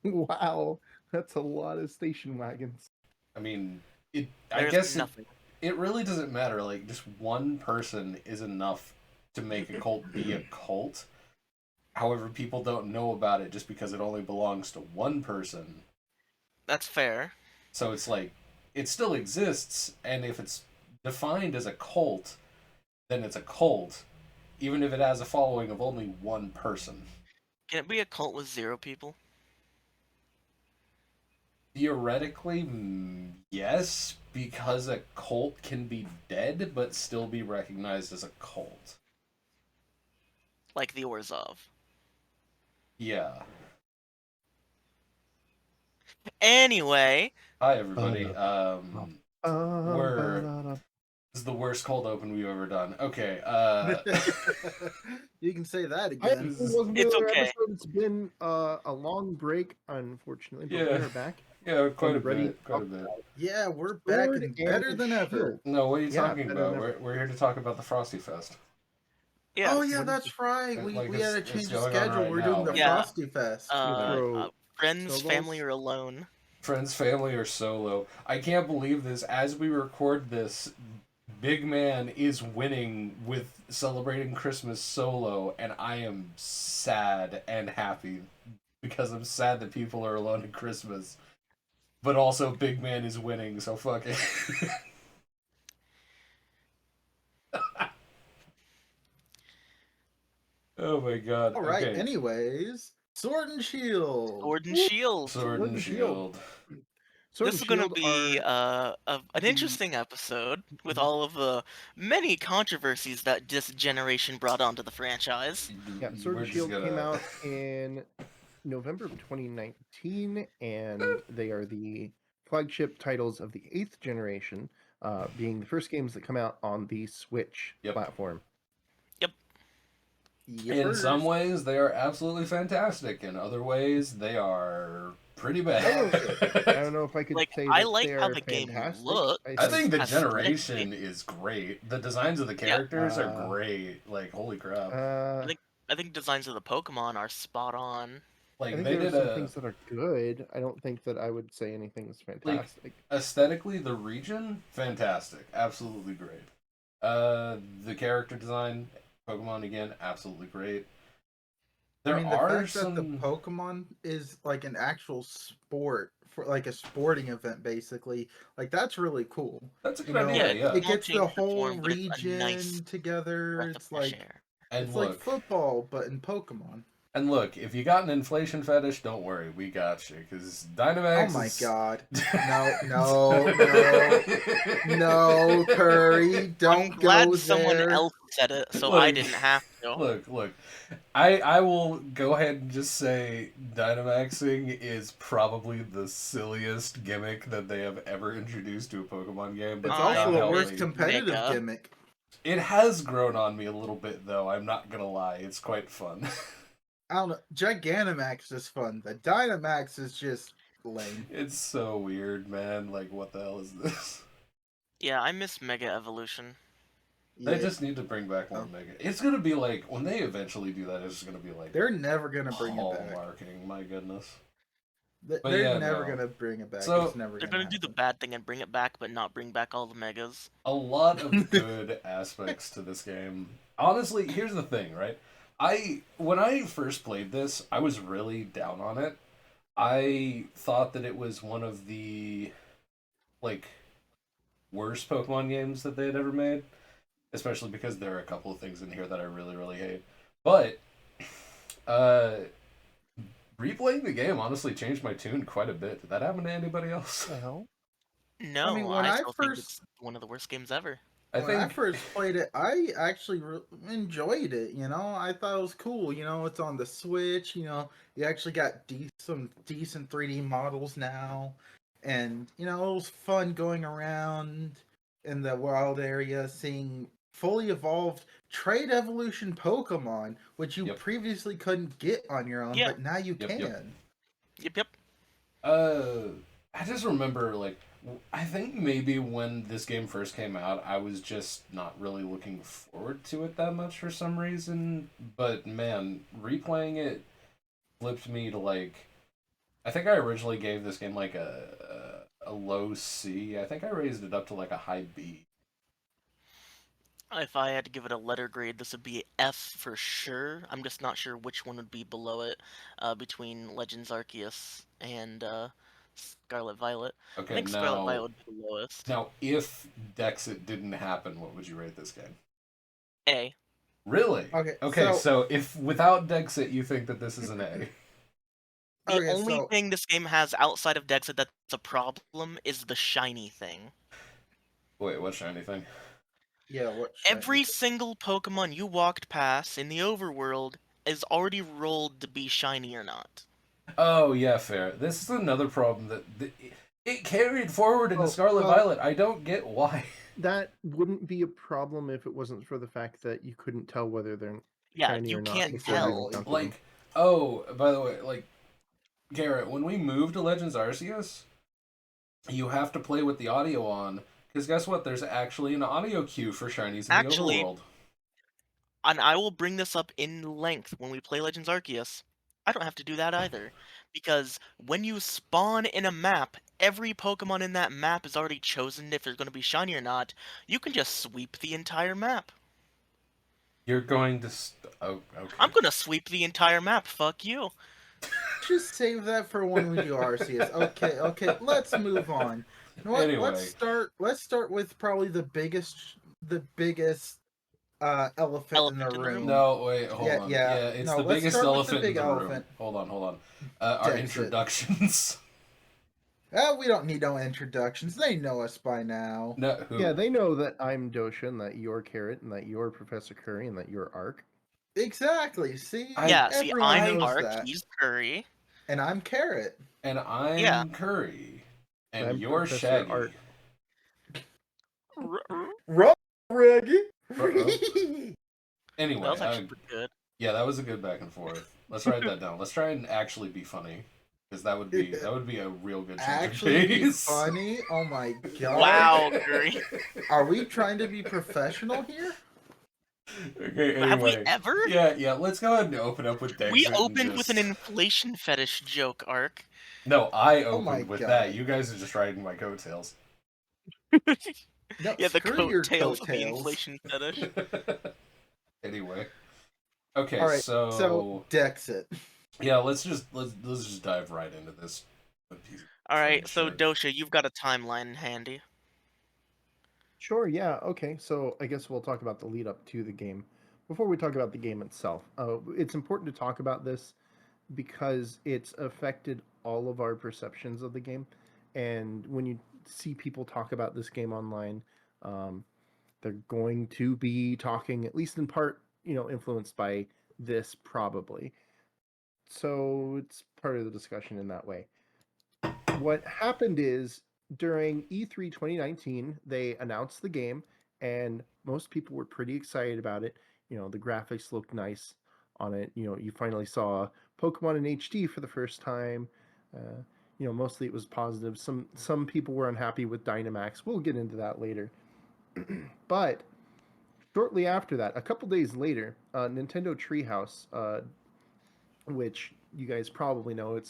Wow, that's a lot of station wagons. I mean, I There's guess nothing. it really doesn't matter. Like, just one person is enough to make a cult be a cult. However, people don't know about it just because it only belongs to one person. That's fair. So it's like, it still exists, and if it's defined as a cult, then it's a cult, even if it has a following of only one person. Can it be a cult with 0 people? Theoretically, yes, because a cult can be dead but still be recognized as a cult. Like the Orzhov. Yeah. Anyway, Hi, everybody. We're Ba-da-ba. This is the worst cold open we've ever done. Okay. You can say that I again. wasn't It's another okay. episode. It's been a long break, unfortunately, but we Yeah. are back. Yeah, quite a and ready bit. Quite a bit. Yeah, we're back Sword and and better than ever. Shield. No, what are you Yeah, talking better than about? ever. We're here to talk about the Frosty Fest. Yeah. Oh yeah, What is that's right. Like, We had to it's change the going on schedule. right We're now, doing the like- Yeah. Frosty Fest. Friends, Snowballs? family, or alone. Friends, family, or solo. I can't believe this. As we record this, Big Man is winning with celebrating Christmas solo, and I am sad and happy because I'm sad that people are alone at Christmas. But also, Big Man is winning, so fuck it. Oh my god. All right. Okay. Anyways, Sword and Shield. Sword and Shield. Sword and Shield. Sword This and is going to Shield be are an the- interesting episode with all of the many controversies that this generation brought onto the franchise. yeah. Sword We're and just Shield gonna... came out in November of 2019, and they are the flagship titles of the 8th generation, being the first games that come out on the Switch Yep. platform. In some ways, they are absolutely fantastic. In other ways, they are pretty bad. I don't know if I could Like, say I that like they how are the game fantastic. looked. I think the Aesthetically. generation is great. The designs of the characters are great. Like, holy crap. I think designs of the Pokemon are spot on. I Like, think they there are did some things that are good. I don't think that I would say anything is fantastic. aesthetically, the region, fantastic. Absolutely great. The character design, Pokemon again, absolutely great. There I mean, the are fact some... that the Pokemon is like an actual sport for like a sporting event, basically, like that's really cool. That's a good You know, idea, yeah. It gets Change the the whole form, but it's a region nice together. breath of It's fresh like air. And it's look, like football, but in Pokemon. and look, if you got an inflation fetish, don't worry, we got you. Because Dynamax Oh my is... god! No, Curry, don't I'm glad go someone there. else said it, so Look, I didn't have to. Look. I will go ahead and just say Dynamaxing is probably the silliest gimmick that they have ever introduced to a Pokemon game. But It's God also the help worst me. competitive Mega. gimmick. It has grown on me a little bit, though. I'm not gonna lie. It's quite fun. I don't know. Gigantamax is fun. The Dynamax is just lame. It's so weird, man. Like, what the hell is this? Yeah, I miss Mega Evolution. They just need to bring back more Oh. Mega. It's gonna be like, when they eventually do that, it's gonna be like They're never gonna bring it back. hallmarking. My goodness. They're yeah, never no. gonna bring it back. So, It's never They're gonna gonna do the happen. bad thing and bring it back, but not bring back all the Megas. A lot of good aspects to this game. Honestly, here's the thing, right? When I first played this, I was really down on it. I thought that it was one of the like worst Pokemon games that they had ever made, especially because there are a couple of things in here that I really, really hate. But replaying the game honestly changed my tune quite a bit. Did that happen to anybody else? The hell? No, I mean, when I still think first- it's one of the worst games ever. When I first played it, I actually enjoyed it. You know, I thought it was cool. You know, it's on the Switch. You know, you actually got some decent 3D models now, and you know, it was fun going around in the wild area, seeing fully evolved trade evolution Pokemon, which you Yep. previously couldn't get on your own, Yeah. but now you Yep, can. yep. Yep. I just remember, like, I think maybe when this game first came out, I was just not really looking forward to it that much for some reason. But man, replaying it flipped me to like, I think I originally gave this game like a low C. I think I raised it up to like a high B. If I had to give it a letter grade, this would be F for sure. I'm just not sure which one would be below it, between Legends Arceus and Scarlet Violet. I Okay, think Scarlet Violet would be the lowest. now if Dexit didn't happen, what would you rate this game? A. Really? Okay, Okay, so- so if without Dexit you think that this is an A. The Okay, only so- thing this game has outside of Dexit that's a problem is the shiny thing. Wait, what shiny thing? Yeah, what? Every single Pokemon you walked past in the overworld is already rolled to be shiny or not. Oh yeah, fair. This is another problem that it carried forward into Oh, Scarlet well- Violet. I don't get why. That wouldn't be a problem if it wasn't for the fact that you couldn't tell whether they're Yeah, shiny you or not can't before you tell. encountered them. Like, oh, by the way, like, Garrett, when we moved to Legends Arceus, you have to play with the audio on, because guess what? There's actually an audio cue for shinies in Actually- the overworld. And I will bring this up in length when we play Legends Arceus. I don't have to do that either. Because when you spawn in a map, every Pokemon in that map is already chosen if they're going to be shiny or not. You can just sweep the entire map. You're going to... oh, okay. I'm going to sweep the entire map, fuck you. Just save that for when we do Arceus. Okay, let's move on. You know what? Anyway. Let's start with probably the biggest elephant in the room. No, wait, hold Yeah, on. yeah. It's No, the let's biggest start with the elephant big in the room. elephant. Hold on. Our Dexit. introductions. We don't need no introductions. They know us by now. No, who? Yeah, they know that I'm Dosha, and that you're Carrot, and that you're Professor Curry, and that you're Ark. Exactly. See, Yeah, see, everyone I'm knows Ark, that. he's Curry. And I'm Carrot. And I'm Yeah. Curry. And I'm you're Professor Shaggy. Art. Reggie. Anyway, That was actually pretty good. yeah, that was a good back and forth. Let's write that down. Let's try and actually be funny, because that would be a real good change Actually of be pace. funny? Oh my god. Wow, Curry. Are we trying to be professional here? Okay, Have we anyway. ever? Yeah, let's go ahead and open up with Dexit. We and opened with an just- inflation fetish joke, Ark. No, I Oh my opened with God. that. You guys are just riding my coattails. No, Yeah, the screw your coattails of the coattails. inflation fetish. Anyway. Okay, All right, so So Dexit. yeah, let's just dive right into this. Alright, so Shit. Dosha, you've got a timeline handy. Sure, yeah, okay. So I guess we'll talk about the lead up to the game. Before we talk about the game itself, it's important to talk about this because it's affected all of our perceptions of the game. And when you see people talk about this game online, they're going to be talking, at least in part, influenced by this probably. So it's part of the discussion in that way. What happened is during E3 2019, they announced the game, and most people were pretty excited about it. The graphics looked nice on it. You finally saw Pokemon in HD for the first time. Mostly it was positive. Some people were unhappy with Dynamax. We'll get into that later. But shortly after that, a couple days later, Nintendo Treehouse, which you guys probably know, it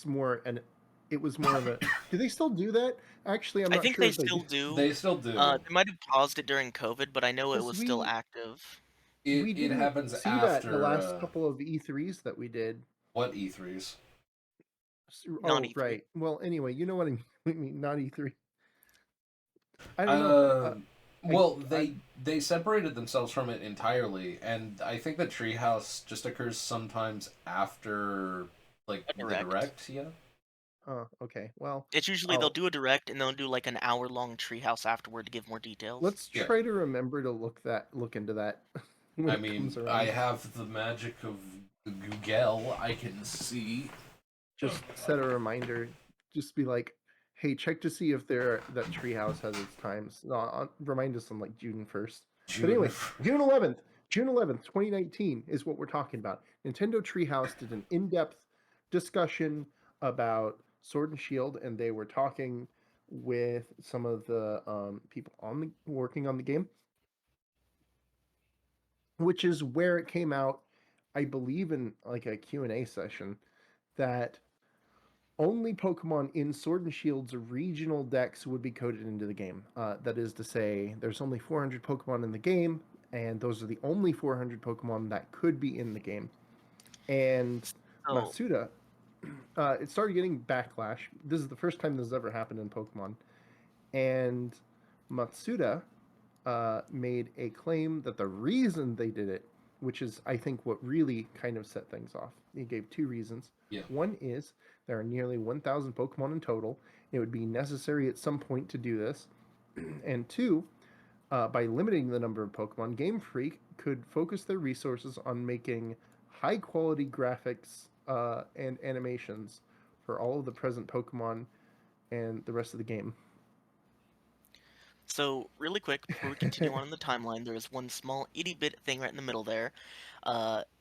was more of a. Do they still do that? Actually, I'm I not think sure they if they still do. do. They still do. They might have paused it during COVID, but I know it Because was still we- active. We It didn't happens see after that in the last couple of E3s that we did. what E3s? Not Oh, E3. right. Well, anyway, you know what I mean. Not E3. I don't know. Well, they separated themselves from it entirely, and I think that Treehouse just occurs sometimes after like A the direct. direct. Yeah. Oh, okay. Well, It's usually Oh. they'll do a direct and they'll do like an hour-long treehouse afterward to give more details. let's Yeah. try to remember to look into that. When I it mean, comes around. I have the magic of Google. I can see. Just set a reminder. Just be like, hey, check to see if that Treehouse has its times. No, remind us on like June 1st. But anyway, June 11th, 2019 is what we're talking about. Nintendo Treehouse did an in-depth discussion about Sword and Shield, and they were talking with some of the people working on the game, which is where it came out, I believe, in like a Q&A session, that only Pokemon in Sword and Shield's regional dex would be coded into the game. That is to say, there's only 400 Pokemon in the game, and those are the only 400 Pokemon that could be in the game. And So Matsuda, it started getting backlash. This is the first time this has ever happened in Pokemon. And Matsuda made a claim that the reason they did it, which is, I think, what really kind of set things off, he gave two reasons. Yeah. One is there are nearly 1,000 Pokemon in total. It would be necessary at some point to do this. And two, by limiting the number of Pokemon, Game Freak could focus their resources on making high quality graphics and animations for all of the present Pokemon and the rest of the game. So, really quick, before we continue on in the timeline, there is one small itty bit thing right in the middle there.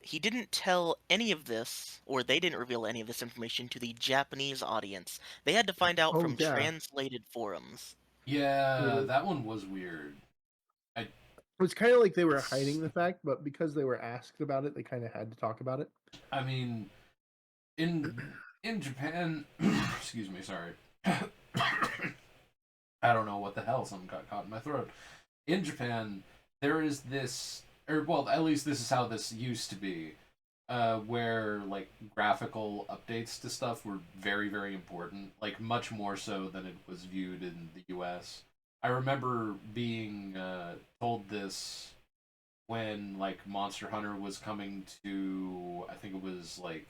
He didn't tell any of this, or they didn't reveal any of this information to the Japanese audience. They had to find out Oh, from yeah. translated forums. Yeah, that one was weird. It was kind of like they were hiding the fact, but because they were asked about it, they kind of had to talk about it. I mean, in Japan, excuse me, sorry. I don't know what the hell, something got caught in my throat. In Japan, there is this, or well, at least this is how this used to be, where like graphical updates to stuff were very, very important, like much more so than it was viewed in the U.S. I remember being told this when like Monster Hunter was coming to, I think it was like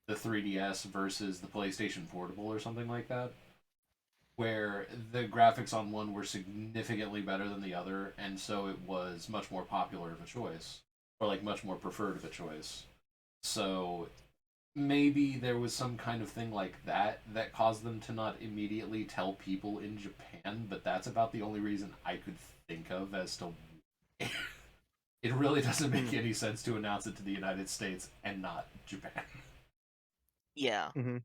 the 3DS versus the PlayStation Portable or something like that, where the graphics on one were significantly better than the other, and so it was much more popular of a choice, or like much more preferred of a choice. So maybe there was some kind of thing like that that caused them to not immediately tell people in Japan, but that's about the only reason I could think of as to. It really doesn't make any sense to announce it to the United States and not Japan. Yeah. Mm-hmm.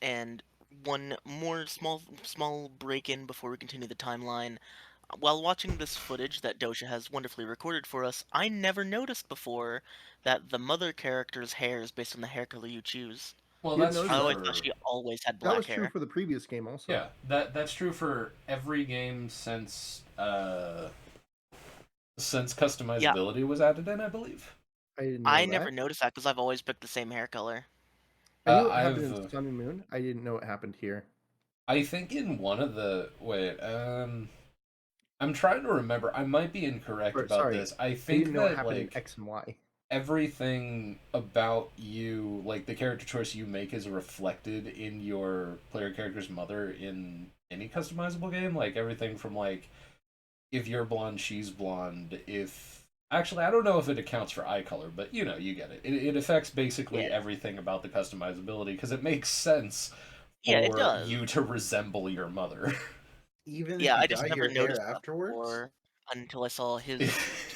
And one more small break-in before we continue the timeline. While watching this footage that Dosha has wonderfully recorded for us, I never noticed before that the mother character's hair is based on the hair color you choose. Well, You didn't that's notice I true that? always thought for she always had That black was true hair. for the previous game also. yeah. That's true for every game since Yeah, customizability was added in, I believe. I didn't know I that. never noticed that because I've always picked the same hair color. I knew it happened I've in Sun and Moon. I didn't know it happened here. I think in one of the wait, I'm trying to remember. I might be incorrect Or, about sorry, this. I I think didn't know it that happened in like X and Y. everything about you, like the character choice you make, is reflected in your player character's mother in any customizable game. Like everything from like if you're blonde, she's blonde. If actually, I don't know if it accounts for eye color, but you know, you get it. It affects basically Yeah, everything about the customizability because it makes sense yeah, it for does. you to resemble your mother. Even Yeah, if you I just dye never your hair noticed that afterwards? before until I saw his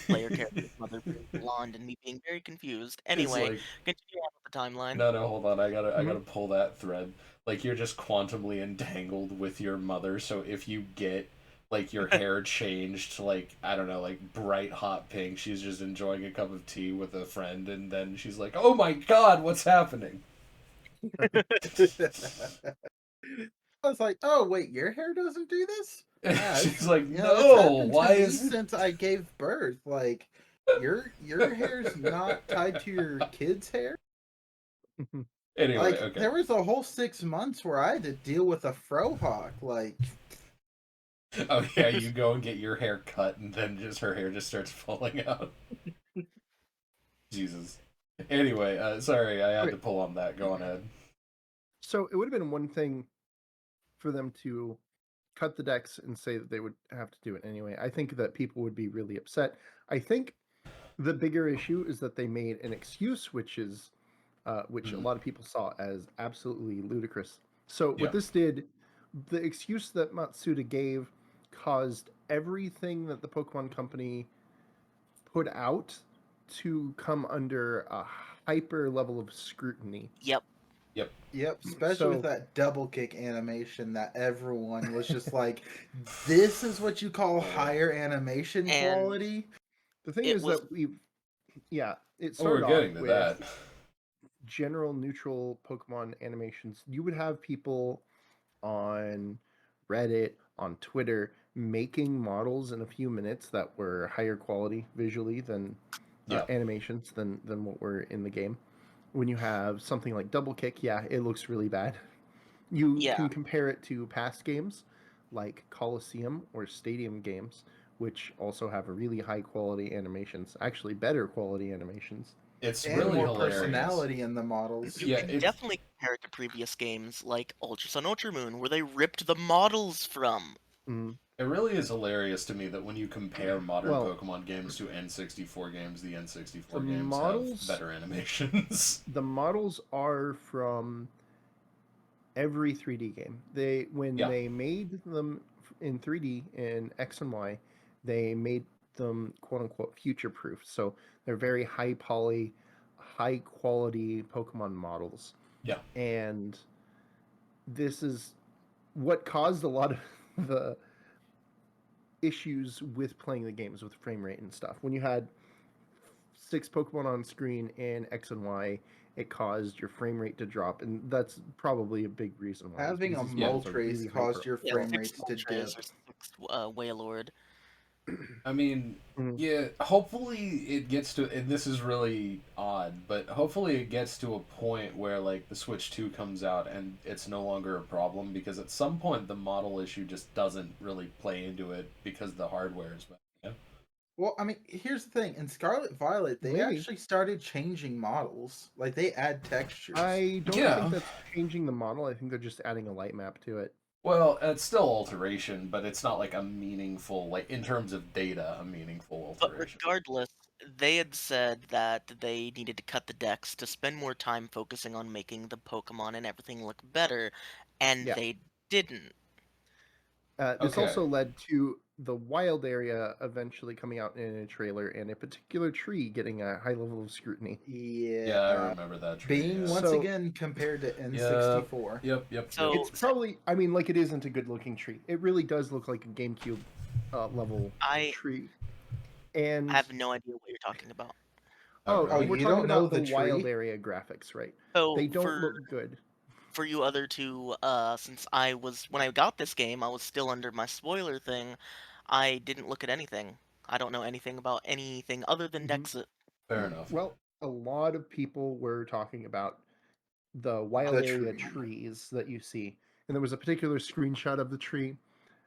player character's mother being blonde and me being very confused. It's Anyway, like continue on with the timeline. no, hold on. I Mm-hmm. gotta pull that thread. Like you're just quantumly entangled with your mother. So if you get like your hair changed to like I don't know, like bright hot pink, she's just enjoying a cup of tea with a friend, and then she's like, "Oh my god, what's happening?" I was like, oh wait, your hair doesn't do this? Yeah, She's like, you know, it's "No, happened to why me is?" since I gave birth. Like, your hair's not tied to your kid's hair. Anyway, Like, okay. there was a whole 6 months where I had to deal with a frohawk. Like, Oh yeah, you go and get your hair cut, and then just her hair just starts falling out. Jesus. Anyway, sorry, I had Okay. to pull on that. Go on ahead. So it would have been one thing for them to cut the decks and say that they would have to do it anyway. I think that people would be really upset. I think the bigger issue is that they made an excuse, which a lot of people saw as absolutely ludicrous. So Yeah. what this did, the excuse that Matsuda gave caused everything that the Pokemon Company put out to come under a hyper level of scrutiny. Yep. yep, especially So with that double kick animation that everyone was just like, this is what you call higher animation And quality? the thing it is was that it Oh, we're started off getting to with that. general neutral Pokemon animations, you would have people on Reddit, on Twitter, making models in a few minutes that were higher quality visually than Yeah. animations than what were in the game. When you have something like Double Kick, yeah, it looks really bad. You Yeah. can compare it to past games like Coliseum or Stadium games, which also have a really high quality animations, actually better quality animations. It's And really more hilarious. personality in the models. You Yeah, can it's definitely compare it to previous games like Ultra Sun, Ultra Moon, where they ripped the models from. Mm. it really is hilarious to me that when you compare modern Well, Pokemon games to N64 games, the the N64 games have models better animations. the models are from every 3D game. They when Yeah. they made them in 3D in X and Y, they made them quote unquote future proof. So they're very high poly, high quality Pokemon models. Yeah. And this is what caused a lot of the issues with playing the games with frame rate and stuff. When you had 6 Pokemon on screen in X and Y, it caused your frame rate to drop, and that's probably a big reason why. Having a These models are Moltres really caused your Yeah, frame 6 rates to Moltres dip. or 6 Wailord. I mean, Mhm. yeah, hopefully it gets to, and this is really odd, but hopefully it gets to a point where, like, the Switch 2 comes out and it's no longer a problem, because at some point the model issue just doesn't really play into it because the hardware is better. Yeah? Well, I mean, here's the thing. In Scarlet Violet, they Maybe. actually started changing models. Like, they add textures. I don't think Yeah. that's changing the model. I think they're just adding a light map to it. Well, it's still alteration, but it's not like a meaningful, like, in terms of data, a meaningful But alteration. regardless, they had said that they needed to cut the decks to spend more time focusing on making the Pokemon and everything look better, and Yeah. they didn't. This Okay. also led to the wild area eventually coming out in a trailer and a particular tree getting a high level of scrutiny. Yeah, I Yeah. remember that tree. Being Yeah. once So again compared to Yep. N64. Yep. So it's probably, I mean, like, it isn't a good looking tree. It really does look like a GameCube level I tree. And have no idea what you're talking about. Oh, Oh, really? we're you talking don't know about the the wild tree? area graphics, right? So They don't look good. for you other two, since when I got this game, I was still under my spoiler thing. I didn't look at anything. I don't know anything about anything other than Hmm. Dexit. Fair enough. Well, a lot of people were talking about the wild The area tree. trees that you see, and there was a particular screenshot of the tree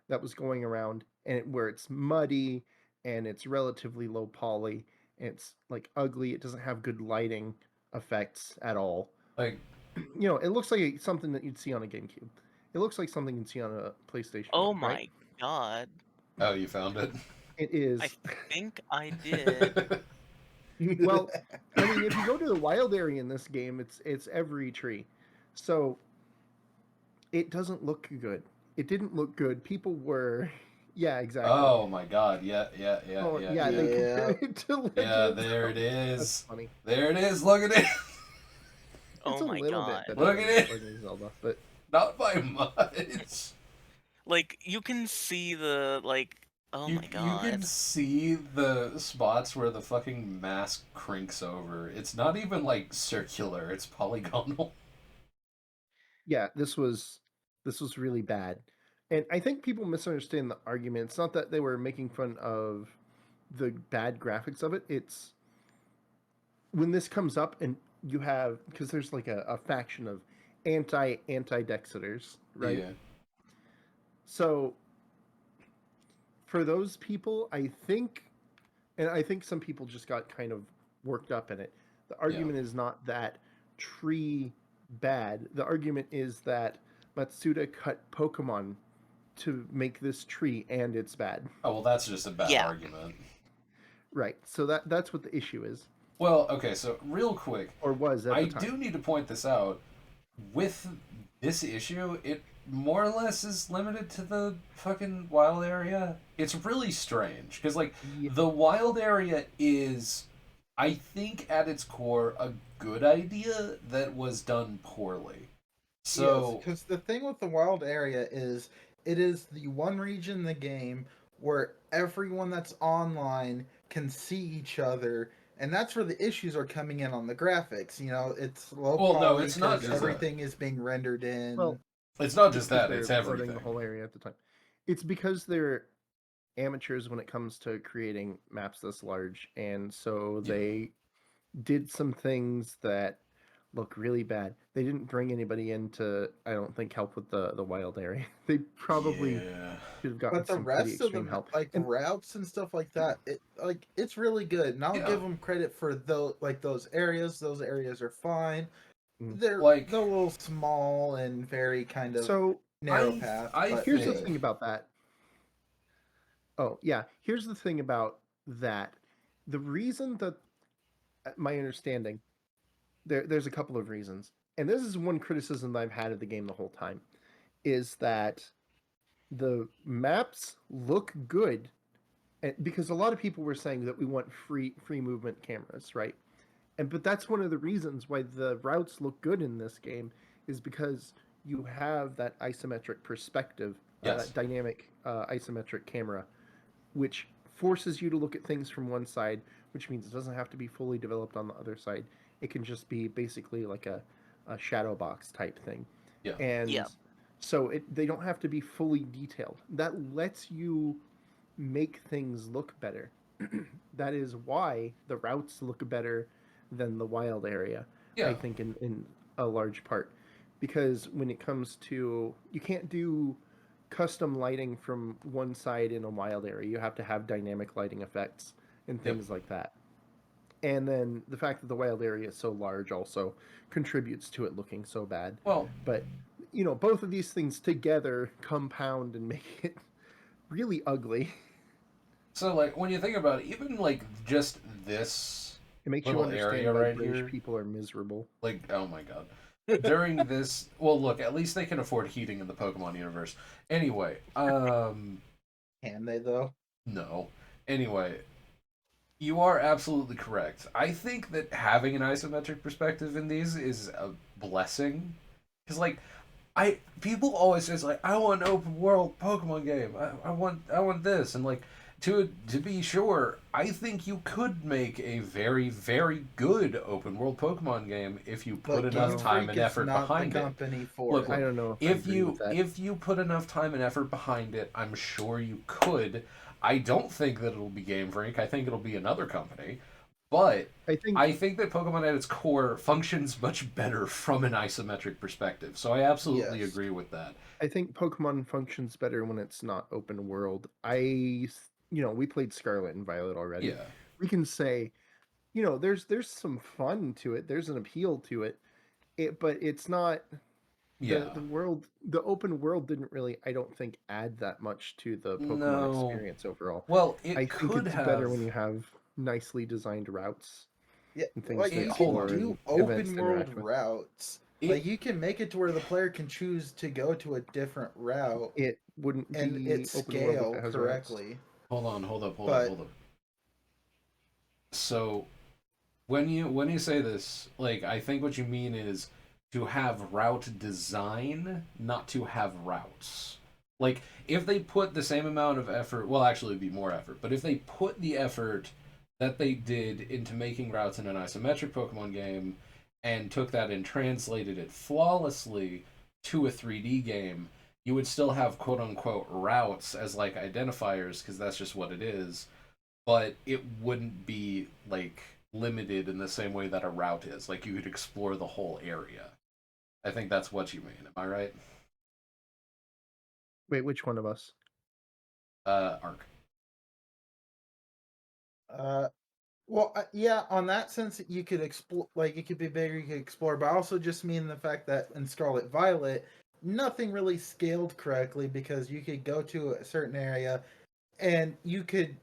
that was going around, and where it's muddy and it's relatively low poly, and it's like ugly. It doesn't have good lighting effects at all. Like, It looks like something that you'd see on a GameCube. It looks like something you'd see on a PlayStation Oh 1, right? my god. oh, you found it? It I is. think I did. Well, I mean, if you go to the wild area in this game, it's every tree. So it doesn't look good. It didn't look good. People were yeah, exactly. Oh my god, yeah. Oh, yeah, they Yeah. compared it to Legend Yeah, of there it Zelda. That's is. funny. There it is, look at it! It's Oh a my little bit god. better Look than at it! Legend of Zelda, but Not by much. Like, you can see the, like, oh You my you can god. see the spots where the fucking mask crinks over. It's not even like circular, it's polygonal. yeah, this was really bad. And I think people misunderstand the argument. It's not that they were making fun of the bad graphics of it. It's when this comes up and you have because there's like a faction of anti-Dexiters, right? Yeah. So for those people, I think some people just got kind of worked up in it. The Yeah. argument is not that tree bad. The argument is that Matsuda cut Pokemon to make this tree and it's bad. Oh well, that's just a bad Yeah. argument. Right. So that's what the issue is, Well, okay, so real quick, or was at I the time. do need to point this out. With this issue, it more or less is limited to the fucking wild area. It's really strange because, like, Yeah. the wild area is, I think, at its core, a good idea that was done poorly. So, because the thing with the wild area is it is the one region in the game where everyone that's online can see each other And that's where the issues are coming in on the graphics. You know, it's low Well, no, poly it's not because just that. everything is being rendered in. Well, It's not it's just 'cause that, they're it's flooding everything. the whole area at the time. It's because they're amateurs when it comes to creating maps this large, and so Yeah. they did some things that look really bad. They didn't bring anybody in to, I don't think, help with the wild area. They probably Yeah. should have gotten But the some pretty rest of extreme them, help. like And routes and stuff like that, it's really good. And I'll Yeah. give them credit for those areas. Those areas are fine. Mm. Like, They're a little small and very kind of so narrow path. I But here's the think thing about that. Oh, yeah. Here's the thing about that. The reason that, my understanding, there's a couple of reasons. And this is one criticism that I've had of the game the whole time, is that the maps look good, because a lot of people were saying that we want free movement cameras, right? But that's one of the reasons why the routes look good in this game, is because you have that isometric perspective, yes. that dynamic isometric camera, which forces you to look at things from one side, which means it doesn't have to be fully developed on the other side. It can just be basically like a shadow box type thing. Yeah. And Yeah. so they don't have to be fully detailed. That lets you make things look better. That is why the routes look better than the wild area, I Yeah. think, in a large part. Because when it comes to, you can't do custom lighting from one side in a wild area. You have to have dynamic lighting effects and Yep. things like that. And then the fact that the wild area is so large also contributes to it looking so bad. Well, But, both of these things together compound and make it really ugly. so like when you think about it, even like just this It makes you little understand area why right British here, people are miserable. like oh my god. During this, well, look, at least they can afford heating in the Pokemon universe. Anyway, can they though? no. Anyway, you are absolutely correct. I think that having an isometric perspective in these is a blessing, because like people always say like I want an open world Pokemon game. I want this, and like to be sure, I think you could make a very very good open world Pokemon game if you put But enough Game Well, time Freak and is effort not the behind it. company for Look, I look. it. don't know if I If agree with you that. if you put enough time and effort behind it, I'm sure you could. I don't think that it'll be Game Freak. I think it'll be another company. But I think I think that Pokemon at its core functions much better from an isometric perspective. So I absolutely Yes. agree with that. I think Pokemon functions better when it's not open world. We played Scarlet and Violet already. Yeah. We can say, there's some fun to it. There's an appeal to it. But it's not Yeah. the open world didn't really, I don't think, add that much to the Pokemon No. experience overall. Well, I it think could it's better have. when you have nicely designed routes Yeah, and things like to It, you hold can explore on. and do events open to world interact with. routes. It Like you can make it to where the player can choose to go to a different route It wouldn't and it be open world if scale it has routes. correctly. hold on, hold up, hold up, But hold up. So when you say this, like I think what you mean is to have route design, not to have routes. Like if they put the same amount of effort, well actually it'd be more effort, but if they put the effort that they did into making routes in an isometric Pokemon game and took that and translated it flawlessly to a 3D game, you would still have quote unquote routes as like identifiers because that's just what it is, but it wouldn't be like limited in the same way that a route is. Like you could explore the whole area. I think that's what you mean. Am I right? Wait, which one of us? Arc. uh well, yeah, on that sense, you could explore, like, it could be bigger, you could explore, but I also just mean the fact that in Scarlet Violet, nothing really scaled correctly because you could go to a certain area and you could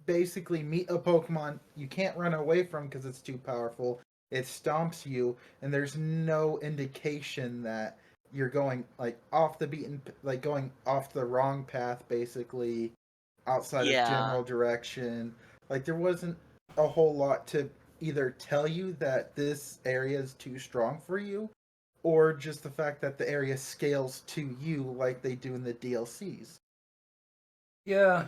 basically meet a Pokemon you can't run away from because it's too powerful. It stomps you, and there's no indication that you're going like off the beaten, like going off the wrong path, basically outside of Yeah. general direction. Like there wasn't a whole lot to either tell you that this area is too strong for you, or just the fact that the area scales to you like they do in the DLCs. Yeah,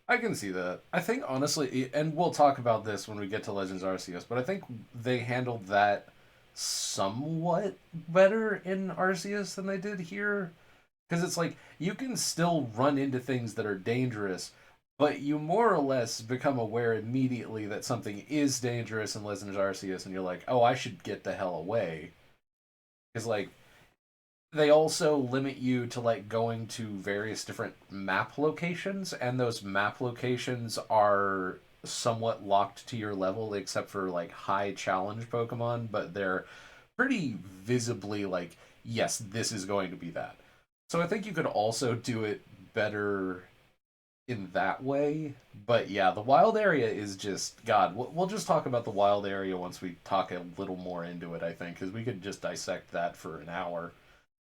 I can see that. I think honestly, and we'll talk about this when we get to Legends Arceus, but I think they handled that somewhat better in Arceus than they did here. Because it's like you can still run into things that are dangerous, but you more or less become aware immediately that something is dangerous in Legends Arceus, and you're like, oh, I should get the hell away. Because like they also limit you to like going to various different map locations, and those map locations are somewhat locked to your level except for like high challenge Pokemon, but they're pretty visibly like, yes, this is going to be that. So I think you could also do it better in that way. But yeah, the wild area is just God. We'll just talk about the wild area once we talk a little more into it. I think because we could just dissect that for an hour.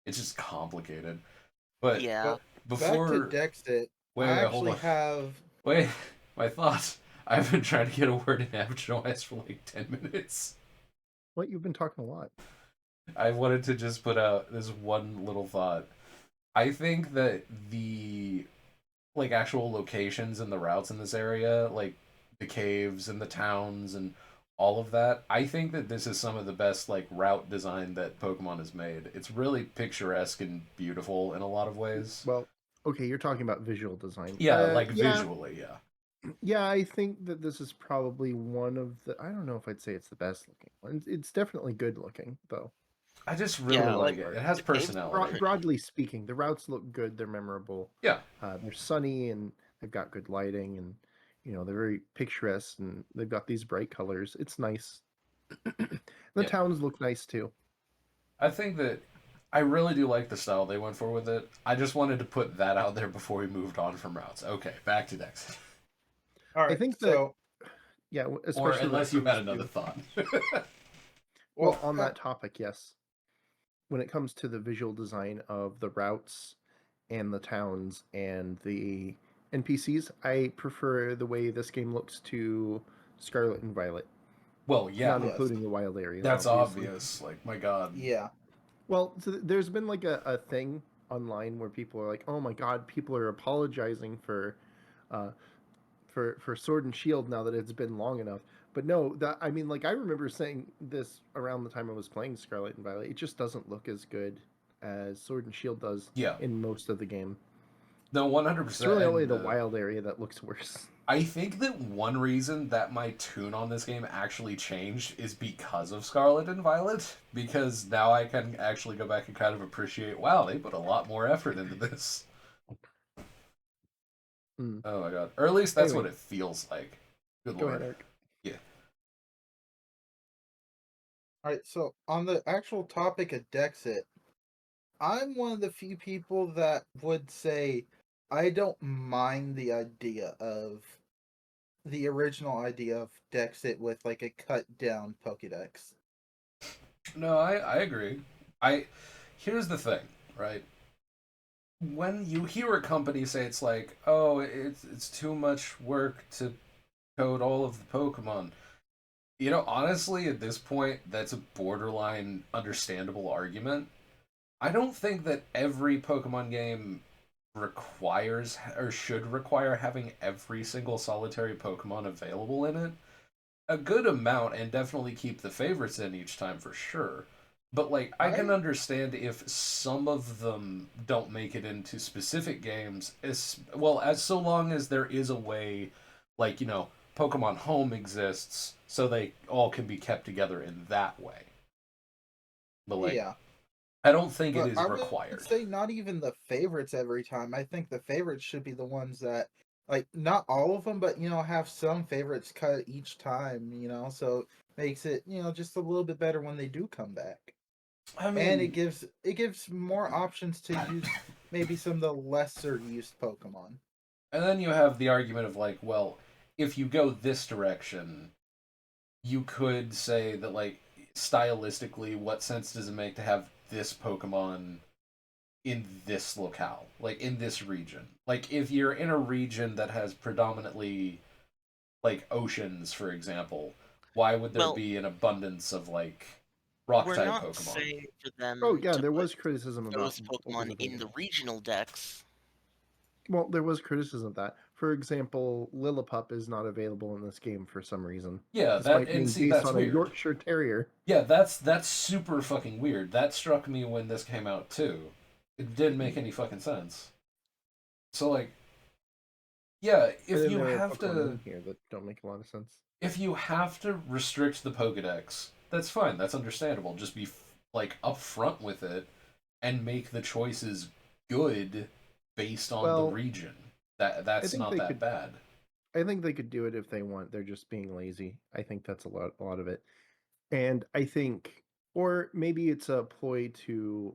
It's just complicated. But Yeah. But back to before, Dexit, I wait, hold actually on, have. wait, my thoughts. I've been trying to get a word in edgewise for like 10 minutes. What, you've been talking a lot. I wanted to just put out this one little thought. I think that the like actual locations and the routes in this area, like the caves and the towns and all of that, I think that this is some of the best like route design that Pokemon has made. It's really picturesque and beautiful in a lot of ways. Well, okay, you're talking about visual design. Yeah, like Yeah, visually, yeah. yeah, I think that this is probably one of the. I don't know if I'd say it's the best looking one. It's definitely good looking, though. I just For the really Yeah, most like like it. part. It has the caves look personality. pretty. Broadly speaking, the routes look good. They're memorable. Yeah, They're sunny and they've got good lighting, and they're very picturesque, and they've got these bright colors. It's nice. The yeah. towns look nice too. I think that I really do like the style they went for with it. I just wanted to put that out there before we moved on from routes. Okay, back to Dex. All I right, think that, so yeah, Or especially when it unless you comes had another to, thought. well, well, on that topic, yes. When it comes to the visual design of the routes and the towns and the NPCs, I prefer the way this game looks to Scarlet and Violet, Well, yeah, not yes, including the wild areas, that's obviously. obvious. Like, my God. yeah. Well, so there's been like a thing online where people are like, "Oh my God, people are apologizing uh, for Sword and Shield now that it's been long enough." But no, that I mean, like I remember saying this around the time I was playing Scarlet and Violet. It just doesn't look as good as Sword and Shield does Yeah. in most of the game. No, It's 100%. really only And the wild area that looks worse. I think that one reason that my tune on this game actually changed is because of Scarlet and Violet. Because now I can actually go back and kind of appreciate, wow, they put a lot more effort into this. Mm. Oh my God. Or at least that's Anyway, what it feels like. Good go lord. ahead, Eric. Yeah. All right, so on the actual topic of Dexit, I'm one of the few people that would say I don't mind the original idea of Dexit with like a cut down Pokédex. No, I agree. I Here's the thing, right? When you hear a company say it's like, oh, it's too much work to code all of the Pokemon. You know, honestly, at this point, that's a borderline understandable argument. I don't think that every Pokemon game requires or should require having every single solitary Pokemon available in it. A good amount, and definitely keep the favorites in each time for sure. But like, I can I understand if some of them don't make it into specific games, as well as so long as there is a way, like Pokemon Home exists, so they all can be kept together in that way. But like, yeah, I don't think it but is I would required. say not even the favorites every time. I think the favorites should be the ones that like not all of them, but have some favorites cut each time. So makes it just a little bit better when they do come back. I And it mean, gives more options to use maybe some of the lesser used Pokemon. and then you have the argument of like, well, if you go this direction, you could say that like stylistically, what sense does it make to have this Pokemon in this locale, like in this region? Like if you're in a region that has predominantly like oceans, for example, why would there Well, be an abundance of like rock we're type not Pokemon? saying for Oh them yeah, to there put was criticism about those what was Pokemon in available. the regional decks. Well, there was criticism of that. for example, Lillipup is not available in this game for some reason. Yeah, Despite and being see, based that's on a weird. Yorkshire Terrier. Yeah, that's super fucking weird. That struck me when this came out too. It didn't make any fucking sense. So like, yeah, And then there are Pokemon in here that don't make a lot of sense. if you have to restrict the Pokédex, that's fine. That's understandable. Just be like upfront with it and make the choices good based on the Well, region. I That's think not they that could. bad. I think they could do it if they want. They're just being lazy. I think that's a lot of it. And I think, or maybe it's a ploy to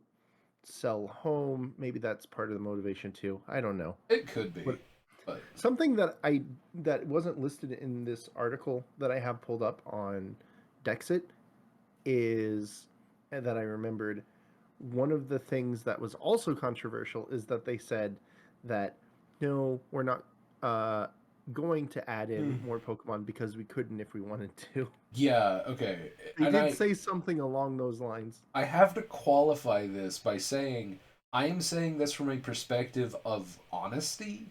sell home. Maybe that's part of the motivation too. I don't know. It could be, But but something that wasn't listed in this article that I have pulled up on Dexit is that I remembered. One of the things that was also controversial is that they said that no, we're not uh, going to add in more Pokemon because we couldn't if we wanted to. yeah, okay. They And did say something along those lines. I have to qualify this by saying I am saying this from a perspective of honesty.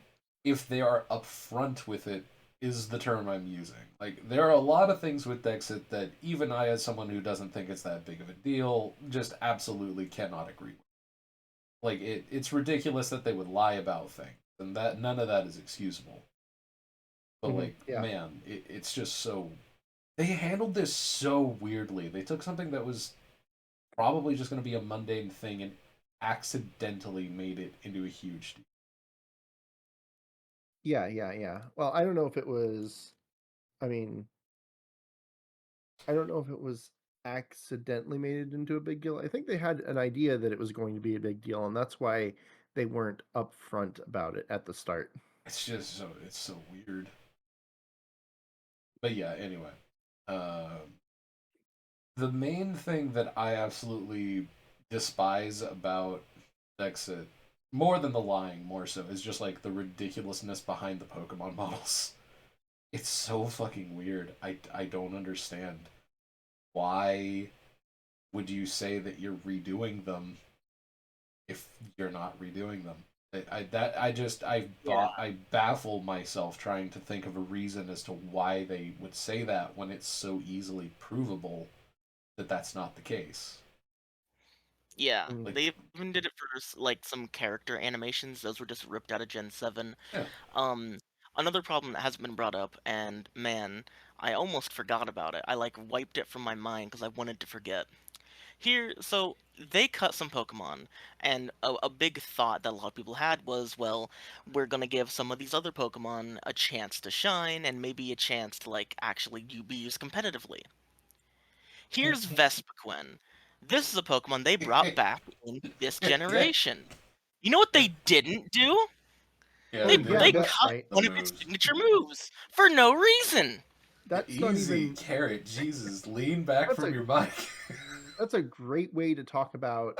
If they are upfront with it, is the term I'm using. Like, there are a lot of things with Dexit that even I, as someone who doesn't think it's that big of a deal, just absolutely cannot agree with. Like, it's ridiculous that they would lie about things, and that none of that is excusable. But, like, Yeah. man, it's just so. They handled this so weirdly. They took something that was probably just going to be a mundane thing and accidentally made it into a huge deal. Yeah. Well, I don't know if it was. I mean, I don't know if it was accidentally made it into a big deal. I think they had an idea that it was going to be a big deal, and that's why they weren't upfront about it at the start. It's just so it's so weird. But yeah, anyway, the main thing that I absolutely despise about Dexit, more than the lying, more so, is just like the ridiculousness behind the Pokemon models. It's so fucking weird. I don't understand. Why would you say that you're redoing them if you're not redoing them? I baffle myself trying to think of a reason as to why they would say that when it's so easily provable that that's not the case. Yeah, Mm. Like, they even did it for like some character animations. Those were just ripped out of Gen 7. yeah, Um, Another problem that hasn't been brought up, and man, I almost forgot about it. I like wiped it from my mind because I wanted to forget. Here, so they cut some Pokemon, and a big thought that a lot of people had was, well, we're gonna give some of these other Pokemon a chance to shine, and maybe a chance to like actually be used competitively. Here's Vespiquen. This is a Pokemon they brought back in this yeah, generation. You know what they didn't do? yeah. Oh They yeah, they The that's cut right. one of its moves. signature moves for no reason. That's not Easy even. carrot. Jesus, lean back That's from a your mic. that's a great way to talk about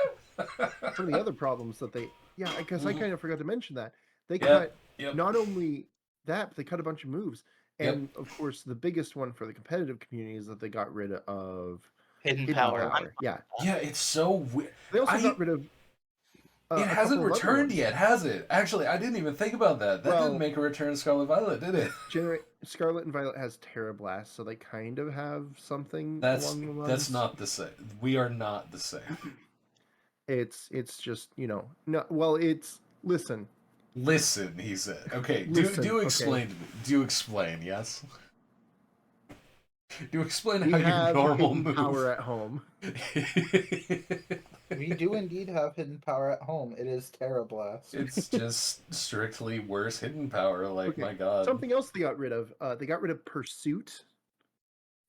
some of the other problems that they. Yeah, I guess I kind of forgot to mention that they Yep, cut yep, not only that, but they cut a bunch of moves, yep. and of course the biggest one for the competitive community is that they got rid of Hidden hidden power. power. Yeah, Yeah, it's so weird. they also I got rid of It a hasn't couple of other returned ones. yet, has it? Actually, I didn't even think about that. That didn't Well, make a return to Scarlet Violet, did it? Scarlet and Violet has Terra Blast, so they kind of have something That's along the that's lines. not the same. We are not the same. It's just no. Well, it's listen, Listen, he said. Okay, listen. do Okay, explain to me. Do explain, yes? Do explain we how your have normal hidden move. power at home. We do indeed have hidden power at home. It is Terra Blast. It's just strictly worse hidden power, like Okay, my god. something else they got rid of. They got rid of Pursuit.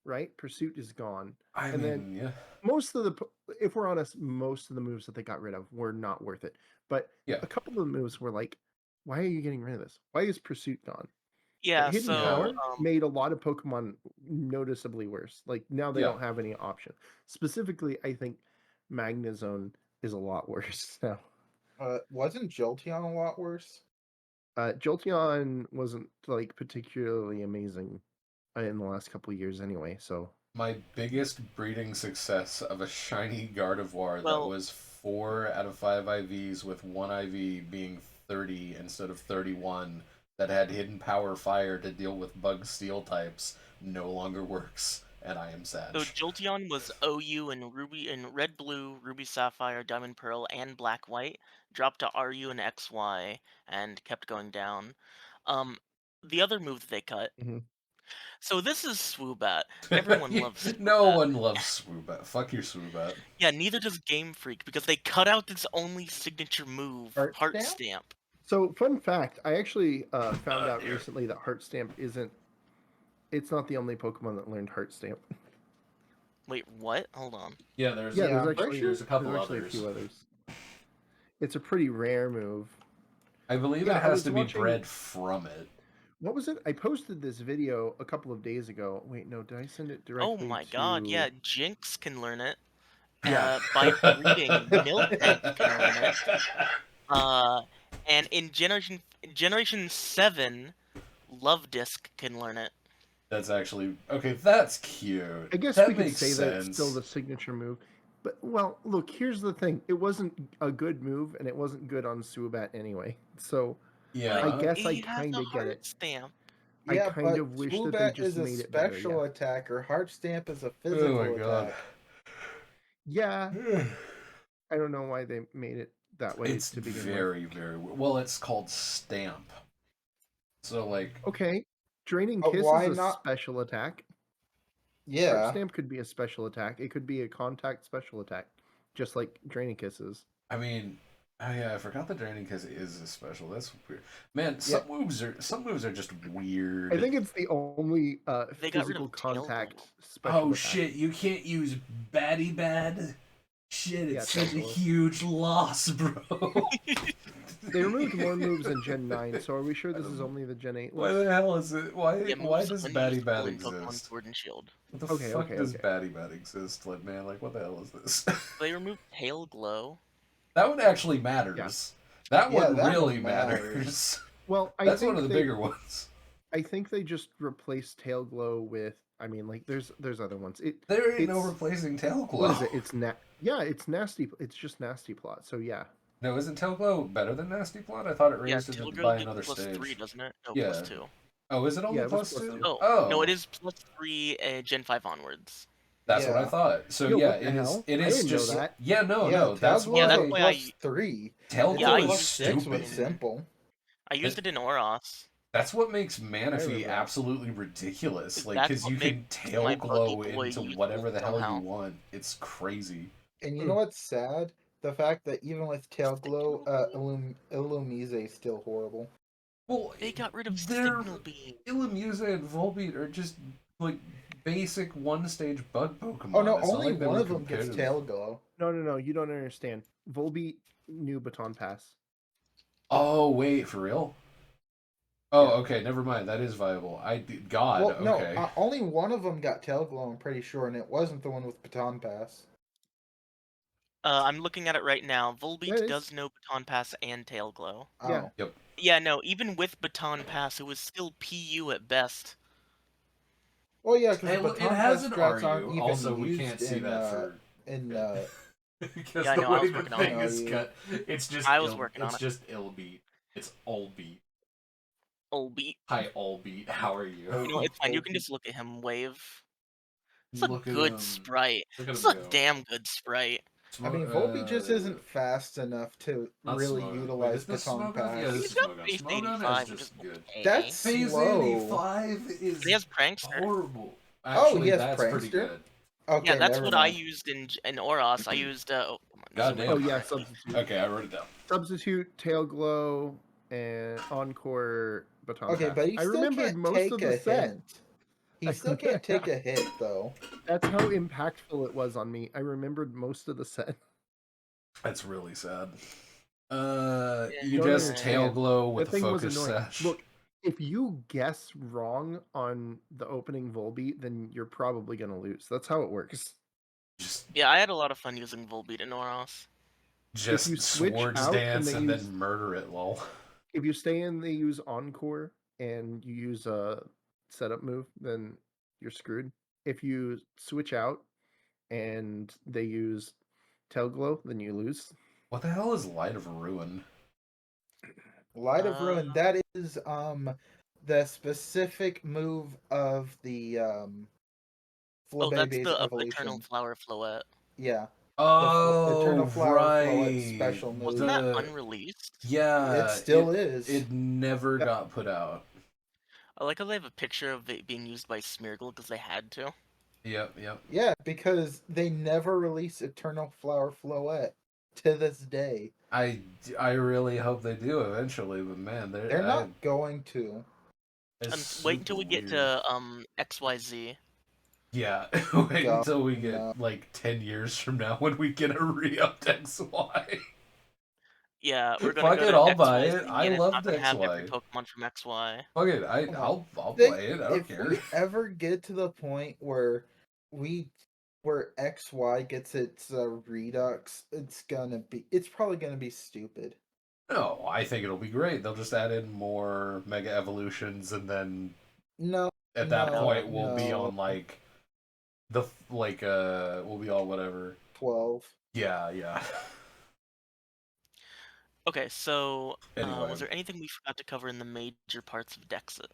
Right, Pursuit is gone, I and then mean, yeah. most of the, if we're honest, most of the moves that they got rid of were not worth it. But Yeah. a couple of the moves were like, why are you getting rid of this? Why is Pursuit gone? Yeah, Hidden so Yeah. Power made a lot of Pokemon noticeably worse. Like now they Yeah. don't have any option. Specifically, I think Magnezone is a lot worse now. Wasn't Jolteon a lot worse? Jolteon wasn't like particularly amazing in the last couple of years anyway. So My biggest breeding success of a shiny Gardevoir that well, was 4 out of 5 IVs with one IV being 30 instead of 31 that had hidden power fire to deal with bug steel types no longer works, and I am sad. So Jolteon was OU and Ruby and Red Blue, Ruby Sapphire, Diamond Pearl, and Black White. Dropped to RU and XY and kept going down. Um, the other move that they cut. Mhm. So this is Swoobat. Everyone loves No Swoobat. one loves Swoobat. Fuck your Swoobat. Yeah, neither does Game Freak because they cut out its only signature move, Heart Heart Stamp? Stamp. So, fun fact, I actually found out Dear. recently that Heart Stamp isn't. It's not the only Pokemon that learned Heart Stamp. Wait, what? Hold on. Yeah, there's Yeah, Yeah, there's I'm actually pretty there's a couple there's actually others. a few others. It's a pretty rare move. I believe Yeah, it I has was to be watching- bred from it. What was it? I posted this video a couple of days ago. Wait, no, did I send it directly? Oh my god, yeah, Jinx can learn it. Yeah. By breeding, Miltank can learn it. And in Generation 7, Love Disc can learn it. That's actually okay. That's cute. I guess that we could makes say sense. that it's still the signature move. But, well, look, here's the thing. It wasn't a good move, and it wasn't good on Swoobat anyway. So, Yeah, I guess I He has kinda a get Heart it. Stamp. I Yeah, kind but of wish that they Swoobat just is a made it better, special yeah. attacker. Heart Stamp is a Oh physical my god. attack. Yeah, I don't know why they made it that way It's to begin very, very well. It's called Stamp. So like, with. Okay, Draining But Kiss why is a not- special attack. Heart Yeah. Stamp could be a special attack. It could be a contact special attack, just like Draining Kiss is. I mean, oh yeah, I forgot the Draining Kiss is a special. That's weird. Man, some moves are just weird. I think it's the only They got rid physical of Tail contact Glow. special Oh attack. shit, you can't use Batty Bad. Shit, it's Yeah, such a Tail Glow. huge loss, bro. They removed more moves in Gen 9, so are we sure this is only the Gen 8 Why list? the hell is it? Why Yeah, why moves does Batty Bad unusable in Pokemon exist? Sword and Shield. What the Okay, fuck okay, does okay. Batty Bad exist? Like, man, like what the hell is this? They removed Tail Glow. That one actually matters. That Yeah, one that really one matters. matters. Well, I That's think one of the they, bigger ones. I think they just replaced Tail Glow with. I mean, like there's other ones. There ain't no it's- replacing Tail Glow. What is it? It's yeah, it's nasty. It's just Nasty Plot. So yeah. No, isn't Tail Glow better than Nasty Plot? I thought it Yeah, raised Tail it Glow by did another plus stage. 3, doesn't it? No, Yeah. plus 2. Oh, is it only Yeah, it was plus plus 2? 2. Oh, no, it is plus 3 Gen 5 onwards. That's what I Yeah. thought. So Yo, yeah, what the it is. hell? It I is didn't know just. that. Yeah, no, yeah, no. That's Tail why. that's Glow is why plus 3. Tail It's Glow I is plus 6 used with stupid. simple. I used it in Oros. That's what makes I Manaphy remember. absolutely ridiculous. Like, That's because what you can makes tail my glow Buggy Boy into useful whatever the hell you somehow. want. It's crazy. And you know what's sad? The fact that even with Tail Glow, Illumise is still horrible. Well, They got rid of their Signal Beam. Illumise and Volbeat are just like basic one-stage bug Pokemon. Oh no, It's not only like they one were of them gets competitive. Tail Glow. No. You don't understand. Volbeat new Baton Pass. Oh wait, for real? Oh, Yeah. okay, never mind. That is viable. God, Well, no, okay. only one of them got Tail Glow, I'm pretty sure, and it wasn't the one with Baton Pass. I'm looking at it right now. Volbeat Yeah, it is. does know Baton Pass and Tail Glow. Oh. Yeah. Yeah, no, even with Baton Pass, it was still PU at best. Well, yeah, because It Baton has Pass an strats aren't RU. even Also, we used can't see in, that for in because Yeah, I the know, I way was the working on thing it. is cut, it's just I was working on it's it. just ill beat. It's all beat. Volbeat. Hi, all beat. How are you? You know, it's fine. You can Volbeat. just look at him wave. It's a Look at good him. sprite. Look at It's him a go. damn good sprite. I mean, Volbeat just isn't fast enough to not really Smogon. Wait, utilize is this Baton Smogon? Pass. Yeah, this He's is got Smogon. Phase Smogon 85, is which just is good. okay. That's Phase slow. 85 is He has Prankster. horrible. Oh, Actually, he has that's pretty Prankster? good. Okay, Yeah, that's never what I mind. used in Oros. I used oh, come on. God zoom in damn. Oh on yeah, it. Substitute. Okay, I wrote it down. Substitute, Tail Glow, and Encore Baton Okay, Pass. but he I still remembered can't most take of the a set. hint. He still can't take a hit, though. That's how impactful it was on me. I remembered most of the set. That's really sad. You don't just understand. tail glow with The the thing was focus annoying. sash. Look, if you guess wrong on the opening Volbeat, then you're probably gonna lose. That's how it works. just Yeah, I had a lot of fun using Volbeat in Oros. you switch swords out and dance they and use- then murder it, lol. If you stay in, they use Encore, and you use a setup move, then you're screwed. If you switch out and they use Tail Glow, then you lose. What the hell is Light of Ruin? Light of Ruin. That is the specific move of the Oh, that's Flabebe's the Eternal evolution. Flower Floette. Yeah, Eternal Oh, Flower Floette right. special move. Wasn't that The unreleased? It yeah, still is. it never Yep. got put out. I like how they have a picture of it being used by Smeargle because they had to. Yep. Yeah, because they never release Eternal Flower Floette to this day. I really hope they do eventually, but man, They're not going to. it's Wait until super we get weird. to XYZ. Yeah, wait God, until we get no. like 10 years from now when we get a re-upped XY. Yeah, we're gonna Fuck go it, to I'll buy XYZ, it. I and it's loved not gonna have every XY. Pokemon from XY. Fuck it, Come on. I'll They, play it. I don't if care. we ever get to the point where XY gets its redux, it's probably gonna be stupid. No, I think it'll be great. They'll just add in more Mega Evolutions, and then No, at that no, point we'll be no. on like we'll be on whatever. 12. Yeah. Okay, so Anyway, was there anything we forgot to cover in the major parts of Dexit?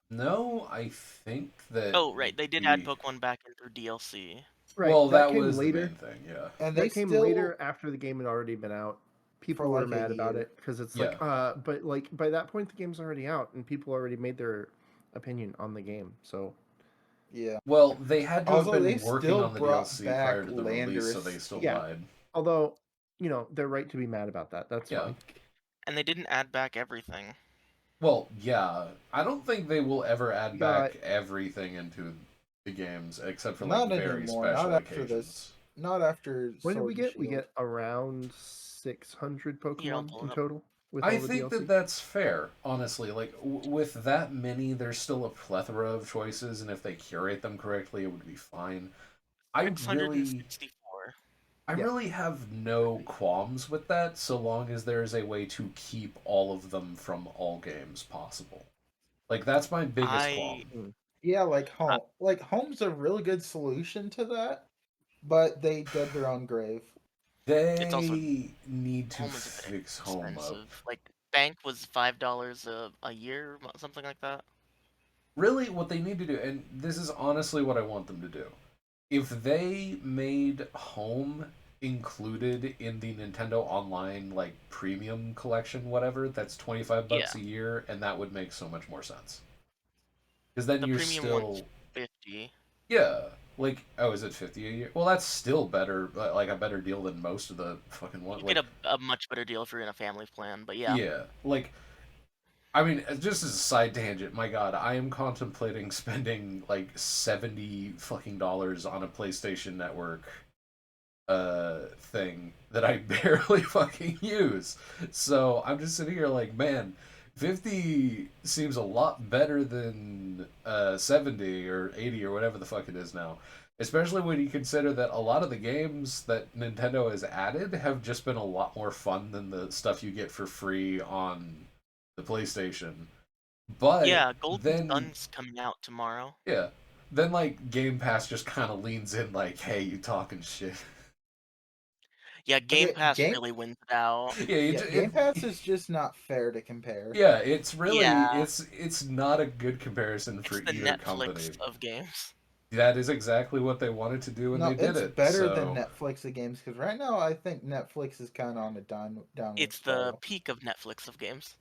no, I think that Oh, right, they did add we. Pokemon back in through DLC. Right. Well, That that came was the later. main thing. Yeah. And they That came still later after the game had already been out. People for were like a mad about year. it because it's Yeah. but like by that point the game's already out and people already made their opinion on the game. So Yeah. Well, they had to have Also, they been working still on the brought DLC prior back to the release, so they Landorus. still yeah, lied. although they're right to be mad about that. That's Yeah. fine. And they didn't add back everything. Well, yeah. I don't think they will ever add You got back everything into the games except for Not like very anymore. Not special after occasions. this. Not after what did Sword we and get? We Shield. get around 600 Here, I'll Pokemon pull in it up. total with I all the think DLC. that's fair, honestly. Like with that many, there's still a plethora of choices, and if they curate them correctly, it would be fine. I really 664. I Yeah. really have no qualms with that so long as there is a way to keep all of them from all games possible. Like that's my biggest I, qualm. Yeah, like I Home's a really good solution to that, but they dug their own grave. it's also They need to Home is a bit fix home up. expensive. Like Bank was $5 a year, something like that. Really, what they need to do, and this is honestly what I want them to do, if they made home included in the Nintendo Online like premium collection, whatever, that's $25 Yeah, a year, and that would make so much more sense. Because then the you're premium one's still 50. yeah. Like, oh, is it 50 a year? Well, that's still better, like a better deal than most of the fucking one. You Like, get a much better deal if you're in a family plan, but yeah. yeah, like I mean, just as a side tangent, my God, I am contemplating spending like 70 fucking dollars on a PlayStation Network thing that I barely fucking use. So I'm just sitting here like, man, 50 seems a lot better than 70 or 80 or whatever the fuck it is now. Especially when you consider that a lot of the games that Nintendo has added have just been a lot more fun than the stuff you get for free on the PlayStation. But Yeah, Golden then, Sun's coming out tomorrow. yeah, then like Game Pass just kind of leans in like, hey, you talking shit. Yeah, Game Okay, Pass really wins it out. Yeah, yeah, Game Pass is just not fair to compare. yeah, it's really Yeah, it's not a good comparison it's for the either Netflix company. of games. That is exactly what they wanted to do, and No, they did it's it. better than So, Netflix of games because right now I think Netflix is kind of on a downward It's the spiral. peak of Netflix of games.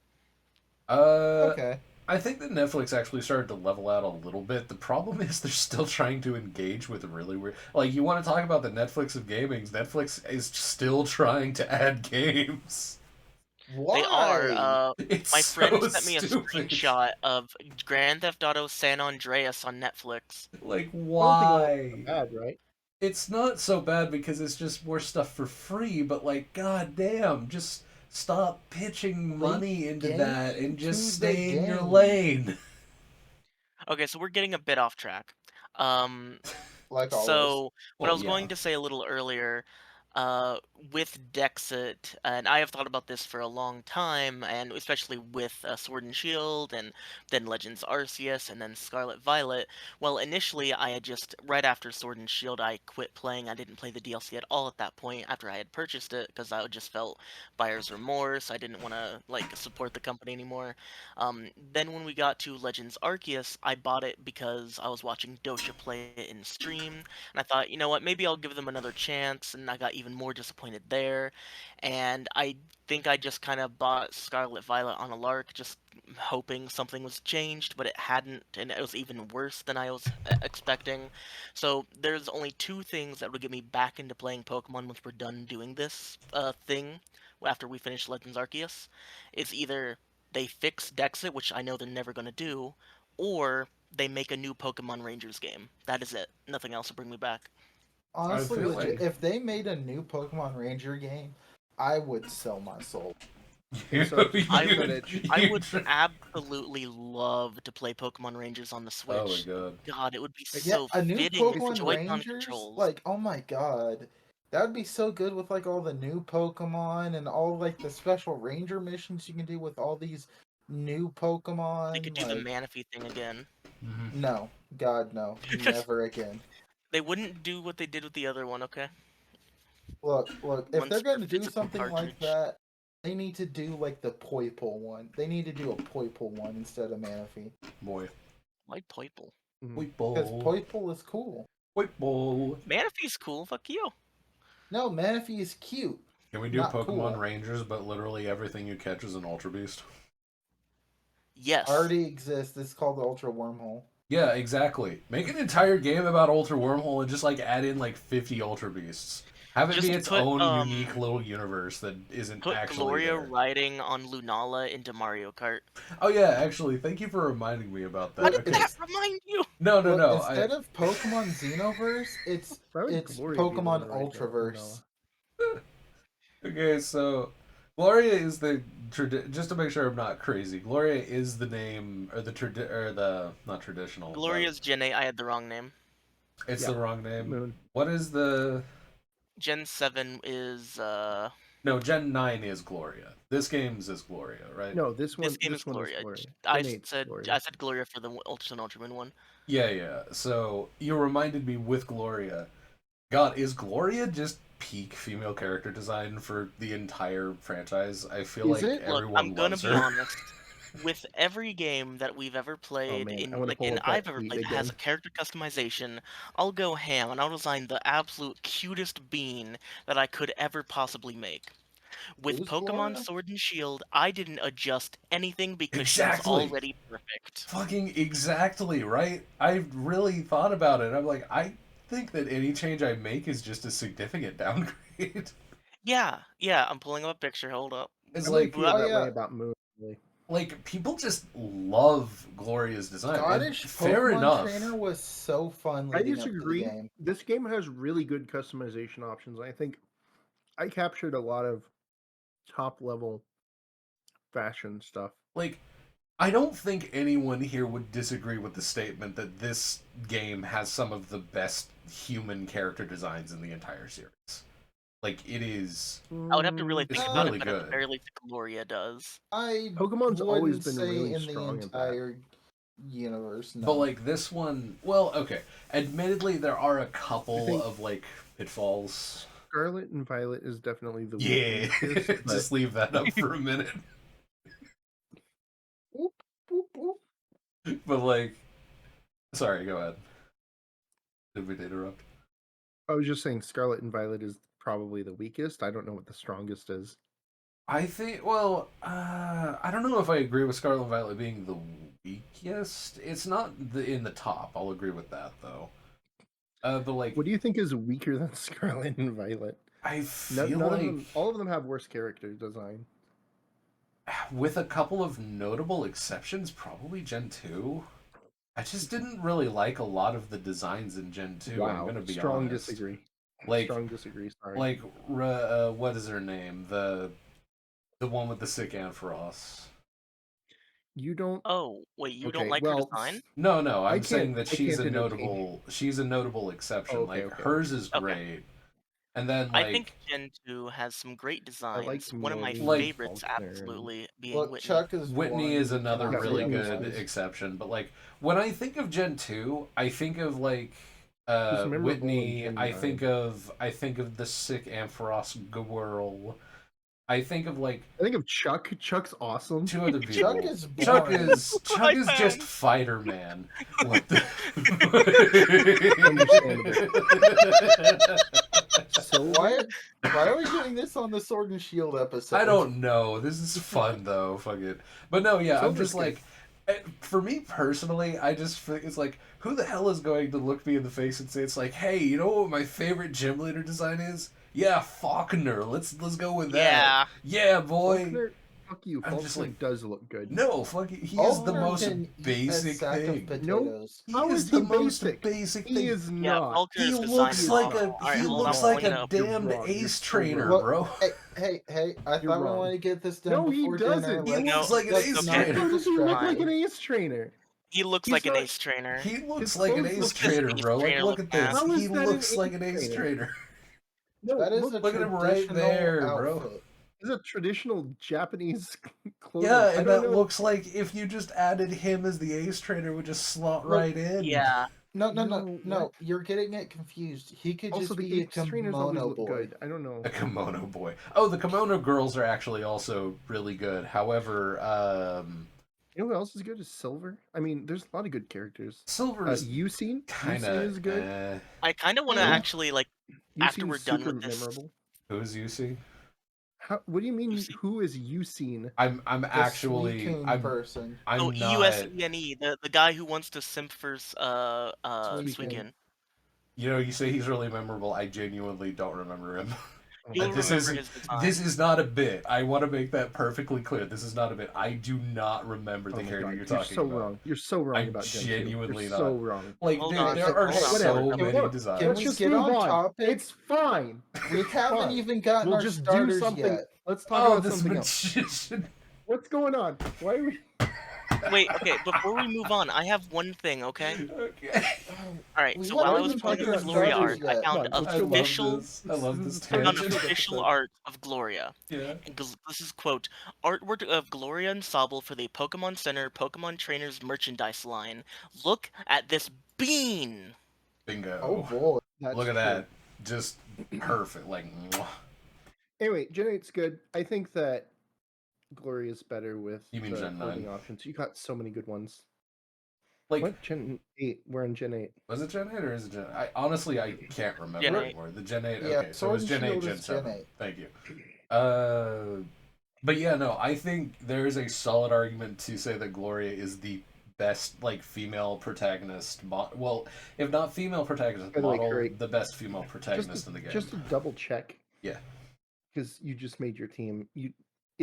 uh, Okay. I think that Netflix actually started to level out a little bit. The problem is they're still trying to engage with really weird. Like, you want to talk about the Netflix of gaming? Netflix is still trying to add games. They are. Why? It's My friend so sent me a stupid. screenshot of Grand Theft Auto San Andreas on Netflix. Like, I don't think it was why? bad, right? It's not so bad because it's just more stuff for free, but like, god damn, just stop pitching Link money into game that and to just the stay in your game. lane. Okay, so we're getting a bit off track. Um, Like always. so what I Well, was going yeah. to say a little earlier, uh, with Dexit, and I have thought about this for a long time, and especially with Sword and Shield, and then Legends Arceus, and then Scarlet Violet. Well, initially, I had just, right after Sword and Shield, I quit playing. I didn't play the DLC at all at that point after I had purchased it, because I just felt buyer's remorse. I didn't want to, like, support the company anymore. Then when we got to Legends Arceus, I bought it because I was watching Dosha play it in stream, and I thought, you know what, maybe I'll give them another chance, and I got even more disappointed there. And I think I just kind of bought Scarlet Violet on a lark, just hoping something was changed, but it hadn't, and it was even worse than I was expecting. So there's only two things that would get me back into playing Pokemon once we're done doing this thing, after we finish Legends Arceus. It's either they fix Dexit, which I know they're never going to do, or they make a new Pokemon Rangers game. That is it. Nothing else will bring me back. I Honestly, feel legit, like if they made a new Pokemon Ranger game, I would sell my soul. Okay, so just I for would, footage. I would absolutely love to play Pokemon Rangers on the Oh my Switch. god. God, it would be Like, Yeah, so a new fitting with the Pokemon Joy-Con Rangers, controls. like, oh my god. That would be so good with like all the new Pokemon and all like the special ranger missions you can do with all these new They Pokemon. could do the Like, Manaphy thing again. no, God, no, never again. They wouldn't do what they did with the other one, okay? Look, if One's they're for going to do physical something like cartridge. that, they need to do like the Poipole one. They need to do a Poipole one instead of Manaphy. Boy. Why Poiple? White Because ball. Poipole is cool. White ball. Manaphy's cool, fuck you. No, Manaphy is cute. Can we do Not Pokemon cool. Rangers, but literally everything you catch is an Ultra Beast? Yes. Already exists. It's called the Ultra Wormhole. Yeah, exactly. Make an entire game about Ultra Wormhole and just like add in like 50 Ultra Beasts. Have it be Just its put own unique little universe that isn't put actually Gloria there. riding on Lunala into Mario Kart. Oh yeah, actually, thank you for reminding me about that. How did Okay. that remind you? No, no, Look, no. instead of Pokemon Xenoverse, Why would it's Gloria be the one Pokemon to write that? Ultraverse. Okay, so Gloria is the just to make sure I'm not crazy. Gloria is the name or the not traditional. Gloria's Gen 8, I had the wrong name. But it's Yeah. the wrong name. Moon. What is the Gen 7 is No, Gen 9 is Gloria. This game's is Gloria, right? No, this one. this game This is one Gloria. is Gloria. I Gen 8's said Gloria. I said Gloria for the Ultra and Ultraman one. Yeah, yeah. So you reminded me with Gloria. God, is Gloria just peak female character design for the entire franchise? I feel Is like it? Look, everyone I'm gonna loves be her. honest. With every game that we've ever played man, I in wanna like pull and up that I've ever tweet played that has a again. character customization, I'll go ham and I'll design the absolute cutest bean that I could ever possibly make. With Who's Pokemon Gloria? Sword and Shield, I didn't adjust anything because she was Exactly. already perfect. Fucking exactly, right? I really thought about it. I'm like, I think that any change I make is just a significant downgrade. Yeah, I'm pulling up a picture. Hold up. It's I really like, feel Well, that way yeah. about Moon. Really. people just love Gloria's design. And Scottish fair Pokemon enough. Trainer was so fun I leading up to the disagree. game. This game has really good customization options. I think I captured a lot of top level fashion stuff. Like, I don't think anyone here would disagree with the statement that this game has some of the best human character designs in the entire series. Like, it is. I would have to really Mm, It's think about really it, but at the good. very least, Gloria does. I Pokemon's always wouldn't been say really in the strong at that. entire universe. But No. like this one, well, okay. Admittedly, there are a couple think- of like pitfalls. Scarlet and Violet is definitely the Yeah, weakest, but just leave that up for a minute. Whoop, whoop, whoop. But like, sorry, go ahead. Did we interrupt? I was just saying Scarlet and Violet is probably the weakest. I don't know what the strongest is. I think. Well, I don't know if I agree with Scarlet and Violet being the weakest. It's not in the top. I'll agree with that though. But like, What do you think is weaker than Scarlet and Violet? I feel None like of them, all of them have worse character design. with a couple of notable exceptions, probably Gen 2. I just didn't really like a lot of the designs in Gen 2. I'm Wow, gonna be strong honest. disagree. Like, Strong disagree. Sorry. like, what is her name? The one with the sick Ampharos. You don't. Oh, wait, you don't Okay, like her well, design? No, no, I I'm can't- saying that I she's can't a entertain. notable exception. Okay, like okay, hers is Okay. great. And then I like think Gen 2 has some great designs. One of my Millie, favorites, Faulkner, and- absolutely, being Well, Whitney. Chuck is Whitney one, is we another cannot really say good otherwise. exception, but like when I think of Gen 2, I think of like Who's memorable in Whitney, Gen I 9? think of the sick Ampharos girl. I think of like I think of Chuck. Chuck's awesome. two other people. Chuck is Chuck boring. is Like just that. Fighter Man. What the Silver. Why are we doing this on the Sword and Shield episode? I don't know. This is fun though. Fuck it. But no, yeah, I'm Silver's just good. like, for me personally, I just think it's like, who the hell is going to look me in the face and say it's like, hey, you know what my favorite gym leader design is? Yeah, Faulkner. Let's go with that. Yeah, boy. Faulkner, fuck you. I'm just Faulkner like, does look good. No, fuck it. He is the Faulkner most can eat a basic sack of thing. potatoes. He How is is the he most basic? basic He thing. is Yeah, not. Faulkner's He design looks is like awful. a Alright, he hold on, looks I'm like pulling it a up. You're damned wrong. You're ace so trainer, wrong. bro. Hey! I You're thought we wrong. wanted to get this done No, he before doesn't. dinner. He looks like an let's ace not trainer. get How does he look like distracted. an ace trainer? He looks He's like an not- ace trainer. He looks His like an clothes ace look trainer, just- bro. Like, trainer look look at this. How He is that an looks ace like an ace trainer? trainer. No, That is look, a Look at him right traditional there, bro. outfit. it's a traditional Japanese clothing. Yeah, I and don't that know. looks like if you just added him as the ace trainer, would just slot Look, right in. Yeah. No, No, what? You're getting it confused. He could Also, just the be a ace trainers always kimono look boy. good. I don't know. A kimono boy. Oh, the kimono girls are actually also really good. However, You know who else is good? Is Silver. I mean, there's a lot of good characters. Silver's Yusin. kind Yusin of is good. I kind of want to Yeah. actually, like, after Yusin's we're done super with this... memorable. Who's Yusi? What do you mean? Yusin. Who is Yusin? I'm The actually Suicune person. I'm Oh, not. USENE, the guy who wants to simp for Suicune. Suicune. You know, you say he's really memorable. I genuinely don't remember him. You'll This remember is his design. this is not a bit. I want to make that perfectly clear. This is not a bit. I do not remember Oh the my character God, you're talking so about. wrong. You're so wrong I'm about Gen 2. genuinely You're so not. wrong. Like, Hold dude, on, there are hey, so whatever. many Look, designs. Can Let's we just get move on on. topic? It's fine. We It's haven't fine. even gotten We'll our just do starters something. yet. Let's talk Oh, about this something else. magician. What's going on? Why are we? Wait, okay, before we move on, I have one thing, okay? Okay. Alright, We so while I haven't was even playing talked the about Gloria art, starters I yet. found Come on, let's I go love official... this. I love this This is I found tangent. tangent. official episode. art of Gloria. Yeah. And this is, quote, artwork of Gloria and Sobble for the Pokemon Center Pokemon Trainers merchandise line. Look at this bean! Bingo. Oh boy. That's Look at true. that. Just perfect. Like, mwah. Anyway, Gen 8's good. I think that Gloria's better with You mean the Gen clothing 9? options. You got so many good ones. Like, What? Gen 8. We're in Gen 8. was it Gen 8 or is it Gen? I honestly can't remember Gen 8. anymore. The Gen 8. Yeah, Okay, so it Sword was and Gen 8, Shield Gen is Gen 7. 8. Thank you. But yeah, no, I think there is a solid argument to say that Gloria is the best like female protagonist. Well, if not female protagonist By the way, model, Craig, the best female protagonist in the game. Just to double check. Yeah. Because you just made your team. It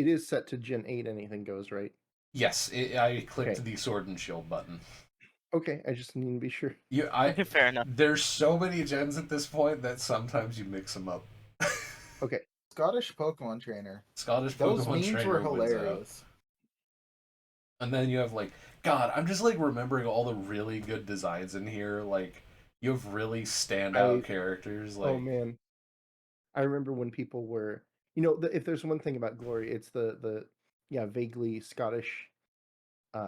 is set to Gen 8. Anything goes, right? Yes, I clicked Okay. the Sword and Shield button. Okay, I just need to be sure. Fair enough. There's so many gens at this point that sometimes you mix them up. Okay. Scottish Pokemon trainer. Scottish Those Pokemon memes trainer were wins out. hilarious. And then you have like, God, I'm just like remembering all the really good designs in here. Like, you have really standout characters. Like, Oh man, I remember when people were, if there's one thing about Glory, it's the vaguely Scottish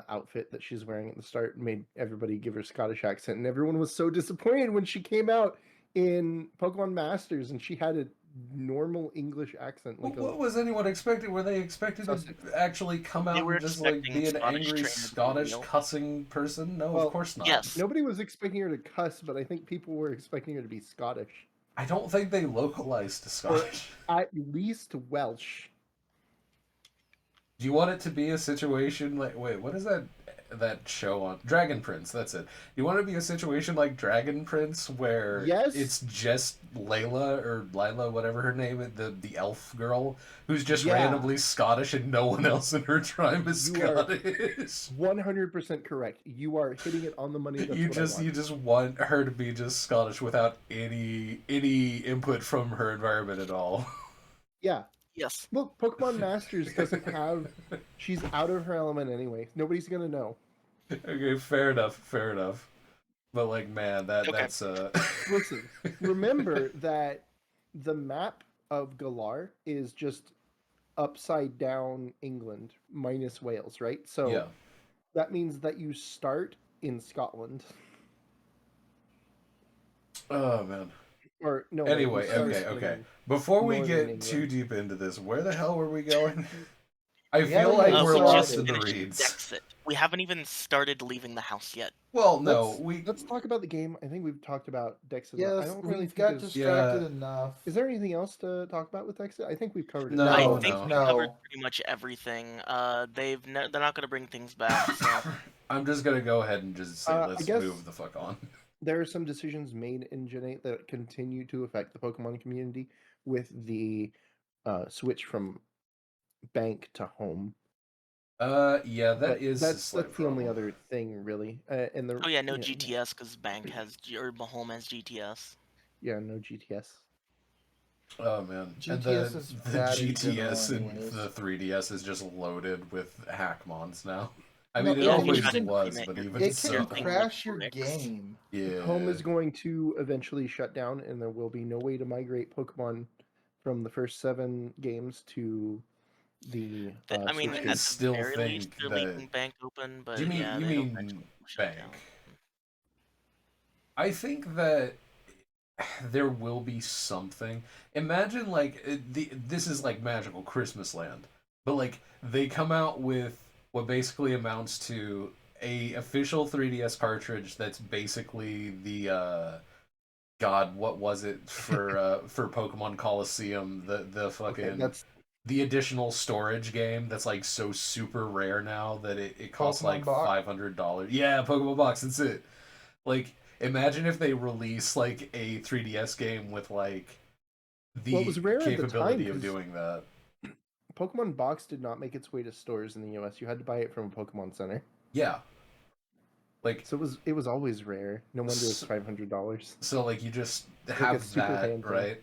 outfit that she's wearing at the start made everybody give her Scottish accent, and everyone was so disappointed when she came out in Pokemon Masters and she had a normal English accent. well, what was anyone expecting? Were they expected to actually come out were and just like expecting be an Scottish angry trainer to be Scottish real. cussing person? No, Well, of course not. Yes. Nobody was expecting her to cuss, but I think people were expecting her to be Scottish, I don't think they localized to Scottish. at least Welsh. Do you want it to be a situation like what is that show on Dragon Prince? That's it. Do you want it to be a situation like Dragon Prince where Yes. it's just Layla or Lila, whatever her name is, the elf girl who's just Yeah. randomly Scottish and no one else in her tribe is You are- Scottish. 100% correct. You are hitting it on the money. That's what I want. You just want her to be just Scottish without any input from her environment at all. Yeah. Yes. Look, Pokemon Masters doesn't have. She's out of her element anyway. Nobody's gonna know. Okay, fair enough. But like, man, Okay. that's Listen, remember that the map of Galar is just upside down England minus Wales, right? So Yeah. that means that you start in Scotland. Oh man. Or no, no, you Anyway, start okay. in Before we northern get too England. deep into this, where the hell were we going? I We feel haven't like even we're We lost just in started. the finished reeds. Dexit. We haven't even started leaving the house yet. Well, no, Let's talk about the game. I think we've talked about Dexit enough. I Yes, don't really we've think got is distracted yeah, enough. is there anything else to talk about with Dexit? I think we've covered it. I no, No, think no. we covered no. pretty much everything. They're not gonna bring things back, so I'm just gonna go ahead and just say I let's guess move the fuck on. there are some decisions made in Gen 8 that continue to affect the Pokemon community with the switch from bank to home. Yeah, that But is a slight that's the only problem. other thing really. And the oh yeah, no yeah, GTS because Bank has or Home has GTS. yeah, no GTS. Oh man, and GTS is the bad in general, GTS and anyways. the 3DS is just loaded with hack mons now. I No, mean, it Yeah, if and you it try always to can was, claim it, but even it you're can so, claiming with crash your bricks. game. Home yeah. is going to eventually shut down, and there will be no way to migrate Pokemon from the first 7 games to the I mean, Switch I at games. the still very least, think they're that. leaving Bank open, Do you but mean yeah, you it'll mean eventually shut bank? down. I think that there will be something. Imagine like this is like magical Christmas land, but like they come out with what basically amounts to a official 3DS cartridge that's basically the God, what was it for Pokemon Coliseum? The Okay, fucking that's the additional storage game that's like so super rare now that it costs Pokemon like box. $500. Yeah, Pokemon Box. That's it. Like, imagine if they release like a 3DS game with like well, it the was rare at the time capability of because doing that. Pokemon Box did not make its way to stores in the US. You had to buy it from a Pokemon Center, Yeah, like so it was always rare. No wonder it's so, $500. so like you just Like a have Super that Fan thing. right.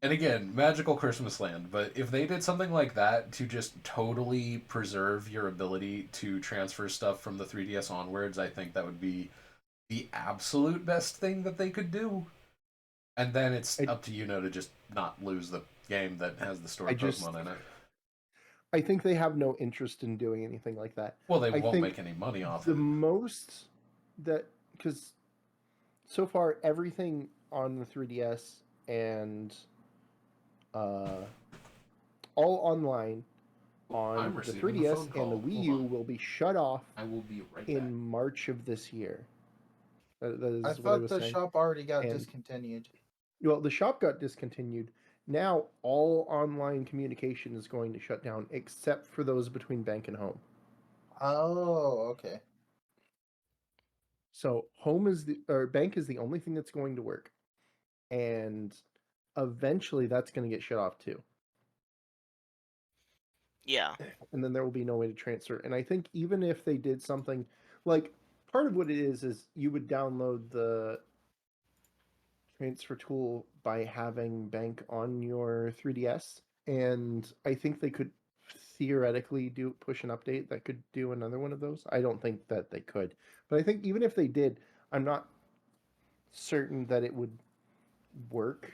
And again, magical Christmas land. But if they did something like that to just totally preserve your ability to transfer stuff from the 3DS onwards, I think that would be the absolute best thing that they could do. And then it's I up to to just not lose the game that has the I stored just Pokemon in it. I think they have no interest in doing anything like that. Well, they I won't think make any money off the it. most that because so far everything on the 3DS and uh, all online on I'm the receiving a 3DS phone and the call. Wii Hold U on. will be shut off I will be right back. in March of this year. That I is what I thought was the saying. shop already got And discontinued. well, the shop got discontinued. Now all online communication is going to shut down except for those between bank and home. Oh, okay. So home is the or bank is the only thing that's going to work. And eventually that's going to get shut off too. Yeah, And then there will be no way to transfer. And I think even if they did something like part of what it is you would download the transfer tool by having bank on your 3DS, and I think they could theoretically do push an update that could do another one of those. I don't think that they could, but I think even if they did, I'm not certain that it would work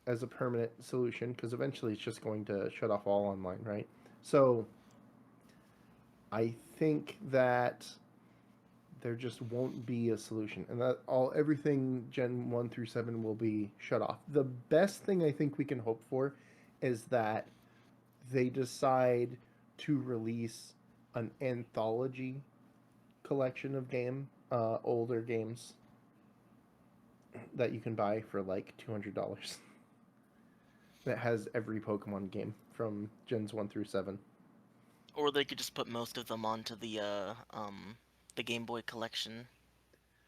as a permanent solution because eventually it's just going to shut off all online, right? So I think that there just won't be a solution, and that everything Gen 1 through 7 will be shut off. The best thing I think we can hope for is that they decide to release an anthology collection of older games that you can buy for like $200 that has every Pokemon game from Gens 1 through 7. or they could just put most of them onto the Game Boy collection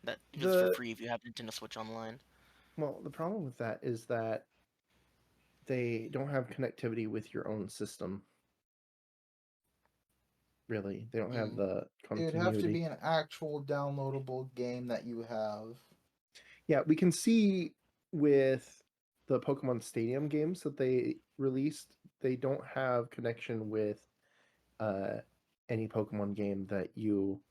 that is for The free if you have Nintendo Switch Online. Well, the problem with that is that they don't have connectivity with your own system. Really, they don't have Mm. the It would have to continuity. be an actual downloadable game that you have. Yeah, we can see with the Pokemon Stadium games that they released, they don't have connection with uh, any Pokemon game that you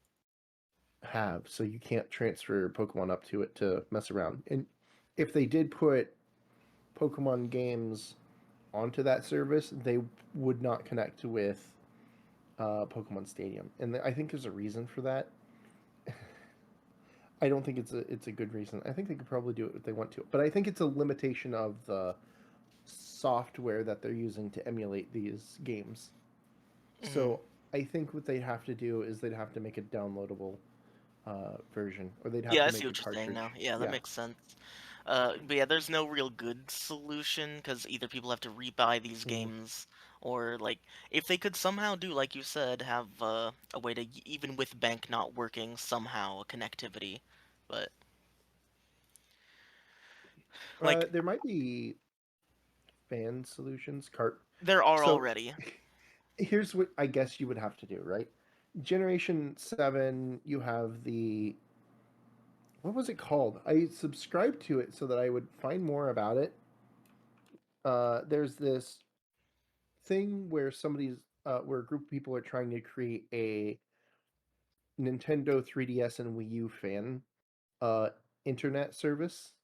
have, so you can't transfer Pokemon up to it to mess around. And if they did put Pokemon games onto that service, they would not connect with Pokemon Stadium, and I think there's a reason for that. I don't think it's a good reason. I think they could probably do it if they want to, but I think it's a limitation of the software that they're using to emulate these games. Mm. So I think what they'd have to do is they'd have to make a downloadable version, or they'd have Yeah, to I see make a what you're saying now. cartridge. Yeah, that Yeah. makes sense. But yeah, there's no real good solution because either people have to rebuy these Mm. games, or like if they could somehow do, like you said, have a way to even with bank not working somehow a connectivity, but like There might be fan solutions. there are So already. here's what I guess you would have to do, right? Generation 7, you have the what was it called? I subscribed to it so that I would find more about it. There's this thing where where a group of people are trying to create a Nintendo 3DS and Wii U fan uh, internet service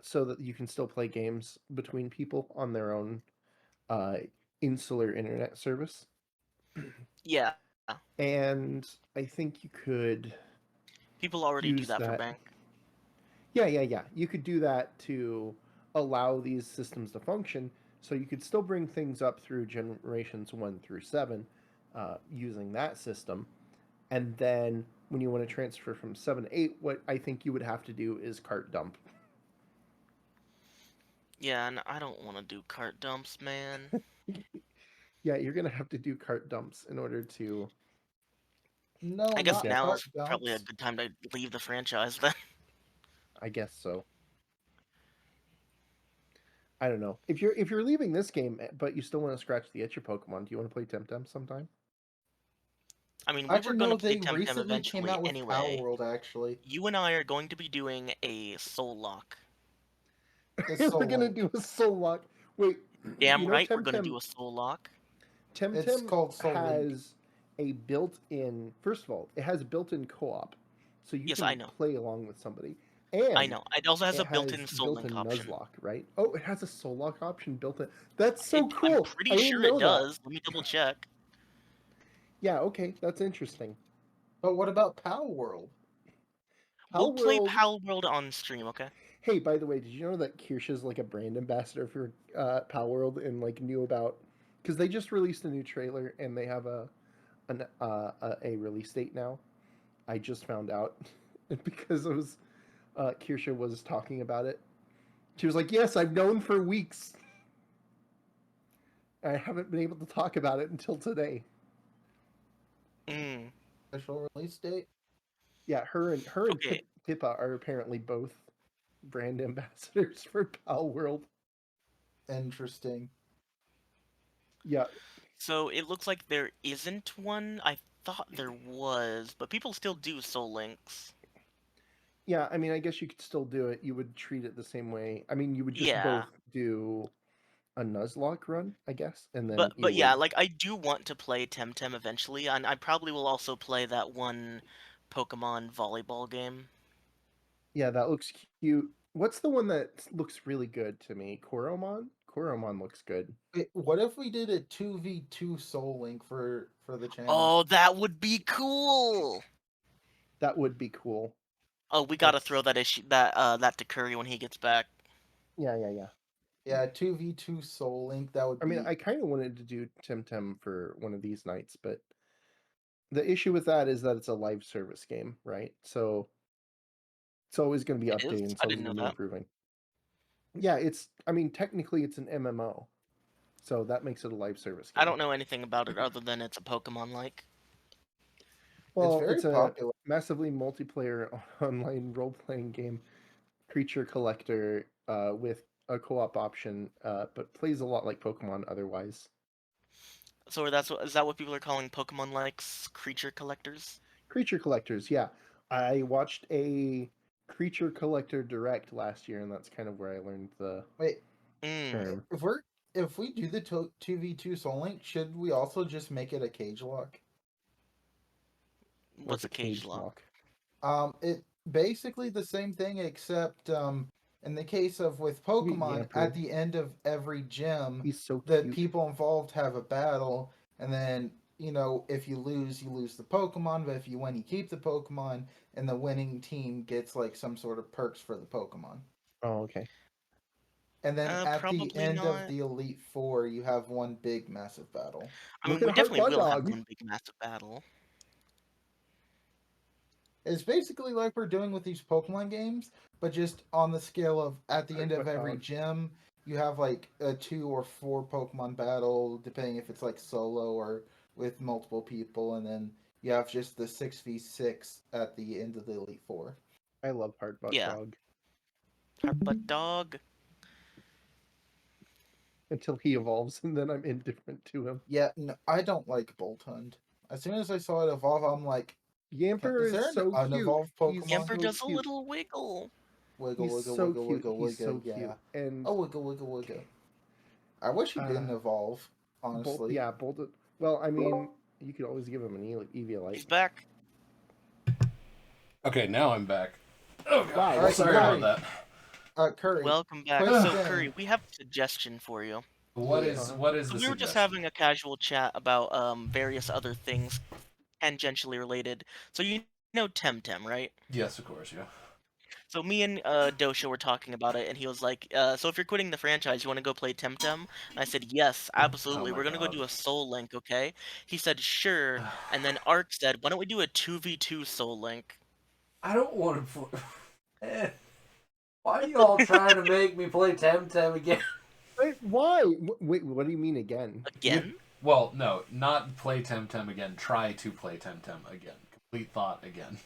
so that you can still play games between people on their own uh, insular internet service. Yeah, And I think you could people already do use that for that. bank. Yeah. You could do that to allow these systems to function. So you could still bring things up through generations 1 through 7 using that system. And then when you want to transfer from 7 to 8, what I think you would have to do is cart dump. Yeah, and I don't want to do cart dumps, man. Yeah, you're going to have to do cart dumps in order to No, I guess not get, now cart is probably a dumps. good time to leave the franchise then. I guess so. I don't know. If you're leaving this game, but you still want to scratch the itch of Pokemon, do you want to play Temtem sometime? I mean, we were Actually, going to no, play they Temtem recently came eventually out with Power anyway. World. Actually, You and I are going to be doing a soul lock. it's We're Soul gonna Link. do a soul lock. Wait, Damn you know right, we're going to Temtem do a soul lock. It's Temtem called Soul Link. has a built-in. First of all, it has built-in co-op, so you Yes, I can know. play along with somebody, I and know. It also has it a built-in has soul link built-in option. Nuzlocke, right? Oh, it has a soul lock option built in. That's so I'm cool. I pretty didn't sure it know that. does. Let me double check. Yeah, okay, that's interesting. But what about Power World? We'll Pal play World. Pal World on stream, okay? Hey, by the way, did you know that Kirsha's like a brand ambassador for Pal World and like knew about because they just released a new trailer and they have a release date now. I just found out because it was Kirsha was talking about it. She was like, "Yes, I've known for weeks. I haven't been able to talk about it until today." Mm, Official release date? Yeah, her and okay. Pippa are apparently both brand ambassadors for Pal World. Interesting. Yeah, So it looks like there isn't one. I thought there was, but people still do soul links. yeah. I mean, I guess you could still do it. You would treat it the same way. I mean, you would just Yeah. both do a Nuzlocke run, I guess, and then But you yeah, would. like I do want to play Temtem eventually, and I probably will also play that one Pokemon volleyball game. Yeah, that looks cute. What's the one that looks really good to me? Koromon? Koromon looks good. Wait, what if we did a 2v2 Soul Link for the channel? Oh, that would be cool. That would be cool. Oh, we gotta throw That's that that to Curry when he gets back. yeah. Yeah, 2v2 Soul Link. That would I mean, be I kind of wanted to do Temtem for one of these nights, but the issue with that is that it's a live service game, right? So it's always going to be It is? updating. It's I always didn't know going to be that. improving. Yeah, it's. I mean, technically, it's an MMO, so that makes it a live service I game. don't know anything about it other than it's a Pokemon like. it's Well, very it's a popular. massively multiplayer online role-playing game, creature collector with a co-op option, but plays a lot like Pokemon otherwise. So is that what people are calling Pokemon likes creature collectors? Creature collectors, yeah. I watched a creature collector direct last year, and that's kind of where I learned the Wait, Mm, term. if we do the 2v2 Soul Link, should we also just make it a cage lock? What's what's a a cage cage lock? lock? It basically the same thing except In the case of with Look at Pokemon, at Yamper. the end of every gym, He's so the cute. people involved have a battle, and then if you lose the Pokemon, but if you win, you keep the Pokemon, and the winning team gets like some sort of perks for the Pokemon. Oh, okay. And then at the Probably end of not. the Elite Four, you have one big massive battle. I Look mean, we at Heart definitely will have Dog. one big massive battle. It's basically like we're doing with these Pokemon games, but just on the scale of at the end of Heart every Dog. gym, you have like a 2 or 4 Pokemon battle, depending if it's like solo or with multiple people, and then you have just the 6v6 at the end of the Elite Four. I love Heart Yeah. Dog. Heartbutt dog. Until he evolves, and then I'm indifferent to him. Yeah, no, I don't like Boltund. As soon as I saw it evolve, I'm like, Yamper is is there an so cute. unevolved He's Pokemon? Yamper so does a cute. little wiggle. Wiggle, He's wiggle, so wiggle, cute. wiggle, He's wiggle, so yeah. cute. And Oh, wiggle, wiggle, wiggle. I wish he didn't evolve, honestly. Bolted. Well, I mean, you could always give him an Eviolite. He's back. Okay, now I'm back. Oh god, Wow, Alright, sorry Curry. about that. Curry. Welcome back. Question. So, Curry, we have a suggestion for you. What Yeah. is the We were suggestion? just having a casual chat about various other things tangentially related. So you know Temtem, right? Yes, of course, yeah. So me and Dosha were talking about it, and he was like, "So if you're quitting the franchise, you want to go play Temtem?" And I said, "Yes, absolutely. Oh my We're gonna go God. do a Soul Link, okay?" He said, "Sure." And then Ark said, "Why don't we do a 2v2 Soul Link?" I don't want to play. Why are you all trying to make me play Temtem again? Wait, why? Wait, what do you mean again? Again? Well, no, not play Temtem again. Try to play Temtem again. Complete thought again.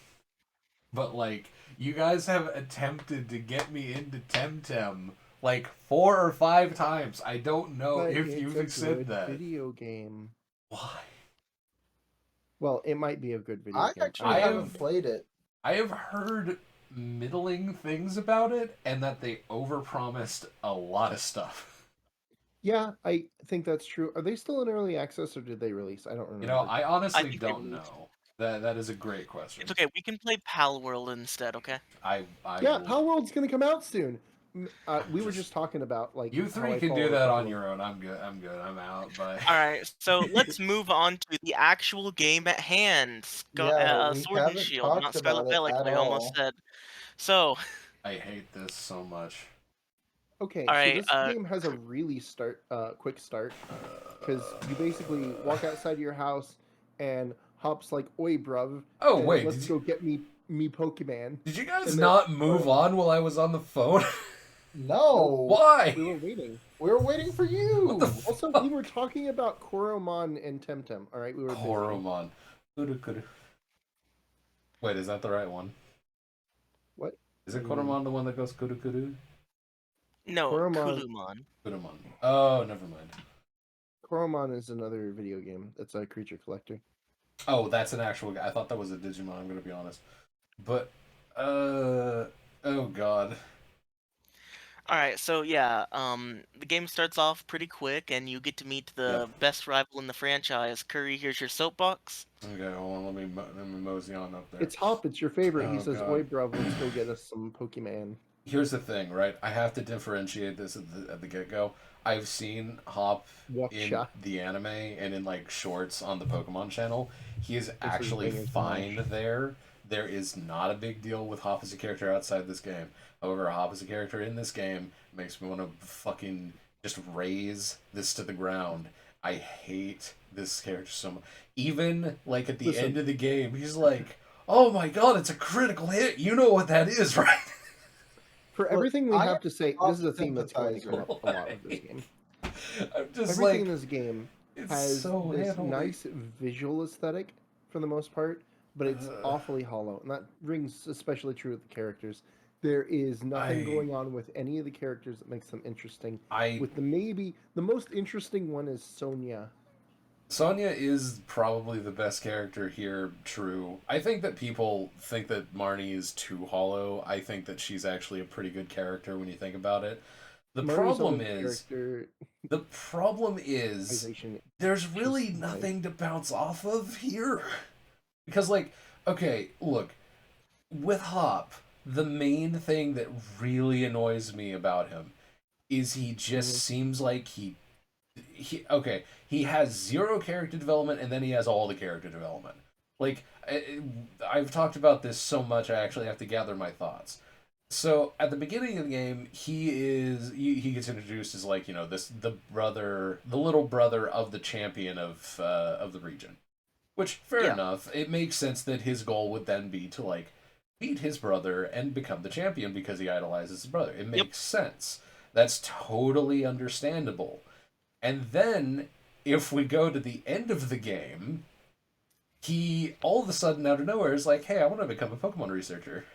But, like, you guys have attempted to get me into Temtem, like, 4 or 5 times. I don't know But if it's you've a said good that. video game. Why? Well, it might be a good video I game. actually haven't played it. I have heard middling things about it, and that they overpromised a lot of stuff. Yeah, I think that's true. Are they still in early access, or did they release? I don't remember. You know, I honestly think they don't released. know. That is a great question. It's okay. We can play Pal World instead, okay? I Yeah, will... Power World's gonna come out soon. We were just talking about like You how three I can do follow that a on couple your own. I'm good. I'm out. Bye. All right. So let's move on to the actual game at hand. Yeah, we Sword and haven't Shield, not talked Scarlet about it Violet, at like I almost all. said. So, I hate this so much. Okay, all so right. this game has a really quick start, because you basically walk outside your house and Hop's like, "Oi, bruv, Oh and wait, let's go get me Pokemon." did you guys And not move on while I was on the phone? No. Why? We were waiting. We were waiting for you. What the f- Also, we were talking about Koromon and Temtem. All right, we were busy. Koromon. Kudu. Wait, is that the right one? What? Is it What do you mean? Koromon the one that goes kudu? No, Koromon- Kulumon. Kudumon. Oh, never mind. Koromon is another video game. That's a creature collector. Oh, that's an actual guy. I thought that was a Digimon, I'm gonna be honest. But, oh god. All right. So yeah, the game starts off pretty quick, and you get to meet the best rival in the franchise. Curry, here's your soapbox. Okay, hold on, let me mosey on up there. It's Hop. It's your favorite. He Oh, says, God. "Oi, bruv, let's go get us some Pokemon." Here's the thing, right? I have to differentiate this at the get-go. I've seen Hop in Watcha. the anime and in like shorts on the Pokemon channel. He is is actually banging fine smash. there. There is not a big deal with Hop as a character outside this game. However, Hop as a character in this game makes me want to fucking just raise this to the ground. I hate this character so much. Even like at the end of the game, he's like, "Oh my god, it's a critical hit. You know what that is, right?" For Look, everything we I have am to say, a this is a theme that's going to come sympathizer. up a lot of this game. I'm just Everything like, in this game it's has so this handled. nice visual aesthetic for the most part, but it's awfully hollow, and that rings especially true with the characters. There is nothing going on with any of the characters that makes them interesting. With the most interesting one is Sonia. Sonya is probably the best character here, true. I think that people think that Marnie is too hollow. I think that she's actually a pretty good character when you think about it. The Marnie's problem only is, characterization there's really she's nothing to bounce off of here. Because, like, okay, look, with Hop, the main thing that really annoys me about him is he just Mhm. seems like he has zero character development, and then he has all the character development. Like I've talked about this so much, I actually have to gather my thoughts. So at the beginning of the game, he gets introduced as like, the little brother of the champion of the region. Which, fair Yeah. enough, it makes sense that his goal would then be to like beat his brother and become the champion because he idolizes his brother. It Yep. makes sense. That's totally understandable. And then, if we go to the end of the game, he all of a sudden out of nowhere is like, "Hey, I want to become a Pokemon researcher."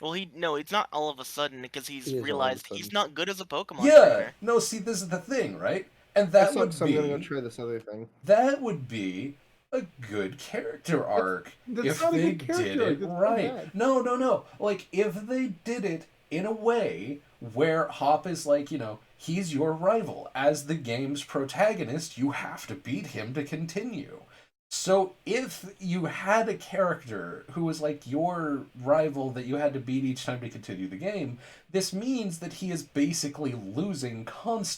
Well, it's not all of a sudden because he's It is all of a realized he's sudden. not good as a Pokemon Yeah, trainer. no, see, this is the thing, right? And That sucks. I'm gonna go try this other thing. that would be a good character arc That's if not a they good character did arc. it That's so right. bad. No. Like if they did it in a way where Hop is like, he's your rival. As the game's protagonist, you have to beat him to continue. So if you had a character who was like your rival that you had to beat each time to continue the game, this means that he is basically losing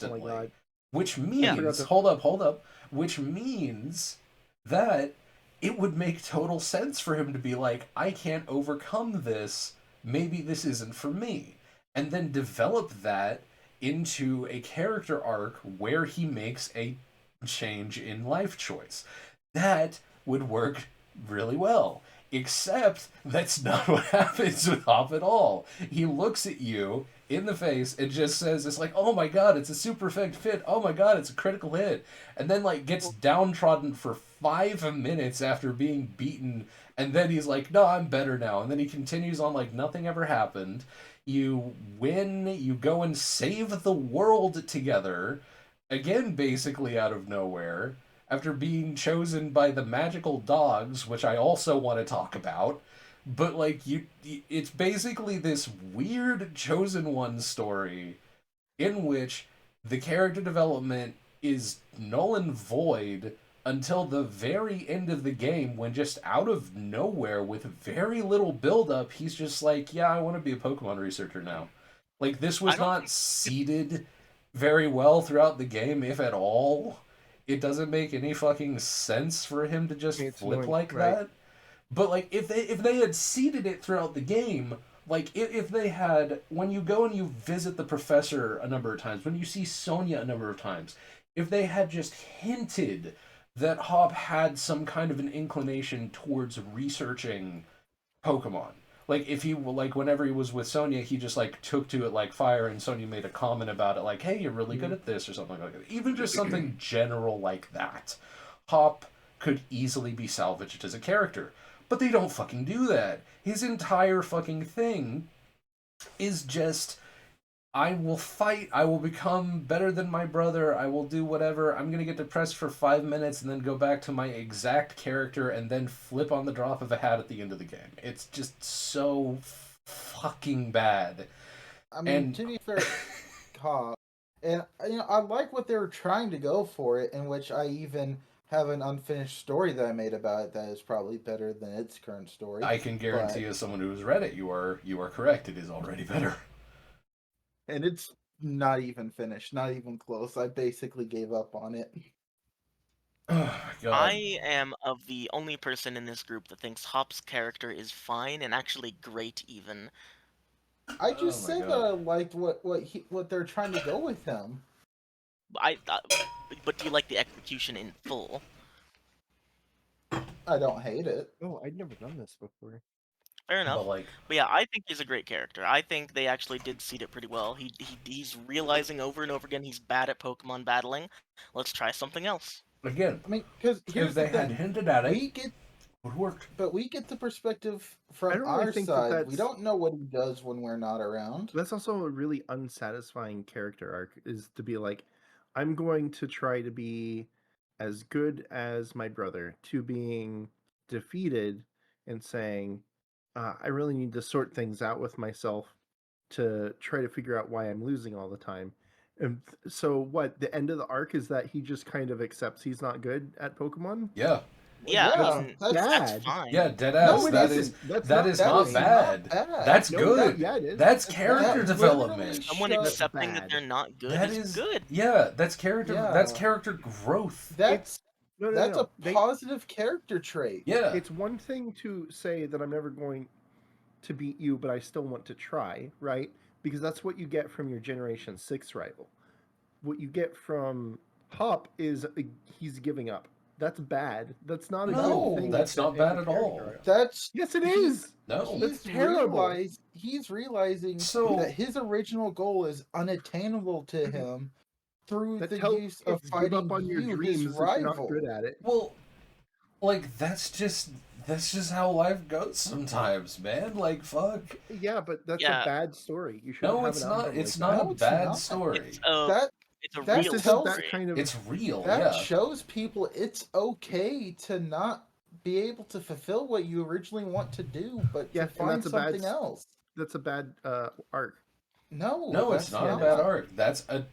Oh my constantly. god. Which Yeah. means, hold up, which means that it would make total sense for him to be like, I can't overcome this. Maybe this isn't for me. And then develop that into a character arc where he makes a change in life choice. That would work really well. Except that's not what happens with Hop at all. He looks at you in the face and just says, it's like, oh my god, it's a super effect fit. Oh my god, it's a critical hit. And then, like, gets downtrodden for 5 minutes after being beaten. And then he's like, no, I'm better now. And then he continues on like nothing ever happened. You win, you go and save the world together. Again, basically out of nowhere after being chosen by the magical dogs, which I also want to talk about. But like it's basically this weird chosen one story in which the character development is null and void until the very end of the game when just out of nowhere with very little build up he's just like, yeah, I want to be a Pokemon researcher now. Like this I was don't not seeded very well throughout the game, if at all. It doesn't make any fucking sense for him to just It's flip annoying, like right? that. But like if they had seeded it throughout the game, like if they had, when you go and you visit the professor a number of times, when you see Sonia a number of times, if they had just hinted that Hop had some kind of an inclination towards researching Pokemon. Like if he like whenever he was with Sonia, he just like took to it like fire, and Sonia made a comment about it, like, "Hey, you're really good Mhm. at this," or something like that. Even just something general like that, Hop could easily be salvaged as a character. But they don't fucking do that. His entire fucking thing is just, I will fight. I will become better than my brother. I will do whatever. I'm going to get depressed for 5 minutes and then go back to my exact character and then flip on the drop of a hat at the end of the game. It's just so fucking bad. I mean, And to be fair, Cobb, and I like what they were trying to go for it, in which I even have an unfinished story that I made about it that is probably better than its current story. I can guarantee, But as someone who has read it, you are correct. It is already better. and it's not even finished, not even close. I basically gave up on it. Oh my god. I am of the only person in this group that thinks Hop's character is fine and actually great even. I Oh just my said that god. I liked what they're trying to go with him. But do you like the execution in full? I don't hate it. Oh, I'd never done this before. Fair But enough. like, But yeah, I think he's a great character. I think they actually did seed it pretty well. He's realizing over and over again he's bad at Pokemon battling. Let's try something else. again, I mean, because if here's the they had thing: hinted at it, we get, it would work. but we get the perspective I from don't really our think that side. We that's don't know what he does when we're not around. that's also a really unsatisfying character arc, is to be like, I'm going to try to be as good as my brother, to being defeated and saying, I really need to sort things out with myself to try to figure out why I'm losing all the time. And so what, the end of the arc is that he just kind of accepts he's not good at Pokemon? Yeah. Yeah, yeah, I mean, that's bad. fine. Yeah, dead No, ass. it That isn't. is That's that not is That not is bad. not bad. That's No, good. yeah, it is. That's That character literally development. Someone shows- accepting that bad. they're not good That is is good. Yeah, that's character. That's Yeah. character growth. That's No, that's a They, positive character trait. Yeah. it's one thing to say that I'm never going to beat you, but I still want to try, right? Because that's what you get from your Generation 6 rival. What you get from Hop is he's giving up. That's bad. That's not a No, good thing. that's to not end bad a at character all. on. That's Yes, it he- is. No. That's terrible. He's realizing So- that his original goal is unattainable to him through That the tells use you of to give fighting up on your you, dreams his if you're not rival. good at it. Well, like that's just how life goes sometimes, man. Like fuck. Yeah, but that's Yeah. a bad story. You should No, have it's an not. outcome It's like not that. a No, it's bad not. story. That It's a that real This tells- isn't story. that kind of. It's real. that Yeah. shows people it's okay to not be able to fulfill what you originally want to do, but Yeah, to and find that's a bad something else. That's a bad arc. No, No, it's that's not a bad arc. That's a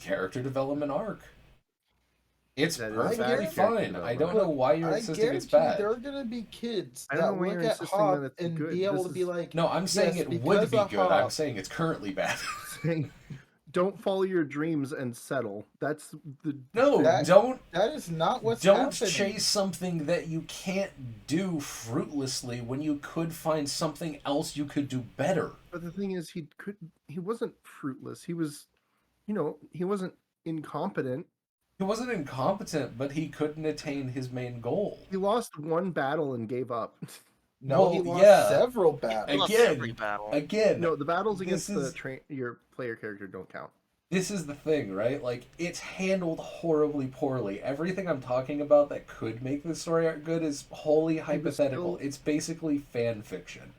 character development arc. It's That is perfectly bad character fine. I don't know why you're I insisting it's guarantee bad. there are gonna be kids I don't know that why look you're at insisting Hop that it's and good. be able This to be is- like, No, I'm saying yes, it would because be of good. I'm Hop. saying it's currently bad. Saying, don't follow your dreams and settle. That's the No, That- don't that is not what's don't happening. chase something that you can't do fruitlessly when you could find something else you could do better. But the thing is, he wasn't fruitless. He was, he wasn't incompetent. He wasn't incompetent, but he couldn't attain his main goal. He lost one battle and gave up. No, he Well, lost yeah. several battles. He lost Again, every battle. Again, No, the battles This against is- your player character don't count. this is the thing, right? Like, it's handled horribly poorly. Everything I'm talking about that could make the story arc good is wholly hypothetical. still- It's basically fan fiction.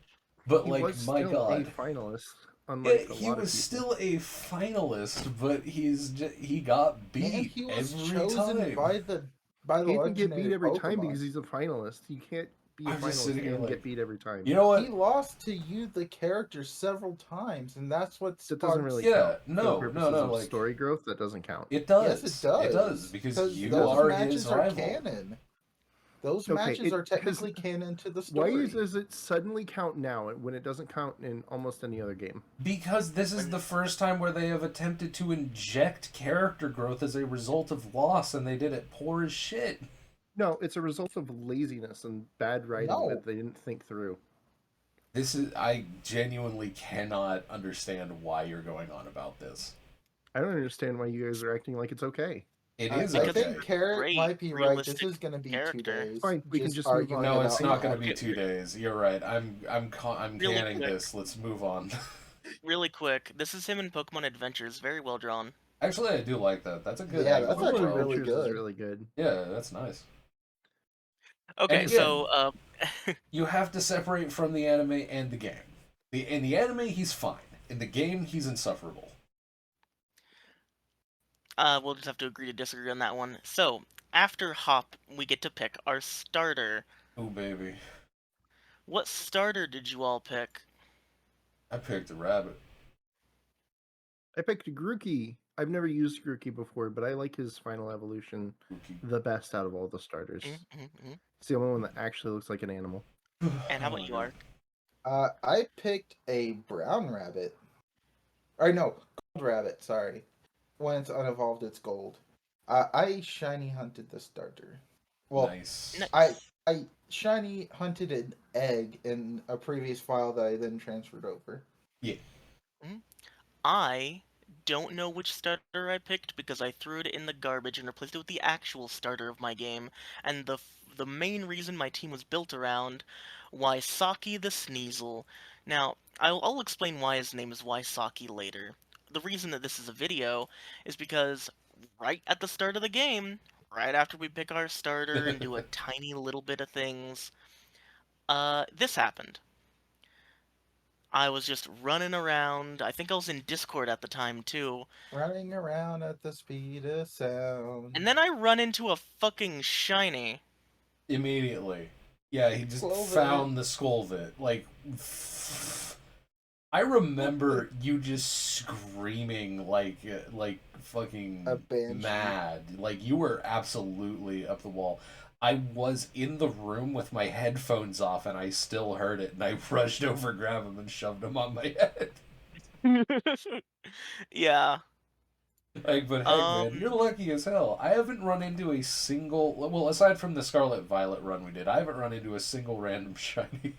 But, He like, was my still god. a finalist. Yeah, Unlike a he lot was of people. still a finalist, but he got beat And he was every chosen time. by the He can get legendary beat every time Pokemon. because he's a finalist. You can't be a I'm just finalist sitting here and like, get beat every time. You know what? He lost to you, the character, several times, and that's what That doesn't really Yeah, count. no, For the no, purposes no, of like- story growth, that doesn't count. It does. Yes, it does. It does because you those are matches his are rival. canon. Those Okay, matches it- are technically canon to the story. Why does it suddenly count now when it doesn't count in almost any other game? Because this is the first time where they have attempted to inject character growth as a result of loss, and they did it poor as shit. No, it's a result of laziness and bad writing No. that they didn't think through. I genuinely cannot understand why you're going on about this. I don't understand why you guys are acting like it's okay. It I, is I okay. think Carrot Great, might be right. This realistic is going to be character. 2 days. Fine, we can just move arguing on. No, about it's not going to Hop. be 2 days. You're right. I'm Really canning quick. this. Let's move on. Really quick, this is him in Pokemon Adventures. Very well drawn. Actually, I do like that. That's a good. Yeah, angle that's to actually draw. really Adventures is good. really good. Yeah, that's nice. Okay, And so You have to separate from the anime and the game. In the anime, he's fine. In the game, he's insufferable. we'll just have to agree to disagree on that one. So after Hop, we get to pick our starter. Oh baby, What starter did you all pick? I picked a rabbit. I picked Grookey. I've never used Grookey before, but I like his final evolution the best out of all the starters. Mm-hmm. It's the only one that actually looks like an animal. And how about you, Ark? I picked a brown rabbit. Or no, gold rabbit, sorry. When it's unevolved, it's gold. I shiny hunted the starter. Well, Nice. I shiny hunted an egg in a previous file that I then transferred over. I don't know which starter I picked because I threw it in the garbage and replaced it with the actual starter of my game, and the main reason my team was built around Wysocki the Sneasel. Now, I'll explain why his name is Wysocki later. The reason that this is a video is because right at the start of the game, right after we pick our starter and do a tiny little bit of things, this happened. I was just running around. I think I was in Discord at the time, too. Running around at the speed of sound. And then I run into a fucking shiny. Immediately. Yeah, he just Skolvit. found the Skolvit. Like, I remember you just screaming like fucking A banshee. mad. Like you were absolutely up the wall. I was in the room with my headphones off and I still heard it and I rushed over, grabbed him and shoved him on my head. Yeah. Like, but heck, man, you're lucky as hell. I haven't run into a single, well, aside from the Scarlet Violet run we did, I haven't run into a single random shiny.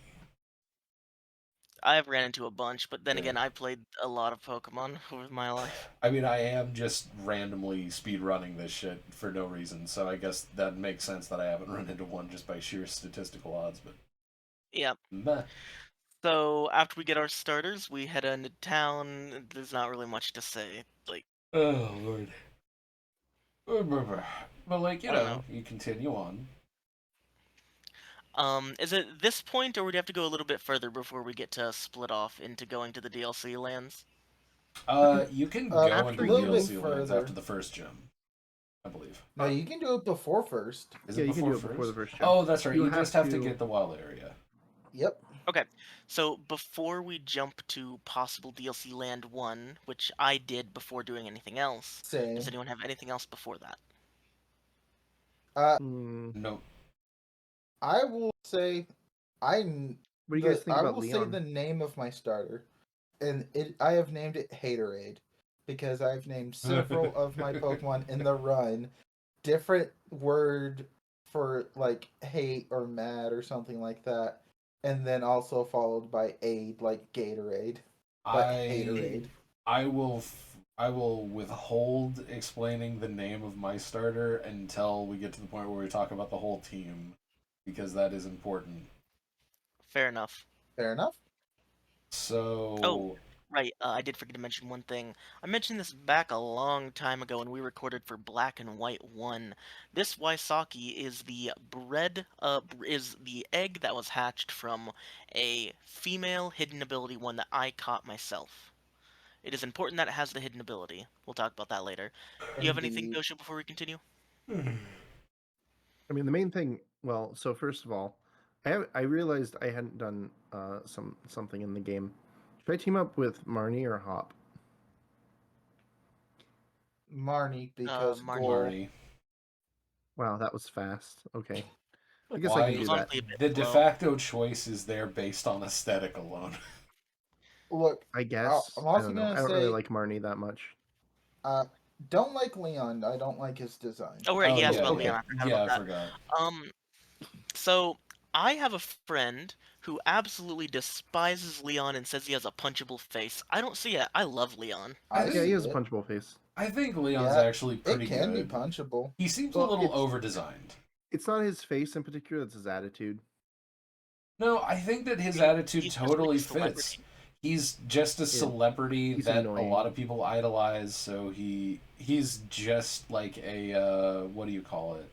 I've ran into a bunch, but then Yeah. again, I played a lot of Pokemon over my life. I mean, I am just randomly speed running this shit for no reason, so I guess that makes sense that I haven't run into one just by sheer statistical odds. But Yep. meh. So after we get our starters, we head into town. There's not really much to say. Like, Oh lord. But like I don't know. you continue on. Is it this point, or would you have to go a little bit further before we get to split off into going to the DLC lands? You can A go into little bit DLC lands further. after the first gym, I believe. No, you can do it before first. Is Yeah, it you can before do it first? before the first gym. Oh, that's right. You You have just have to to- get the wild area. Yep. Okay, so before we jump to possible DLC Land 1, which I did before doing anything else, Same. does anyone have anything else before that? Hmm. No. I will say, What do you guys think I about will say Leon? the name of my starter, and I have named it Haterade because I've named several of my Pokemon in the run different word for like hate or mad or something like that, and then also followed by aid like Gatorade, but Haterade. I will withhold explaining the name of my starter until we get to the point where we talk about the whole team, because that is important. Fair enough. Fair enough. So. Oh. Right, I did forget to mention one thing. I mentioned this back a long time ago when we recorded for Black and White 1. This Waisaki is the is the egg that was hatched from a female hidden ability one that I caught myself. It is important that it has the hidden ability. We'll talk about that later. Do you have anything, Indeed. Dosha, before we continue? I mean, the main thing. Well, so first of all, I realized I hadn't done something in the game. Should I team up with Marnie or Hop? Marnie because Marnie. goal. Marty. Wow, that was fast. Okay, I guess I Why? can It was do that. honestly a bit The de slow. facto choice is there based on aesthetic alone. Look, I guess. I'm I also don't know. gonna I don't really say, like Marnie that much. don't like Leon. I don't like his design. Oh, right, Oh he asked yeah, about okay. Leon. I forgot Yeah, I about that. forgot. So I have a friend who absolutely despises Leon and says he has a punchable face. I don't see it. I love Leon. I Yeah, think he see has a it. punchable face. I think Leon's Yeah, actually pretty it can good. be punchable. He seems Well, a little it's- over designed. It's not his face in particular; it's his attitude. No, I think that his I mean, attitude he's just like a totally celebrity. fits. He's just a celebrity he's that annoying. a lot of people idolize, so he's just like a what do you call it?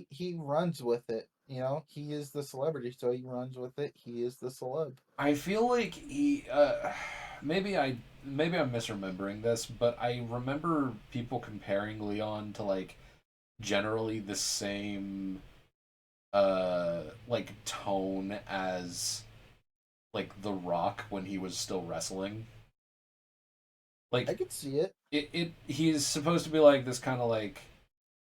He runs with it. You know, he is the celebrity, so he runs with it. He is the celeb. I feel like he maybe I'm misremembering this, but I remember people comparing Leon to like generally the same like tone as like The Rock when he was still wrestling. Like I could see it. he's supposed to be like this kind of like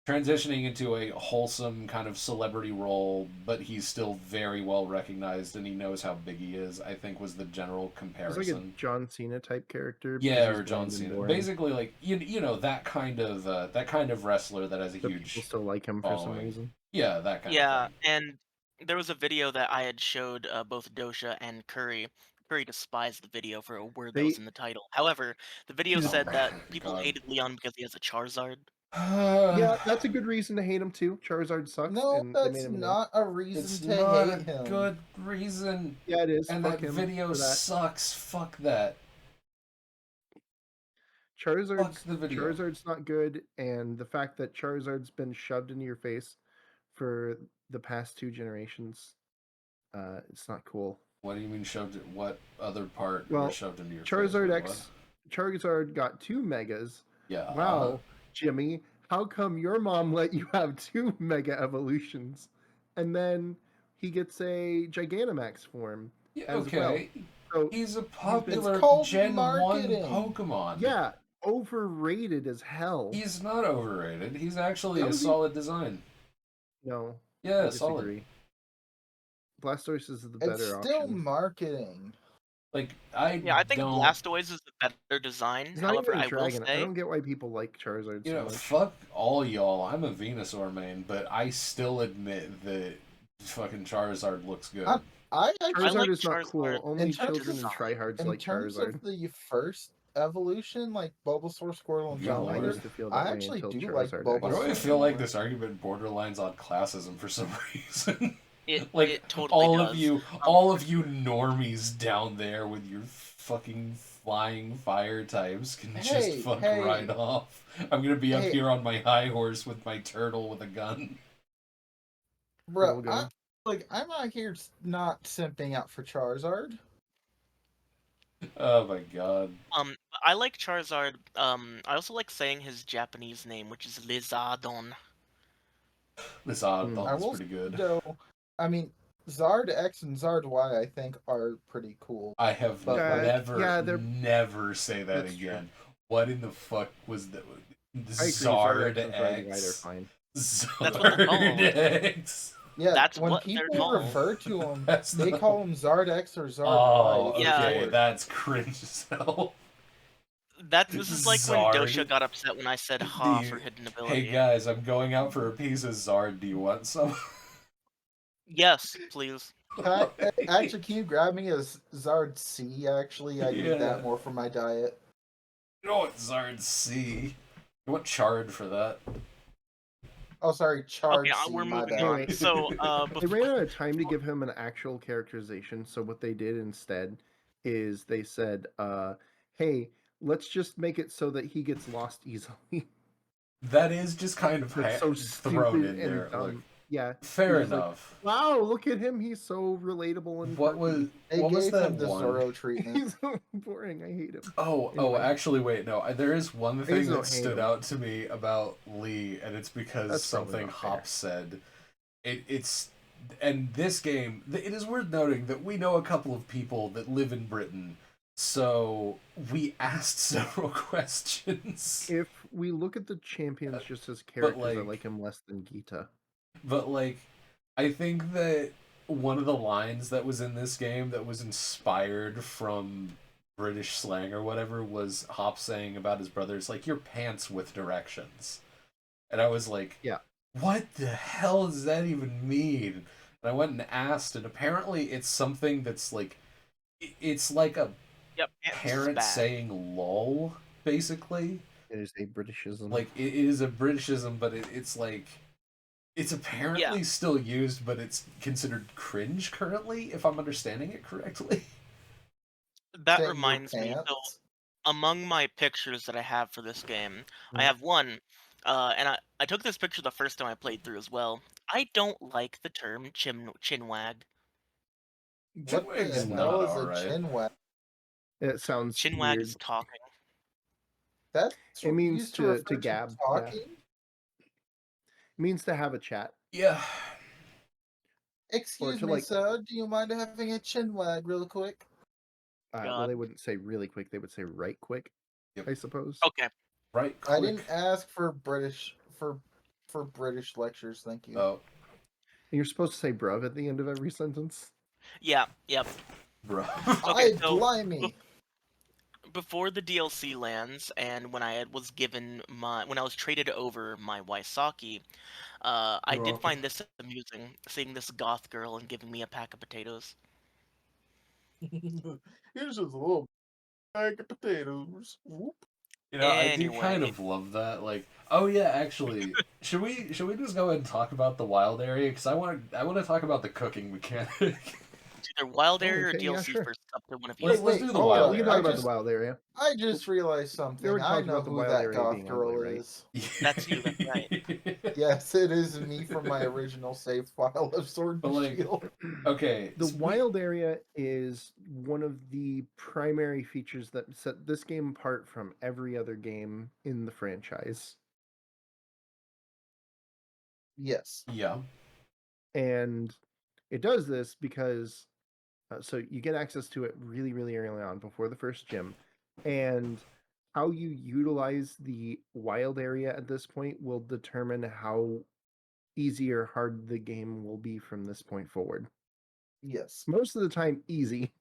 transitioning into a wholesome kind of celebrity role, but he's still very well recognized and he knows how big he is, I think was the general He's comparison. like a John Cena type character. Yeah, because or he's John bland and Cena. boring, Basically like you know that kind of wrestler that has a but huge people still like him for some following. reason. Yeah, that kind Yeah, of thing. and there was a video that I had showed both Dosha and Curry. Curry despised the video for a word that was They in the title. However, the video He's- said that Oh, people God. hated Leon because he has a Charizard. yeah, that's a good reason to hate him too. Charizard sucks, No, and they made that's him not a It's reason to not hate a him. good reason. Yeah, it is. And Fuck that him video for that. sucks. Fuck that. Charizard's the video. Charizard's not good, and the fact that Charizard's been shoved into your face for the past 2 generations, it's not cool. What do you mean shoved it? What other part Well, was shoved into your Charizard face? X, Charizard got 2 megas. Yeah. Wow, Jimmy, how come your mom let you have 2 mega evolutions, and then he gets a Gigantamax form Yeah, as okay. So He's a been- popular called Gen 1 marketing. Pokemon. yeah, overrated as hell. He's not overrated. He's actually How a is he- solid design. No, Yeah, I solid. disagree. Blastoise is the It's better still option. marketing. Like Yeah, I think don't. Blastoise is the better design. He's not However, even a I will dragon. I say, don't get why people like Charizard You so know, much. fuck all y'all. I'm a Venusaur main, but I still admit that fucking Charizard looks good. I actually, Charizard like is not cool. Charizard Only in terms children and of- tryhards in like terms Charizard. of the first evolution, like Bulbasaur, Squirtle, and Yeah, Well, I Lord. used to feel that I way actually until do like Charizard. Why do I Bulbasaur feel like more. this argument borderlines on classism for some reason? it Like it totally all does. all of you normies down there with your fucking flying fire types can just fuck right off. I'm gonna be up Hey. here on my high horse with my turtle with a gun. Bro, Gun. I'm out here not simping out for Charizard. Oh my god. I like Charizard. I also like saying his Japanese name, which is Lizardon. This I Oddball's will pretty good. though. I mean, Zard X and Zard Y, I think, are pretty cool. I have But, like, never say that That's true. again. What in the fuck was that? I agree. Zard X and Zard Y, they're X. fine. That's what they're called. Zard X. Yeah, That's when what they're people called. refer to them, That's they the- call them Zard X or Zard Oh, Y. Yeah. okay, that's cringe as hell. This is like Zard. when Dosha got upset when I said Ha The- for hidden ability. Hey guys, I'm going out for a piece of Zard. Do you want some? Yes, please. Actually, can you grab me a Zard C? Actually, I Yeah. need that more for my diet. You know what Zard C? You want Chard for that? Oh, sorry, Chard Okay, C. we're my moving bad. on. Anyway. So, They ran out of time to give him an actual characterization, so what they did instead is they said, hey, let's just make it so that he gets lost easily. That is just kind of That's so thrown stupid in and there. dumb. Like, Yeah. fair He was like, enough. wow, look at him. He's so relatable and What was They what was gave that him the one? Zoro treatment. He's so boring. I hate him. Oh, Anyway. actually, wait, no. There is one thing just don't that hate stood him. out to me about Lee, and it's because That's probably something not fair. Hop said. It's and this game. It is worth noting that we know a couple of people that live in Britain, so we asked several questions. If we look at the champions just as characters, I like- like him less than Gita. But like, I think that one of the lines that was in this game that was inspired from British slang or whatever was Hop saying about his brother, it's like, your pants with directions. And I was like, Yeah. what the hell does that even mean? And I went and asked, and apparently it's something that's like, it's like a Yep, Pants is parent bad. saying lol, basically. It is a Britishism. Like, it is a Britishism, but it's like, it's apparently still used, but it's considered cringe currently, if I'm understanding it correctly. That Say your reminds me. So, pants. among my pictures that I have for this game, I Mm. have one, and I took this picture the first time I played through as well. I don't like the term chinwag. What Chinwag's the not hell is a alright. chinwag? It sounds Chinwag weird. is talking. That's It means used to refer gab, yeah. talking. It means to have a chat. Yeah. Excuse to, me, like- sir. Do you mind having a chinwag real quick? Well, God. they wouldn't say really quick. They would say right quick, Yep. I suppose. Okay. Right I click. didn't ask for British for British lectures. Thank you. Oh, And you're supposed to say bruv at the end of every sentence. Yeah. Yep. bro. Okay, I so- blimey. Before the DLC lands, and when I was given when I was traded over my Waisaki, I You're did welcome. find this amusing, seeing this goth girl and giving me a pack of potatoes. Here's just a little bag of potatoes. Whoop. You know, I do Anyway. kind of love that. Like, oh yeah, actually, should we just go ahead and talk about the wild area? Because I want to talk about the cooking mechanic. It's either wild area or okay, yeah, DLC sure. first, up to one of you. Let's Wait, do the hold wild on, We can area. talk about just- the wild area. I just realized We something. already I talked know about the who wild that area goth being girl ugly, right? is. That's you, that's right. Yes, it is me from my original save file of Sword But, and like, Shield. Okay. The so we- wild area is one of the primary features that set this game apart from every other game in the franchise. Yes. Yeah. And it does this because So you get access to it really, really early on before the first gym, and how you utilize the wild area at this point will determine how easy or hard the game will be from this point forward. Yes. Most of the time, easy.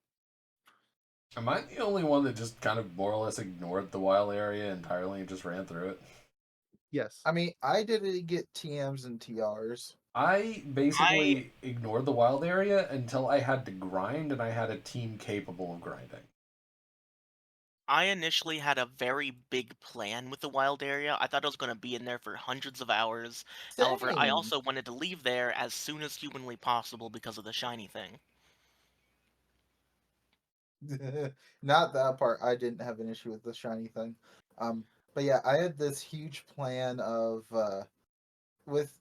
Am I the only one that just kind of more or less ignored the wild area entirely and just ran through it? Yes. I mean, I didn't get TMs and TRs. I I basically ignored the wild area until I had to grind and I had a team capable of grinding. I initially had a very big plan with the wild area. I thought I was going to be in there for hundreds of hours. However, I Same. also wanted to leave there as soon as humanly possible because of the shiny thing. Not that part. I didn't have an issue with the shiny thing. Um, but yeah, I had this huge plan of with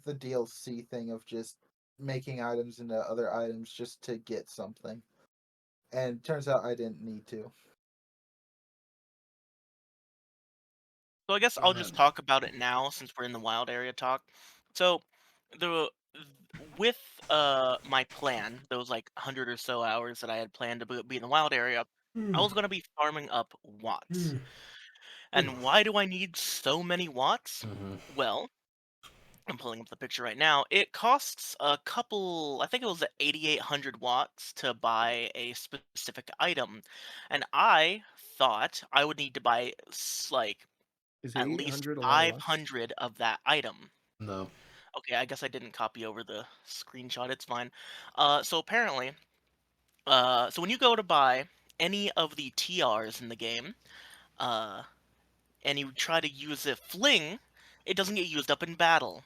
the DLC thing of just making items into other items just to get something. And turns out I didn't need to. So I guess I'll just Um, talk about it now since we're in the wild area talk. So the with my plan, those like 100 or so hours that I had planned to be in the wild area, I was going to be farming up watts. And why do I need so many watts? Mhm. Well, I'm pulling up the picture right now. It costs a couple, I think it was 8,800 watts to buy a specific item. And I thought I would need to buy like Is at least 800 a lot of watts? 500 of that item. No. Okay, I guess I didn't copy over the screenshot. It's fine. So apparently, so when you go to buy any of the TRs in the game, uh, and you try to use a fling, it doesn't get used up in battle.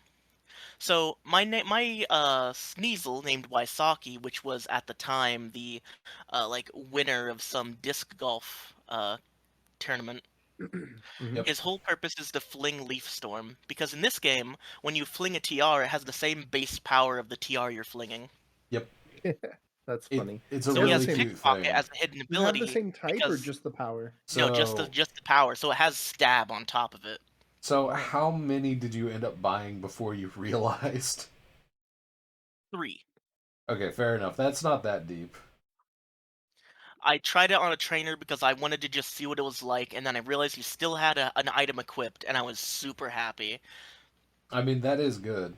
So my Sneasel named Wysocki, which was at the time the like winner of some disc golf tournament. Hmm. Yep. His whole purpose is to fling Leaf Storm, because in this game, when you fling a TR, it has the same base power of the TR you're flinging. Yep. That's It funny. it's a Does So it he have the has really same? cute Pickpocket thing. as a hidden Does it have the ability same type or because just the power? no, So just the power. So it has stab on top of it. so Oh, how many did you end up buying before you realized? 3. Okay, fair enough. That's not that deep. I tried it on a trainer because I wanted to just see what it was like, and then I realized you still had an item equipped, and I was super happy. I mean, that is good.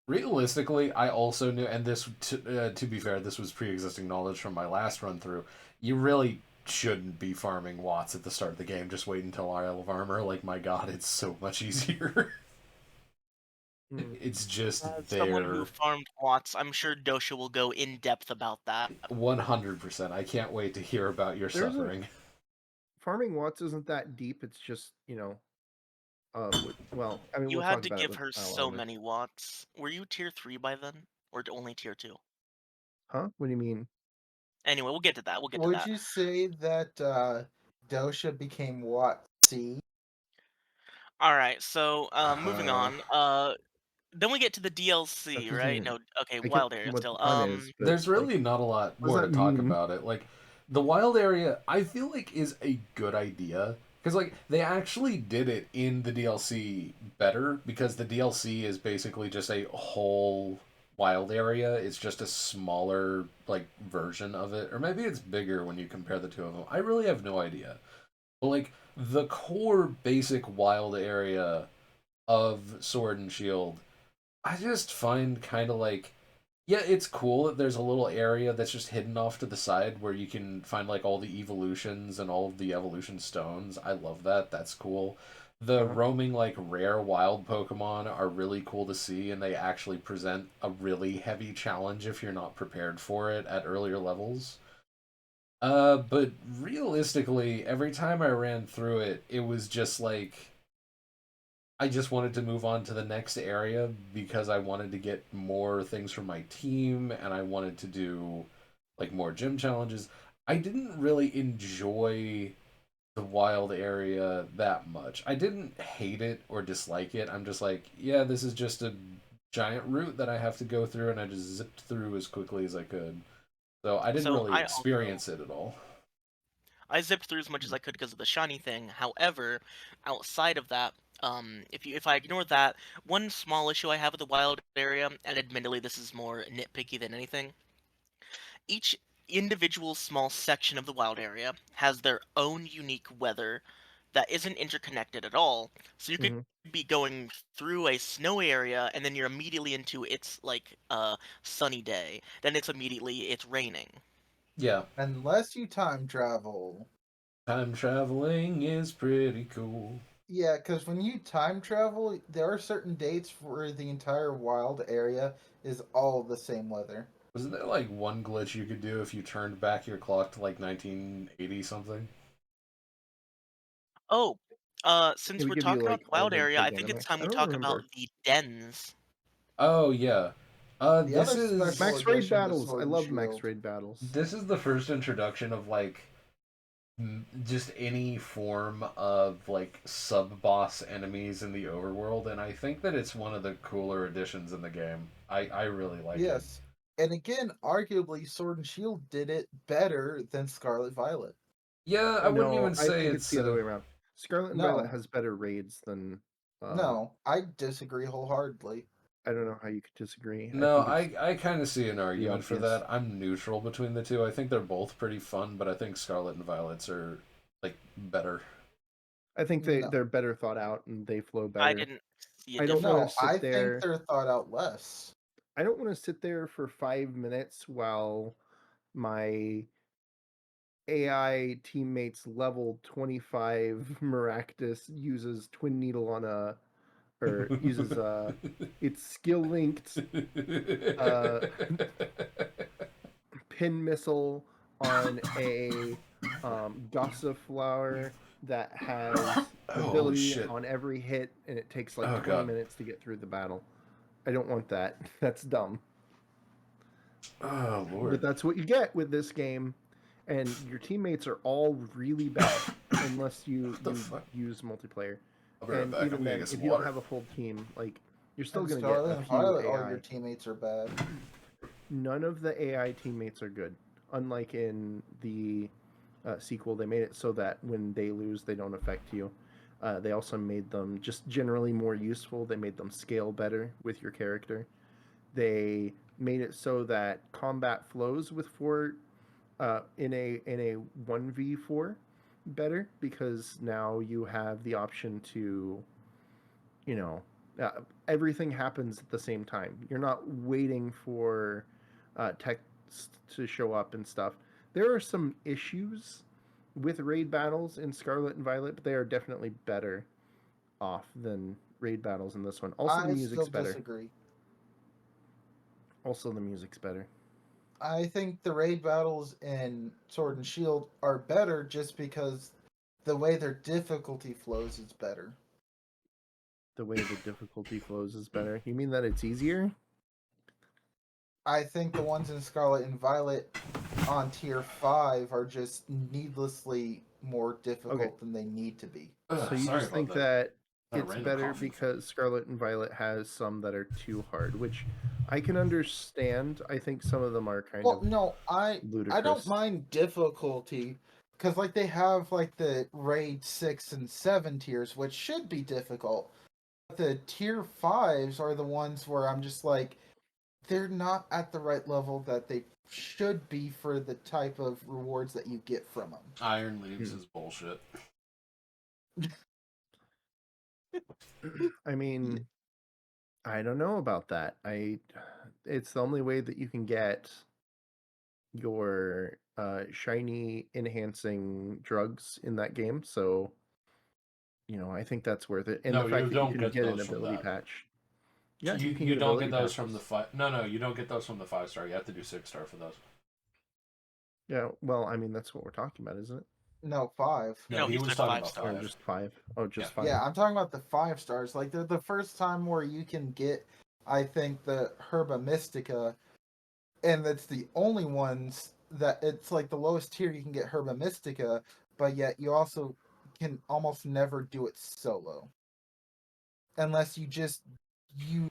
Realistically, I also knew, and this, to be fair, this was pre-existing knowledge from my last run through. You really shouldn't be farming watts at the start of the game. Just wait until Isle of Armor. Like, my God, it's so much easier. hmm. It's just As someone who there. farmed Watts, I'm sure Dosha will go in depth about that. 100%. I can't wait to hear about your There's a suffering. farming watts isn't that deep. It's just well, I mean, You we'll had talk to about it give with her Isle so Armor. many Watts. Were you tier 3 by then? Or only tier 2? Huh? What do you mean? Anyway, we'll get to that. We'll get to Would that. you say that Dosha became what C? Alright, so moving on. Then we get to the That DLC, doesn't right? even. No, okay, I get wild area what the still. pun is, but There's like, really not a lot what does more to that talk mean? about it. Like, the wild area, I feel like is a good idea because like they actually did it in the DLC better because the DLC is basically just a whole wild area. It's just a smaller like version of it, or maybe it's bigger when you compare the two of them. I really have no idea. But like the core basic wild area of Sword and Shield, I just find kind of like yeah, it's cool that there's a little area that's just hidden off to the side where you can find like all the evolutions and all of the evolution stones. I love that. That's cool. The Uh-huh. roaming like rare wild Pokemon are really cool to see and they actually present a really heavy challenge if you're not prepared for it at earlier levels. But realistically, every time I ran through it, it was just like I just wanted to move on to the next area because I wanted to get more things from my team and I wanted to do like more gym challenges. I didn't really enjoy the wild area that much. I didn't hate it or dislike it. I'm just like, yeah, this is just a giant route that I have to go through and I just zipped through as quickly as I could. So I didn't So really experience it at all. I zipped through as much as I could because of the shiny thing. However, outside of that, if I ignore that, one small issue I have with the wild area, and admittedly this is more nitpicky than anything, each individual small section of the wild area has their own unique weather that isn't interconnected at all. So you could Mhm. be going through a snowy area and then you're immediately into it's like a sunny day. Then it's raining. Yeah, Unless you time travel. time traveling is pretty cool. Yeah, because when you time travel, there are certain dates where the entire wild area is all the same weather. Wasn't there like one glitch you could do if you turned back your clock to like 1980 something? Oh, It since would we're give you talking about like the all wild the area, I big think it's animax. time I we don't talk about remember. the dens. Oh yeah. The This other is special Max raid edition to battles. I Sword and love max Shield. raid battles. this is the first introduction of like just any form of like sub boss enemies in the overworld, and I think that it's one of the cooler additions in the game. I really like it. Yes. And again, arguably, Sword and Shield did it better than Scarlet Violet. Yeah, I wouldn't No, even I say think it's it's the other way around. Scarlet and Violet No, has better raids than. Uh, no, I disagree wholeheartedly. I don't know how you could disagree. I no, think it's I kind of see an pretty argument for obvious. that. I'm neutral between the two. I think they're both pretty fun, but I think Scarlet and Violet's are like better. I think No, they're better thought out and they flow I better. didn't see a I don't want to no, difference. I sit think there. they're thought out less. I don't want to sit there for 5 minutes while my AI teammates level 25 Maractus uses Twin Needle on a or uses its skill linked uh pin missile on a Gossiflower that has Oh ability shit! on every hit and it takes like Oh 20 god! minutes to get through the battle. I don't want that. That's dumb. Oh But lord! that's what you get with this game, and your teammates are all really bad unless you What the you fuck? use multiplayer. I'll be right And back. I'm even gonna then, get some if you don't water. have a full team, like you're still And gonna get Scarlet a and few Violet, all your AI. teammates are bad. None of the AI teammates are good. Unlike in the sequel, they made it so that when they lose, they don't affect you. They also made them just generally more useful. They made them scale better with your character. They made it so that combat flows with four in a 1v4 better because now you have the option to you know uh, everything happens at the same time. You're not waiting for text to show up and stuff. There are some issues with raid battles in Scarlet and Violet, but they are definitely better off than raid battles in this one. Also, the I still music's better. disagree. Also, the music's better. I think the raid battles in Sword and Shield are better just because the way their difficulty flows is better. The way the difficulty flows is better. You mean that it's easier? I think the ones in Scarlet and Violet on tier 5 are just needlessly more Okay, difficult than they need to be. so you Sorry just about think that. that A it's random better coughing fit. because Scarlet and Violet has some that are too hard, which I can understand. I think some of them are kind Well, of no, I don't ludicrous. mind difficulty because like they have like the raid 6 and 7 tiers which should be difficult. But the tier 5s are the ones where I'm just like they're not at the right level that they should be for the type of rewards that you get from them. Iron leaves Hmm. is bullshit. I mean, I don't know about that. It's the only way that you can get your shiny enhancing drugs in that game. So, I think that's worth it. And the No, you fact that you don't can get get an those from ability that. patch. Yeah, You you can you get don't get ability those from the patches. five. No, you don't get those from the 5-star. You have to do 6-star for those. Yeah, well, I mean, that's what we're talking about, isn't it? No, 5. No, No, he he was said talking five about Or star. 5. just five? Oh, Yeah. just five. Yeah, I'm talking about the 5 stars. Like they're the first time where you can get I think the Herba Mystica and it's the only ones that it's like the lowest tier you can get Herba Mystica, but yet you also can almost never do it solo unless you just use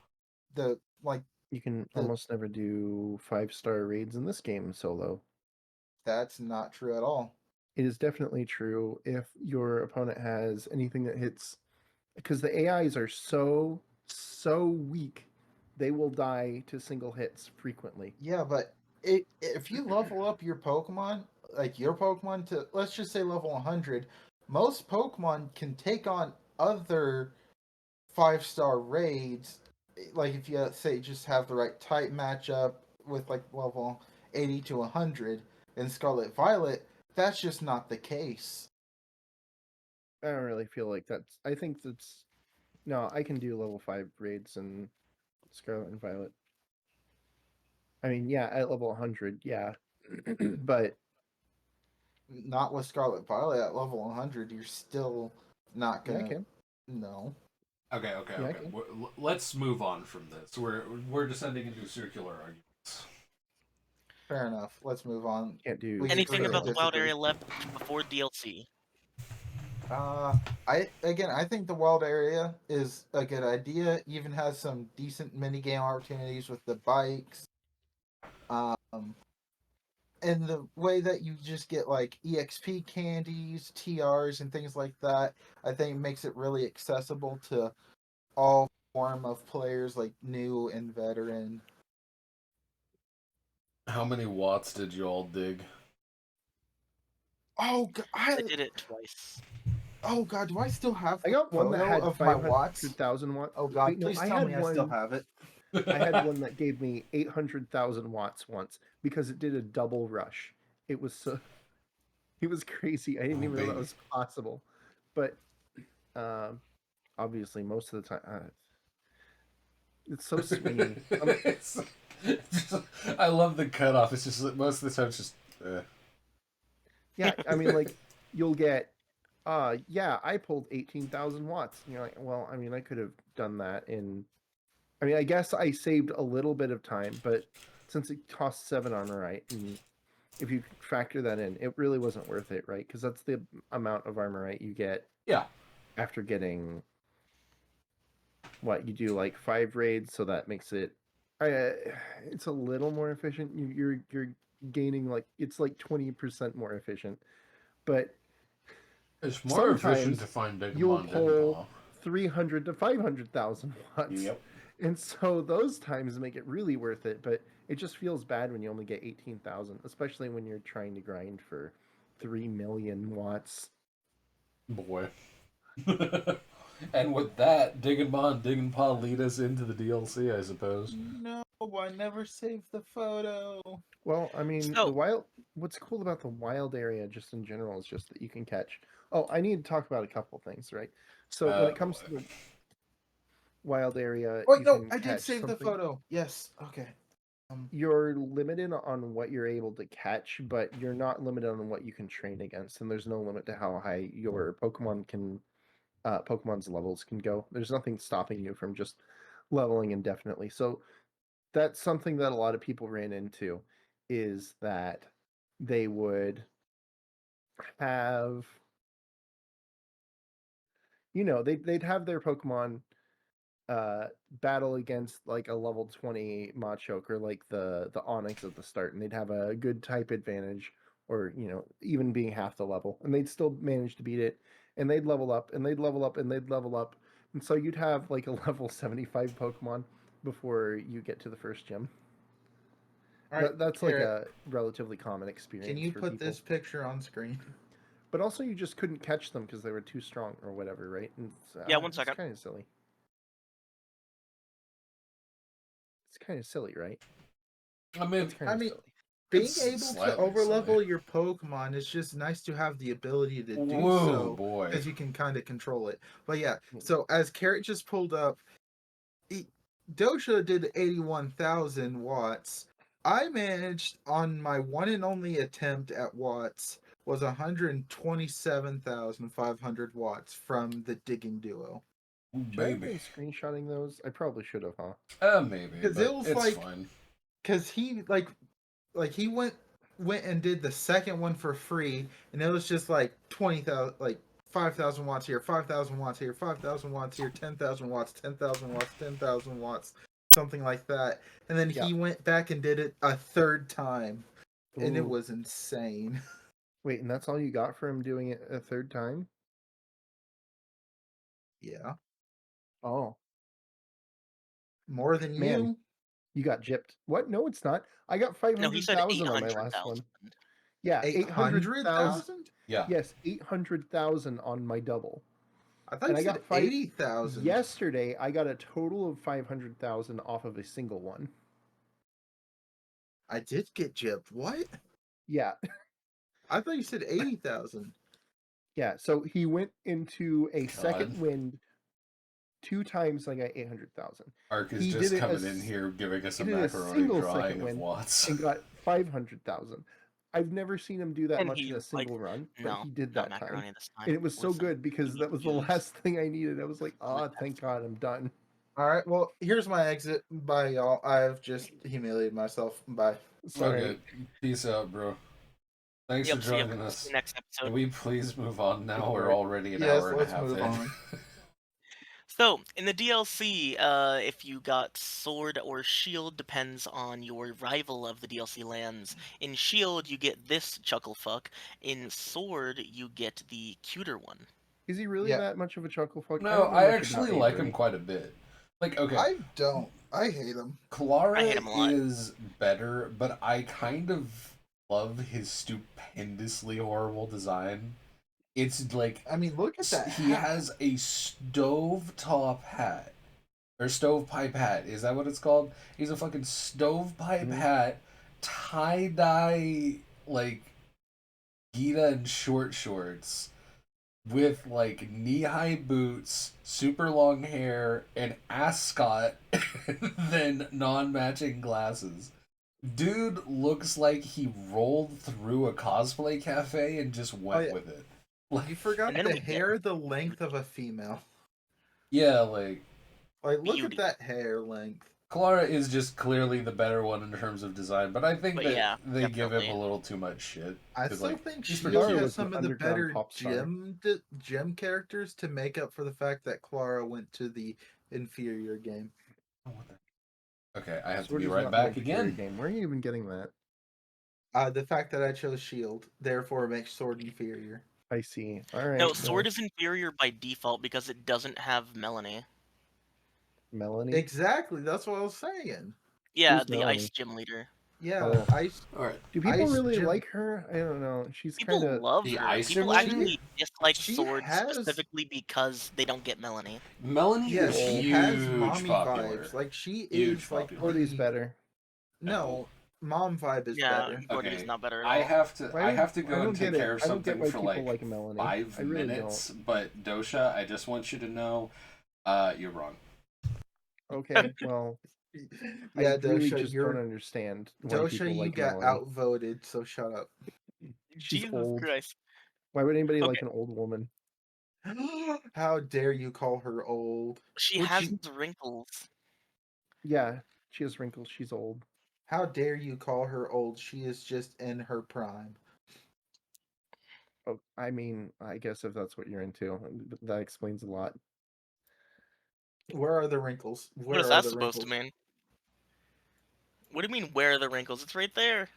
the like You can the almost never do 5-star raids in this game solo. that's not true at all. It is definitely true if your opponent has anything that hits, because the AIs are so weak, they will die to single hits frequently. Yeah, but if you level up your Pokemon, like your Pokemon to, let's just say, level 100, most Pokemon can take on other 5-star raids. Like if you say just have the right type matchup with like level 80 to 100 in Scarlet Violet, that's just not the case. I don't really feel like that's. I think that's no. I can do level 5 raids in Scarlet and Violet. I mean, yeah, at level 100, yeah, but Not with Scarlet Violet at level 100. You're still not yeah, I gonna. can. No. Okay, okay, Yeah, I okay. can. Let's move on from this. We're descending into circular arguments. Fair enough. Let's move on. Can't do We Anything agree to about the Scarlet. wild disagree. area left before DLC? I think the wild area is a good idea. Even has some decent mini game opportunities with the bikes. Um, and the way that you just get like EXP candies, TRs, and things like that, I think makes it really accessible to all form of players, like new and veteran. How many watts did you all dig? Oh, I did it twice. oh God, do I still have I the got one that photo had of my watts? 500,000 watts. Oh God, Wait, no, please I tell had me I still one. have it. I had one that gave me 800,000 watts once because it did a double rush. It was so. It was crazy. I didn't Oh even know that baby. was possible. But um, obviously, most of the time, it's so swingy. I love the cutoff. It's just that most of the time it's just. Yeah, I mean, like you'll get, yeah, I pulled 18,000 watts. And you're like, well, I mean, I could have done that in. I mean, I guess I saved a little bit of time, but since it costs 7 armor, right, and if you factor that in, it really wasn't worth it, right? Because that's the amount of armor, right, you get Yeah. after getting what you do like 5 raids, so that makes it. It's a little more efficient. You're gaining like it's like 20% more efficient, but It's more efficient to sometimes find you'll Digimon pull Digimon. 300 to 500,000 watts. Yep. And so those times make it really worth it, but it just feels bad when you only get 18,000, especially when you're trying to grind for 3 million watts. Boy. And with that, Digimon lead us into the DLC, I suppose. No, I never saved the photo. Well, I mean, the So, wild what's cool about the wild area just in general is just that you can catch. Oh, I need to talk about a couple things, right? So when it comes Boy. to the wild area, Wait, you no, can I did catch save the something. photo. Yes. Okay. You're limited on what you're able to catch, but you're not limited on what you can train against, and there's no limit to how high your Pokemon's levels can go. There's nothing stopping you from just leveling indefinitely. So that's something that a lot of people ran into, is that they would have, they'd have their Pokemon uh battle against like a level 20 Machoke or like the Onyx at the start, and they'd have a good type advantage, or even being half the level, and they'd still manage to beat it, and they'd level up and they'd level up and they'd level up, and so you'd have like a level 75 Pokemon before you get to the first gym. All right, That's like Carrot, a relatively common can experience you for put people. this picture on screen? But also you just couldn't catch them because they were too strong or whatever, right? And yeah, one it's second. kind of silly. It's kind of silly, right? I mean, It's kind I of mean, silly. being it's able to slightly silly. overlevel your Pokemon is just nice to have the ability to do Whoa, so boy. because you can kind of control it. But yeah, Hmm. so as Carrot just pulled up, Dosha did 81,000 watts. I managed on my one and only attempt at watts was 127,500 watts from the digging duo. Ooh, Should I have baby. been screenshotting those? I probably should have, huh? Maybe, Because it but was it's like, fine. because he he went and did the second one for free, and it was just like 20,000, like 5,000 watts here, 5,000 watts here, 5,000 watts here, 10,000 watts, 10,000 watts, 10,000 watts, something like that. And then Yeah. he went back and did it a third time, and it Ooh. was insane. Wait, and that's all you got for him doing it a third time? Yeah, Oh, more than man. you. You got gypped. What? No, it's not. I got No, he said 500,000 on my last 800,000. one. Yeah, 800,000. 800,000? Yes, 800,000 on my double. I thought And you I said got 5 80,000. yesterday. I got a total of 500,000 off of a single one. I did get gypped. What? Yeah, I thought you said 80,000. yeah. So he went into a God. second wind 2 times. I got 800,000. Ark is He just did it coming as in here giving us a he did a macaroni single drawing second of win Watts. and got 500,000. I've never seen him do that And much he, in a like, single run, but no, he did not that time. macaroni this time. And it was so Listen, good because you that was the use last thing I needed. I was like, Listen. "Ah, thank God, I'm done." All right. Well, here's my exit. Bye, y'all. I've just humiliated myself. Bye. Sorry. Okay, peace out, bro. Thanks Yep, for see ya. joining See us. you next Can episode. we please move on now? Alright. We're already an Yes, hour and a let's half move in. on. So, in the DLC, if you got Sword or Shield, depends on your rival of the DLC lands. In Shield, you get this Chucklefuck. In Sword, you get the cuter one. Is he really Yeah. that much of a chuckle fuck? No, don't know I much actually about like him Avery. quite a bit. Like, okay, I don't. I hate him. Clara I hate him a lot. is better, but I kind of love his stupendously horrible design. It's like I mean, look at that. he hat. has a stovetop hat. Or stovepipe hat. Is that what it's called? He's a fucking stovepipe Mhm. hat, tie-dye, like, Gita and short shorts with, like, knee-high boots, super long hair, an ascot, and then non-matching glasses. Dude looks like he rolled through a cosplay cafe and just went yeah. with it. You forgot And then the we get hair the length of a female. Yeah, like, Like, look Beauty. at that hair length. Clara is just clearly the better one in terms of design, but I think But that yeah, they give him definitely. a little too much shit. I 'Cause, still like, think he's Shield pretty Clara cute. has was some an of the underground better pop star. gym characters to make up for the fact that Clara went to the inferior game. Oh, what the- Okay, I have Sword to be is right not back the inferior again. game. Where are you even getting that? The fact that I chose Shield, therefore makes Sword inferior. I see. All right. No, Sword is inferior by default because it doesn't have Melanie. Melanie. Exactly, that's what I was saying. Yeah, Who's the Melanie? Ice Gym leader. Yeah, Oh. Ice. Alright. Do people Ice really Gym. like her? I don't know. She's People kind of. love The her. Ice People Gym lady? actually dislike She Sword has- specifically because they don't get Melanie. Melanie Yeah, is she huge has mommy popular. vibes. Like she Huge is like popular. Cody's the better. no mom vibe is Yeah, better. Cody's Okay, not better at I all. have to Why I would- have to I go don't and take get it. care of I don't get something why for people like like Melanie. 5 I really minutes, but Dosha, I just want you to know, you're wrong. Okay, well, Yeah, I really Dosha, just don't understand why Dosha, people you like got Melanie. outvoted, so shut up. She's Jesus old. Christ. Why would anybody like Okay. an old woman? How dare you call her old? She Would has she- wrinkles. Yeah, she has wrinkles. She's old. How dare you call her old? She is just in her prime. Oh, I mean, I guess if that's what you're into, that explains a lot. Where are the wrinkles? Where What is are that the supposed to wrinkles? mean? What do you mean, where are the wrinkles? It's right there.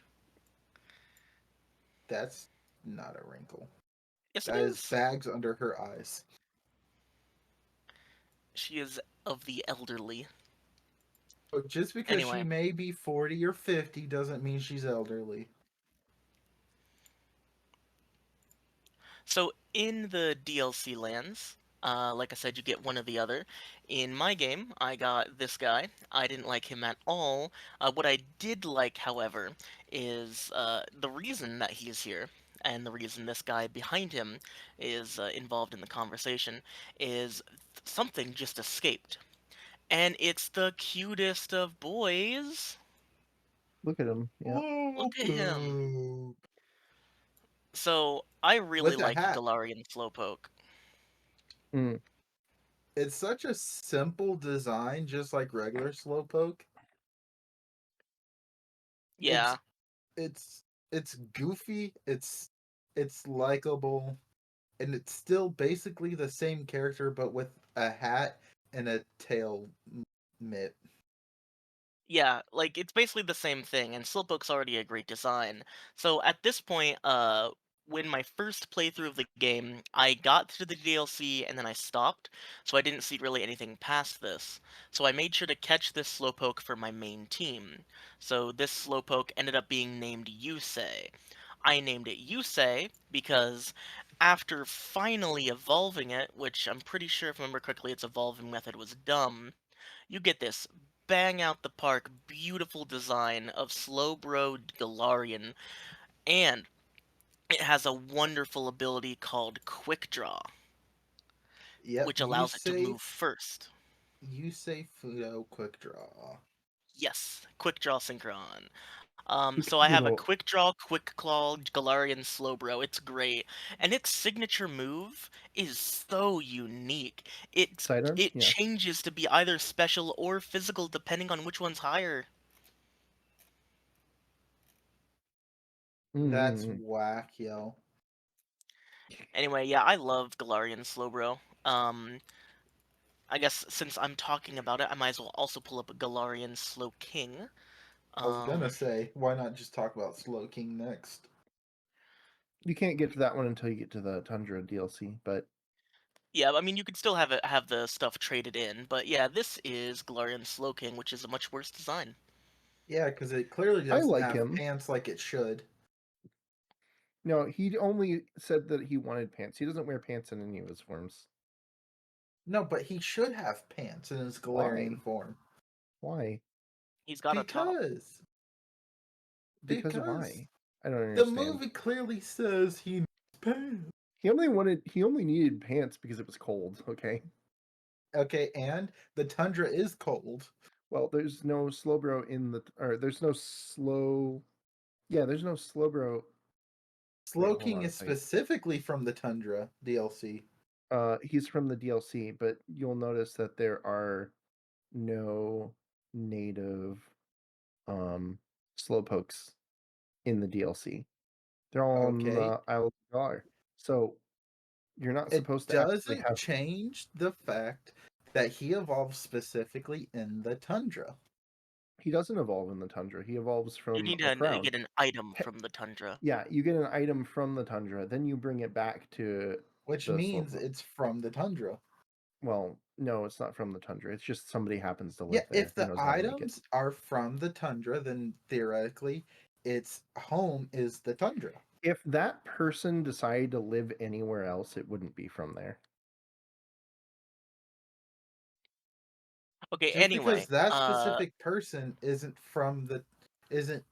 That's not a wrinkle. Yes, it That is is. bags under her eyes. She is of the elderly. But just because Anyway. she may be 40 or 50 doesn't mean she's elderly. So in the DLC lands, like I said, you get one or the other. In my game, I got this guy. I didn't like him at all. What I did like, however, is the reason that he is here, and the reason this guy behind him is involved in the conversation, is something just escaped. And it's the cutest of boys. Look at him. Yeah. Look at him. Boo. So, I really With a like hat. Galarian Slowpoke. Mm. It's such a simple design, just like regular Slowpoke. Yeah. It's goofy, it's likable, and it's still basically the same character but with a hat and a tail mitt. Yeah, like, it's basically the same thing, and Slowpoke's already a great design. So, at this point, when my first playthrough of the game, I got to the DLC and then I stopped, so I didn't see really anything past this. So I made sure to catch this Slowpoke for my main team. So this Slowpoke ended up being named Yusei. I named it Yusei because after finally evolving it, which I'm pretty sure if I remember correctly its evolving method was dumb, you get this bang out the park beautiful design of Slowbro Galarian, and it has a wonderful ability called Quick Draw, Yep, which allows it to move first. you say Fudo Quick Draw. Yes, Quick Draw Synchron. Okay, So I you have a know, Quick Draw, Quick Claw, Galarian Slowbro. It's great, and its signature move is so unique. sidearm. It Yeah. changes to be either special or physical depending on which one's higher. That's Mm-hmm. whack, yo. Anyway, yeah, I love Galarian Slowbro. I guess since I'm talking about it, I might as well also pull up a Galarian Slowking. I was gonna Um, say, why not just talk about Slow King next? You can't get to that one until you get to the Tundra DLC, but yeah, I mean you could still have the stuff traded in, but yeah, this is Galarian Slowking, which is a much worse design. Yeah, because it clearly I doesn't like have him. pants like it should. No, he only said that he wanted pants. He doesn't wear pants in any of his forms. No, but he should have pants in his Galarian Why? form. Why? He's got a top. Because Because because why? I don't the understand. movie clearly says he needs pants. He only needed pants because it was cold, okay? Okay, and the tundra is cold. Well, there's no Slowbro in the or there's no slow yeah, there's no Slowbro. Wait, Slow hold King on a is second. specifically from the tundra DLC. He's from the DLC, but you'll notice that there are no native Slowpokes in the DLC. They're all on Okay, the Isle of Gar. So you're not it supposed to actually doesn't have. change the fact that he evolves specifically in the tundra, He doesn't evolve in the tundra. He evolves You from need a to crown. get an item Te- from the tundra. Yeah, you get an item from the tundra, then you bring it back to which the means Slowpoke. it's from the tundra. Well, no, it's not from the tundra. It's just somebody happens to Yeah, live there if who the knows how to make it. items are from the tundra, then theoretically its home is the tundra. If that person decided to live anywhere else, it wouldn't be from there. Okay, Just because anyway, that specific person isn't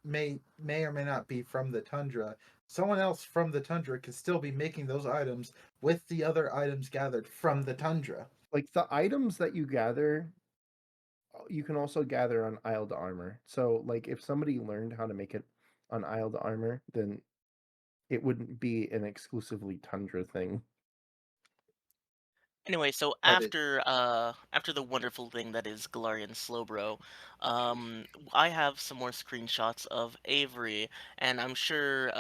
may or may not be from the tundra, someone else from the tundra could still be making those items with the other items gathered from the tundra. Like the items that you gather, you can also gather on Isle to Armor. So, like, if somebody learned how to make it on Isle to Armor, then it wouldn't be an exclusively Tundra thing. anyway, so But it after the wonderful thing that is Galarian Slowbro, I have some more screenshots of Avery, and I'm sure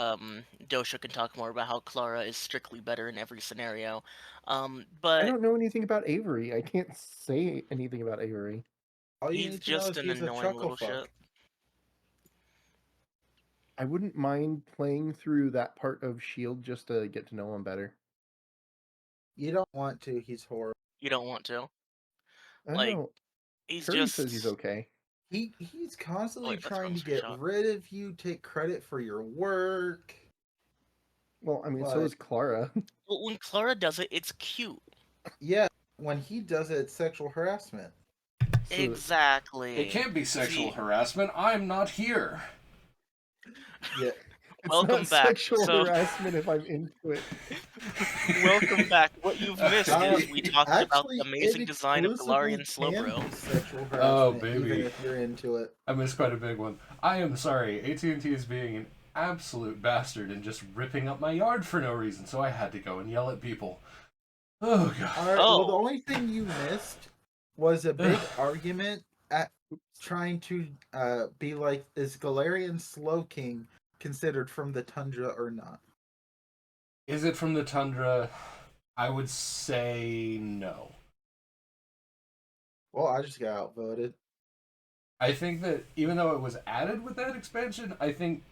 Dosha can talk more about how Clara is strictly better in every scenario. I But don't know anything about Avery. I can't say anything about Avery. all you he's need to know just is an he's a annoying chuckle little shit. fuck. I wouldn't mind playing through that part of Shield just to get to know him better. You don't want to, he's horrible. You don't want to. I don't Like, know. he's Curry says he's just. okay. He's constantly Wait, let's trying run to the get screenshot. rid of you, take credit for your work, Well, I mean, so but is Clara. Well, when Clara does it, it's cute. yeah, when he does it, it's sexual harassment. So It Exactly. can't be sexual See, harassment. I'm not here. Yeah, it's not welcome back. sexual So, harassment if I'm into it. welcome back. What you've missed is we talked about the It amazing design of exclusively Galarian can Slowbro. be sexual Oh, harassment, even baby. if you're into it. I missed quite a big one. I am sorry. AT&T is being an absolute bastard and just ripping up my yard for no reason, so I had to go and yell at people. Oh, God. All right. Well, the Oh, only thing you missed was a big argument at trying to be like, is Galarian Slowking considered from the tundra or not? Is it from the tundra? I would say no. Well, I just got outvoted. I think that even though it was added with that expansion, I think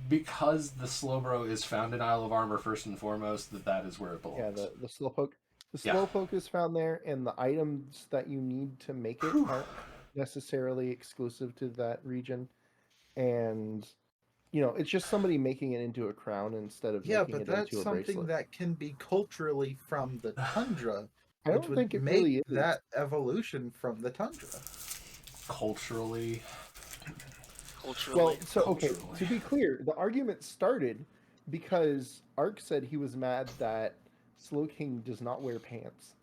because the Slowbro is found in Isle of Armor first and foremost, that is where it Yeah, belongs. the slowpoke. The Yeah. slowpoke is found there, and the items that you need to make it Whew. aren't necessarily exclusive to that region. And it's just somebody making it into a crown instead of Yeah, making but it that's into a something bracelet. that can be culturally from the tundra, I which don't would think it make really is. that evolution from the tundra. Culturally. Culturally. Well, so okay, Culturally. to be clear, the argument started because Ark said he was mad that Slowking does not wear pants.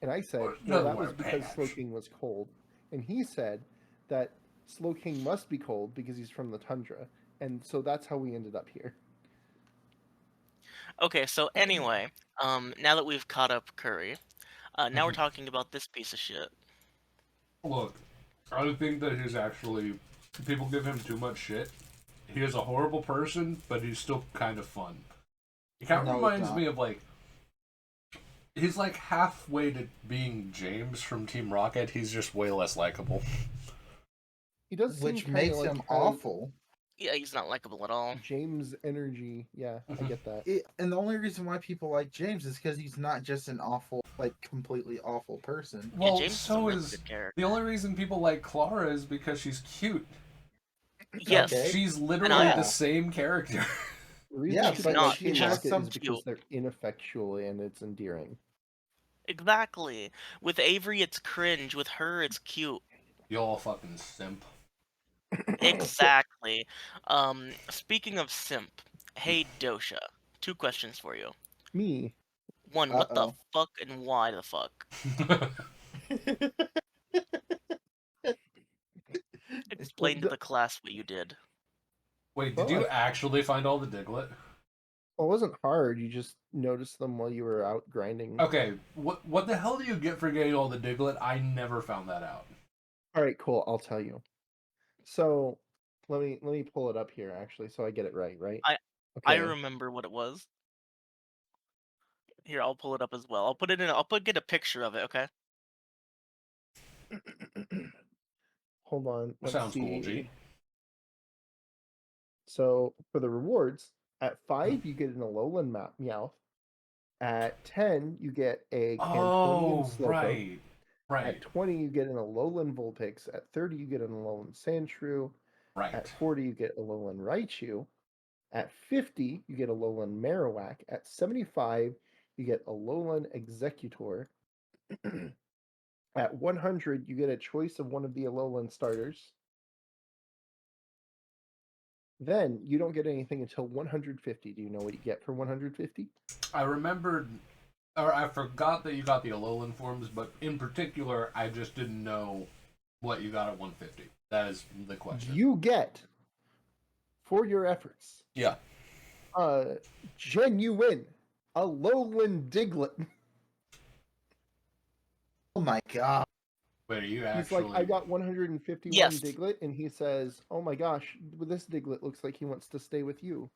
And I said, well, Doesn't that wear was because pants. Slowking was cold. And he said that Slowking must be cold because he's from the tundra. And so that's how we ended up here. Okay, so anyway, now that we've caught up Curry, now we're Mhm. talking about this piece of shit. Look, I think that he's actually. People give him too much shit. He is a horrible person, but he's still kind of fun. He kind of No, he's reminds not. me of like. He's like halfway to being James from Team Rocket. He's just way less likable. He does seem Which kind makes of like him has awful. Yeah, he's not likable at all. James energy. Yeah, I get that. And the only reason why people like James is because he's not just an awful, like completely awful person. Yeah, Well, James is a so really is good character. the only reason people like Clara is because she's cute. Yes, Okay. She's literally I- the same character. The reason Yeah, people but like she Team has Rocket some is because cute. they're ineffectual and it's endearing. Exactly. With Avery, it's cringe. With her, it's cute. Y'all fucking simp. Exactly. Speaking of simp, hey Dosha, 2 questions for you. Me. 1, what the Uh-oh. fuck and why the fuck? Explain to the class what you did. Wait, did Well, you actually find all the Diglett? Well, it wasn't hard. You just noticed them while you were out grinding. Okay, what the hell do you get for getting all the Diglett? I never found that out. All right, cool. I'll tell you. So let me pull it up here actually, so I get it right. Right? I Okay. remember what it was. Here, I'll pull it up as well. Get a picture of it, okay? Hold on. Let's Sounds cool, see. G. So for the rewards, at 5 you get an Alolan map Meowth. At 10 you get a Cantonian Oh, Slowpoke. right. At 20 you get an Alolan Vulpix. At 30 you get an Alolan Sandshrew. Right. At 40 you get Alolan Raichu. At 50, you get a Alolan Marowak. At 75, you get a Alolan Executor. At 100, you get a choice of one of the Alolan starters. Then you don't get anything until 150. Do you know what you get for 150? I remembered, or I forgot that you got the Alolan forms, but in particular, I just didn't know what you got at 150. That is the question. You get, for your efforts, Yeah. a genuine Alolan Diglett. Oh my god. Wait, are you He's actually? like, I got 151 Yes. Diglett, and he says, oh my gosh, this Diglett looks like he wants to stay with you.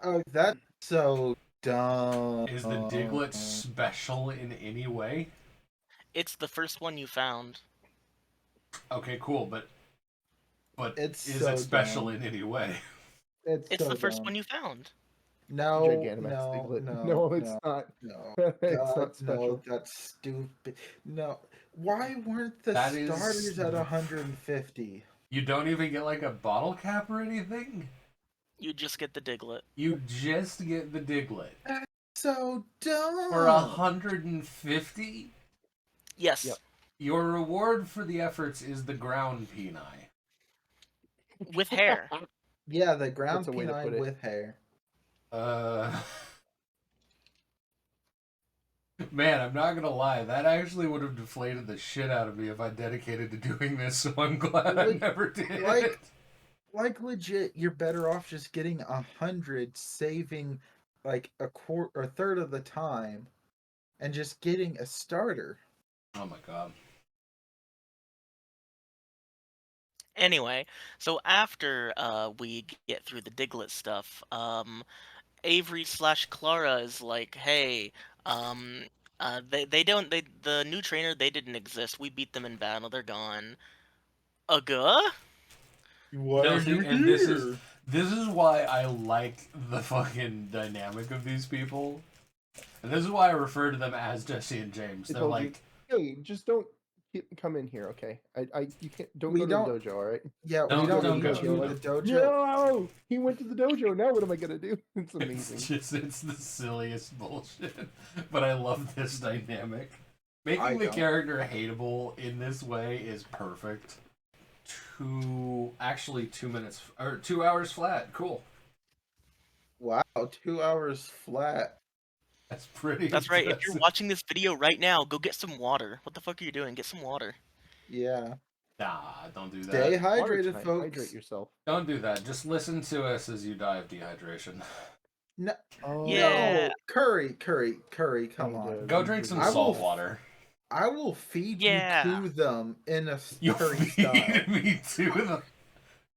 Oh, that's so dumb. Is the Diglett special in any way? It's the first one you found. Okay, cool, but It's is so it special dumb. in any way? It's so the first dumb. one you found. No, Gigantamax no, Diglett. no, No, it's no, not. no. It's God, not special. no, that's stupid. No. Why weren't the That is- starters at 150? You don't even get like a bottle cap or anything? You just get the Diglett. You just get the Diglett. So dumb. For 150? Yes. Yep. Your reward for the efforts is the ground Peni. With hair. Yeah, the ground That's a way to put P9 it. with hair. Man, I'm not gonna lie, that actually would have deflated the shit out of me if I dedicated to doing this, so I'm glad I Like- never did. Like legit, you're better off just getting 100, saving like a third of the time, and just getting a starter. Oh my god. Anyway, so after we get through the Diglett stuff, Avery slash Clara is like, hey, the new trainer, they didn't exist. We beat them in battle. They're gone. Ugh? Why No, are see, you and here? this is why I like the fucking dynamic of these people. And this is why I refer to them as Jesse and James. I They're told you, like, hey, just don't come in here, okay? You can't. Don't We go to the don't. dojo, all right? Yeah, If we you go to don't the don't go. need dojo, you. like, The dojo. no, he went to the dojo. Now what am I gonna do? It's It's amazing. just, it's the silliest bullshit. But I love this dynamic. I Making the don't. character hateable in this way is perfect. 2 minutes, or 2 hours flat. Cool. Wow, 2 hours flat. That's pretty That's right. If you're impressive. watching this video right now, go get some water. What the fuck are you doing? Get some water. Yeah. Nah, don't do Stay that. Water hydrated, time. folks. Hydrate yourself. Don't do that. Just listen to us as you die of dehydration. No, Oh, Yeah. no, Curry. Come kinda on. Go drink some I will salt f- water. I will feed Yeah. you to them in a You curry feed style. me to.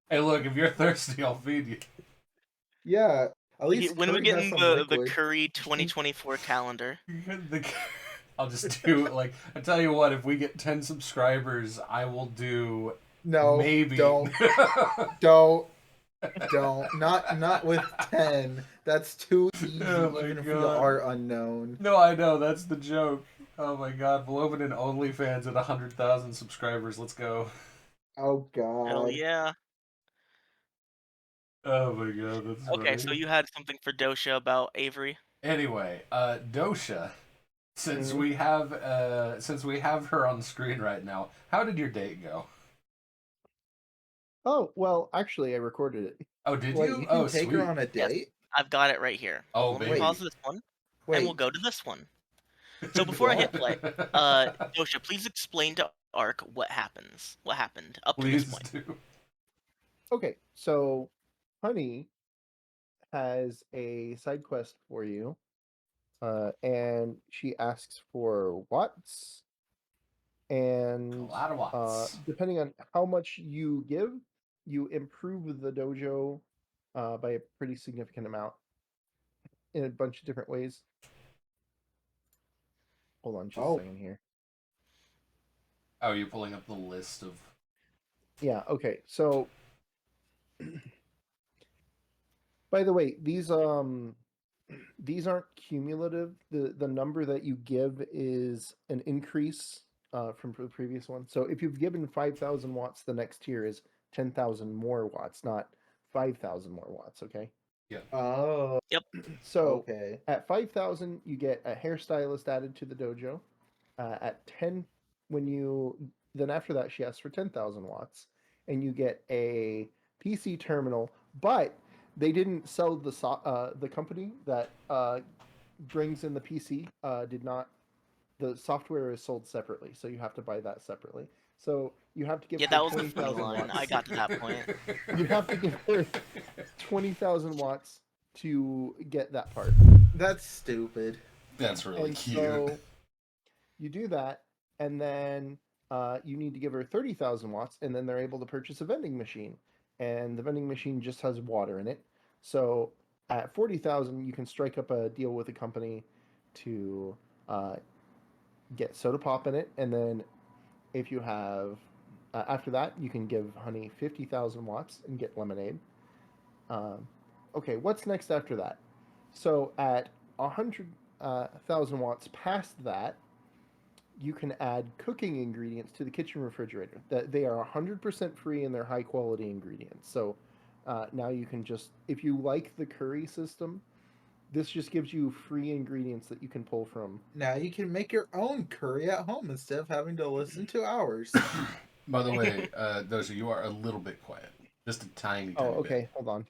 Hey, look, if you're thirsty, I'll feed you. Yeah, at least When are we curry has getting some the liquid. Curry 2024 calendar? The- I'll just do it. Like, I tell you what, if we get 10 subscribers, I will do No, maybe. don't, not with 10. That's too easy, Oh my even if we God. are unknown. No, I know, that's the joke. Oh my God, we'll open an OnlyFans at 100,000 subscribers. Let's go. Oh Hell God. yeah. Oh my God, that's Okay, so funny. you had something for Dosha about Avery. Anyway, Dosha, since Mhm. we have her on screen right now, how did your date go? Oh, well, actually, I recorded it. Oh, did Wait, you? you Oh, can take her sweet. on a Yes, date? I've got it right here. Oh, Let me baby. pause this one, and we'll Wait, go to this one. So before I hit what? play, Dosha, please explain to Ark what happens. What happened up to this Please point. do. Okay, so Honey has a side quest for you, and she asks for watts, A and lot of watts. depending on how much you give, you improve the dojo by a pretty significant amount in a bunch of different ways. Hold on just a Oh, second here. Oh, you're pulling up the list of. Yeah, okay. So by the way, these aren't cumulative. The number that you give is an increase from the previous one. So if you've given 5,000 watts, the next tier is 10,000 more watts, not 5,000 more watts. Okay. Yeah. oh, Yep. So okay. at 5,000, you get a hairstylist added to the dojo. At 10, then after that, she asks for 10,000 watts, and you get a PC terminal. But they didn't sell the company that brings in the PC did not. The software is sold separately, so you have to buy that separately. So you have to give Yeah, her that was the funny 20,000 line. I watts. got to that point. You have to give her 20,000 watts to get that part. That's stupid. That's really And cute. so you do that, and then you need to give her 30,000 watts, and then they're able to purchase a vending machine. And the vending machine just has water in it. So at 40,000, you can strike up a deal with a company to get soda pop in it. And then if you have, after that, you can give Honey 50,000 watts and get lemonade. Okay, what's next after that? So at 100,000 watts past that, you can add cooking ingredients to the kitchen refrigerator. That they are 100% free and they're high quality ingredients. So now you can just, if you like the curry system, this just gives you free ingredients that you can pull from. Now you can make your own curry at home instead of having to listen to ours. By the way, Doja, you are a little bit quiet. Just a tiny, Oh, tiny okay, bit. hold on.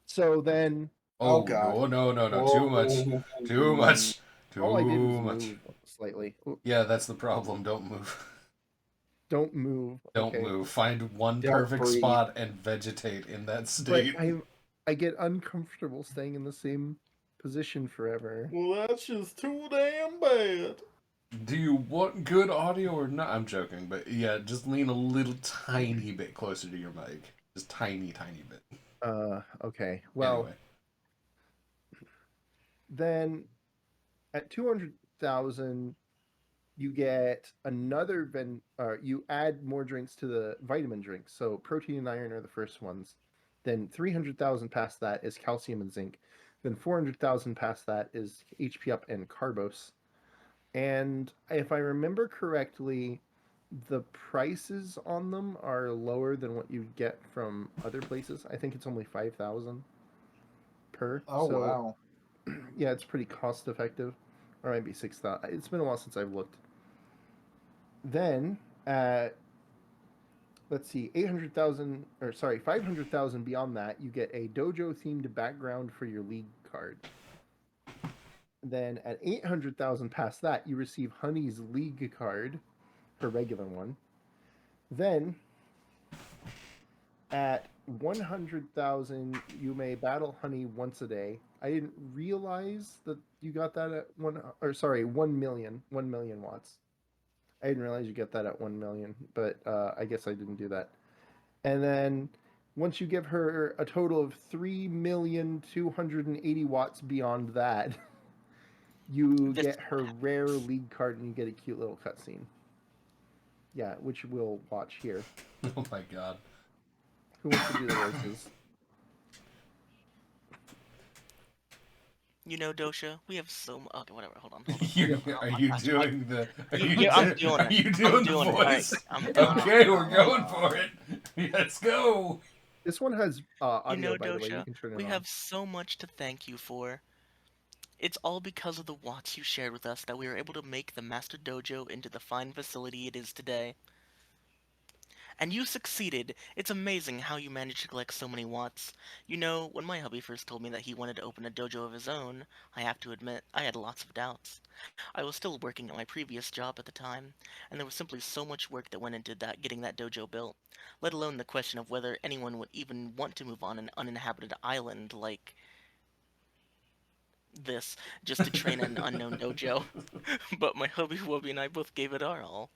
So then, Oh Oh, God. no. Too much. Too much. all I did Too was much. move slightly. Ooh, Yeah, that's the problem. Don't move. don't move. Don't Okay, move. Find one Don't perfect breathe. spot and vegetate in that but state. I get uncomfortable staying in the same position forever. Well, that's just too damn bad. Do you want good audio or not? I'm joking, but yeah, just lean a little tiny bit closer to your mic. Just tiny, tiny bit. Okay. Well, Anyway. then at 200,000, you get another you add more drinks to the vitamin drinks. So protein and iron are the first ones. Then 300,000 past that is calcium and zinc. Then 400,000 past that is HP up and carbos. And if I remember correctly, the prices on them are lower than what you get from other places. I think it's only 5,000 per. Oh So wow. yeah, it's pretty cost effective. Or maybe 6,000. It's been a while since I've looked. Then at let's see, 800,000 or sorry, 500,000 beyond that, you get a dojo themed background for your league card. Then at 800,000 past that, you receive Honey's league card, her regular one. Then at 100,000, you may battle Honey once a day. I didn't realize that you got that at 1 million, 1 million watts. I didn't realize you get that at 1 million, but I guess I didn't do that. And then once you give her a total of 3,280 watts beyond that, you get her rare league card and you get a cute little cutscene. Yeah, which we'll watch here. Oh my god. Who wants to do the voices? You know, Dosha, we have so much. Okay, whatever. Hold on. Are you doing the? Are you, Yeah, I'm doing are it. you doing I'm the doing it. voice? Alright, I'm doing Okay, we're going for it. Let's go. This one has audio, You know, by the way. You Dosha, can turn it we on. have so much to thank you for. It's all because of the watts you shared with us that we were able to make the Master Dojo into the fine facility it is today. And you succeeded. It's amazing how you managed to collect so many watts. You know, when my hubby first told me that he wanted to open a dojo of his own, I have to admit, I had lots of doubts. I was still working at my previous job at the time, and there was simply so much work that went into getting that dojo built, let alone the question of whether anyone would even want to move on an uninhabited island like this just to train an unknown dojo. But my hubby Wubby and I both gave it our all.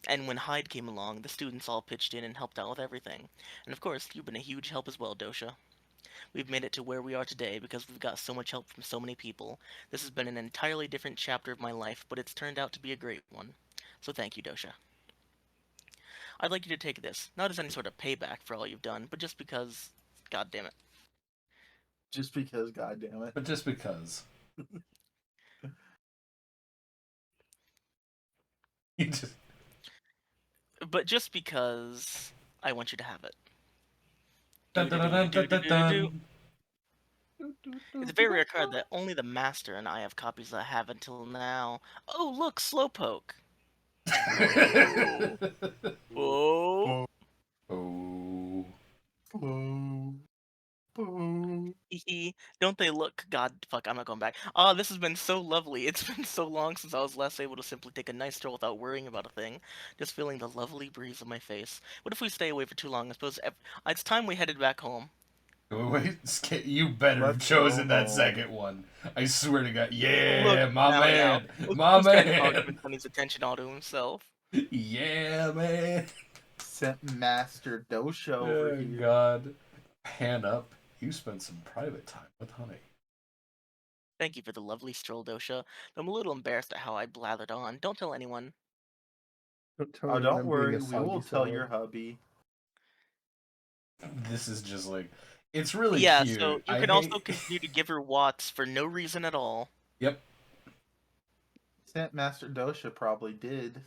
And when Hyde came along, the students all pitched in and helped out with everything. And of course, you've been a huge help as well, Dosha. We've made it to where we are today because we've got so much help from so many people. This has been an entirely different chapter of my life, but it's turned out to be a great one. So thank you, Dosha. I'd like you to take this, not as any sort of payback for all you've done, but just because... God damn it. Just because, goddamn it. But just because. You just... But just because... I want you to have it. Dun, dun, dun, dun, dun, dun. It's a very rare card that only the Master and I have copies that have until now. Oh, look, Slowpoke! Whoa! Oh. Hee. Don't they look? God, fuck, I'm not going back. Oh, this has been so lovely. It's been so long since I was last able to simply take a nice stroll without worrying about a thing. Just feeling the lovely breeze on my face. What if we stay away for too long? I suppose it's time we headed back home. Wait, you better have Let's chosen go that home. second one. I swear to God. Yeah, Look, my now. man. Look My who's got man. Congressman Tony's attention all to himself. Yeah, man. Sent Master Dosha over Oh, here. God. Hand up. You spent some private time with Honey. Thank you for the lovely stroll, Dosha. I'm a little embarrassed at how I blathered on. Don't tell anyone. Don't tell Oh, anyone don't I'm doing worry. a We soggy will tell salad. your hubby. This is just like, it's really Yeah, cute. so you I can hate... also continue to give her watts for no reason at all. Yep. Sent Master Dosha probably did.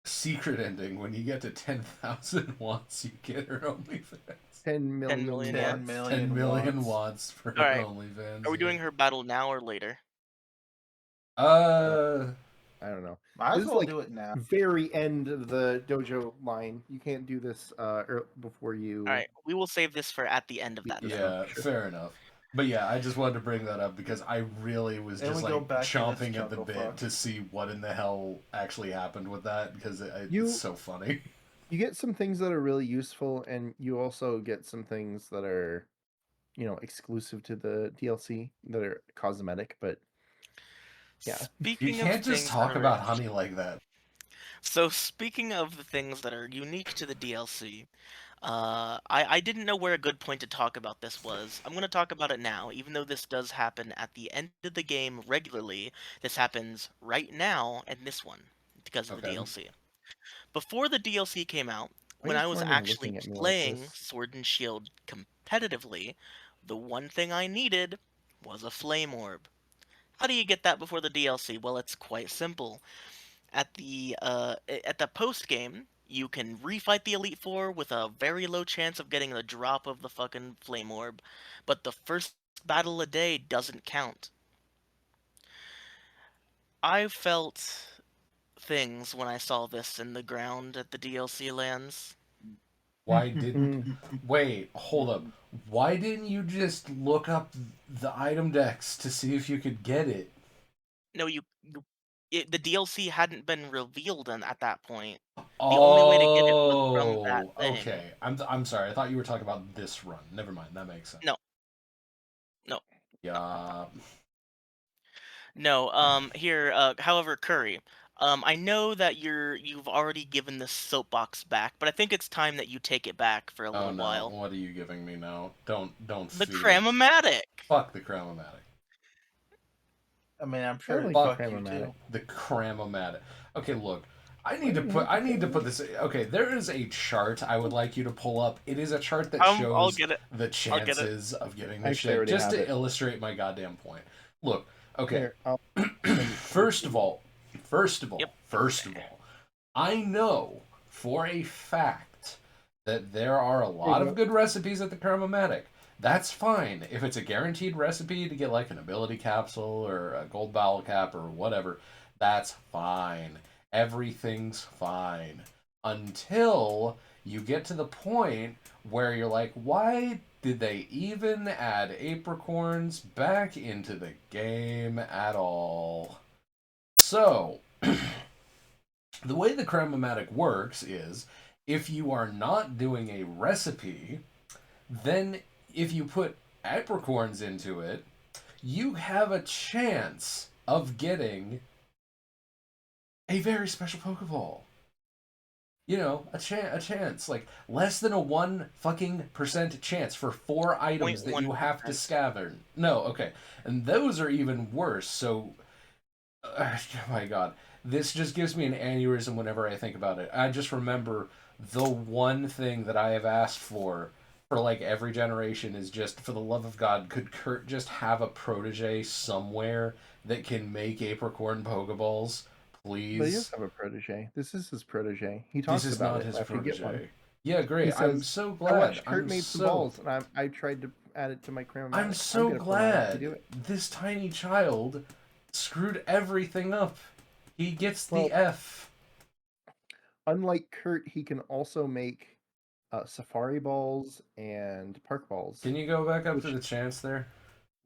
Secret ending. When you get to 10,000 watts, you get her OnlyFans. 10 million, 10 million, watts. 10 million, 10 million watts. watts for her Alright. OnlyFans. Are we doing yeah. her battle now or later? I don't know. Might This as is well like do it now. very end of the dojo line. You can't do this before you. Alright, we will save this for at the end of that. Yeah, Sure. fair enough. But yeah, I just wanted to bring that up because I really was Then just we go like back to this chomping at the chuckle bit fuck. to see what in the hell actually happened with that because You- it's so funny. You get some things that are really useful, and you also get some things that are, exclusive to the DLC that are cosmetic. But yeah, Speaking You of can't just things talk that are about Honey like that. So speaking of the things that are unique to the DLC, I didn't know where a good point to talk about this was. I'm going to talk about it now, even though this does happen at the end of the game regularly. This happens right now in this one because of the Okay. DLC. Before the DLC came out, Why when is I was Martin actually looking at me like playing this? Sword and Shield competitively, the one thing I needed was a flame orb. How do you get that before the DLC? Well, it's quite simple. At the post game, you can refight the Elite Four with a very low chance of getting the drop of the fucking flame orb, but the first battle a day doesn't count. I felt things when I saw this in the ground at the DLC lands. Why didn't... Mm, Wait, hold up. Why didn't you just look up the item decks to see if you could get it? No, the DLC hadn't been revealed at that point. The only way to get it was from that Oh, thing. okay. I'm sorry. I thought you were talking about this run. Never mind. That makes sense. No, no. Yeah. No, here, however, Curry, I know that you've already given the soapbox back, but I think it's time that you take it back for a Oh little no. while. What are you giving me now? Don't The feed it. Cramomatic! Fuck the Cramomatic. I mean, I'm I sure it like the Fuck fucked you Cramomatic. too. the Cramomatic. Okay, look. I Why need to do you put hate the I need to put Cramomatic? this. Okay, there is a chart I would like you to pull up. It is a chart that I'll shows get it. the I'll get it. chances of getting I this actually shit already just have to it. illustrate my goddamn point. Look, okay. Here, I'll send it to you. First of all, first of Yep. all, first of all, I know for a fact that there are a Here you lot of go. good recipes at the Cramomatic. That's fine. If it's a guaranteed recipe to get like an ability capsule or a gold bowel cap or whatever, that's fine. Everything's fine. Until you get to the point where you're like, why did they even add apricorns back into the game at all? So, the way the Cramomatic works is if you are not doing a recipe, then if you put apricorns into it, you have a chance of getting a very special Pokeball. You know, a chance, like less than a 1% chance for 4 items that you have to 0.1%. scavenge. No, okay, and those are even worse. So, oh my god, this just gives me an aneurysm whenever I think about it. I just remember the one thing that I have asked for like every generation is just, for the love of God, could Kurt just have a protege somewhere that can make apricorn Pokeballs, But he does please? have a protege. This is his protege. He This talks is about not it his after you get one. protege. Yeah, He great. I'm says, so "I glad. watched Kurt made some balls, and I tried to add it to my I'm Chromatic. I'm so gonna Chromatic to glad do it." this tiny child screwed everything up. He gets the Well, F. unlike Kurt, he can also make Safari balls and Park balls, Can you go back up to which the chance there?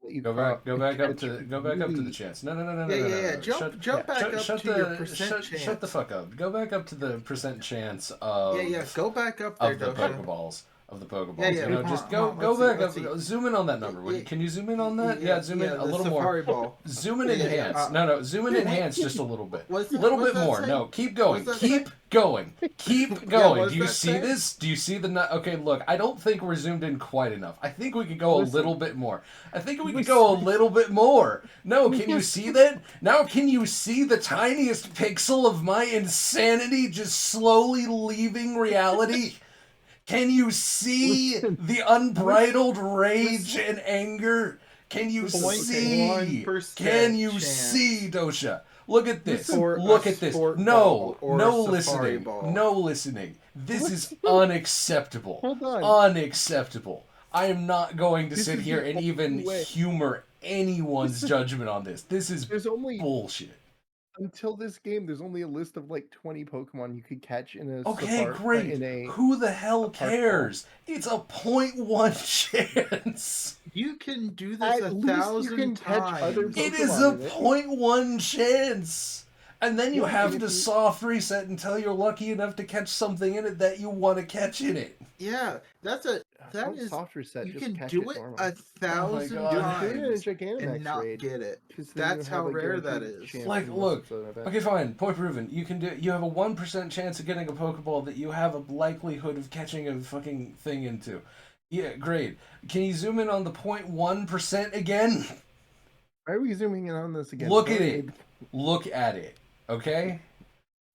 let you Go back up catch to the really. chance. No, no, no, no, Yeah, no, no, yeah, no, yeah. no. Yeah, Jump back up to your percent Shut the chance. fuck up. Go back up to the percent chance Yeah, yeah. Go back up there, of the Dosha. Pokeballs. Of the Yeah, Pokeballs. yeah. You know, Come just on, come on. go Let's see. back Let's up. see. Zoom in on that number. Yeah, Can you zoom in on that? yeah, Yeah, zoom in yeah. a The little more. Safari Ball. Zoom in Yeah, yeah, enhance. yeah. No, zoom in What? enhance just a little bit. What's A little what's bit that more. say? No, keep What's going. that Keep say? going. Keep Yeah, going. what's Do you that see say? this? Do you see the okay, look, I don't think we're zoomed in quite enough. I think we could go a Listen, little bit more. I think we could go a little bit more. No, can you see that? Now can you see the tiniest pixel of my insanity just slowly leaving reality? Can you see listen, the unbridled rage listen. and anger? Can you Okay, see? 1% Can you chance see, Dosha? Look at this. Listen, for a Look at this. sport No, ball or a no safari listening. ball. No listening. This is listen. unacceptable. Hold on. Unacceptable. I am not going to This sit is here the and only even way. humor anyone's Listen, judgment on this. This is there's only bullshit. until this game. There's only a list of like 20 Pokemon you could catch in a Okay, Safari great. in a Who the hell Park ball. cares? It's a 0.1 chance. You can do this At a least you thousand can catch other times. It is a Pokemon in it. 0.1 chance. And then you Yeah, have and to if you soft reset until you're lucky enough to catch something in it that you want to catch in it. Yeah, that don't is soft reset, you just can catch do it it normal. 1,000 God. Do it in a times and Gigantamax not raid, get it. because then you That's have how a rare that guaranteed is. chance Like, unless look, it's an event. okay, fine. Point proven. You have a 1% chance of getting a Pokeball that you have a likelihood of catching a fucking thing into. Yeah, great. Can you zoom in on the 0.1% again? Why are we zooming in on this again? Look We've at already it. made Look at it. Okay?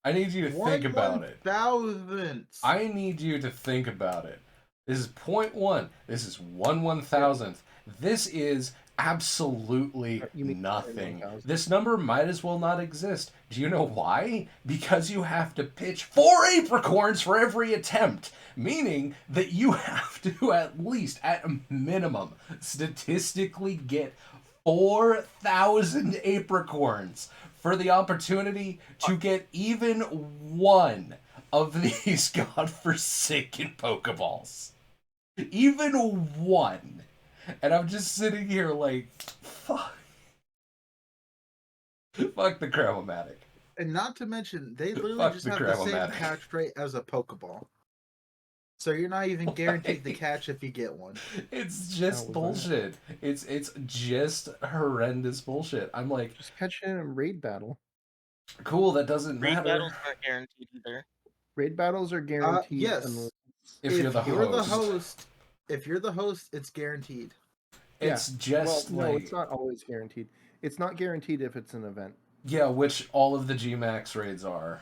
I need you to think about it. 1/1000th. I need you to think about it. This is 0.1. This is 1/1000th. This is absolutely You mean nothing. 1,000. This number might as well not exist. Do you know why? Because you have to pitch 4 apricorns for every attempt, meaning that you have to at least, at a minimum, statistically get 4,000 apricorns for the opportunity to get even one of these godforsaken Pokeballs. Even one. And I'm just sitting here like, fuck. Fuck the Cramomatic. And not to mention, they literally Fuck just the have the same Cramomatic. catch rate as a Pokeball. So you're not even guaranteed to Why? catch if you get one. It's How just was bullshit. It's just horrendous bullshit. I'm like, Just catch it in a raid battle. cool, that doesn't Raid matter battles aren't guaranteed either. Raid battles are guaranteed Yes. unless if you're the host. If you're the host, it's guaranteed. It's well, just no, like it's not always guaranteed. It's not guaranteed if it's an event. yeah, which all of the Gmax raids are.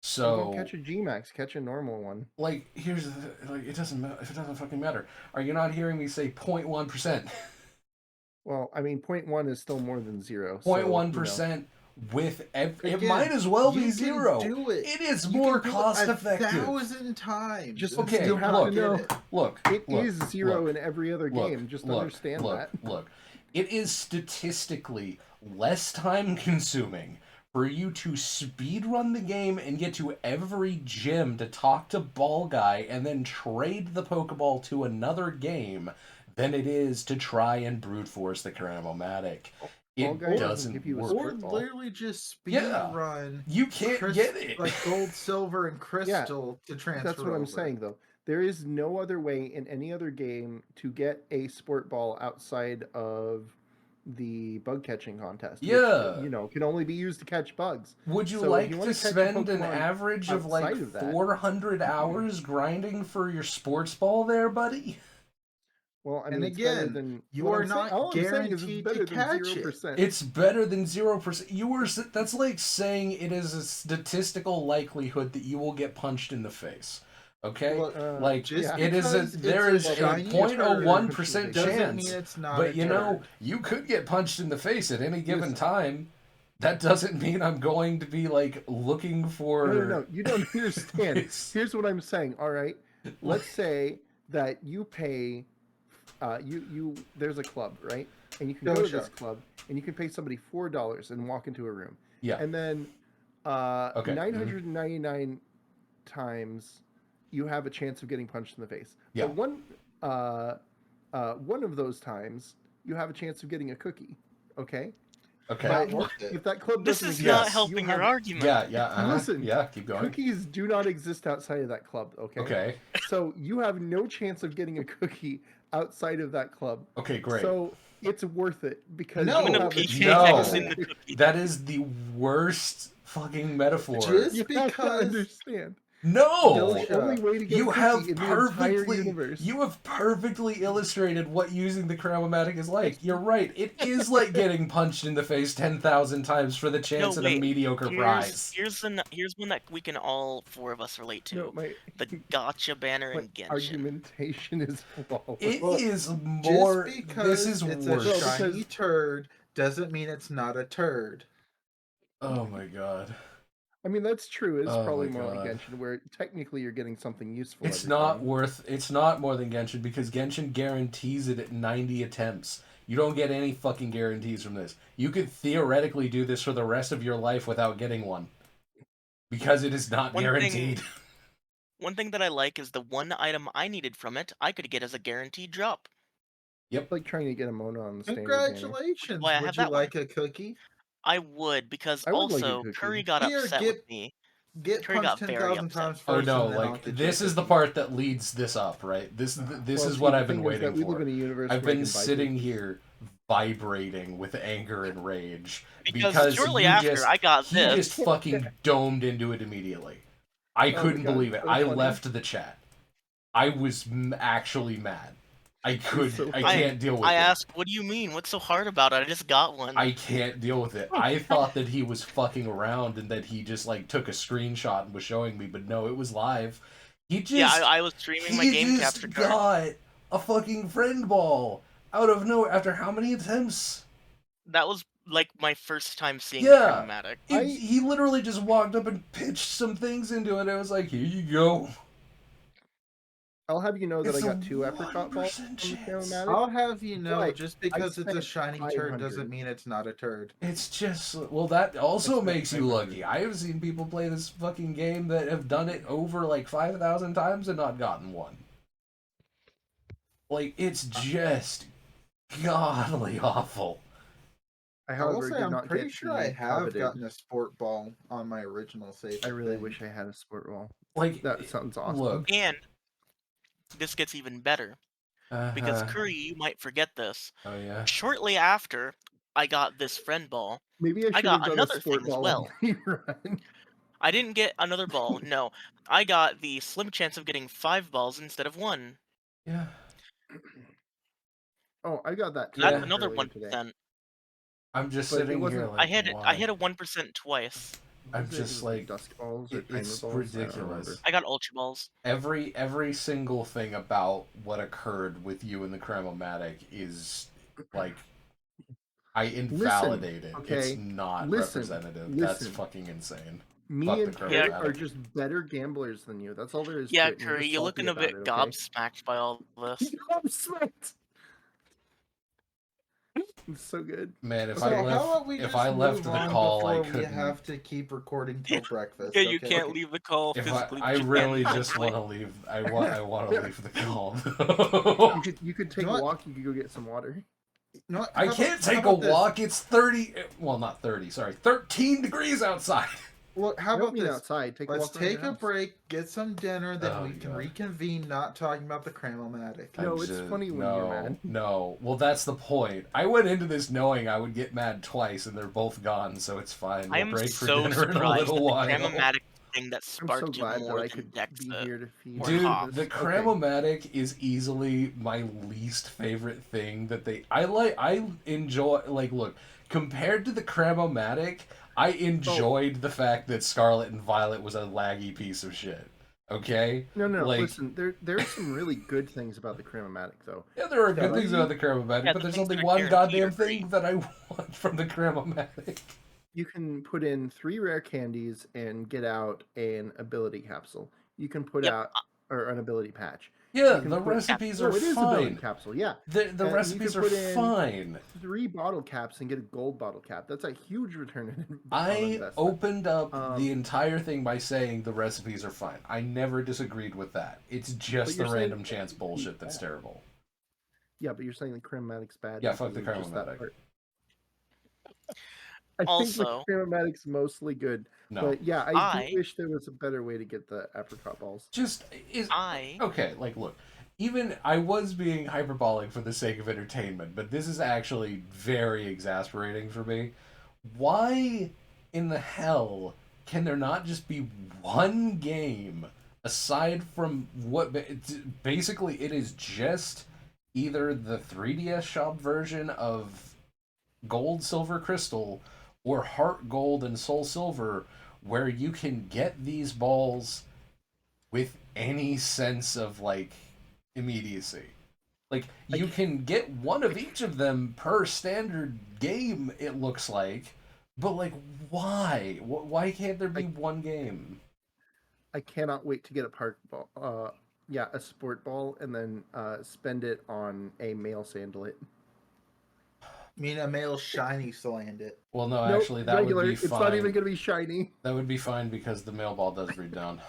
So Don't catch a Gmax, catch a normal one. like here's the like it doesn't matter if it doesn't fucking matter. Are you not hearing me say 0.1%? Well, I mean, 0.1 is still more than 0. 0.1% with it Again, might as well you be can 0. do it. It is You more can do cost it effective. 1,000 times. Just and okay, still you have not to get know. it. Look, It is 0 look, in every other game. Just understand that. Look, it is statistically less time consuming for you to speed run the game and get to every gym to talk to Ball Guy and then trade the Pokeball to another game than it is to try and brute force the Cramomatic. Ball It Guy doesn't doesn't give you a work. Or sport ball. literally just speed Yeah. run You can't get it. like gold, silver, and crystal to transfer. That's what I'm over. saying, though. There is no other way in any other game to get a sport ball outside of the bug catching contest. Yeah. Which, can only be used to catch bugs. Would you So if like you to wanna catch a spend an Pokemon average of like outside of that- 400 hours grinding for your sports ball there, buddy? Well, I And mean, it's better again, than you what are I'm saying. not All I'm saying is it's guaranteed better to than catch 0%. It's better than 0%. That's like saying it is a statistical likelihood that you will get punched in the face. Okay? Look, like just it is because there it's is a a shiny 0.01% turd doesn't chance. mean it's not But a you know, turd. you could get punched in the face at any given Listen. time. That doesn't mean I'm going to be like looking for No, you don't understand. It's- Here's what I'm saying. All right, let's say that you pay, there's a club, right? And you can go to this club, and you can pay somebody $4 and walk into a room. Yeah. And then, Okay. 999 times, you have a chance of getting punched in the face. Yeah. But one of those times, you have a chance of getting a cookie. Okay. Okay. But Not worth it. if that club This doesn't is exist, not Yes. helping you your have, argument. Yeah, Listen, yeah, keep going. cookies do not exist outside of that club. Okay. Okay. So you have no chance of getting a cookie outside of that club. Okay, great. So it's worth it because No, I'm you gonna have a PK X chance. in the cookie. That is the worst fucking metaphor. Just You have to because understand. No. The only way to get You a have cookie in the entire perfectly universe. you have perfectly illustrated what using the Cramomatic is like. You're right. It is like getting punched in the face 10,000 times for the chance at a wait. mediocre prize. Here's one that we can all four of us relate to. No, The gotcha banner my in Genshin. argumentation is flawless. It Look, is more. just This because is it's worse. a Because- shiny turd doesn't mean it's not a turd. Oh my god. I mean, that's true. It's Oh probably my more like God. Genshin, where technically you're getting something useful. It's every not time. worth. It's not more than Genshin because Genshin guarantees it at 90 attempts. You don't get any fucking guarantees from this. You could theoretically do this for the rest of your life without getting one. Because it is not guaranteed. One thing that I like is the one item I needed from it, I could get as a guaranteed drop. Yep. Like trying to get a Mona on the standard. Congratulations. Why I Would have you that one. like a cookie? I would, because I would like a also cookie. Curry got Here, upset with me. Get Curry punched got 10,000 upset. times Oh first, no, and then I'll like get you a this is the cookie. part that leads this up, right? This Well, is see, what the I've been thing is waiting that we live for. in a universe I've where you been can buy sitting cookies. here vibrating with anger and rage Because shortly after I got he this, just fucking domed into it immediately. I Oh my couldn't God, believe it. so I funny. left the chat. I was actually mad. I so I funny. can't deal with I it. asked, "What do you mean? What's so hard about it? I just got one." I can't deal with it. I thought that he was fucking around and that he just like took a screenshot and was showing me, but no, it was live. He just Yeah, I was streaming my game capture card. got a fucking friend ball out of nowhere after how many attempts? That was like my first time seeing Yeah. Chromatic. He literally just walked up and pitched some things into it. I was like, here you go. I'll have you know that It's I a got 2 apricot balls 1% from the chance. Chromatic. I'll have you know, But just I because it's a spent shiny turd 500. doesn't mean it's not a turd. It's just well, that also spent makes you 500. lucky. I have seen people play this fucking game that have done it over like 5,000 times and not gotten one. Like it's just godly awful. I, I will however, say did I'm not pretty get sure the I have coveted. gotten a sport ball on my original save. I really wish I had a sport ball. Like That sounds awesome. Look, And this gets even better, because uh-huh. Curry, you might forget this. Oh yeah. Shortly after I got this friend ball, Maybe I I should have got done a another sport thing as ball well. only run. I didn't get another ball. No, I got the slim chance of getting 5 balls instead of 1. Yeah. Oh, I got that too That's Yeah. another earlier today. 1%. I'm just But it sitting here wasn't- I like hit why? a 1% twice. I'm Was it? It just was like dusk balls or timer it's balls. I don't remember. ridiculous. I got ultra balls. Every single thing about what occurred with you in the Chromatic is like I invalidate it. okay? It's not Listen, representative. That's listen. fucking insane. Me Fuck and the Curry Chromatic. are just better gamblers than you. That's all there is Yeah, to it. and Curry, just you're salty looking a about bit it, okay? gobsmacked by all this. Gobsmacked. It's so good. Man, if So I how left about we if just I left move the on call, I before we couldn't. have to keep recording till breakfast? Yeah, you okay? can't leave the call If physically. I but you can really just mentally. want to leave. I want to leave the call. You could take know a what? walk. You could go get some water. You know what? I How can't about- how take a about this? walk. It's 30. Well, not 30. Sorry, 13 degrees outside. Well, how I don't about mean this? outside. Take a Let's walk around take your a house. break, get some dinner, then Oh, we can God. reconvene. Not talking about the Chromatic. No, it's funny when you're mad. No, well, that's the point. I went into this knowing I would get mad twice, and they're both gone, so it's fine. I We'll am break for so dinner in a surprised little that the while. Chromatic thing that I'm so sparked you glad that more I than could be Dexit. here to feed. Or Dude, Hops. the Chromatic is easily my least favorite thing that they. I enjoy. Like, look, compared to the Chromatic, I enjoyed the fact that Scarlet and Violet was a laggy piece of shit. Okay? No. Like, Listen, there's some really good things about the Chromatic, though. yeah, there are good Yeah, things about the Chromatic, Yeah, but the there's things only that are one guaranteed goddamn are great. thing that I want from the Chromatic. You can put in 3 rare candies and get out an ability capsule. You can put Yep. out or an ability patch. Yeah, You can the put- recipes Oh, are it is ability fine. capsule. Yeah, The And you recipes can are put in- fine. 3 bottle caps and get a gold bottle cap. That's a huge return on I investment. opened up Um, the entire thing by saying the recipes are fine. I never disagreed with that. It's just the you're saying random chance bullshit that's bad. terrible. Yeah, but you're saying the Chromatic's bad. Yeah, fuck because the of just that Chromatic. part. I Also- think the Chromatic's mostly good. No. But yeah, I I- do wish there was a better way to get the apricot balls. Just is I okay, like look, even I was being hyperbolic for the sake of entertainment, but this is actually very exasperating for me. Why in the hell can there not just be one game aside from what basically it is just either the 3DS shop version of Gold, Silver, Crystal or Heart Gold and Soul Silver where you can get these balls with any sense of like immediacy. Like you can get one of each of them per standard game, it looks like, but like why? Why can't there be one game? I cannot wait to get a park ball. Yeah, a sport ball, and then spend it on a male sandalette. I mean, a male shiny sland it. Well, no, Nope, actually that regular. would be It's fine. not even going to be shiny. That would be fine because the mail ball does read down.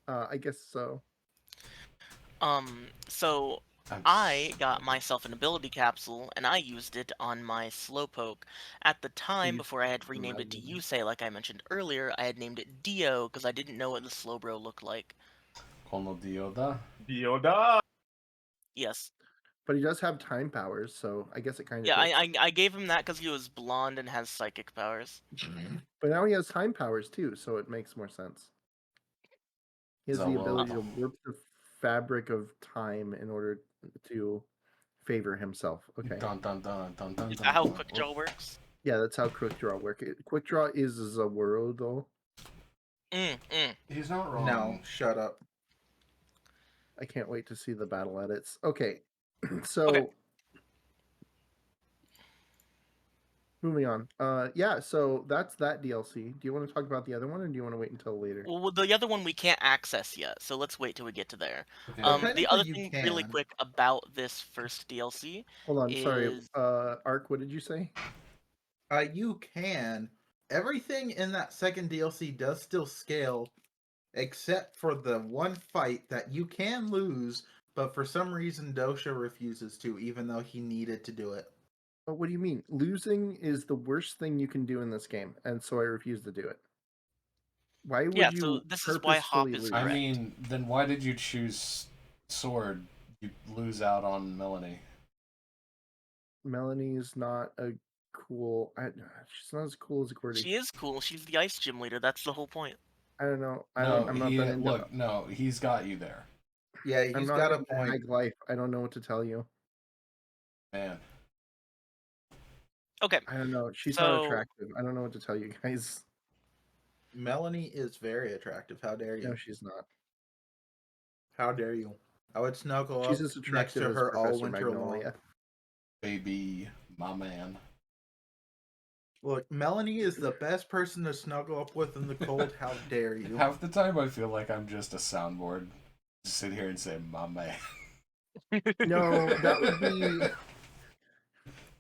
I guess so. So I got myself an ability capsule, and I used it on my Slowpoke. At the time, you before I had renamed it to imagine. Yusei, like I mentioned earlier, I had named it Dio because I didn't know what the Slowbro looked like. Kono Dioda. Dioda. Yes. But he does have time powers, so I guess it kind of Yeah, fits. I gave him that because he was blonde and has psychic powers. But now he has time powers too, so it makes more sense. He has the ability to warp the fabric of time in order to favor himself. Okay. Dun, dun, dun, dun, dun, Is dun, that how dun. Quick Draw works? Yeah, that's how quick draw works. Quick draw is a world though. He's not wrong. No, shut up. I can't wait to see the battle edits. Okay, so Okay. moving on. Yeah, so that's that DLC. Do you want to talk about the other one, or do you want to wait until later? Well, the other one we can't access yet, so let's wait till we get to there. Okay. Well, The technically other you thing, really can. quick, about this first DLC Hold on, sorry. is Ark, what did you say? You can. Everything in that second DLC does still scale, except for the one fight that you can lose, but for some reason Dosha refuses to, even though he needed to do it. Oh, what do you mean? Losing is the worst thing you can do in this game, and so I refuse to do it. Why would yeah. you So this is why Hop purposefully is lose? I correct. mean, then why did you choose Sword? You lose out on Melanie. Melanie's not a cool. She's not as cool as Gordy. She is cool. She's the ice gym leader. That's the whole point. I don't know. No, I'm not he that into. look. No, he's got you there, Yeah, I'm he's not got a into point. Hag life. I don't know what to tell you. man. Okay. I don't know. She's So- not attractive. I don't know what to tell you guys. Melanie is very attractive. How dare you? No, she's not. How dare you? I would snuggle She's up as next attractive to as her all Professor winter long. Magnolia. Baby, my man. Look, Melanie is the best person to snuggle up with in the cold. How dare you? Half the time I feel like I'm just a soundboard. Just sit here and say, my man. No,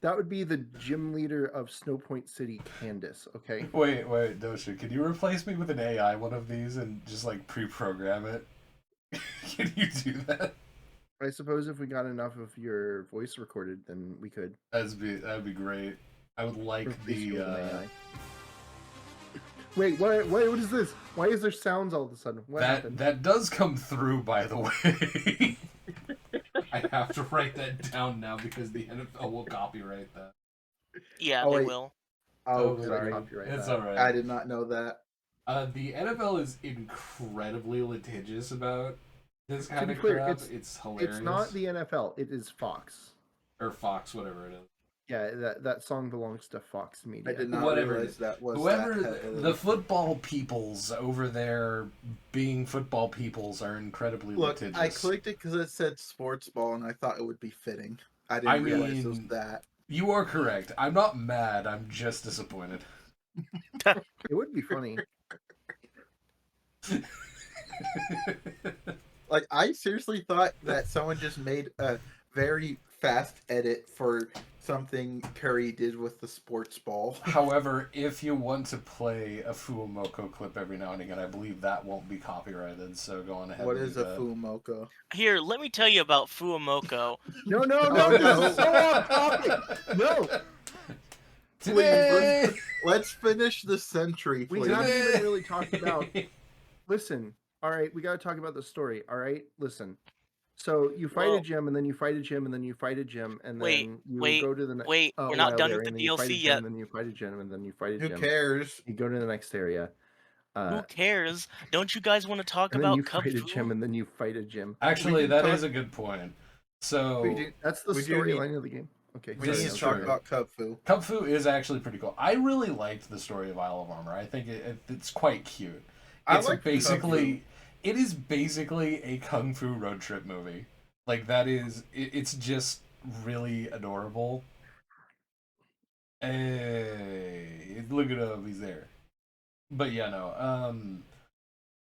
that would be the gym leader of Snowpoint City, Candace. Okay. Wait, Dosha, can you replace me with an AI one of these and just like pre-program it? Can you do that? I suppose if we got enough of your voice recorded, then we could That'd be great. I would like replace you the with an AI. Wait, what is this? Why is there sounds all of a sudden? What happened? that does come through, by the way. I have to write that down now because the NFL will copyright that. Yeah, Oh, they wait. will. Oh, good. sorry. Copyright It's that. alright. I did not know that. The NFL is incredibly litigious about this To kind be of clear, crap. It's hilarious. It's not the NFL. It is Fox. Or Fox, whatever it is. Yeah, that song belongs to Fox Media. I did not Whatever it realize is. that was Whoever that the football peoples over there being football peoples are incredibly Look, litigious. I clicked it because it said sports ball, and I thought it would be fitting. I didn't I realize it was mean- that. You are correct. I'm not mad. I'm just disappointed. It would be funny. Like, I seriously thought that someone just made a very fast edit for something Curry did with the sports ball. However, if you want to play a Fuumoko clip every now and again, I believe that won't be copyrighted. So go on ahead. What and is do a that. Fuumoko? Here, let me tell you about Fuumoko. No, Oh, this no. is so off topic. No, Today! Let's finish the century, we please. haven't even really talked about. Listen, all right, we got to talk about the story. All right, listen. So you fight a Well- gym, and then you fight a gym, and then you fight a gym, and Wait, then you wait, go to the next. wait, we're not done with the and then you fight a DLC gym, yet. And then you fight a gym, and then you fight a Who gym. cares? You go to the next area. Who cares? Don't you guys want to talk And then you about Cub fight a gym, Fu? and then you fight a gym. Actually, can that talk- is a good point. So, That's the we do need- storyline of the game. Okay, We This need is to talk true. about Cub Fu. Kung Fu is actually pretty cool. I really liked the story of Isle of Armor. I think it's quite cute. I It's like Kung basically, it is basically a Kung Fu road trip movie. Like that is, it's just really adorable. Hey, look at him, he's there. But yeah, no.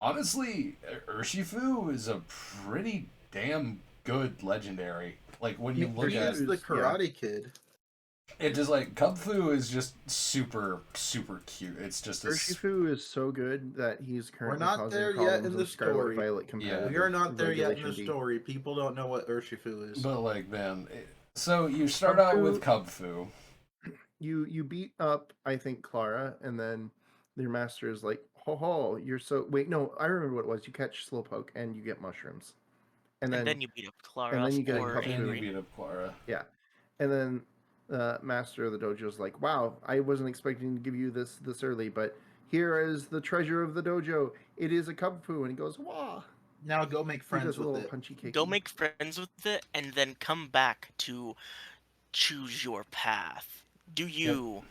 Honestly, Urshifu is a pretty damn good legendary. Like when you look He at is the Karate Kid. It just like Kubfu is just super super cute. It's just a Urshifu is so good that he's We're currently not causing there yet problems in in the Scarlet story. Violet Yeah. competitive We are not there yet in the Regulation D. story. People don't know what Urshifu is. but like man, so you start out with Kubfu. You beat up, I think, Clara, and then your master is like, "Ho ho, you're so." Wait, no, I remember what it was. You catch Slowpoke and you get mushrooms, and And then then you beat up Clara you get a or cup And food. you Angry. beat up Clara. Yeah, and then the master of the dojo is like, "Wow, I wasn't expecting to give you this early, but here is the treasure of the dojo. It is a Kubfu," and he goes, "Wah!" Now go make He friends does a with little it. punchy cakey. Go make friends with it, and then come back to choose your path. Do you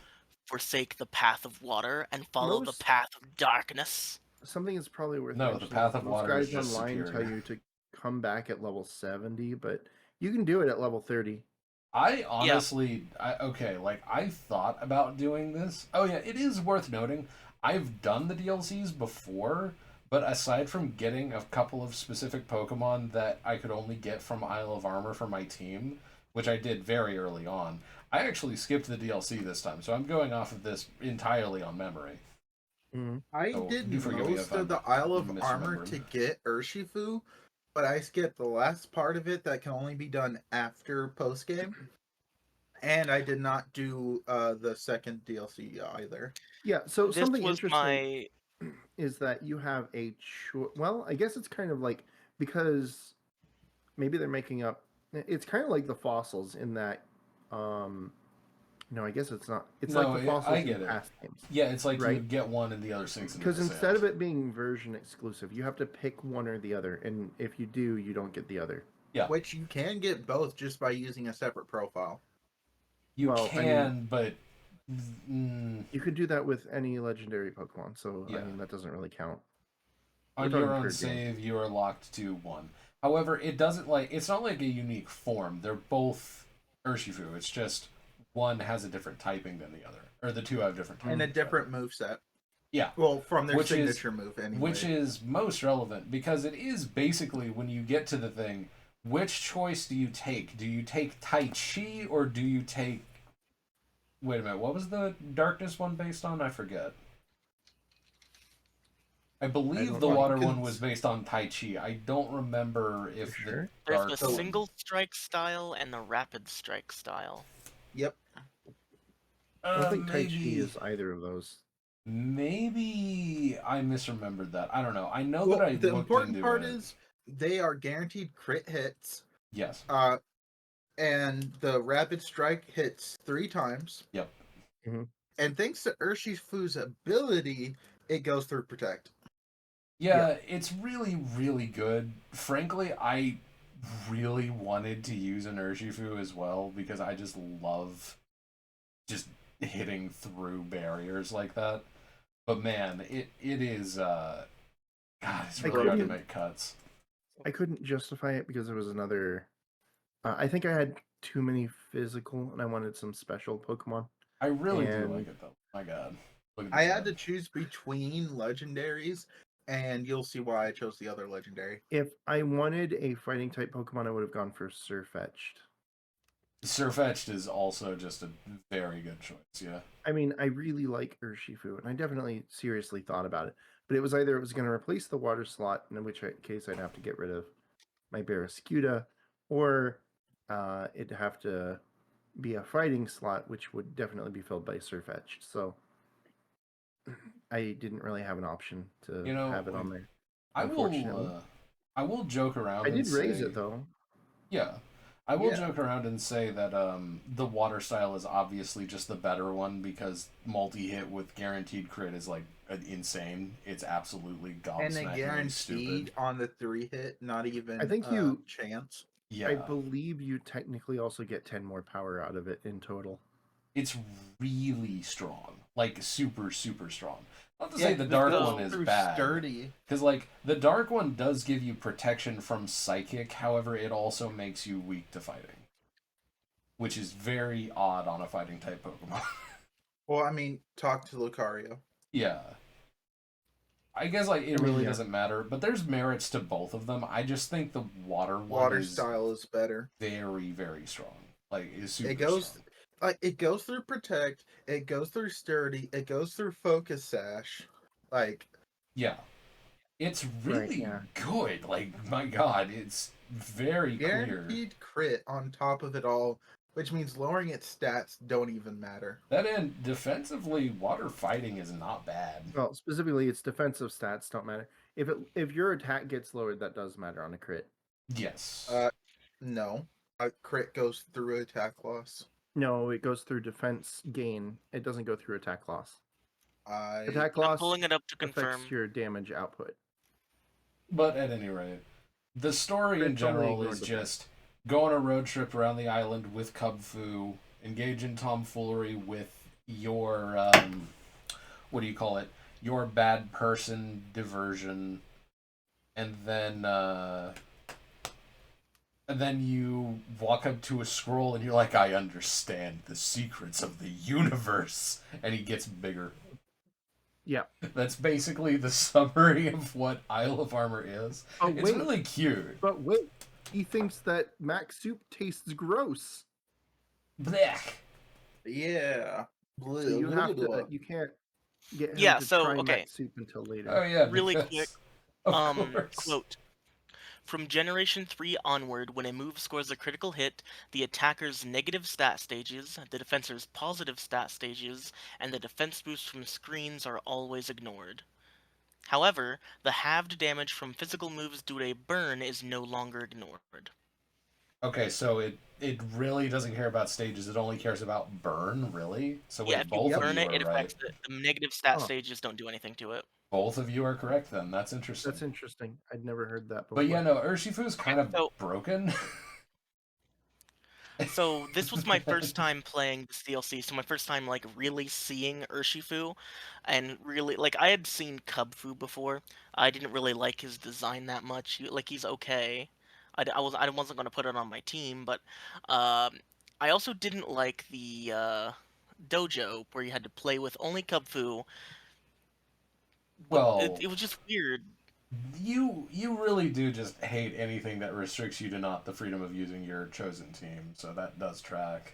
forsake the path of water and follow the Most path of darkness? something is probably worth No, the mentioning. path of Most water is guys just online tell superior. you to come back at level 70, but you can do it at level 30. I honestly, I thought about doing this. Oh yeah, it is worth noting. I've done the DLCs before, but aside from getting a couple of specific Pokemon that I could only get from Isle of Armor for my team, which I did very early on, I actually skipped the DLC this time, so I'm going off of this entirely on memory. I So did do forgive me most if of I'm the Isle of Armor misremembering. to get Urshifu, but I skipped the last part of it that can only be done after post game. And I did not do the second DLC either. Yeah, so This something was interesting my is that you have a well, I guess it's kind of like because maybe they're making up it's kind of like the fossils in that no, I guess it's not. It's like No, the I fossils in get it. past games, Yeah, it's like you right? get one and the other sinks into Because the instead of sand. it being version exclusive, you have to pick one or the other, and if you do, you don't get the other. Yeah, Which you can get both just by using a separate profile. you Well, I mean, can, but you could do that with any legendary Pokemon, so I yeah. mean that doesn't really count. We're On talking your own third game. save, you are locked to one. However, it doesn't it's not like a unique form. They're both Urshifu. It's just one has a different typing than the other, or the two have different typing. And a different moveset. Yeah, Well, from their which signature move anyway. which is most relevant because it is basically when you get to the thing, which choice do you take? Do you take Tai Chi or do you take? Wait a minute, what was the darkness one based on? I forget. I believe the know. water one was based on Tai Chi. I don't remember if the Sure? there's dark the one. single strike style and the rapid strike style. Yep. I don't think Tai Chi Maybe is either of those. maybe I misremembered that. I don't know. I know Well, that I the looked important into part it. is they are guaranteed crit hits. Yes. And the rapid strike hits 3 times. Yep. And thanks to Urshifu's ability, it goes through protect. Yeah, it's really, really good. Frankly, I really wanted to use an Urshifu as well because I just love just hitting through barriers like that. But man, it is God, it's really hard to make cuts. I couldn't justify it because there was another. I think I had too many physical, and I wanted some special Pokemon. I really do And- like it though. My God. Look at I this had to guy. choose between legendaries, and you'll see why I chose the other legendary. If I wanted a fighting type Pokemon, I would have gone for Surfetched. Surfetched is also just a very good choice, yeah. I mean, I really like Urshifu, and I definitely seriously thought about it. But it was either it was going to replace the water slot, in which case I'd have to get rid of my Barraskewda, or it'd have to be a fighting slot, which would definitely be filled by Surfetched. So I didn't really have an option to have it on there. I Unfortunately. will joke around. I did and raise say, it though. Yeah, I will Yeah. joke around and say that the water style is obviously just the better one because multi-hit with guaranteed crit is like insane. It's absolutely And a gobsmackingly guaranteed stupid. on the 3 hit, not even I think you- chance. Yeah, I believe you technically also get 10 more power out of it in total. it's really strong, like super super strong. Not to Yeah, say the it dark goes one is through bad. Sturdy. Because, like, the Dark one does give you protection from Psychic, however, it also makes you weak to fighting. Which is very odd on a fighting type Pokemon. Well, I mean, talk to Lucario. Yeah. I guess, like, it I mean, really yeah. doesn't matter, but there's merits to both of them. I just think the water one Water is style is better. very, very strong. Like, is super It goes. strong. like it goes through protect, it goes through sturdy, it goes through focus sash. Like Yeah. It's Right, really yeah. good. Like, my god, it's very clear. guaranteed crit on top of it all, which means lowering its stats don't even matter. That end, defensively, water fighting is not bad. Well, specifically, its defensive stats don't matter. If your attack gets lowered, that does matter on a crit. Yes. No. A crit goes through attack loss. No, it goes through defense gain. It doesn't go through attack loss. I Attack I'm loss pulling it up to affects confirm. your damage output. But at any rate, the story in Crit's only general ignore is defense. just go on a road trip around the island with Cub Fu, engage in tomfoolery with your, what do you call it? Your bad person diversion, and then you walk up to a scroll and you're like, I understand the secrets of the universe. And he gets bigger. Yeah. That's basically the summary of what Isle of Armor is. Oh, It's wait. really cute. But wait, he thinks that mac soup tastes gross. Blech. yeah. So you have to. You can't get him Yeah, to so, try okay. mac soup until later. Oh, yeah. Really because- quick, Of course. quote. From Generation 3 onward, when a move scores a critical hit, the attacker's negative stat stages, the defensor's positive stat stages, and the defense boost from screens are always ignored. However, the halved damage from physical moves due to a burn is no longer ignored. Okay, so it really doesn't care about stages. It only cares about burn, really? So wait, Yeah, if you both of burn you it, are it right. affects it. The negative stat Huh. stages don't do anything to it. Both of you are correct then. That's interesting. That's interesting. I'd never heard that before. But yeah, no, Urshifu's kind of So- broken. So this was my first time playing this DLC, so my first time like really seeing Urshifu, and really like I had seen Cubfu before. I didn't really like his design that much. Like he's okay. I wasn't gonna put it on my team, but I also didn't like the dojo where you had to play with only Cubfu. Well, It was just weird. you really do just hate anything that restricts you to not the freedom of using your chosen team, so that does track.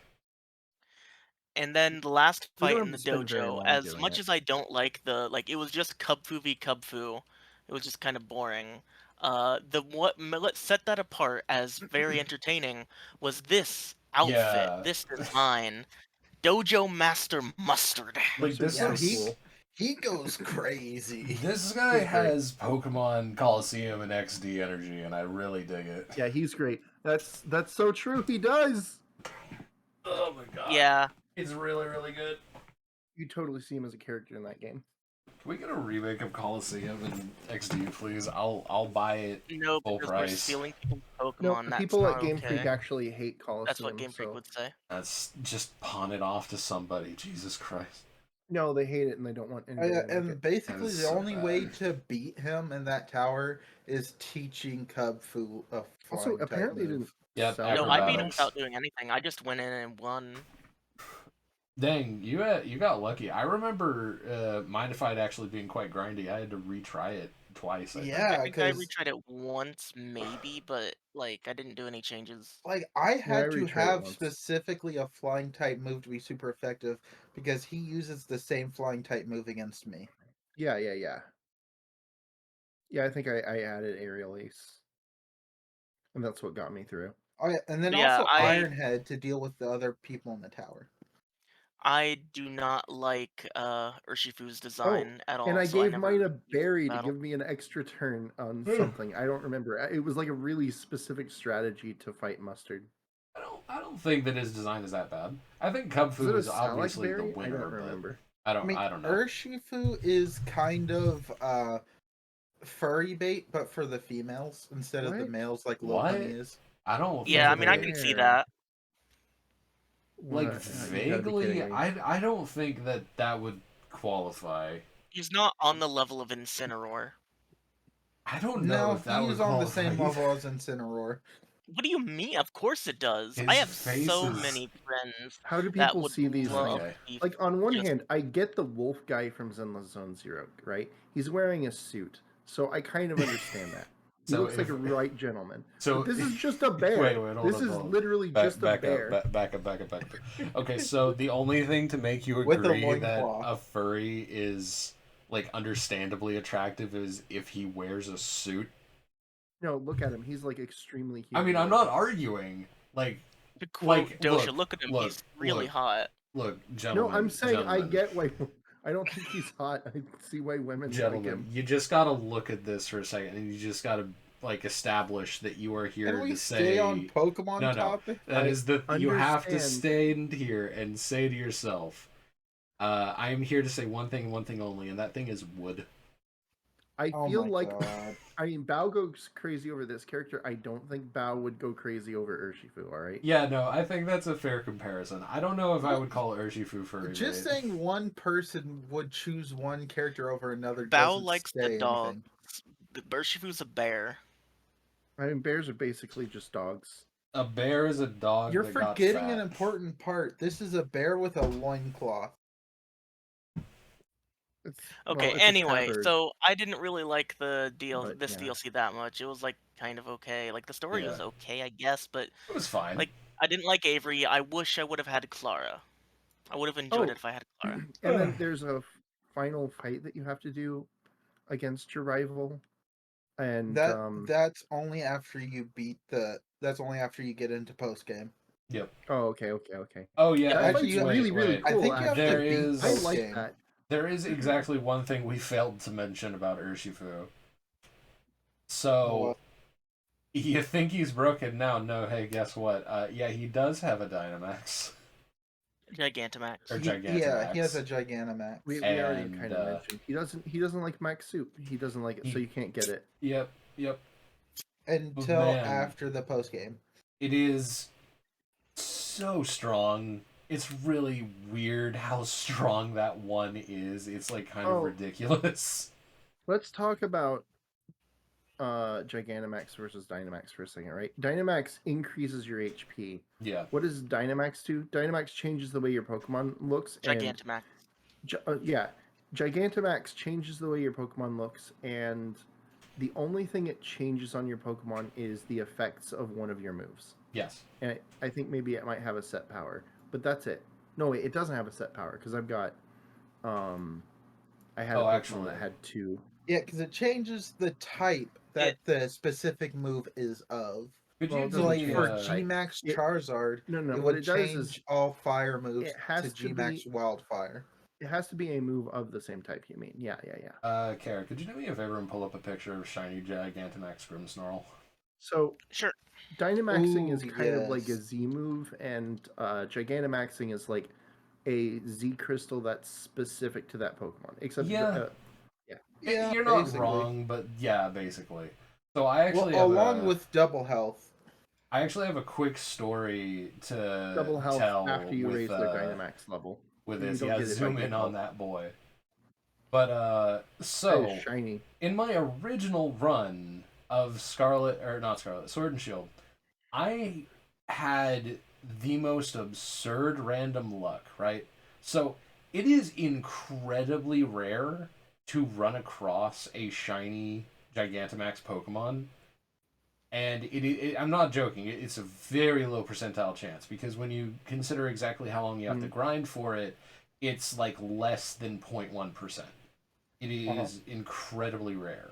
And then the last We don't fight have in the to spend very dojo, long as doing much it. as I don't like it was just Cubfu v Cubfu. It was just kind of boring. Let's set that apart as very entertaining was this outfit, Yeah. this design, Dojo Master Mustard. Like, Mustard's this Yeah, is... he goes crazy. This guy He's great. has Pokemon Coliseum and XD energy, and I really dig it. Yeah, he's great. That's so true. He does. Oh my god. Yeah, It's really, really good. You totally see him as a character in that game. Can we get a remake of Coliseum and XD, please? I'll buy it. no, Full because price. we're stealing people's Pokemon. No, That's people not at Game okay. Freak actually hate Coliseum. That's what Game Freak so... would say. That's just pawn it off to somebody. Jesus Christ. No, they hate it and they don't want anybody to like And it. basically, That is the so only way bad. to beat him in that tower is teaching Cubfu a Also, flying type apparently it move. didn't Yep, sell No, very I beat him well. acrobatics. without doing anything. I just went in and won. Dang, you got lucky. I remember Mind if I'd actually being quite grindy. I had to retry it twice. I think. Yeah, I think I 'cause- retried it once, maybe, but like I didn't do any changes. Like I had to retried it have once. specifically a flying type move to be super effective because he uses the same flying type move against me. Yeah. Yeah, I think I added Aerial Ace. And that's what got me through. Oh yeah, and then Yeah, also I- Ironhead to deal with the other people in the tower. I do not like Urshifu's design at all. And I so gave never mine a used it in berry to battle. give me an extra turn on something. I don't remember. It was like a really specific strategy to fight Mustard. I don't think that his design is that bad. I think Is Cubfu it a is Salac obviously the berry? winner. I don't but remember. I don't know. Urshifu is kind of furry bait, but for the females instead of the What? males like What? Lopunny is. I don't. Yeah, I think mean, I that- can see Where? that. like What? You gotta be vaguely. kidding me. I don't think that would qualify. He's not on the level of Incineroar. I don't know No, if that would he's on the same qualify level as Incineroar. What do you mean? Of course it does. I His have face so is- many friends How do that people would see these love Okay. the Like, on one just- hand, I get the wolf guy from Zenless Zone Zero, right? He's wearing a suit, so I kind of understand that. He So looks like if, a right gentleman. so But this is just a bear. wait, hold This on, is hold on. literally just a Back bear. up, back up. Okay, so the only thing to make you With a agree that loincloth. a furry is like understandably attractive is if he wears a suit. No, look at him. He's like extremely I mean, human. I'm not arguing. Like, To quote Dosha, look, look at him. look, He's really look, hot. look, No, gentlemen. I'm saying I gentlemen, get why. I don't think he's hot. I see why women like gentlemen. him. You just gotta look at this for a second, and you just gotta like establish that you are here Can we to stay on say Pokemon no. topic? That I is the you have to understand. stand here and say to yourself, I am here to say one thing and one thing only, and that thing is wood. I Oh feel my like god. I mean Bao goes crazy over this character. I don't think Bao would go crazy over Urshifu. All right. Yeah, no, I think that's a fair comparison. I don't know if I would call Urshifu furry. Just right? saying one person would choose one character over another Bao doesn't likes the say dog. anything. The Urshifu's a bear. I mean bears are basically just dogs. A bear is a dog. You're that got forgetting fat. an important part. This is a bear with a loincloth. Okay, It's a anyway, tabard, so I didn't really like but this yeah. DLC that much. It was like kind of okay. Like the story Yeah. was okay, I guess, but It was fine. like I didn't like Avery. I wish I would have had Clara. I would have enjoyed Oh, it if I had Clara. and then there's a final fight that you have to do against your rival, and That's only after you beat the. That's only after you get into post game. Yep. oh, okay. Oh yeah. That Actually, fight's you- really wait. cool. I think you have actually. There to beat is- I post like game. that. There is exactly one thing we failed to mention about Urshifu. So, What? you think he's broken now? No, hey, guess what? Yeah, he does have a Dynamax. Gigantamax. Or Yeah, Gigantamax. he has a Gigantamax. We already And, kind of mentioned he doesn't like max soup. He doesn't like it, so you can't get it. Yep. Until Man. after the post game. It is so strong. It's really weird how strong that one is. It's like kind of Oh. ridiculous. Let's talk about Gigantamax versus Dynamax for a second, right? Dynamax increases your HP. Yeah. What does Dynamax do? Dynamax changes the way your Pokemon looks. Gigantamax. Yeah, Gigantamax changes the way your Pokemon looks, and the only thing it changes on your Pokemon is the effects of one of your moves. Yes. And I think maybe it might have a set power, but that's it. No, wait, it doesn't have a set power because I've got, I had a Pokemon actually. that had two. Yeah, because it changes the type that the specific move is of. Could Well, you it So, doesn't like change for the type. Gmax It- Charizard, No, it what would it does change is all fire moves it has to to Gmax be- Wildfire. it has to be a move of the same type. You mean? Yeah. Kara, could you do me a favor and pull up a picture of shiny Gigantamax Grimmsnarl? So Sure. Dynamaxing is Ooh, kind of like a yes. Z move, and Gigantamaxing is like a Z crystal that's specific to that Pokemon. Except, Yeah. Yeah, You're not basically. wrong, but yeah, basically. So I actually Well, have along with double health. I actually have a quick story to double health tell after you with, raise their Dynamax level. with You this. don't Yeah, get it by zoom in default. on that boy. But That so is shiny. in my original run of Sword and Shield, I had the most absurd random luck, right? So it is incredibly rare to run across a shiny Gigantamax Pokemon. And I'm not joking, it's a very low percentile chance because when you consider exactly how long you have to grind for it, it's like less than 0.1%. It is incredibly rare.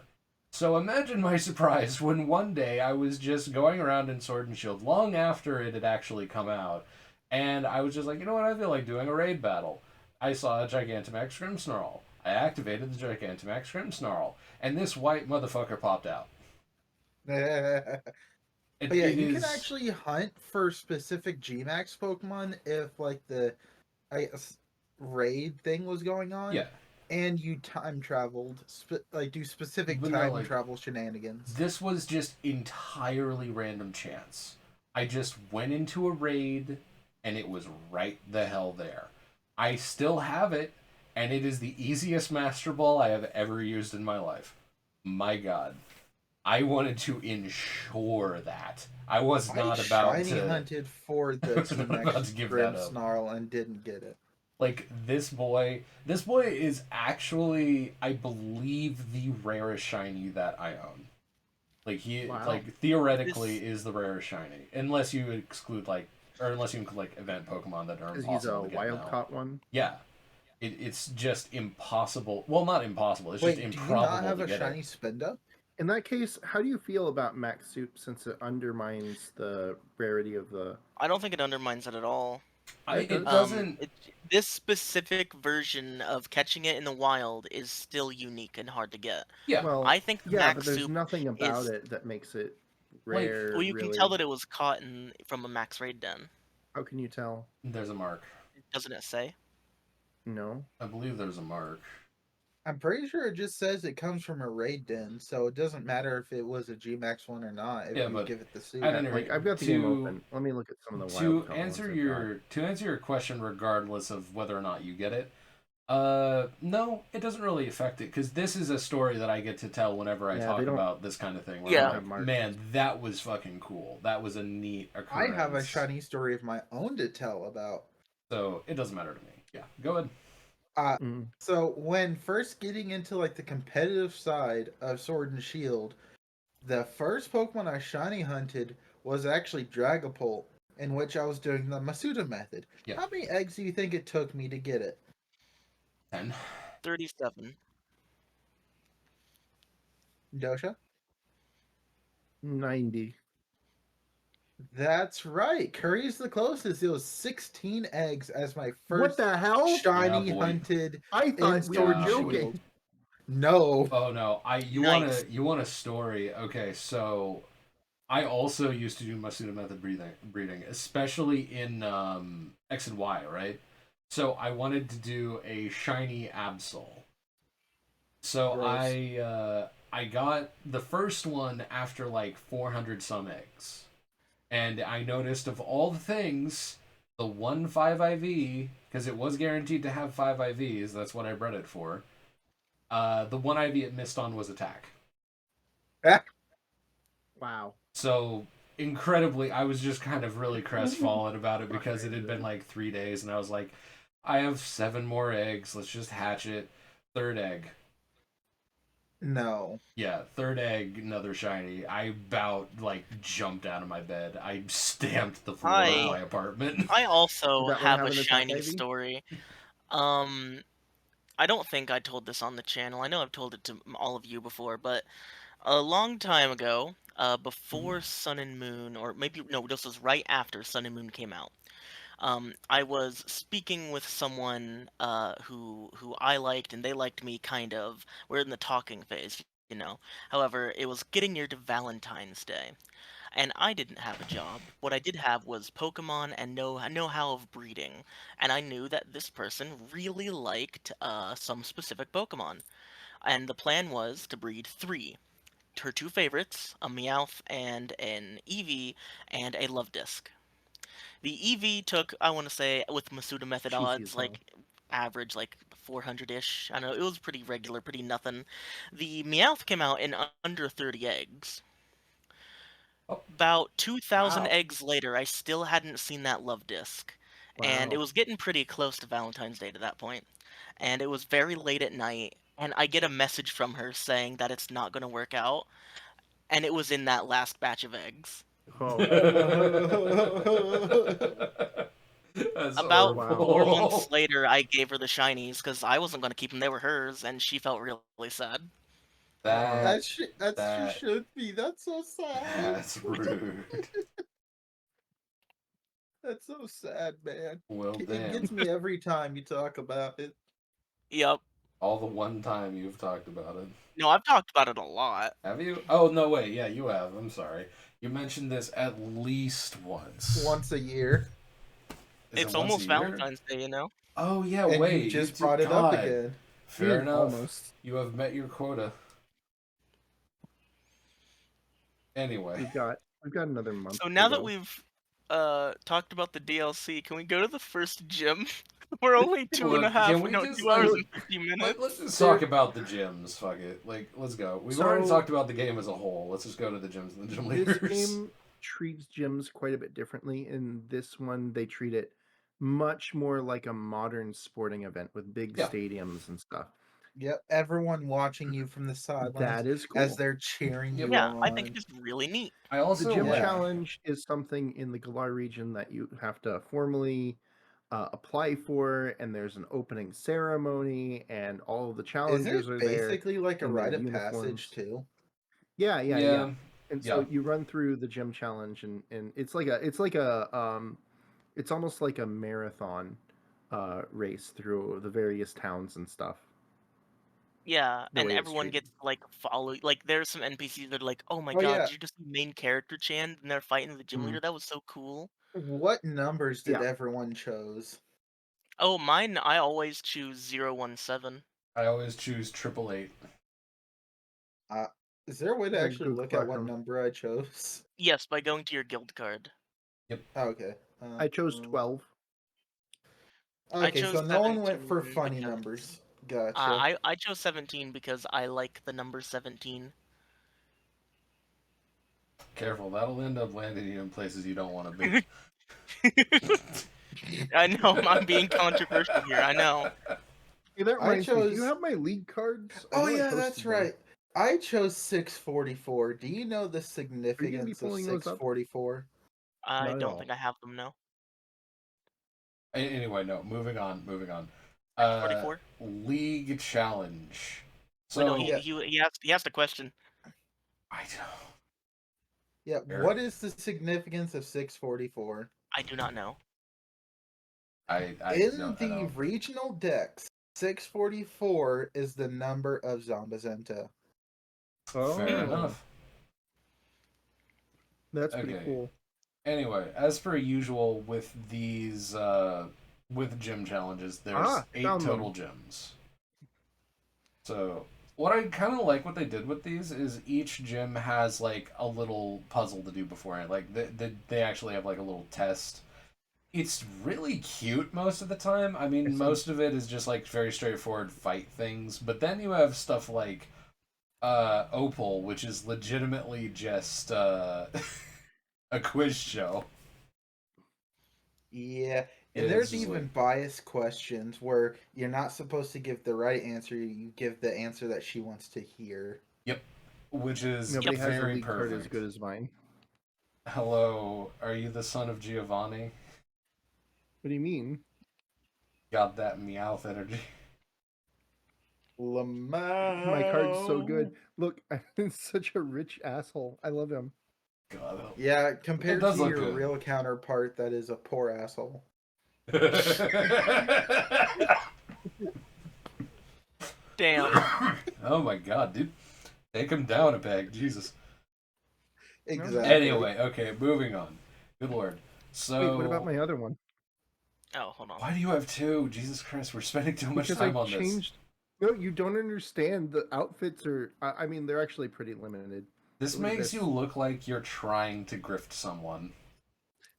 So imagine my surprise when one day I was just going around in Sword and Shield long after it had actually come out, and I was just like, you know what, I feel like doing a raid battle. I saw a Gigantamax Grimmsnarl. I activated the Gigantamax Grimmsnarl, and this white motherfucker popped out. But yeah, you can actually hunt for specific Gmax Pokemon if like the I guess raid thing was going on. Yeah. And you time traveled, do specific But no, time like, travel shenanigans. This was just entirely random chance. I just went into a raid, and it was right the hell there. I still have it, and it is the easiest Master Ball I have ever used in my life. My God. I wanted to ensure that. I was not about shiny to... hunted for the was not about to give that up. Grimmsnarl and didn't get it. Like, this boy is actually, I believe, the rarest shiny that I own. Like he Wow. like theoretically is the rarest shiny, unless you exclude event Pokemon that are Because he's a impossible to get wild now. caught one. Yeah, it's just impossible. Well, not impossible. It's just Wait, do you not improbable have to a get shiny it. Spinda? In that case, how do you feel about Max Soup since it undermines the rarity of the? I don't think it undermines it at all. Yeah, it It does. doesn't. This specific version of catching it in the wild is still unique and hard to get. Yeah, Well, I think the yeah, but Max there's Soup nothing about is. it that makes it like rare. Well, you can Really, tell that it was caught from a Max Raid den. how can you tell? there's a mark. Doesn't it say? No. I believe there's a mark. I'm pretty sure it just says it comes from a raid den, so it doesn't matter if it was a Gmax one or not if Yeah, you but give it the suit. at any Like rate, I've got the game open. Let me look at some of the wild caught ones I've got. to answer your question, regardless of whether or not you get it, no, it doesn't really affect it because this is a story that I get to tell whenever I Yeah, talk they don't- about this kind of thing. Where Yeah. I'm have like, marks. man, that was fucking cool. That was a neat I occurrence. have a shiny story of my own to tell about. So it doesn't matter to me. Yeah, go ahead. Mm. So when first getting into like the competitive side of Sword and Shield, the first Pokemon I shiny hunted was actually Dragapult, in which I was doing the Masuda method. Yeah. How many eggs do you think it took me to get it? 10. 37. Dosha? 90. That's right. Curry's the closest. It was 16 eggs as my What first the hell? shiny Yeah, boy. hunted I in thought we Sword were and Yeah, boy. joking. Shield. No. Oh no, Nice. you want a story? Okay, so I also used to do Masuda method breeding, especially in X and Y, right? So I wanted to do a shiny Absol. So Gross. I got the first one after like 400 some eggs, and I noticed of all the things, the one 5 IV, because it was guaranteed to have 5 IVs. That's what I bred it for. The one IV it missed on was attack. Wow. So incredibly, I was just kind of really crestfallen about it because it had been like 3 days, and I was like, I have 7 more eggs. Let's just hatch it. Third egg. No. Yeah, third egg, another shiny. I about like jumped out of my bed. I stamped the floor of my apartment. I also Did that one have have a an attack shiny IV? story. I don't think I told this on the channel. I know I've told it to all of you before, but a long time ago, before Sun and Moon, or maybe no, this was right after Sun and Moon came out. I was speaking with someone who I liked and they liked me, kind of. We're in the talking phase, you know. However, it was getting near to Valentine's Day, and I didn't have a job. What I did have was Pokemon and know-how of breeding, and I knew that this person really liked some specific Pokemon. And the plan was to breed 3. Her 2 favorites, a Meowth and an Eevee, and a Love Disc. The EV took, I want to say, with Masuda method Cheeky odds, as hell. like average, like 400-ish. I don't know, it was pretty regular, pretty nothing. The Meowth came out in under 30 eggs. Oh, About 2,000 wow. eggs later, I still hadn't seen that Love Disc. And it Wow. was getting pretty close to Valentine's Day to that point. And it was very late at night, and I get a message from her saying that it's not going to work out. And it was in that last batch of eggs. Oh. That's About Wow. 4 months horrible. later, I gave her the shinies because I wasn't going to keep them. They were hers, and she felt really sad. That That that should be. That's so sad. that's rude. That's so sad, man. Well, It damn. gets me every time you talk about it. Yep. All the one time you've talked about it. No, I've talked about it a lot. Have you? Oh, no, wait. Yeah, you have. I'm sorry. You mentioned this at least once. Once a year. Is It's it once almost a year? Valentine's Day, you know? Oh, yeah, And wait. you just did- brought it up God. again. Fair enough. Almost. You have met your quota. Anyway. We've got another month. So to now that go. we've talked about the DLC, can we go to the first gym? We're only two and a Look, half, can we no, just 2 hours look, and 50 minutes. Let's just talk about the gyms. Fuck it. Like, let's go. We've already So- talked about the game as a whole. Let's just go to the gyms and the gym leaders. This game treats gyms quite a bit differently. In this one, they treat it much more like a modern sporting event with big Yeah. stadiums and stuff. Yep, everyone watching you from the sidelines That is as cool. they're cheering Yep. you Yeah, I think on. it is really neat. I The also gym like. Yeah. challenge is something in the Galar region that you have to formally apply for, and there's an opening ceremony, and all of the Isn't challengers it are there basically like a in their rite of passage uniforms. too? Yeah, yeah, yeah. Yeah, And so yeah. you run through the gym challenge, and it's almost like a marathon race through the various towns and stuff. Yeah, The and way it's everyone treated. gets like follow. Like there's some NPCs that are like, "Oh my Oh god, yeah. did you just see main character Chan and they're fighting the gym Mhm. leader? That was so cool." What numbers did Yeah. everyone chose? Oh, mine, I always choose 017. I always choose 888. Uh, is there a way to actually Good look at what question. number I chose? Yes, by going to your guild card. Yep. Oh, okay. I chose 12. I Okay, chose so no one went 17 for funny because numbers. Gotcha. I chose 17 because I like the number 17. Careful, that'll end up landing you in places you don't want to be. I know I'm being controversial here. I know. Hey, that I reminds me. Do you chose. have my league cards? I Oh know I yeah, posted that's them. right. I chose 644. Do you know the Are you gonna be significance of pulling those up? 644? I Not at don't think all. I have them. No. Anyway, no. Moving on. Moving on. 44. League challenge. Wait, no. So Yeah, He asked a question. I don't. yeah. Eric, What is the significance of 644? I do not know. I In don't. I the don't. regional decks, 644 is the number of Zombazenta. Fair Oh, enough. that's pretty Okay. cool. Anyway, as per usual with these with gym challenges, there's Ah, 8 found them. total gyms. So what I kind of like what they did with these is each gym has like a little puzzle to do beforehand. Like they actually have like a little test. It's really cute most of the time. I mean, It sounds most of it is just like very straightforward fight things, but then you have stuff like Opal, which is legitimately just a quiz show. Yeah, and It's there's just like even bias questions where you're not supposed to give the right answer, you give the answer that she wants to hear. yep, which is nobody has a very league card as perfect. good as mine. Hello, are you the son of Giovanni? What do you mean? Got that Meowth energy. My card's so good. Lamau. Look, I'm such a rich asshole. I love him. God, Yeah, it compared does to look your good. real counterpart that is a poor asshole. Damn. Oh my god, dude. Take him down a peg, Jesus. Exactly. Anyway, okay, moving on. Good lord. Wait, what about So, my other one? Oh, hold on. why do you have two? Jesus Christ, we're spending too much Because I time on this. changed. No, you don't understand. The outfits are. I mean, they're actually pretty limited. This Look at makes this. you look like you're trying to grift someone.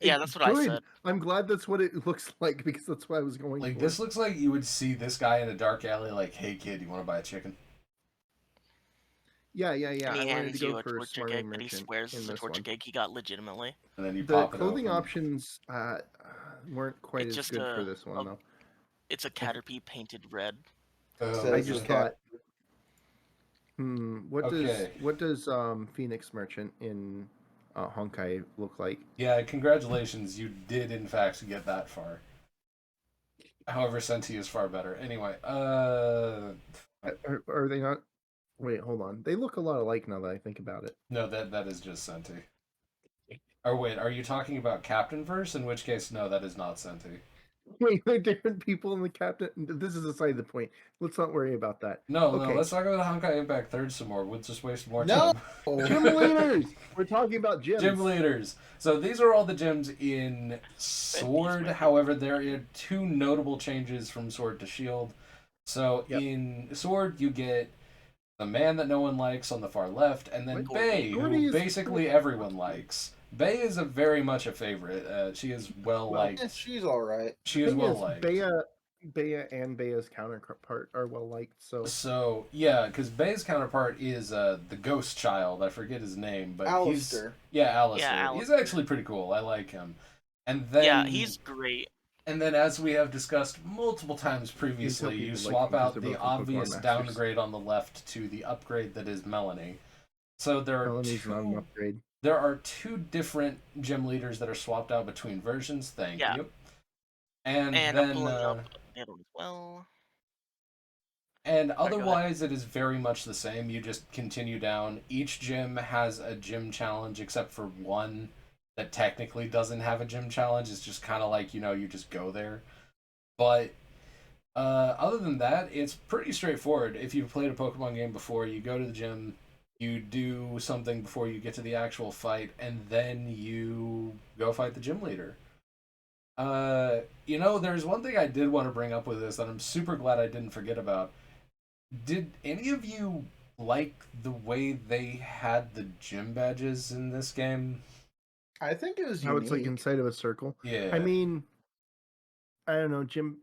Yeah, that's what I Good. said. I'm glad that's what it looks like because that's what I was going Like, for. this looks like you would see this guy in a dark alley, like, hey kid, you want to buy a chicken? Yeah, yeah, yeah. And I he wanted to hands go you a for torture smarmy cake that he merchant swears in is a this torture one. cake he got legitimately. And then you The pop it clothing open. options weren't quite It's as just good for this one a though. it's a Caterpie painted red. Oh, I Says just the God. cat. thought, Okay. what does Phoenix Merchant in Honkai look like? Yeah, congratulations, you did in fact get that far. However, Senti is far better. Anyway, Are they not? Wait, hold on. They look a lot alike now that I think about it. no, that is just Senti. Or wait, are you talking about Captain Verse? In which case, no, that is not Senti. Wait, they're different people in the captain. This is aside the point. Let's not worry about that. No, Okay, let's talk about Honkai Impact Third some more. We'll just waste more No. time. gym leaders. We're talking about gyms. Gym leaders. So these are all the gyms in Sword. However, there are two notable changes from Sword to Shield. So Yep. in Sword, you get the man that no one likes on the far left, and then What? Bay, Gordy who is basically everyone likes. Bay is very much a favorite. She is well liked. Yeah, she's all right. She The is thing well is, liked. Bea and Bea's counterpart are well liked. So yeah, because Bay's counterpart is the ghost child. I forget his name, but Alistair. Alistair. Yeah, He's Alistair. actually pretty cool. I like him. And then Yeah, he's great. And then, as we have discussed multiple times tell previously, you people swap because out they're the both from Pokemon obvious Masters. downgrade on the left to the upgrade that is Melanie. So Melanie's not an upgrade. there are two different gym leaders that are swapped out between versions. Thank Yeah. you. And I'm then, pulling up the other one as well. and Sorry, go ahead. otherwise, it is very much the same. You just continue down. Each gym has a gym challenge, except for one that technically doesn't have a gym challenge. It's just kind of like, you just go there. But other than that, it's pretty straightforward. If you've played a Pokemon game before, you go to the gym, you do something before you get to the actual fight, and then you go fight the gym leader. There's one thing I did want to bring up with this that I'm super glad I didn't forget about. Did any of you like the way they had the gym badges in this game? I think it was How it's like unique. inside of a circle. Yeah. I mean, I don't know, Jim.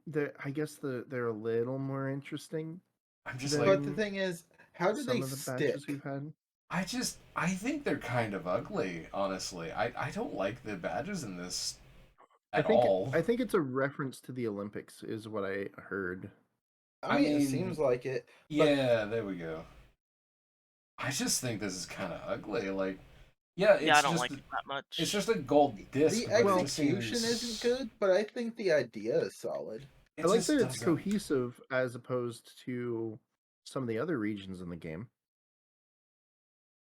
I guess they're a little more interesting. I'm just But like, But the thing is, how did some they of the badges stick? we've had. I think they're kind of ugly, honestly. I don't like the badges in this at all. I think it's a reference to the Olympics, is what I heard. I I mean, it mean, seems like it. But Yeah, there we go. I just think this is kind of ugly. Like, yeah, Yeah, I it's don't just like it that much. it's just a gold disc. the But it just execution seems, isn't good, but I think the idea is solid. It I like just that it's doesn't. cohesive as opposed to some of the other regions in the game.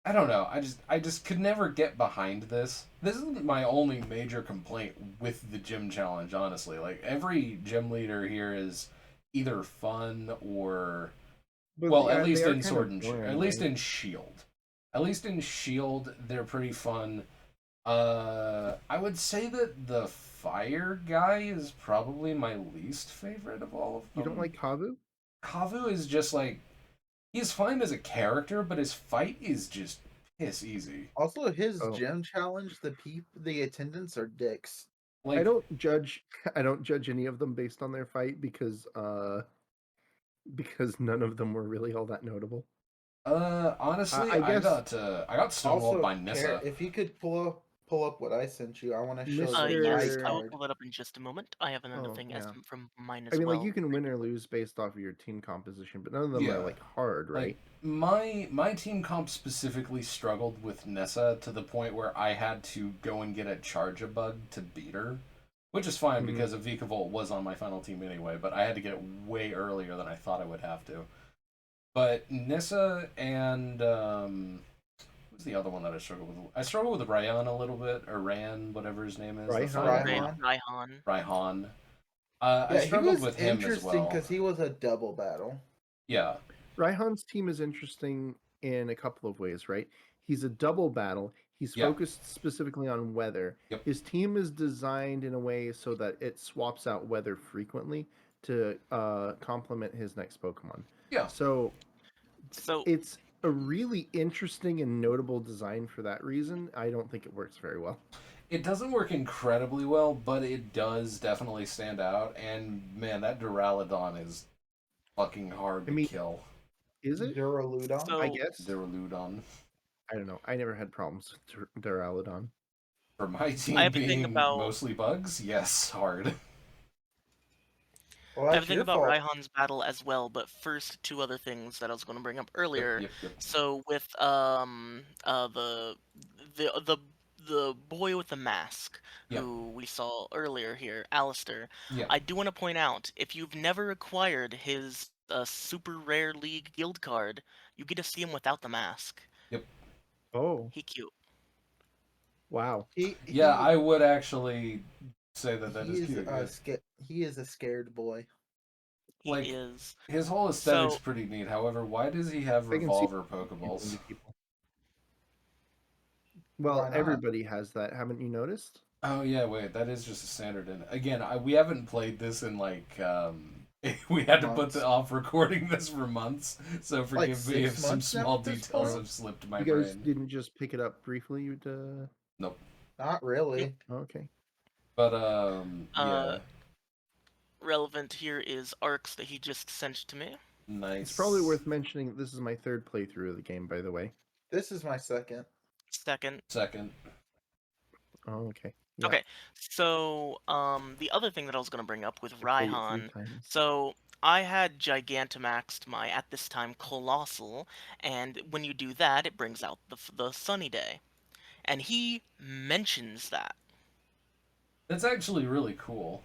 I don't know. I just could never get behind this. This isn't my only major complaint with the gym challenge, honestly. Like every gym leader here is either fun or But well, yeah, at least they are in kind Sword of and boring, at least right? in Shield. At least in Shield, they're pretty fun. I would say that the fire guy is probably my least favorite of all of You them. don't like Kavu? Kavu is just like he's fine as a character, but his fight is just piss easy. Also, his Oh, gym challenge, the attendants are dicks. I Like, don't judge. I don't judge any of them based on their fight because none of them were really all that notable. honestly, I guess I got stonewalled Also, by Nissa. if you could pull up what I sent you, I want to show the Yes, eye Mr. I will card. pull that up in just a moment. I have another Oh, thing yeah. from mine I as mean, well. like you can win or lose based off of your team composition, but none of them are Yeah. like hard, right? Like my team comp specifically struggled with Nissa to the point where I had to go and get a charge a bug to beat her, which is fine Mhm. because a Vikavolt was on my final team anyway. But I had to get it way earlier than I thought I would have to. But Nissa and who's the other one that I struggled with? I struggled with Ryan a little bit, or Ran, whatever his name is. The Raihan? fire guy. Raihan. Raihan. I Yeah, he struggled was with him as interesting well. because he was a double battle. Yeah, Raihan's team is interesting in a couple of ways, right? He's a double battle. He's Yeah. focused specifically on weather. Yep. His team is designed in a way so that it swaps out weather frequently to complement his next Pokemon. yeah. So So it's a really interesting and notable design for that reason. I don't think it works very well. It doesn't work incredibly well, but it does definitely stand out. And man, that Duraludon is fucking hard to I mean- kill. Is it? Duraludon. So- I guess. Duraludon. I don't know. I never had problems with Duraludon. For my team I have a thing being about- mostly bugs, yes, hard. Well, I have that's a thing your about fault. Raihan's battle as well, but first two other things that I was going to bring up earlier. Yep. So with the boy with the mask Yeah. who we saw earlier here, Alistair. Yeah. I do want to point out, if you've never acquired his super rare league guild card, you get to see him without the mask. Oh, He cute. wow. Yeah, I would actually say that he is is cute. a Yeah. he is a scared boy. He Like- is. His whole aesthetic's So- pretty neat. However, why does he have I can see revolver people Pokeballs? into people. Well, Why not? everybody has that. Haven't you noticed? Oh yeah, wait, that is just a standard. And again, we haven't played this in like we had to put Months. off recording this for months, so forgive me 6 if some months now small at this details point? have slipped my You guys brain. didn't just pick it up briefly to... Not really. Okay. But yeah, Relevant here is arcs that he just sent to me. nice. It's probably worth mentioning that this is my third playthrough of the game, by the way. This is my second. Second, second. Oh, okay. Yeah. Okay, so the other thing that I was gonna bring up with I played it 3 Raihan, times. so I had Gigantamaxed my at this time Colossal, and when you do that, it brings out the Sunny Day, and he mentions that. That's actually really cool.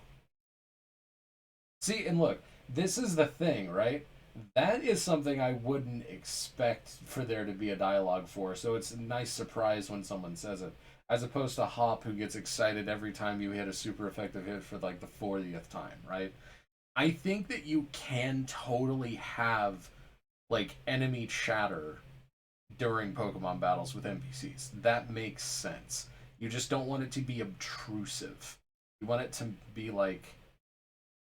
See, and look, this is the thing, right? That is something I wouldn't expect for there to be a dialogue for, so it's a nice surprise when someone says it. As opposed to Hop, who gets excited every time you hit a super effective hit for like the 40th time, right? I think that you can totally have like enemy chatter during Pokemon battles with NPCs. That makes sense. You just don't want it to be obtrusive. You want it to be like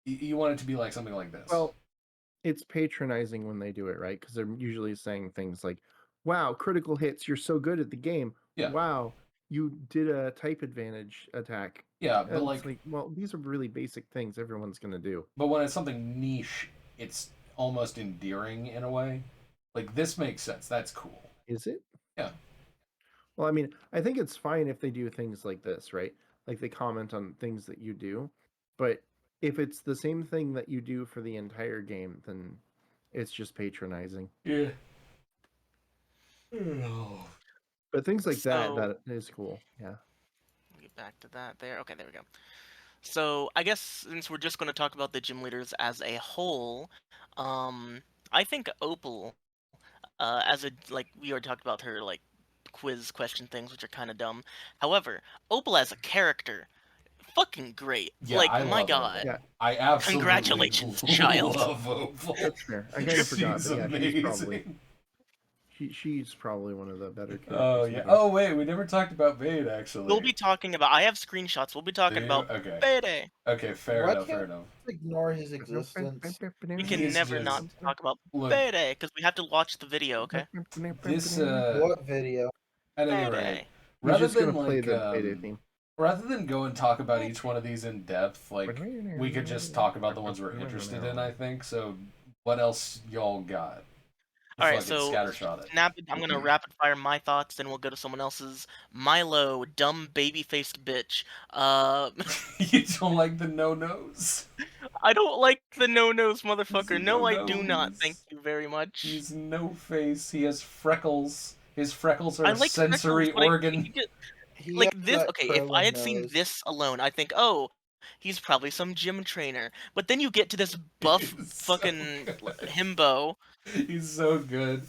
you want it to be like something like this. Well, it's patronizing when they do it, right? Because they're usually saying things like, "Wow, critical hits! You're so good at the game. Yeah, Wow, you did a type advantage attack." yeah, but And it's like, like, well, these are really basic things everyone's gonna do. but when it's something niche, it's almost endearing in a way. Like this makes sense. That's cool. Is it? Yeah, Well, I mean, I think it's fine if they do things like this, right? Like they comment on things that you do, but if it's the same thing that you do for the entire game, then it's just patronizing. yeah. But things like that, So that is cool. Yeah. get back to that there. Okay, there we go. So I guess since we're just going to talk about the gym leaders as a whole, um, I think Opal, as a like we already talked about her like quiz question things, which are kind of dumb. However, Opal as a character, fucking great. Yeah, Like I my love god, Opal. Yeah, I absolutely congratulations, child. love Opal. that's fair. I kind of forgot, She's but yeah, amazing. she's probably one of the better Oh characters in the yeah. game. Oh wait, we never talked about Vade We'll actually. be talking about. I have screenshots. We'll be Do talking you? about Okay. Payday. Okay. Fair Why enough. can't Fair enough. we ignore his existence? We He can is never not just talk about look. Payday because we have to watch the video. Okay, This. What video? At any rate, Payday. He's rather just gonna than play like the payday theme. rather than go and talk about each one of these in depth, like we could just talk about the ones we're interested in. I think so. What else y'all got? All right, Fucking so scattershot it. I'm gonna rapid fire my thoughts, then we'll go to someone else's. Milo, dumb baby-faced bitch. You don't like the no nos? I don't like the no-nos, He's a motherfucker. no No, I do not. Thank nose. you very much. He's no face. He has freckles. His freckles are I a like freckles, sensory but organ. he just He like has this. that Okay, if I Krillin had seen nose. this alone, I think, oh, he's probably some gym trainer. But then you get to this buff He's so fucking good. himbo. He's so good.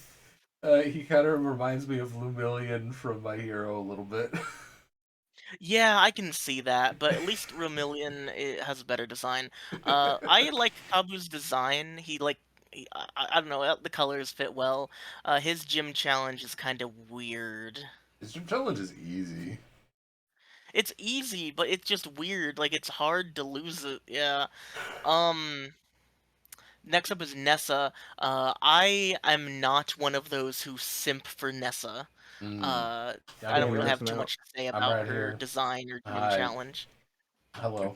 He kind of reminds me of Lumillion from My Hero a little bit. Yeah, I can see that, but at least Romillion has a better design. I like Kabu's design. I don't know, the colors fit well. His gym challenge is kind of weird. His challenge is easy. It's easy, but it's just weird. Like it's hard to lose it. Yeah. Um. Next up is Nessa. I am not one of those who simp for Nessa. Mm. Uh, I'm I don't Yeah, really here. have missing too out. much to say I'm about right her here. design or gym Hi. challenge. Hello.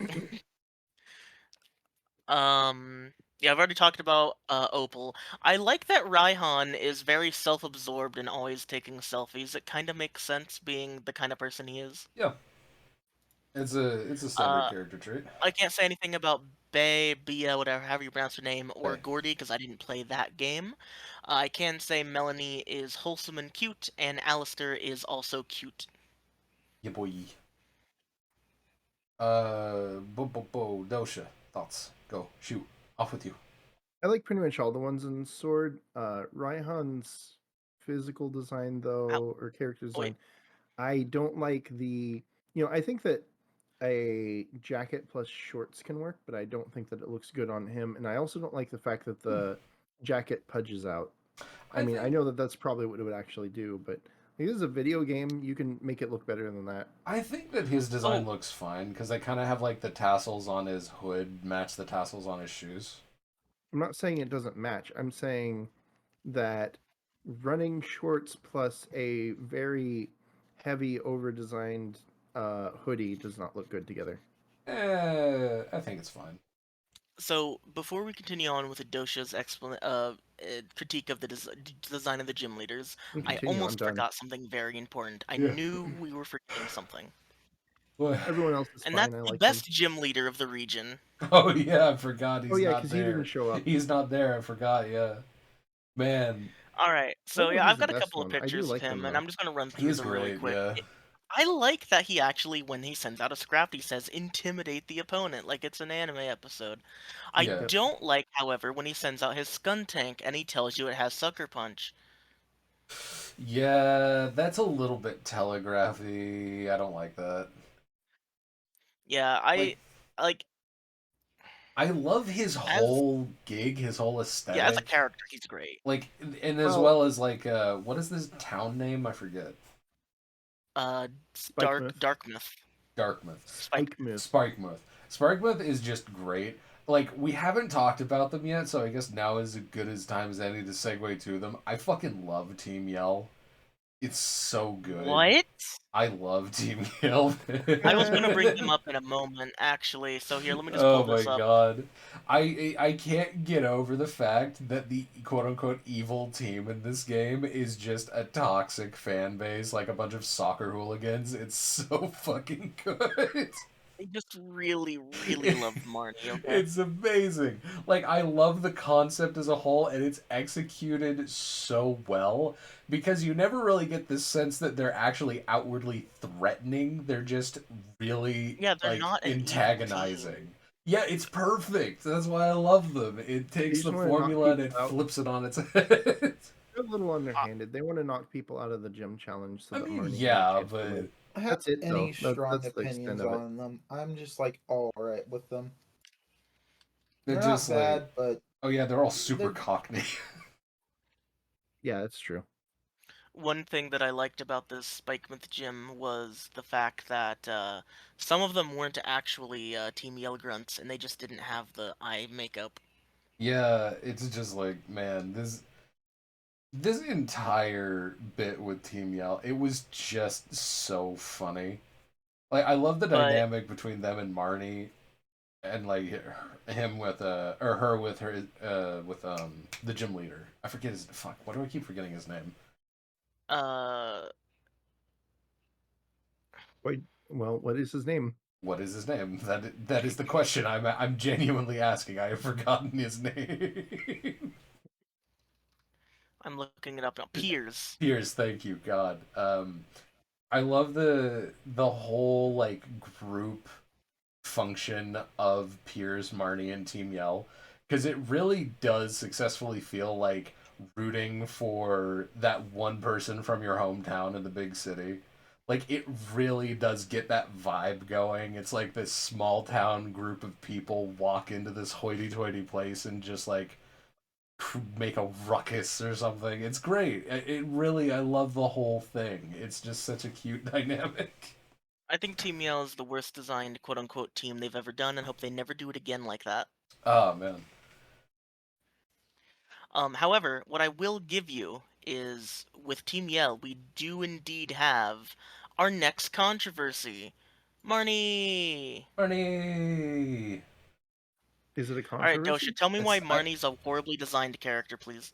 Yeah, I've already talked about Opal. I like that Raihan is very self-absorbed and always taking selfies. It kind of makes sense being the kind of person he is. Yeah, it's a standard Uh, character trait. I can't say anything about Bay, Bia, whatever, however you pronounce her name, or Hey, Gordy because I didn't play that game. I can say Melanie is wholesome and cute, and Alistair is also cute. yeah, boy. Dosha. Thoughts? Go. Shoot. Off with you. I like pretty much all the ones in Sword. Raihan's physical design, Ow, though, or character boy. design, I don't like I think that a jacket plus shorts can work, but I don't think that it looks good on him. And I also don't like the fact that the jacket pudges out. I I mean, I think know that that's probably what it would actually do, but like, this is a video game. You can make it look better than that. I think that his Oh, design looks fine because they kind of have like the tassels on his hood match the tassels on his shoes. I'm not saying it doesn't match. I'm saying that running shorts plus a very heavy over-designed hoodie does not look good together. I think it's fine. so before we continue on with Adosha's critique of the design of the gym leaders, And I continue. I'm almost done. forgot something very important. I Yeah. knew we were forgetting something. What? Everyone else is And fine. that's I the like him. best gym leader of the region. Oh yeah, I forgot Oh he's yeah, not because he didn't there. show up. He's not there. I forgot. Yeah, man, Alright, I don't so know if yeah, he's I've the got a best couple of one. I do pictures of like him him, and though. I'm just gonna run through he's them really great. quick. Yeah, I like that he actually, when he sends out a scrap, he says, "Intimidate the opponent," like it's an anime episode. I yeah, Yep. don't like, however, when he sends out his Skuntank and he tells you it has Sucker Punch. yeah. That's a little bit telegraphy. I don't like that. Yeah, Like, like, I love his as whole gig, his whole yeah, as a aesthetic. character, he's great. Like, and as Well, well as like, what is this town name? I forget. Uh, Spike Myth. Darkmouth. Dartmouth. Spike. Spike Myth. Sparkmouth. Sparkmouth is just great. Like, we haven't talked about them yet, so I guess now is as good as time as any to segue to them. I fucking love Team Yell. It's so good. What? I love Team Yell. I was gonna bring them up in a moment, actually. So here, let me just Oh pull my this up. god. I can't get over the fact that the quote unquote evil team in this game is just a toxic fan base, like a bunch of soccer hooligans. It's so fucking good. I just really, really love Marnie, okay? It's amazing. Like, I love the concept as a whole, and it's executed so well because you never really get this sense that they're actually outwardly threatening. They're just really, Yeah, they're like, not an evil team. antagonizing. Yeah, it's perfect. That's why I love them. It They takes just the want to knock formula and people it out. flips it on its head. They're a little underhanded. They want to knock people out of the gym challenge so I that mean, Marnie can have a yeah, chance to but win. I have That's it, any though. strong That's the extent opinions of it. on them. I'm just like all right with them. they're They're not just like, bad, but oh yeah, they're all super they're cockney. Yeah, that's true. One thing that I liked about this Spikemouth gym was the fact that some of them weren't actually Team Yell Grunts, and they just didn't have the eye makeup. Yeah, it's just like, man, this entire bit with Team Yell, it was just so funny. Like, I love the But dynamic between them and Marnie, and like him with or her with her with the gym leader. I forget his fuck. Why do I keep forgetting his name? uh, Wait, well, what is his name? What is his name? That is the question I'm genuinely asking. I have forgotten his name. I'm looking it up now. Piers. Piers, thank you, God. I love the whole like group function of Piers, Marnie, and Team Yell because it really does successfully feel like rooting for that one person from your hometown in the big city. Like it really does get that vibe going. It's like this small town group of people walk into this hoity-toity place and just like make a ruckus or something. It's great. It really, I love the whole thing. It's just such a cute dynamic. I think Team Yell is the worst designed quote-unquote team they've ever done, and hope they never do it again like that. Oh man. However, what I will give you is, with Team Yell, we do indeed have our next controversy. Marnie! Marnie. Is it a Alright, Dosha, controversy? tell me why It's I, Marnie's a horribly designed character, please.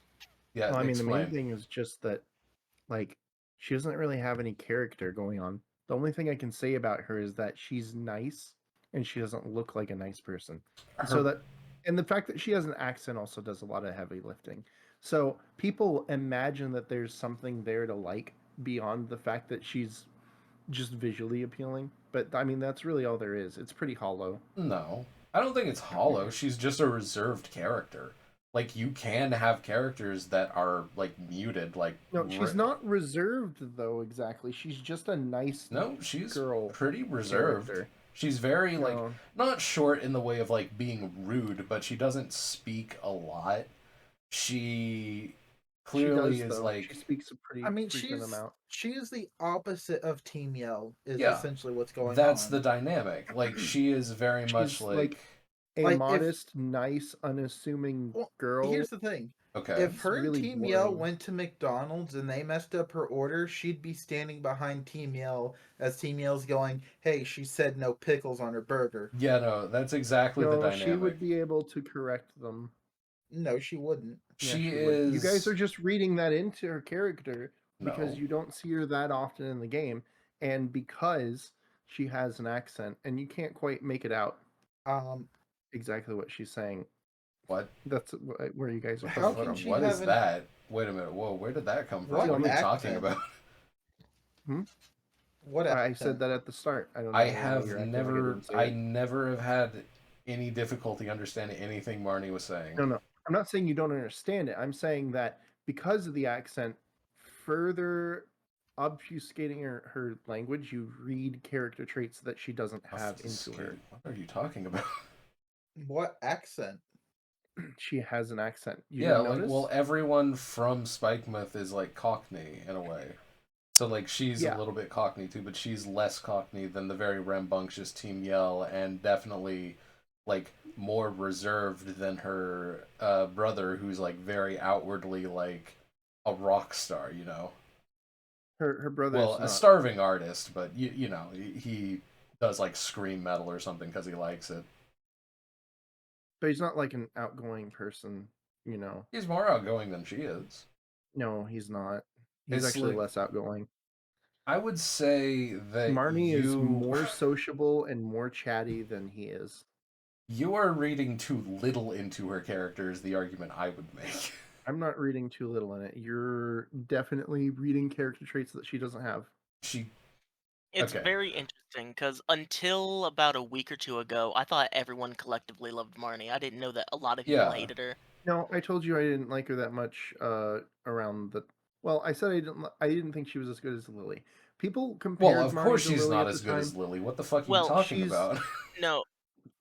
yeah. Well, I mean, the main Explain. thing is just that, like, she doesn't really have any character going on. The only thing I can say about her is that she's nice and she doesn't look like a nice person. So Her that, and the fact that she has an accent also does a lot of heavy lifting. So people imagine that there's something there to like beyond the fact that she's just visually appealing. But I mean, that's really all there is. It's pretty hollow. No, I don't think it's hollow. She's just a reserved character. Like you can have characters that are like muted, like No, she's not reserved though. Exactly. She's just a nice no, she's girl pretty reserved. character. She's very like No, not short in the way of like being rude, but she doesn't speak a lot. She she clearly does is though. She like speaks a I pretty mean frequent amount. she's the opposite of Team Yell is yeah, essentially what's going that's the on. dynamic. Like she is very much She's like a Like if modest, nice, unassuming well, girl. here's the thing. okay. If It's her and really Team Yell boring. went to McDonald's and they messed up her order, she'd be standing behind Team Yell as Team Yell's going, "Hey, she said no pickles on her burger." Yeah, no, that's exactly the No, she dynamic. would be able to correct them. No, she wouldn't. Yeah, She she would. You guys are is just reading that into her character because no. you don't see her that often in the game, and because she has an accent, and you can't quite make it out Um, exactly what she's saying. What? That's where you guys are What the How coming fuck? can from. she What is have an- that? Wait a minute. Whoa, where did that come from? What What are you talking accent? about? what I accent? said that at the start. I don't know I why have you're acting like I never, didn't say I it. never have had any difficulty understanding anything Marnie was saying. No, I'm not saying you don't understand it. I'm saying that because of the accent, further obfuscating her language, you read character traits that she doesn't have into her. What are you talking about? What accent? She has an accent. You Yeah, didn't like, notice? well, everyone from Spikemuth is like Cockney in a way. So, like, she's Yeah. a little bit Cockney too, but she's less Cockney than the very rambunctious Team Yell, and definitely, like, more reserved than her brother, who's, like, very outwardly, like, a rock star, you know? Her brother's Well, a not. starving artist, but, you know, he does, like, scream metal or something because he likes it. But he's not like an outgoing person, you know. He's more outgoing than she is. No, he's not. He's It's actually like- less outgoing. I would say that Marnie is more sociable and more chatty than he is. You are reading too little into her character is the argument I would make. I'm not reading too little in it. You're definitely reading character traits that she doesn't have. It's Okay. very interesting because until about a week or two ago, I thought everyone collectively loved Marnie. I didn't know that a lot of people Yeah. hated her. No, I told you I didn't like her that much around the. Well, I said I didn't think she was as good as Lily. People compared Well, of Marnie course to she's Lily not at as the good time. as Lily. What the fuck are Well, you talking she's- about? No,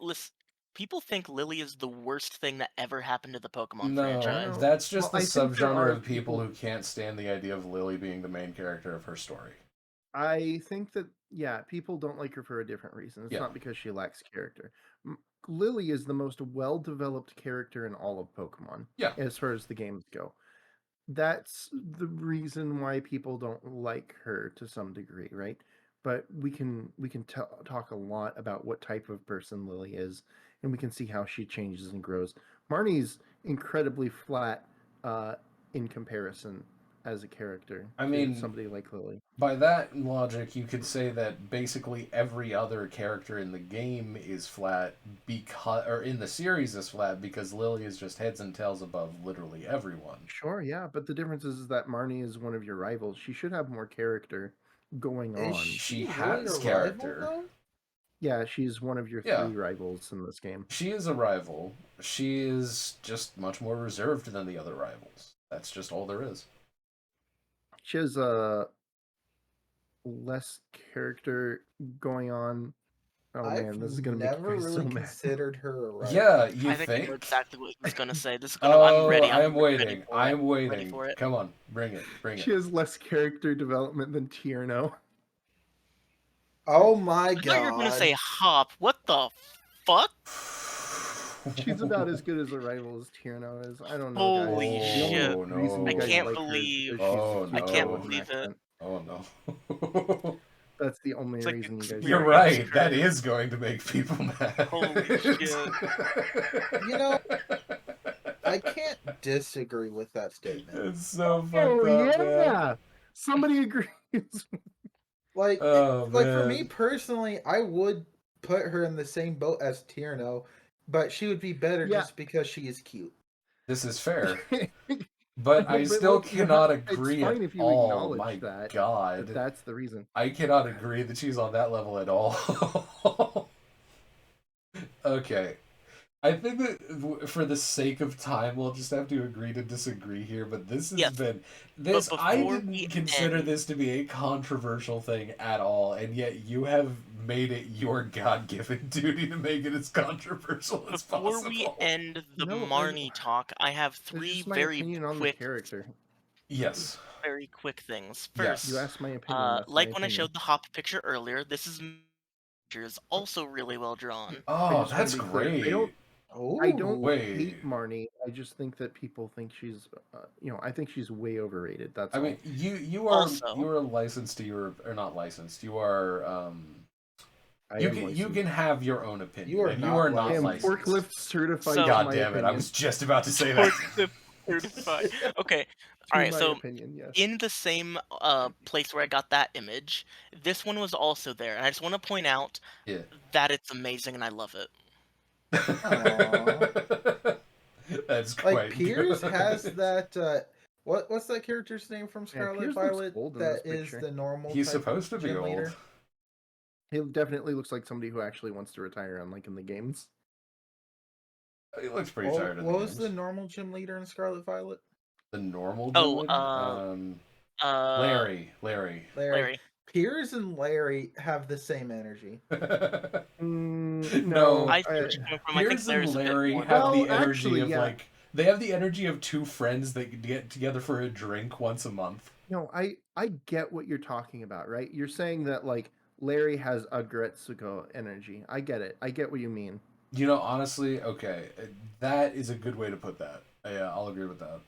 listen. People think Lily is the worst thing that ever happened to the Pokemon No, franchise. that's just Well, I the think there subgenre are of people people- who can't stand the idea of Lily being the main character of her story. I think that people don't like her for a different reason. It's Yeah. not because she lacks character. Lily is the most well-developed character in all of Pokemon. Yeah. As far as the games go. That's the reason why people don't like her to some degree, right? But we can talk a lot about what type of person Lily is, and we can see how she changes and grows. Marnie's incredibly flat in comparison as a character. I to mean- somebody like Lily. By that logic, you could say that basically every other character in the game is flat or in the series is flat because Lily is just heads and tails above literally everyone. Sure, yeah, but the difference is that Marnie is one of your rivals. She should have more character going Is on. She really has a character. rival, though? Yeah, she's one of your Yeah. 3 rivals in this game. She is a rival. She is just much more reserved than the other rivals. That's just all there is. She has less character going on. Oh I've man, this is gonna make you never guys really so mad. considered her a rival. Yeah, you I think I know think? exactly what he was gonna say. This is Oh, I'm ready. I'm ready waiting. for it. I'm Ready waiting. for it. Come on, bring it. Bring She it. has less character development than Tierno. Oh my I god! thought you were gonna say Hop. What the fuck? She's about as good as a rival as Tierno is. I don't know, Holy guys. The shit. only reason you I guys can't like her is believe- because she's Oh, cute no. I can't with an believe it. accent. Oh no. That's the only It's like reason you guys. experience. You're like right. Very That true. is going to make people mad. Holy shit. You know, I can't disagree with that statement. It's so fucked her. Oh up, man. yeah, somebody agrees. Like, Oh, like for me man. personally, I would put her in the same boat as Tierno, but she would be better Yeah. just because she is cute. This is fair. But I But, still like, you cannot have- it's agree fine at if you all. acknowledge My that, God. But that's the reason. I cannot agree that she's on that level at all. Okay. I think that for the sake of time, we'll just have to agree to disagree here. But this has Yes. been this. But I before didn't we consider end- this to be a controversial thing at all, and yet you have made it your God-given duty to make it as controversial as Before possible. we end the No, Marnie talk, I have It's 3 just my very opinion on the quick, character. Yes. very quick things. Yes. First, You asked my opinion. That's like my when I opinion. showed the Hop picture earlier, this is also really well drawn. Oh, just wanna that's be clear, great. Oh, I don't Wait. hate Marnie. I just think that people think she's, I think she's way overrated. That's I all. mean, you are Also- you are licensed to your or not licensed. You are I you am can licensed. have your own opinion. You are and not you are not I am licensed. forklift certified. So- to God my damn it! I opinion. was just about to say that. Certified. Okay, To Alright, my so opinion, yes. in the same place where I got that image, this one was also there, and I just want to point out Yeah. that it's amazing and I love it. Aw. That's Like quite Piers has good. that. What's that character's name from Yeah, Scarlet Piers looks Violet? old in this That is picture. the normal He's type supposed to of be gym old. leader. He definitely looks like somebody who actually wants to retire, unlike in the games. He looks pretty What, tired in the what was the games. normal gym leader in Scarlet Violet? The normal gym Oh, leader? Larry. Larry. Piers and Larry have the same energy. No, I see where you're coming from. I think Piers and Larry's a bit Larry more. have the Well, energy actually, of yeah. like they have the energy of two friends that get together for a drink once a month. no, I get what you're talking about, right? You're saying that like Larry has a Gretsuko energy. I get it. I get what you mean. You know, honestly, okay, that is a good way to put that. Yeah, I'll agree with that.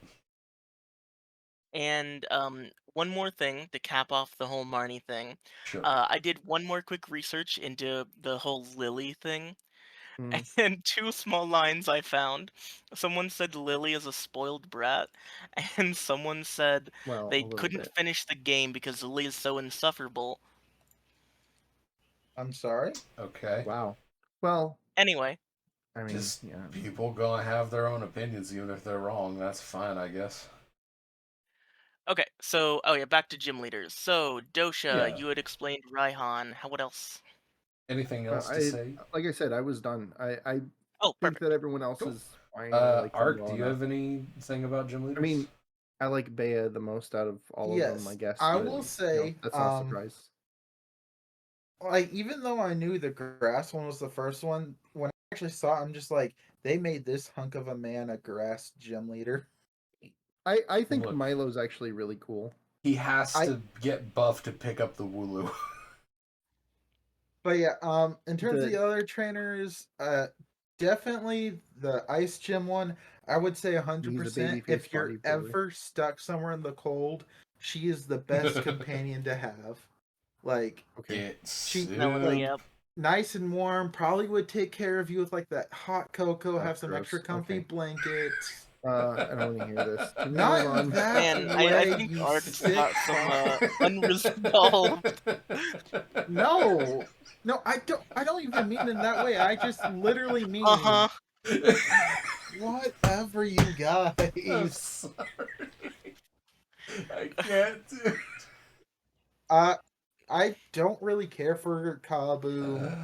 And one more thing to cap off the whole Marnie thing. Sure. I did one more quick research into the whole Lily thing, Mm, and two small lines I found. Someone said Lily is a spoiled brat, and someone said well, they a little couldn't bit. finish the game because Lily is so insufferable. I'm sorry. Okay. Wow. Well, Anyway, I mean, Just yeah. people gonna have their own opinions, even if they're wrong. That's fine, I guess. okay, so oh yeah, back to gym leaders. So Dosha, Yeah. you had explained Raihan. What else? Anything else to I say? like I said, I was done. I Oh, think that perfect. everyone else Cool. is fine. I like them Ark, well do you enough. have anything about gym leaders? I mean, I like Bea the most out of all of them, I Yes, guess. I But will you know, say. that's not a surprise. Like even though I knew the grass one was the first one, when I actually saw it, I'm just like, they made this hunk of a man a grass gym leader. I think Look, Milo's actually really cool. he has I to get buff to pick up the Wooloo. But yeah, in terms of The the other trainers, definitely the ice gym one. I would say he's a 100%. babyface If you're bodybuilder. ever stuck somewhere in the cold, she is the best companion to have. Like Okay. she, Melanie, Soup. yep. nice and warm. Probably would take care of you with like that hot cocoa. Have some Gross. extra comfy Okay. blankets. I don't want to hear this. Can we Not move in on? that Man, I way, think you Ark's sick got some fuck. unresolved. No, no, I don't even mean in that way. I just literally Uh mean huh. whatever, you I'm guys. sorry. I can't do it. I don't really care for Kabu. To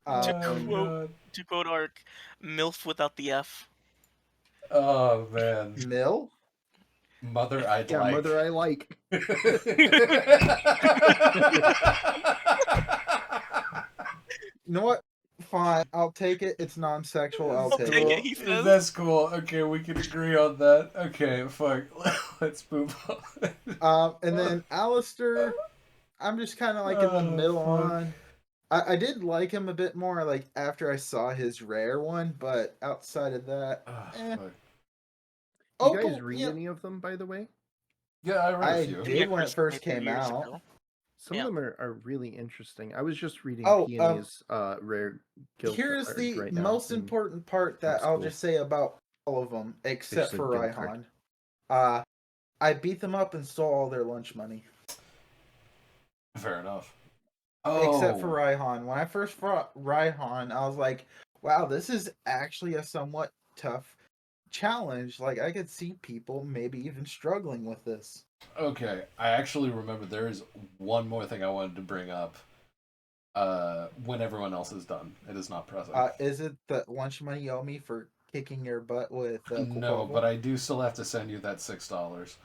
Oh quote god. to quote Ark, MILF without the F. Oh man. Mill. Mother I'd Yeah, like. mother, I like. You know what? Fine, I'll take it. It's non-sexual. I'll I'll take take it. it, he says. That's cool. Okay, we can agree on that. Okay, fuck. Let's move on. And then Alistair, I'm just kind of like in the Oh, middle fuck. on. I did like him a bit more like after I saw his rare one, but outside of that, Oh, eh. fuck. Oh, You guys but, read yeah, any of them, by the way? Yeah, I read a I few. did when it first Paper came years out. ago. Some Yeah. of them are really interesting. I was just reading Oh, Peony's rare guild Here's card the right now. most and important part that looks I'll cool. just say about all of them, except said for guild card. Raihan. I beat them up and stole all their lunch money. Fair enough. Except for Oh, Raihan. When I first fought Raihan, I was like, wow, this is actually a somewhat tough challenge. Like, I could see people maybe even struggling with this. okay. I actually remember there is one more thing I wanted to bring up. When everyone else is done, it is not present. Is it the lunch money you owe me for kicking your butt with No, Kupavo? but I do still have to send you that $6.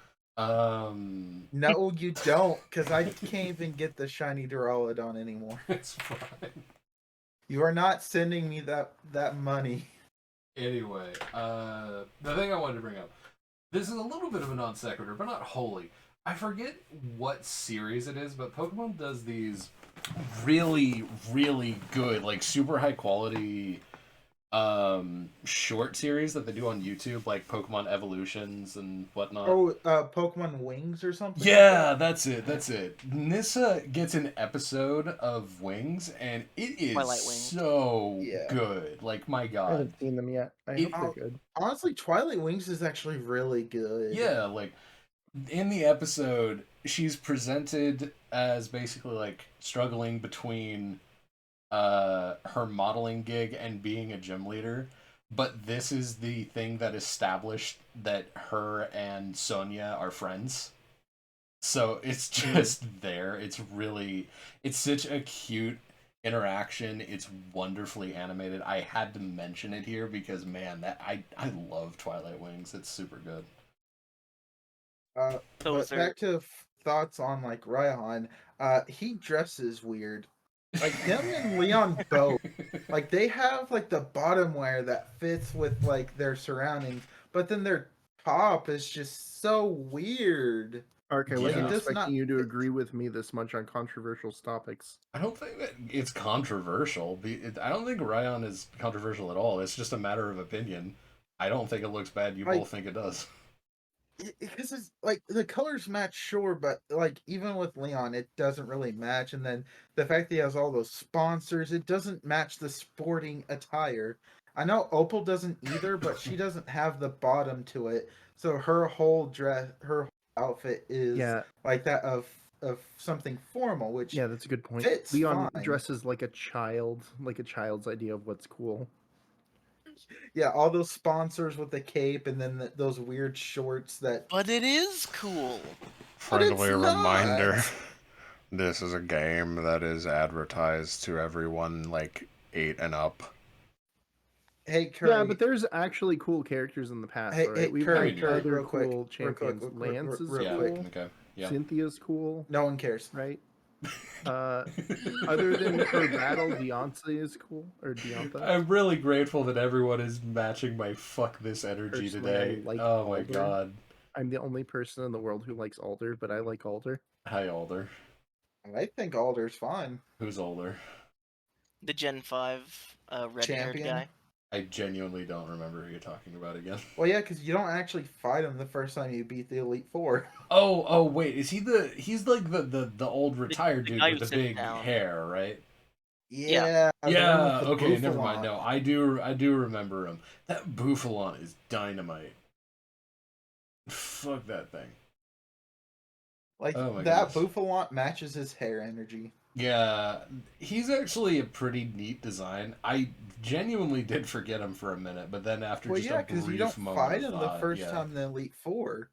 No, you don't, because I can't even get the shiny Duraludon anymore. It's fine. You are not sending me that money. Anyway, the thing I wanted to bring up. This is a little bit of a non sequitur, but not wholly. I forget what series it is, but Pokemon does these really, really good, like super high quality short series that they do on YouTube, like Pokemon Evolutions and whatnot. Oh, Pokemon Wings or something? Yeah, that's it. That's it. Nissa gets an episode of Wings, and it is Twilight Wings. so Yeah. good. Like, my I God. haven't seen them yet. I It- hope they're good. Honestly, Twilight Wings is actually really good. Yeah, like in the episode, she's presented as basically like struggling between her modeling gig and being a gym leader. But this is the thing that established that her and Sonia are friends. So it's just there. It's such a cute interaction. It's wonderfully animated. I had to mention it here because man, I love Twilight Wings. It's super good. Those But are back to thoughts on like Raihan. He dresses weird. Like him and Leon both. Like they have like the bottom wear that fits with like their surroundings, but then their top is just so weird. RK, I Yeah. wasn't It does expecting not you to fit. agree with me this much on controversial topics. I don't think that it's controversial. I don't think Ryan is controversial at all. It's just a matter of opinion. I don't think it looks bad. You Like both think it does. because it's like the colors match, sure, but like even with Leon, it doesn't really match. And then the fact that he has all those sponsors, it doesn't match the sporting attire. I know Opal doesn't either, but she doesn't have the bottom to it, so her whole dress, her whole outfit is Yeah, like that of something formal, which yeah, that's a good point. fits Leon fine. dresses like a child's idea of what's cool. Yeah, all those sponsors with the cape, and then those weird shorts that. but it is cool. But it's Friendly reminder. not. This is a game that is advertised to everyone like 8 and up. Hey, Curry. Yeah, but there's actually cool characters in the past, Hey, right? hey, We've Curry, had Curry, other real quick, cool real quick, champions. Lance is Yeah. quick. cool. Okay. Yeah. Cynthia's cool, No one cares. right? Other than her battle, Beyonce is cool, or Deonta. I'm really grateful that everyone is matching my fuck this energy Personally, today. I like Oh my Alder. god. I'm the only person in the world who likes Alder, but I like Alder. Hi, Alder. I think Alder's fine. Who's Alder? The Gen 5 red-haired Champion. guy. I genuinely don't remember who you're talking about again. Well, yeah, because you don't actually fight him the first time you beat the Elite Four. Oh, wait. Is he he's like the old retired the dude guy with who the sits big down. hair, right? Yeah. the one Yeah, with the okay, never mind. bouffalon. No, I do remember him. That Bouffalon is dynamite. Fuck that thing. Like Oh my that goodness. Bouffalon matches his hair energy. Yeah, he's actually a pretty neat design. I genuinely did forget him for a minute, but then after Well, just yeah, a because brief you don't moment fight of him the thought, first yeah. time in the Elite Four.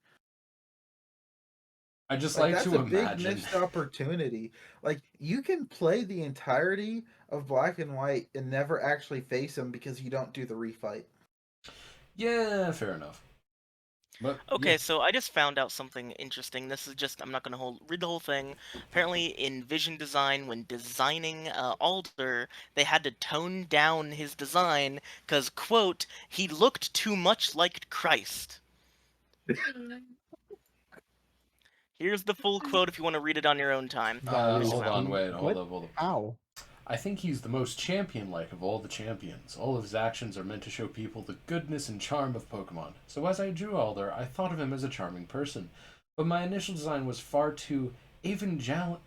I just Like like that's to a big imagine. missed opportunity. Like you can play the entirety of Black and White and never actually face him because you don't do the refight. Yeah, fair enough. But Okay, yeah. so I just found out something interesting. This is just, I'm not going to read the whole thing. Apparently, in Vision Design, when designing Alder, they had to tone down his design because, quote, he looked too much like Christ. Here's the full quote if you want to read it on your own time. That is Hold on, un- wait, what? hold up. Ow. I think he's the most champion-like of all the champions. All of his actions are meant to show people the goodness and charm of Pokemon. So as I drew Alder, I thought of him as a charming person. But my initial design was far too evangel...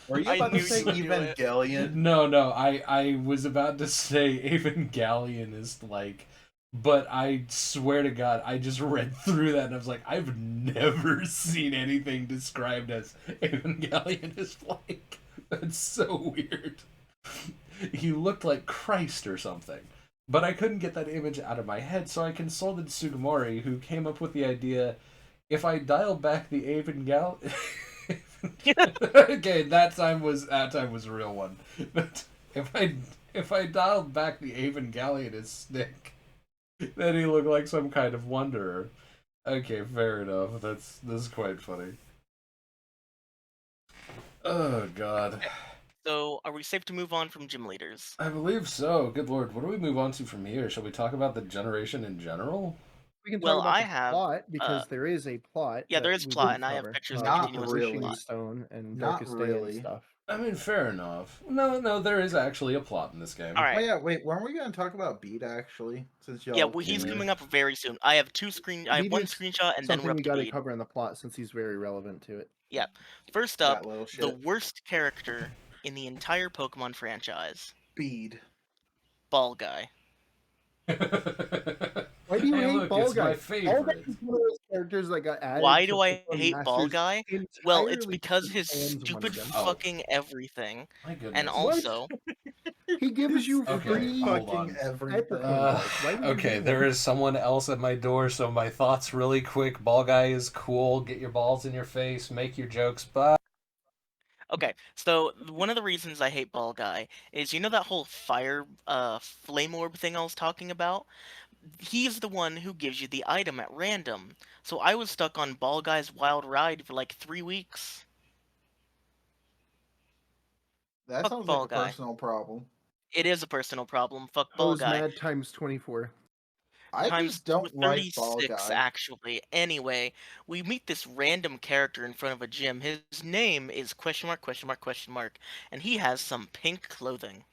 Were you I about knew to say you would do it. Evangelion? No, I was about to say Evangelion-ist-like, but I swear to God, I just read through that and I was like, I've never seen anything described as Evangelion-ist-like. That's so weird. He looked like Christ or something. But I couldn't get that image out of my head, so I consulted Sugimori, who came up with the idea, if I dial back the Evangelion... Okay, that time was a real one. But if I dialed back the Evangelion Nick, then he looked like some kind of wanderer. Okay, fair enough. This is quite funny. Oh god. So, are we safe to move on from gym leaders? I believe so. Good lord. What do we move on to from here? Shall we talk about the generation in general? We can Well, talk about I the have, plot because there is a plot. yeah, there that is we plot, did and I have cover, pictures Not continuous with the really. Wishing plot. Stone and Not Darkest Day and really. stuff. I mean, fair enough. No, there is actually a plot in this game. All right. Oh yeah, wait. Weren't we going to talk about Beat actually? Since y'all. Yeah, well, he's came in? coming up very soon. I have I have Beat one is screenshot, and then Something we're we up to got to Beat. cover in the plot since he's very relevant to it. Yeah. First That up, little the shit. worst character in the entire Pokemon franchise, Bead. Ball Guy. Why do you Hey, hate look, Ball it's Guy? my Ball Guy favorite. is one of those characters that got added Why to do I Pokemon hate Ball Masters Guy? Well, it's entirely because for his fans once stupid again. Oh. fucking everything. My And goodness. What? also, He gives you Okay, free hold fucking on. everything. Balls. Why would you Okay, hate there him? is someone else at my door, so my thoughts really quick. Ball Guy is cool. Get your balls in your face. Make your jokes. Bye. okay, so one of the reasons I hate Ball Guy is that whole fire flame orb thing I was talking about? He's the one who gives you the item at random. So I was stuck on Ball Guy's wild ride for like 3 weeks. That Fuck sounds like Ball a Guy. personal problem. It is a personal problem. Fuck I Ball was Guy. mad times 24. I Times just don't like Ball 36 Guy. actually. Anyway, we meet this random character in front of a gym. His name is question mark question mark question mark, and he has some pink clothing.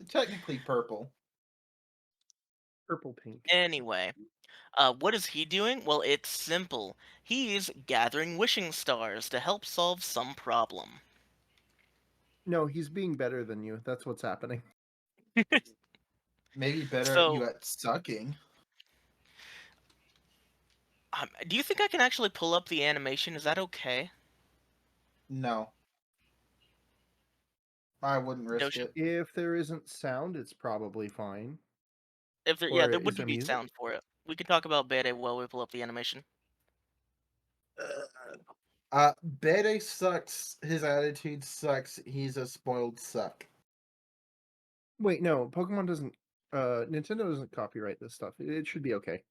Technically purple. Purple pink. Anyway, what is he doing? Well, it's simple. He's gathering wishing stars to help solve some problem. No, he's being better than you. That's what's happening. Maybe better at you So, at sucking. do you think I can actually pull up the animation? Is that okay? No. I wouldn't risk Dosha? it. If there isn't sound, it's probably fine. If there, yeah, Or there is wouldn't there be music? sound for it. We could talk about Bede while we pull up the animation. Bede sucks. His attitude sucks. He's a spoiled suck. Wait, no, Pokemon doesn't. Nintendo doesn't copyright this stuff. It should be okay.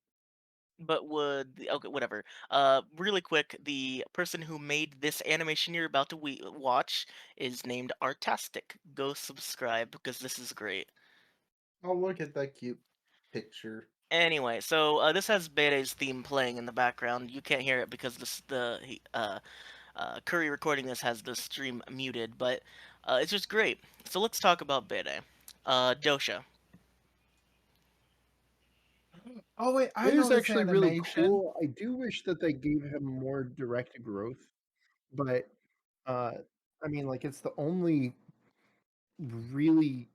But okay, whatever. Really quick, the person who made this animation you're about to watch is named Artastic. Go subscribe because this is great. Oh, look at that cute picture. Anyway, so this has Bede's theme playing in the background. You can't hear it because Curry recording this has the stream muted, but it's just great. So let's talk about Bede. Dosha. Oh wait, I It is know this actually really animation. cool. I do wish that they gave him more direct growth, but uh, I mean, like, it's the only really,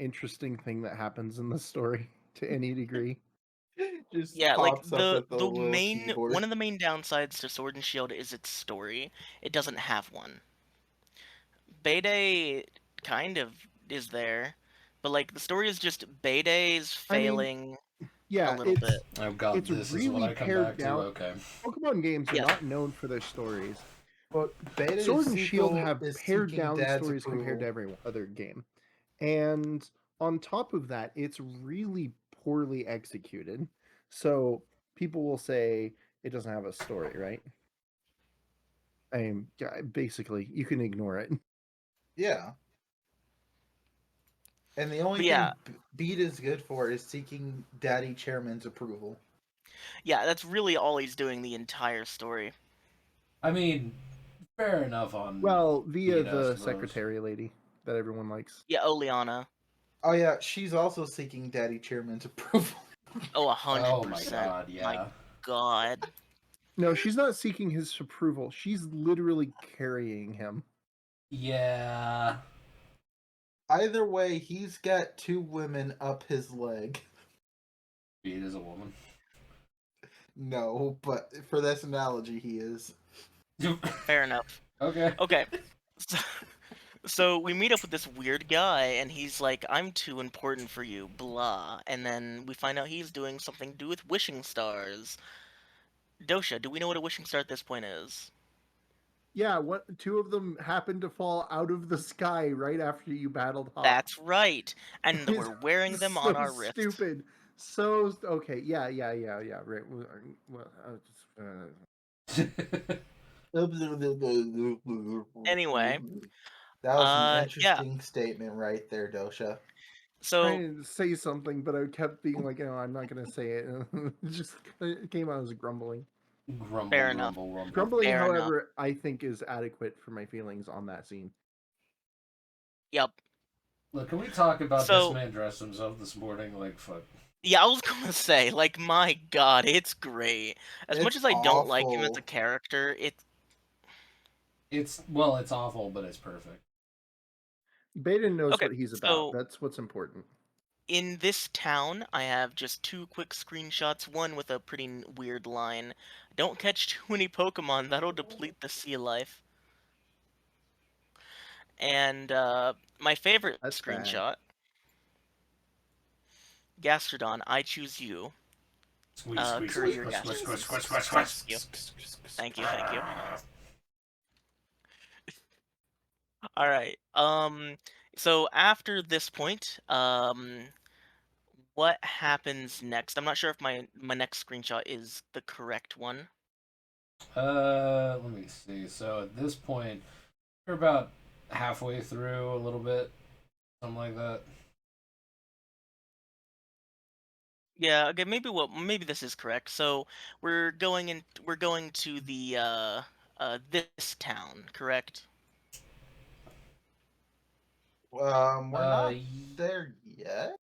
interesting thing that happens in the story to any degree. Just Yeah, like pops up with the little one keyboard. of the main downsides to Sword and Shield is its story. It doesn't have one. Bede kind of is there, but like the story is just Bede's I mean, failing a yeah, little bit. Oh god, it's this is what really I come pared back to. down. Okay. Pokemon games are Yes. not known for their stories. But Beta Sword and Shield sequel have is pared seeking down dad's stories compared to approval. every other game. And on top of that, it's really poorly executed. So people will say it doesn't have a story, right? I mean, basically, you can ignore it. Yeah. And the only But yeah, thing Beat is good for is seeking Daddy Chairman's approval. yeah, that's really all he's doing the entire story. I mean, fair enough on Well, via Beat, I the suppose. secretary lady that everyone likes. Yeah, Oleana. Oh yeah, she's also seeking Daddy Chairman's approval. Oh, Oh my 100%. god, My yeah. God. No, she's not seeking his approval. She's literally carrying him. Yeah. Either way, he's got two women up his leg. Beat is a woman. No, but for this analogy, he is. Fair enough. Okay. Okay. So we meet up with this weird guy, and he's like, I'm too important for you, blah. And then we find out he's doing something to do with wishing stars. Dosha, do we know what a wishing star at this point is? Yeah, what two of them happened to fall out of the sky right after you battled Hop. That's right. And It's we're wearing them on so our wrists. stupid. Okay. Yeah. Right. Anyway, That was an yeah. interesting statement right there, Dosha. So Trying to say something, but I kept being like, "No, I'm not going to say it." It just came out as grumbling. Grumble, Fair enough. grumble, rumble. Grumbling, Fair enough. however, I think is adequate for my feelings on that scene. Yep. Look, can we talk about So- this man dressed himself this morning? Like, fuck. Yeah, I was gonna say, like, my God, it's great. As much It's as I don't like him as a awful. character, It's awful, but it's perfect. Baden knows Okay, what he's so- about. That's what's important. in this town, I have just 2 quick screenshots, one with a pretty weird line. Don't catch too many Pokemon, that'll deplete the sea life. And my favorite That's bad. screenshot, Gastrodon, I choose you. Squeeze, squeeze, squeeze, Courier squeeze, Gastrodon. squeeze, squeeze, squeeze, squeeze. Thank you, thank you. Alright, so after this point, what happens next? I'm not sure if my next screenshot is the correct one. Let me see. So at this point, we're about halfway through, a little bit, something like that. Yeah, okay, maybe this is correct. So we're going to the this town, correct? We're not y- there yet.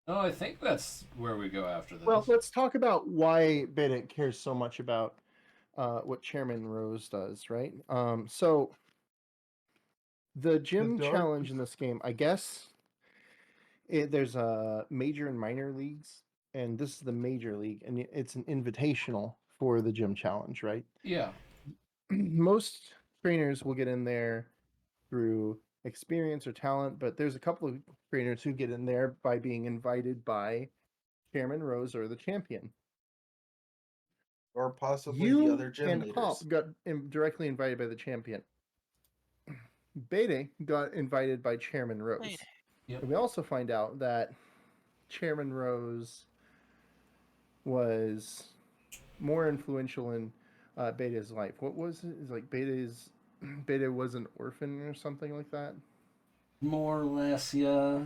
No, I think that's where we go after this. Well, let's talk about why Beta cares so much about what Chairman Rose does, right? So the gym dog- challenge in this game, I guess, there's a major and minor leagues, and this is the major league, and it's an invitational for the gym challenge, right? Yeah. Most trainers will get in there through experience or talent, but there's a couple of trainers who get in there by being invited by Chairman Rose or the champion. Or possibly You the other gym and leaders. Hop got directly invited by the champion. Bede got invited by Chairman Rose. Bede. Yep. And we also find out that Chairman Rose was more influential in Bede's life. What was it? It's like Bede was an orphan or something like that. More or less, yeah.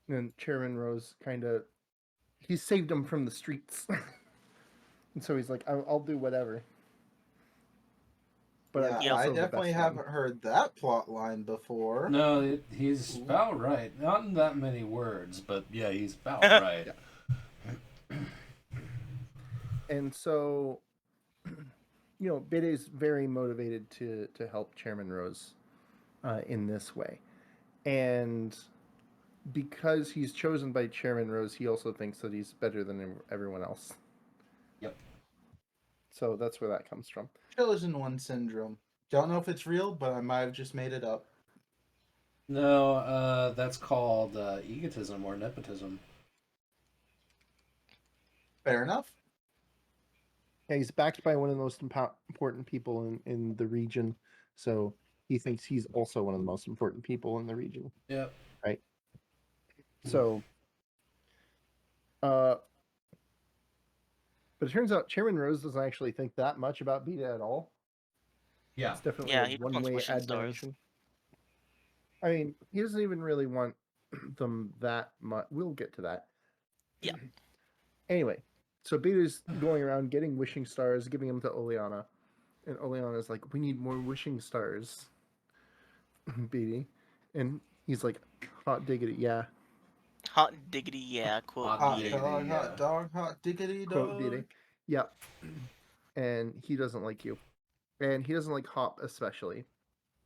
And Chairman Rose he saved him from the streets. And so he's like, I'll do whatever. But Yeah, I'm I also the definitely best haven't one. heard that plot line before. No, he's about right. Not in that many words, but yeah, he's about right. And so, Bede is very motivated to help Chairman Rose in this way. And because he's chosen by Chairman Rose, he also thinks that he's better than everyone else. Yep. So that's where that comes from. Chosen one syndrome. Don't know if it's real, but I might have just made it up. No, that's called egotism or nepotism. Fair enough. Yeah, he's backed by one of the most important people in the region, so he thinks he's also one of the most important people in the region. Yep. Right. So, but it turns out Chairman Rose doesn't actually think that much about Beta at all. Yeah. It's definitely Yeah, a he just wants one-way wishing stars. admiration. I mean, he doesn't even really want them that much. We'll get to that. Yeah. Anyway, so Beta's going around getting wishing stars, giving them to Oleana. And Oleana's like, we need more wishing stars, Beta. And he's like, hot diggity, yeah. Hot diggity, yeah, quote Hot Bede. diggity. Hot dog, hot diggity Quote dog. Beta. Yep. And he doesn't like you. And he doesn't like Hop especially.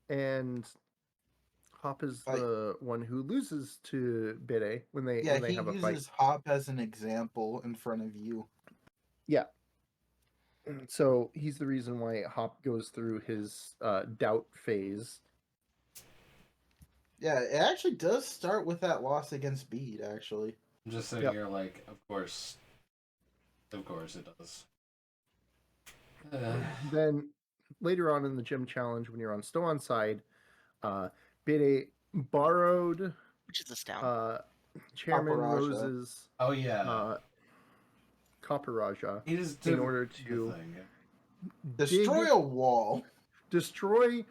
And Hop is the one who loses to Bede when they have a fight. He uses Hop as an example in front of you. Yeah. So he's the reason why Hop goes through his doubt phase. Yeah, it actually does start with that loss against Bede, actually. I'm just sitting here like, of course it does. Then later on in the gym challenge, when you're still on side, Bede borrowed Which is this town? Chairman Paparaja. Rose's Oh yeah. Copperaja He just in order to Destroy a wall. destroy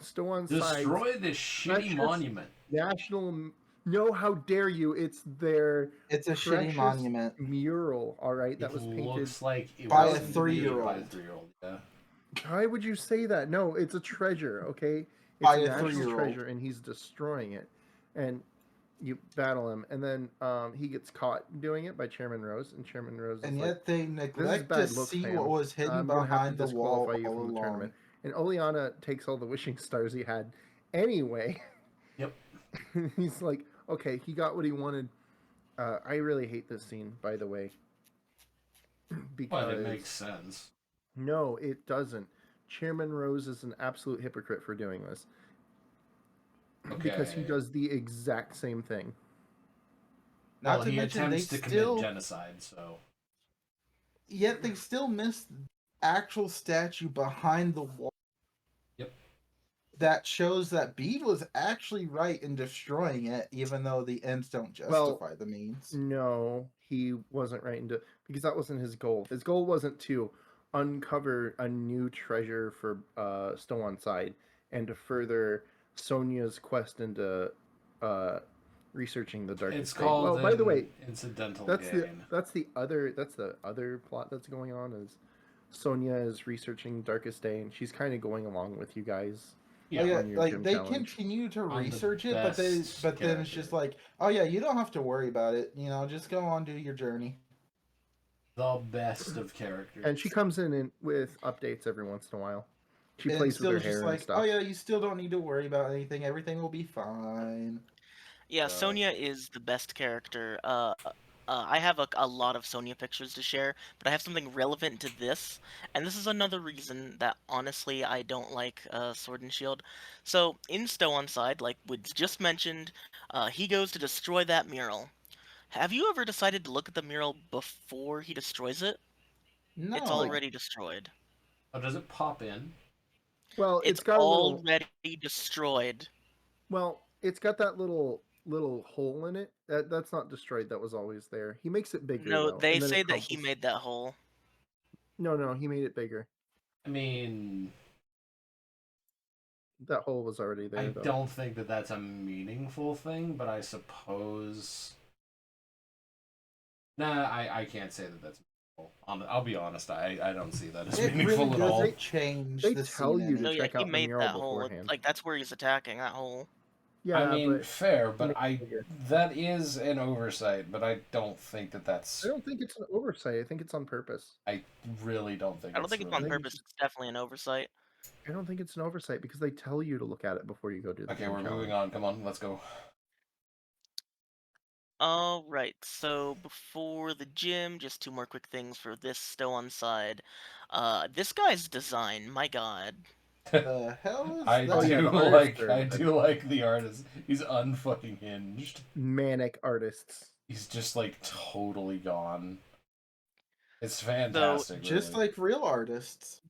still on side. Destroy this shitty monument. National. No, how dare you? It's their. It's a shitty monument. Mural, all right, that was painted. Looks like it by was a 3-year-old. By a 3-year-old, yeah. Why would you say that? No, it's a treasure, okay? It's By a a national 3-year-old. treasure, and he's destroying it. And you battle him, and then he gets caught doing it by Chairman Rose, and Chairman Rose And is yet like, they "This is neglect bad to looks, see fam. what was hidden I'm gonna have to behind the wall disqualify you all from the along. tournament." And Oleana takes all the wishing stars he had anyway. Yep. He's like, okay, he got what he wanted. I really hate this scene, by the way, But it because makes sense. no, it doesn't. Chairman Rose is an absolute hypocrite for doing this because he Okay. does the exact same thing. Well, Not to he mention they attempts to commit still, genocide, so. yet they still miss the actual statue behind the wall Yep. that shows that Bede was actually right in destroying it, even though the ends don't justify the means. No, he wasn't right into because that wasn't his goal. His goal wasn't to uncover a new treasure for Still on Side and to further Sonia's quest into uh, researching the darkest It's state. Well, called by the way, an incidental that's the gain. other plot that's going on is Sonia is researching Darkest Day and she's kind of going along with you guys Yeah. Oh yeah, on your like gym they challenge. continue to On the research it, but best then it's just character. like, oh yeah, you don't have to worry about it. You know, just go on, do your journey. The best of characters. And she comes in with updates every once in a while. She And plays with still her it's just hair and like, oh stuff. yeah, you still don't need to worry about anything. Everything will be fine. Yeah, Sonia is the best character. I have a lot of Sonia pictures to share, but I have something relevant to this, and this is another reason that honestly I don't like Sword and Shield. So in Stow on Side, like we just mentioned, he goes to destroy that mural. Have you ever decided to look at the mural before he destroys it? It's No. already destroyed. Oh, does it pop in? Well, It's it's got a little. already destroyed. Well, it's got that little hole in it. That's not destroyed. That was always there. He makes it bigger No, though, they and then say it that he crumbles. made that hole. No, he made it bigger. I mean, That hole was already I there though. don't think that that's a meaningful thing, but I suppose. Nah, I can't say that that's meaningful. I'll be honest, I don't see that as It meaningful really at all. doesn't change They the tell scene you to No, any. yeah, check he out the made mural that hole. beforehand. Like that's where he's attacking that hole. I Yeah, mean, but fair, he but made it bigger. that is an oversight, but I don't think that I that's. don't think it's an oversight. I think it's on purpose. I really don't think I don't it's think it's I on really. think it's purpose. It's definitely an oversight. I don't think it's an oversight because they tell you to look at it before you go do the Okay, gym we're challenge. moving on. Come on, let's go. Alright, so before the gym, just two more quick things for this Stow on Side. This guy's design, my god. The hell is I Oh that? yeah, do the artists like are I do like the artist. He's unfucking hinged. manic artists. He's just like totally gone. It's So, fantastic, Just really. like real artists.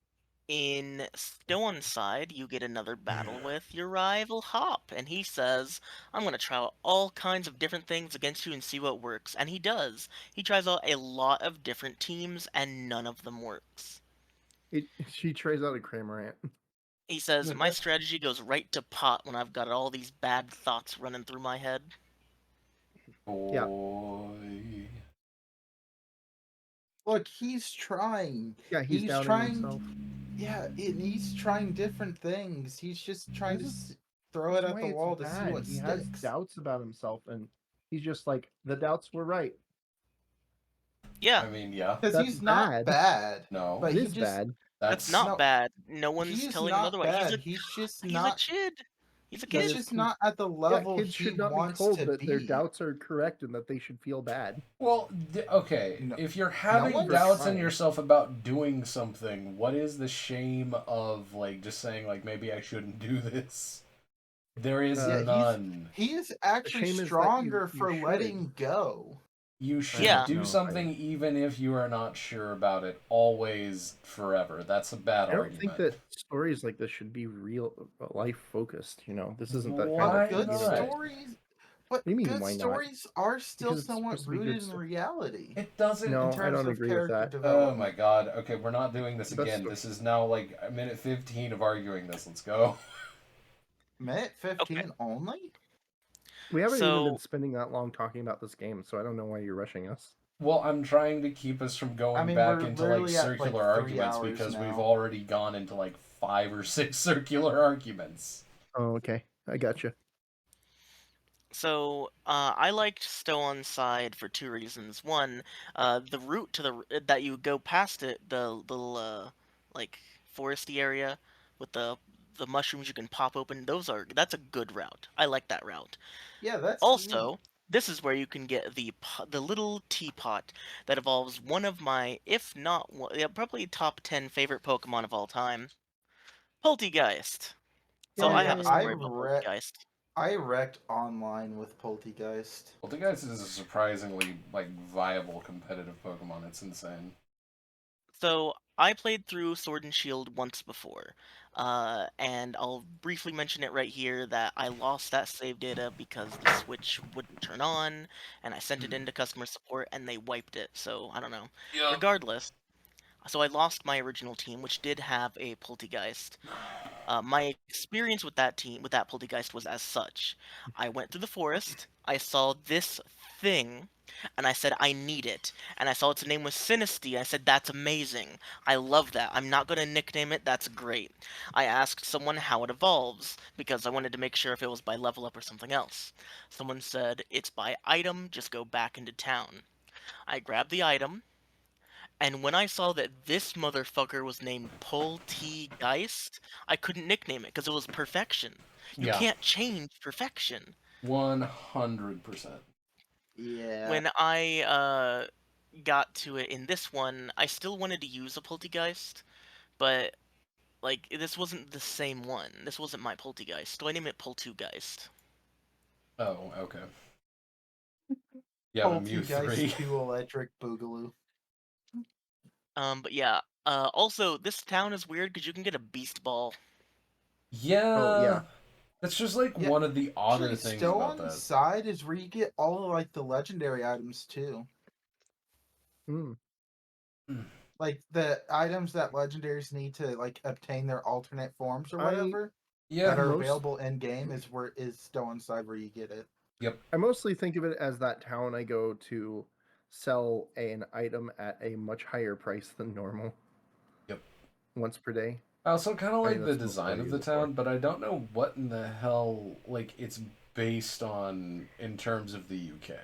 in Stow on Side, you get another battle with your rival Hop, and he says, I'm gonna try out all kinds of different things against you and see what works. And he does. He tries out a lot of different teams, and none of them works. She tries out a Cramorant. He says, my strategy goes right to pot when I've got all these bad thoughts running through my head. Yeah. Boy. Look, he's trying. Yeah, he's doubting trying. himself. Yeah, he's trying different things. He's just trying This to throw That's it at why the it's wall to see bad. what He has sticks. doubts about himself, and he's just like, the doubts were right. Yeah, I mean, yeah. Because That's he's not bad. bad. No. But It he is just bad. that's That's not no, bad. No one's he's telling him not otherwise. bad. He's just He's a not. chid. He's a That He's kid. is just not at the level kids he should not be wants told to that their be. doubts are correct and that they should feel bad. well, okay. No- If you're having one's doubts in trying. yourself about doing something, what is the shame of like just saying like maybe I shouldn't do this? There is Yeah, none. He is actually shame is that you- stronger you for should. letting go. You I should Yeah. don't do know. something even if you are not sure about it. Always, forever. That's a bad I don't argument. think that stories like this should be real life focused. You know, this isn't that Why kind of. Good You know, not? stories, but What do you mean, good why not? stories are still Because it's somewhat supposed to be good rooted in stuff. reality. It doesn't. No, In I terms don't of agree with character that. Oh development. my god. Okay, we're not doing this The best again. sto- This is now like a minute 15 of arguing this. Let's go. Minute Okay. 15 only? We haven't even been So, spending that long talking about this game, so I don't know why you're rushing us. Well, I'm trying to keep us from going I mean, back we're into like literally at, like, circular 3 arguments hours because we've now. already gone into like 5 or 6 circular arguments. Oh, okay. I gotcha. I liked Stow on Side for two reasons. One, the route to that you go past it, the little like foresty area with the mushrooms you can pop open. That's a good route. I like that route. Yeah, that's neat. Also, this is where you can get the little teapot that evolves one of my, if not yeah, probably top 10 favorite Pokemon of all time, Poltegeist. So Oh I have yeah, a Yay. story about Poltegeist. I wrecked online with Poltegeist. Poltergeist is a surprisingly like viable competitive Pokemon. It's insane. So I played through Sword and Shield once before, and I'll briefly mention it right here that I lost that save data because the Switch wouldn't turn on, and I sent it into customer support and they wiped it. So I don't know. Yep. Regardless, so I lost my original team, which did have a Poltegeist. My experience with that team, with that Poltegeist, was as such. I went through the forest, I saw this thing, and I said, I need it. And I saw its name was Sinistea. I said, that's amazing. I love that. I'm not going to nickname it. That's great. I asked someone how it evolves, because I wanted to make sure if it was by level up or something else. Someone said, it's by item, just go back into town. I grabbed the item, and when I saw that this motherfucker was named Poltegeist, I couldn't nickname it because it was perfection. You Yeah. can't change perfection. 100%. Yeah. When I got to it in this one, I still wanted to use a Poltegeist, but like this wasn't the same one. This wasn't my Poltegeist, so I named it Poltegeist. Oh, okay. Yeah, a Mew Poltegeist 3. 2 Electric Boogaloo. But yeah. Also, this town is weird because you can get a Beast Ball. Oh Yeah. yeah. That's just like Yeah, one of the odder actually, things still about on the that. side is where you get all of like the legendary items too. Hmm. Like the items that legendaries need to like obtain their alternate forms or I whatever Yeah. that are most available in game is still on side where you get it. Yep. I mostly think of it as that town I go to sell an item at a much higher price than normal Yep. once per day. I also kind of I think like the that's mostly what I design of use the it for. town, but I don't know what in the hell like it's based on in terms of the UK.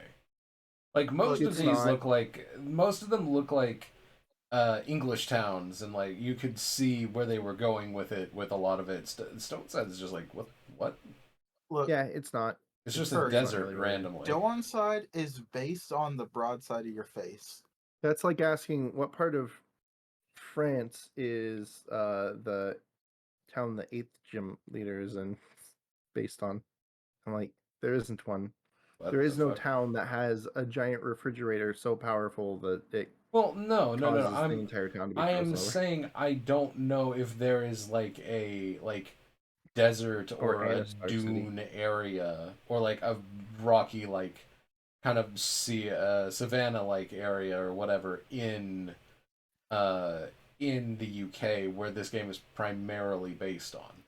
Like Look, most of It's these not. look like most of them look like English towns, and like you could see where they were going with it. With a lot of it, Stoneside is just like what? What? look, Yeah, it's not. It's just It's a Furry. not desert really related. randomly. still on side is based on the broadside of your face. That's like asking what part of France is the town the eighth gym leader is in based on. I'm like, there isn't one. What There the is no fuck? town that has a giant refrigerator so powerful that it Well, no. causes the entire town to be I frozen am over. saying I don't know if there is like a desert Or or a Anastar City. dune area or like a rocky like kind of savannah like area or whatever uh in the UK where this game is primarily based on.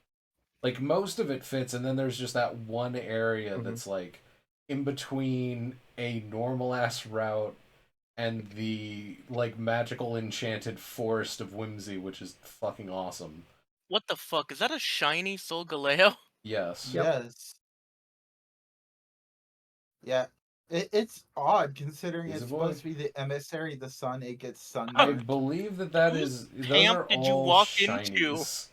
Like most of it fits, and then there's just that one area Mhm. that's like in between a normal ass route and the like magical enchanted forest of whimsy, which is fucking awesome. What the fuck? Is that a shiny Solgaleo? Yes. Yep. Yes. Yeah. It's odd considering He's a it's boy. supposed to be the emissary of the sun. It gets I sunburned. believe that Whose is those camp are did you all walk into? shinies.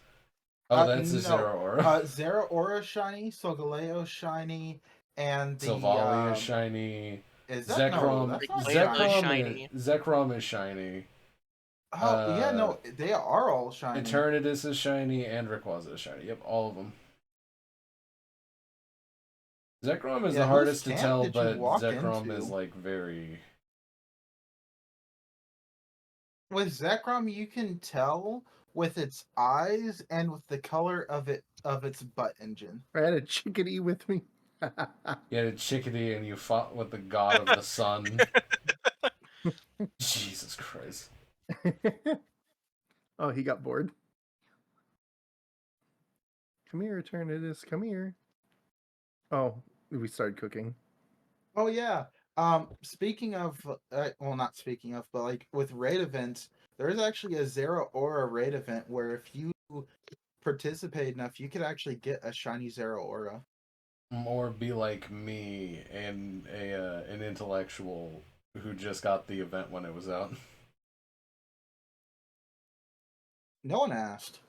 Oh, that's a No. Zeraora. Zeraora shiny, Solgaleo shiny, and the Sylvalia is shiny. is that no? Zekrom That's not Rayquaza is shiny. shiny. Zekrom is shiny. Oh yeah, no, they are all shiny. Eternatus is shiny and Rayquaza is shiny. Yep, all of them. Zekrom is Yeah, the whose hardest to camp tell, did you but walk Zekrom is into? like very. With Zekrom, you can tell with its eyes and with the color of its butt engine. I had a chickadee with me. You had a chickadee and you fought with the god of the sun. Jesus Christ. Oh, he got bored. Come here, Eternatus. Come here. Oh, we started cooking. Oh yeah. Speaking of, well, not speaking of, but like with raid events, there is actually a Zero Aura raid event where if you participate enough, you could actually get a shiny Zero Aura. Or be like me and an intellectual who just got the event when it was out. No one asked.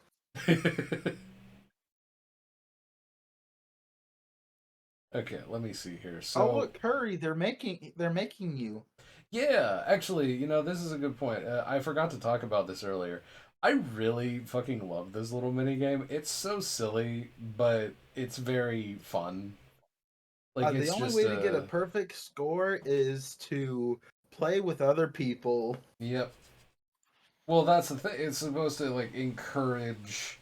Okay, let me see here. Oh So look, curry! They're making you. yeah, actually, this is a good point. I forgot to talk about this earlier. I really fucking love this little mini game. It's so silly, but it's very fun. Like The it's only just way to get a perfect score is to play with other people. yep. Well, that's the thing. It's supposed to like encourage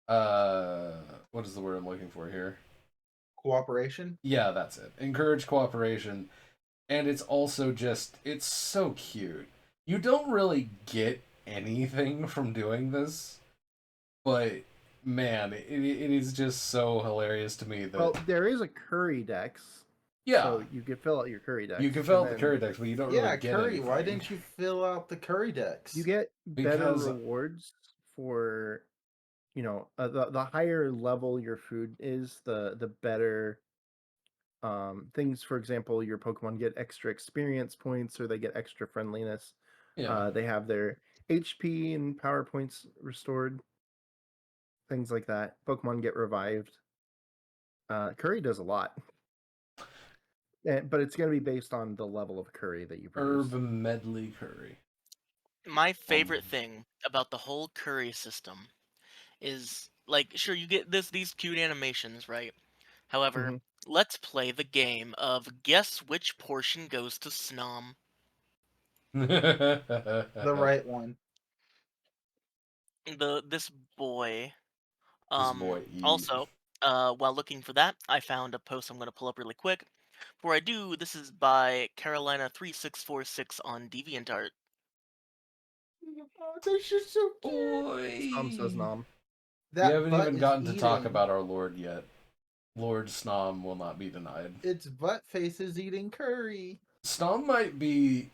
uh what is the word I'm looking for here? Cooperation. Yeah, that's it. Encourage cooperation. And it's also just it's so cute. You don't really get anything from doing this, but man, it is just so hilarious to me that Well, there is a curry dex, yeah, so you can fill out your curry dex. you can fill and out the then curry decks, but you don't Yeah, really get curry. Why anything didn't you fill out the curry decks? you get better because rewards for the higher level your food is, the better things. For example, your Pokemon get extra experience points, or they get extra friendliness. yeah. They have their HP and power points restored, things like that. Pokemon get revived. Curry does a lot. But it's going to be based on the level of curry that you produce. Herb medley curry. My favorite thing about the whole curry system is like, sure, you get these cute animations, right? However, Mhm. let's play the game of guess which portion goes to Snom. The right one. This boy. This boy eat. Also, while looking for that, I found a post I'm gonna pull up really quick. Before I do, this is by Carolina3646 on DeviantArt. Oh, they're just so cute. Snom says Oi. nom. We That haven't butt even is gotten to talk eating. about our Lord yet. Lord Snom will not be denied. Its butt face is eating curry. Snom might be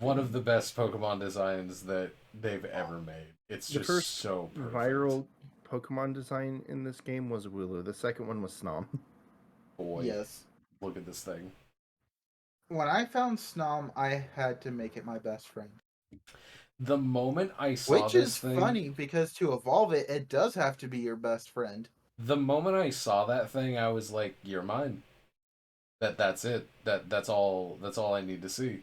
one of the best Pokemon designs that they've ever made. It's The just first so perfect. viral Pokemon design in this game was Wooloo. The second one was Snom. Boy, Yes. look at this thing. When I found Snom, I had to make it my best friend. The moment I saw Which this is thing, funny because to evolve it, it does have to be your best friend. the moment I saw that thing, I was like, "You're mine." That's it. That's all. That's all I need to see.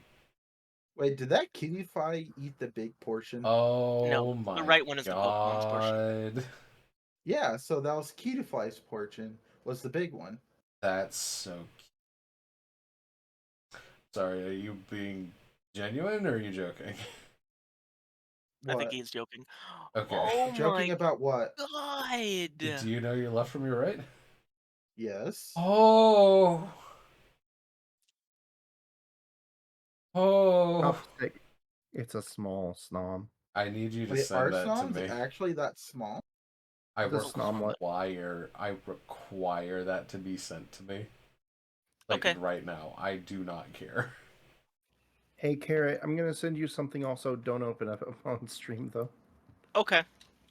Wait, did that Cutify eat the big portion? No, Oh the my right one is the Pokemon's portion. god. Yeah, so that was Cutify's portion, was the big one. That's so cute. Sorry, are you being genuine or are you joking? I think What? he's joking. Okay. Oh Joking my about what? god! Do you know your left from your right? Yes. Oh. Oh. Opposite. It's a small Snom. I need you to Wait, are send that to Snoms me. actually that small? I The Snom require that to be sent to me. Like Okay. right now. I do not care. Hey, Carrot, I'm going to send you something also. Don't open up on stream, though. Okay.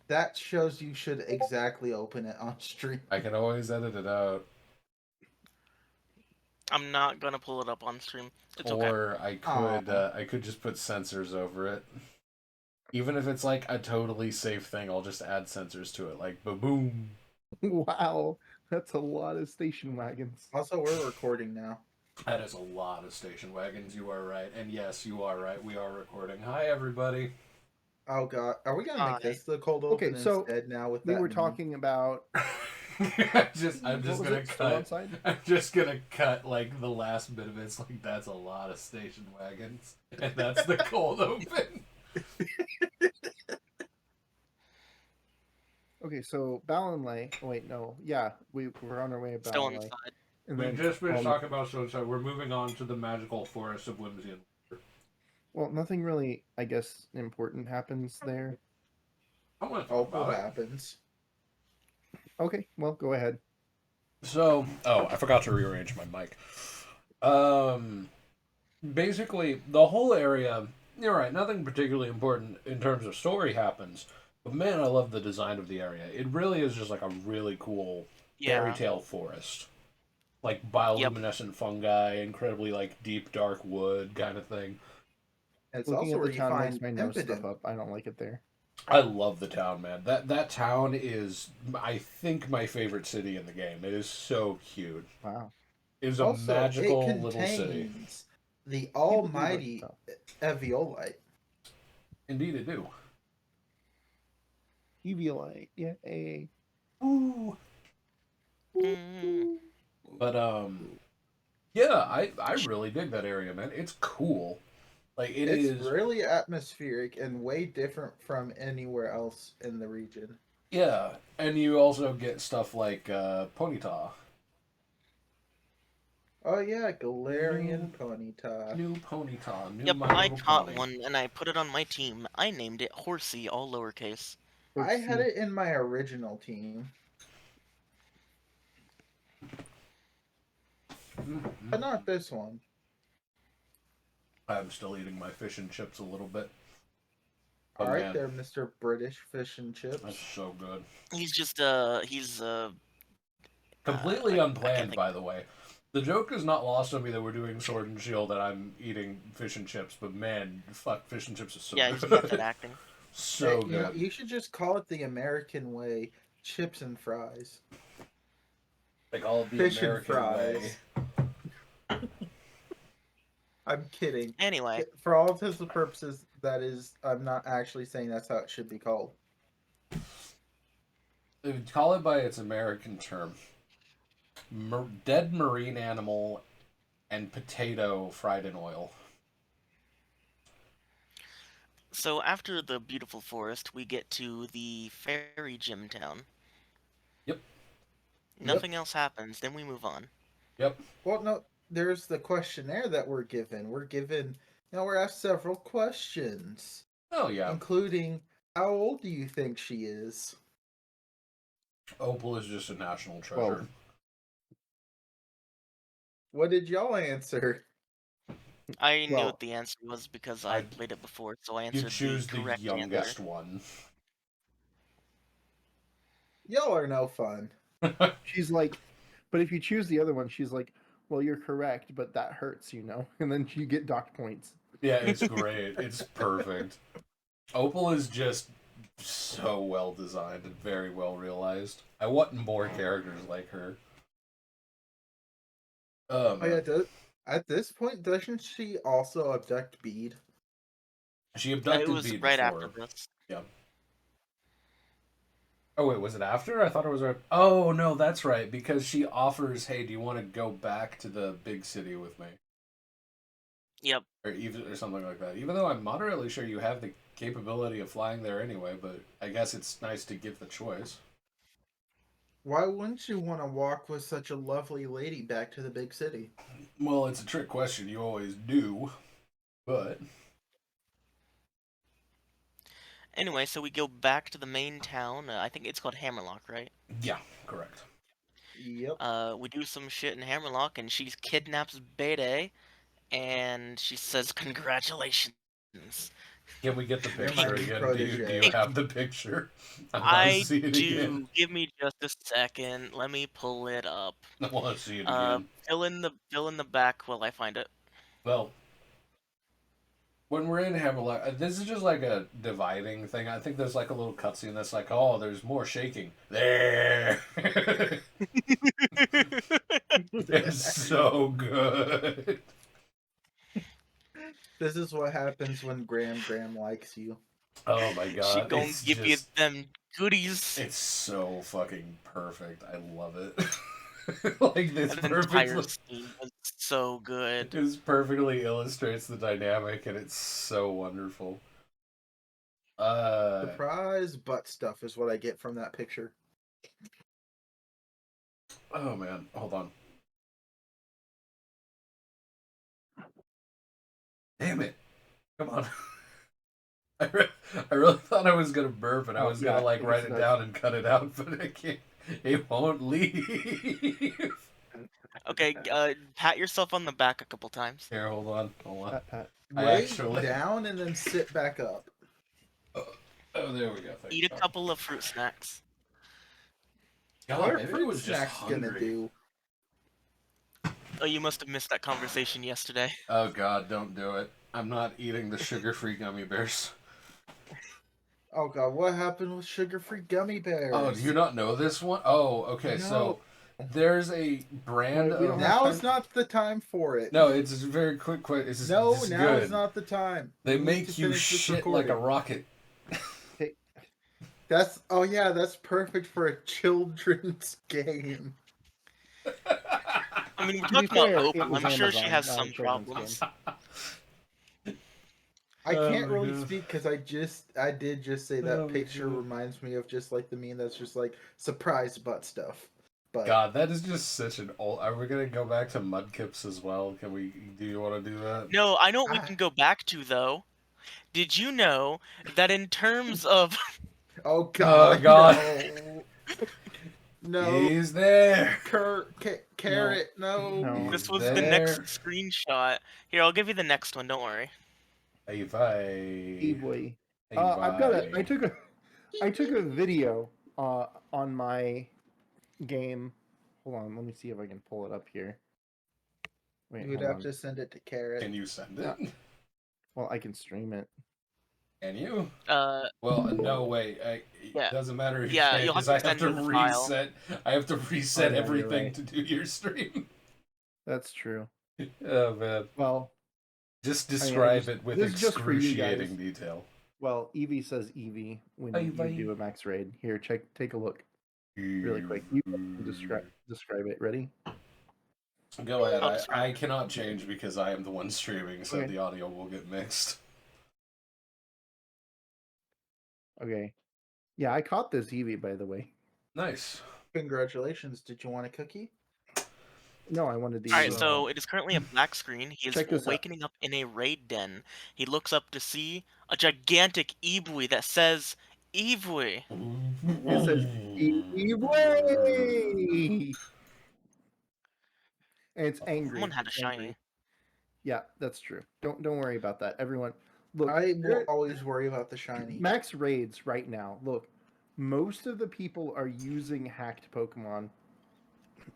That shows you should exactly open it on stream. I can always edit it out. I'm not gonna pull it up on stream. It's okay. Or I could just put sensors over it. Even if it's like a totally safe thing, I'll just add sensors to it, like boom. Wow, that's a lot of station wagons. Also, we're recording now. That is a lot of station wagons. You are right, and yes, you are right. We are recording. Hi, everybody. Oh god, are we gonna Hi. make this the cold Okay, open so instead now with We that were meme? talking about I'm just what was gonna it? Still cut. outside? I'm just gonna cut like the last bit of it. It's like that's a lot of station wagons, and that's the cold open. Okay, so Ballinlay. Oh, wait, no. Yeah, we're on our way to Still Ballinlay. inside. And We then, just finished talking about so we're moving on to the magical forest of whimsy and wonder. well, nothing really, I guess, important happens there. I want to Oh, talk what about it. happens? Okay, well, go ahead. So, I forgot to rearrange my mic. Basically, the whole area, you're right, nothing particularly important in terms of story happens, but man, I love the design of the area. It really is just like a really cool fairy Yeah. tale forest. Like Yep. bioluminescent fungi, incredibly like deep dark wood kind of thing. It's Looking also at where the you town find makes my nose stuff Impidimp. up. I don't like it there. I love the town, man. That town is, I think, my favorite city in the game. It is so cute. Wow. It was a Also, it magical little city. contains the People do like almighty stuff. Eviolite. Indeed, it do. Eviolite, yeah. Ooh. Mm. But yeah, I really dig that area, man. It's cool. Like it It's is. really atmospheric and way different from anywhere else in the region. Yeah, and you also get stuff like Ponyta. Oh yeah, Galarian Ponyta. New Ponyta, new Yep, My I Little caught Pony. one and I put it on my team. I named it Horsey, all lowercase. I Let's had see. it in my original team, but not this one. I'm still eating my fish and chips a little bit. Oh, All right, man, there, Mr. British Fish and that's Chips. so good. He's just he's Completely I unplanned, can't think. by the way. The joke is not lost on me that we're doing Sword and Shield and I'm eating fish and chips, but man, fuck, fish and chips is so Yeah, good. he's method acting. So You know, good. you should just call it the American way: chips and fries. Like all of the Fish and American way. fries. I'm kidding. Anyway, For all intents and purposes, that is, I'm not actually saying that's how it should be called. They would call it by its American term. Dead marine animal and potato fried in oil. so after the beautiful forest, we get to the fairy gym town. Yep. Nothing else happens, then we move on. Yep. Well, no, there's the questionnaire that we're given. We're asked several questions, Oh, yeah. including how old do you think she is? Opal is just a national treasure. Well, What did y'all answer? I knew Well, what the answer was because I played it before, so I You answered choose the the correct youngest answer. one. Y'all are no fun. she's like, but if you choose the other one, she's like, well, you're correct, but that hurts, you know? And then you get docked points. Yeah, it's great. It's perfect. Opal is just so well designed and very well realized. I want more characters like her. Oh Man. yeah, at this point, doesn't she also abduct Bede? She It abducted was Bede right before. after this. Yeah. Oh wait, was it after? I thought it was right. Oh no, that's right. Because she offers, "Hey, do you want to go back to the big city with me?" Yep. Or something like that. Even though I'm moderately sure you have the capability of flying there anyway, but I guess it's nice to give the choice. Why wouldn't you want to walk with such a lovely lady back to the big city? Well, it's a trick question. You always do, but Anyway, so we go back to the main town. I think it's called Hammerlock, right? yeah, correct. Yep. We do some shit in Hammerlock, and she kidnaps Bede, and she says, "Congratulations." Can we get the You're picture my new again? protege. Do you have the picture? I want to I see it do. again. Give me just a second. Let me pull it up. I want to see it again. Fill in the back while I find it. Well, when we're in Hammerlock, this is just like a dividing thing. I think there's like a little cutscene that's like, oh, there's more shaking. There! It's so good. This is what happens when Graham likes you. Oh my god. She gonna it's give you just, them goodies. It's so fucking perfect. I love it. Like this And the entire perfectly, scene was so good. this perfectly illustrates the dynamic, and it's so wonderful. Surprise butt stuff is what I get from that picture. Oh man, hold on. Damn it! Come on. I really thought I was gonna burp and I was gonna like write it down and cut it out, but I can't. It won't leave. Okay, pat yourself on the back a couple times. Here, hold on. Pat. I Lay actually- down and then sit back up. Oh, there we go. Thank Eat a God. couple of fruit snacks. God, What are maybe I fruit was just snacks gonna hungry. do? Oh, you must have missed that conversation yesterday. Oh God, don't do it. I'm not eating the sugar-free gummy bears. Oh god, what happened with sugar-free gummy bears? Oh, do you not know this one? Oh, okay. So No. There's a brand Wait, we of... don't have Now's time? not the time for it. No, it's a very quick. This is No, this is now is good. not the time. They We need make to you finish this shit like a recording. rocket. Okay. That's that's perfect for a children's game. I mean, we're To be talking about fair, Oprah. it was I'm sure she Amazon, has not a some children's problems. I Oh can't my really God. speak because I did just say that Oh my picture God. reminds me of just like the meme that's just like surprise butt stuff. But God, that is just such an old. Are we gonna go back to Mudkips as well? Can we? Do you want to do that? No, I know what we Ah. can go back to though. Did you know that in terms of oh god, God. no, no, He's there. carrot, no. No. this He's was the there. next screenshot. Here, I'll give you the next one. Don't worry. Hey, Hey bye. boy. Hey, I've got bye. I took a video on my game. Hold on, let me see if I can pull it up here. Wait, You would hold have on. to send it to carrot. Can you send Yeah. it? Well, I can stream it. Can you? Uh, Well, no way. It Yeah. doesn't matter if you Yeah, can, you'll have because to I have send to me the file. reset. I have to reset yeah, you're everything right. to do your stream. That's true. Oh man. Well, Just I mean, describe it with this is just for you guys. excruciating detail. Well, Eevee says Eevee when Bye, you bye. do a max raid. Here, take a look really quick. You describe it. Ready? Go ahead. I'll describe I it. cannot change because I am the one streaming, so Okay. the audio will get mixed. Okay. Yeah, I caught this Eevee, by the way. Nice. Congratulations. Did you want a cookie? No, I wanted the. Alright, So- so it is currently a black screen. He is Check this out. wakening up in a raid den. He looks up to see a gigantic Eevee that says, Eevee. It says Eevee, and it's angry. Someone had a It's angry. shiny. Yeah, that's true. Don't worry about that. Everyone, look. I will there- always worry about the shiny. Max raids right now. Look, most of the people are using hacked Pokemon,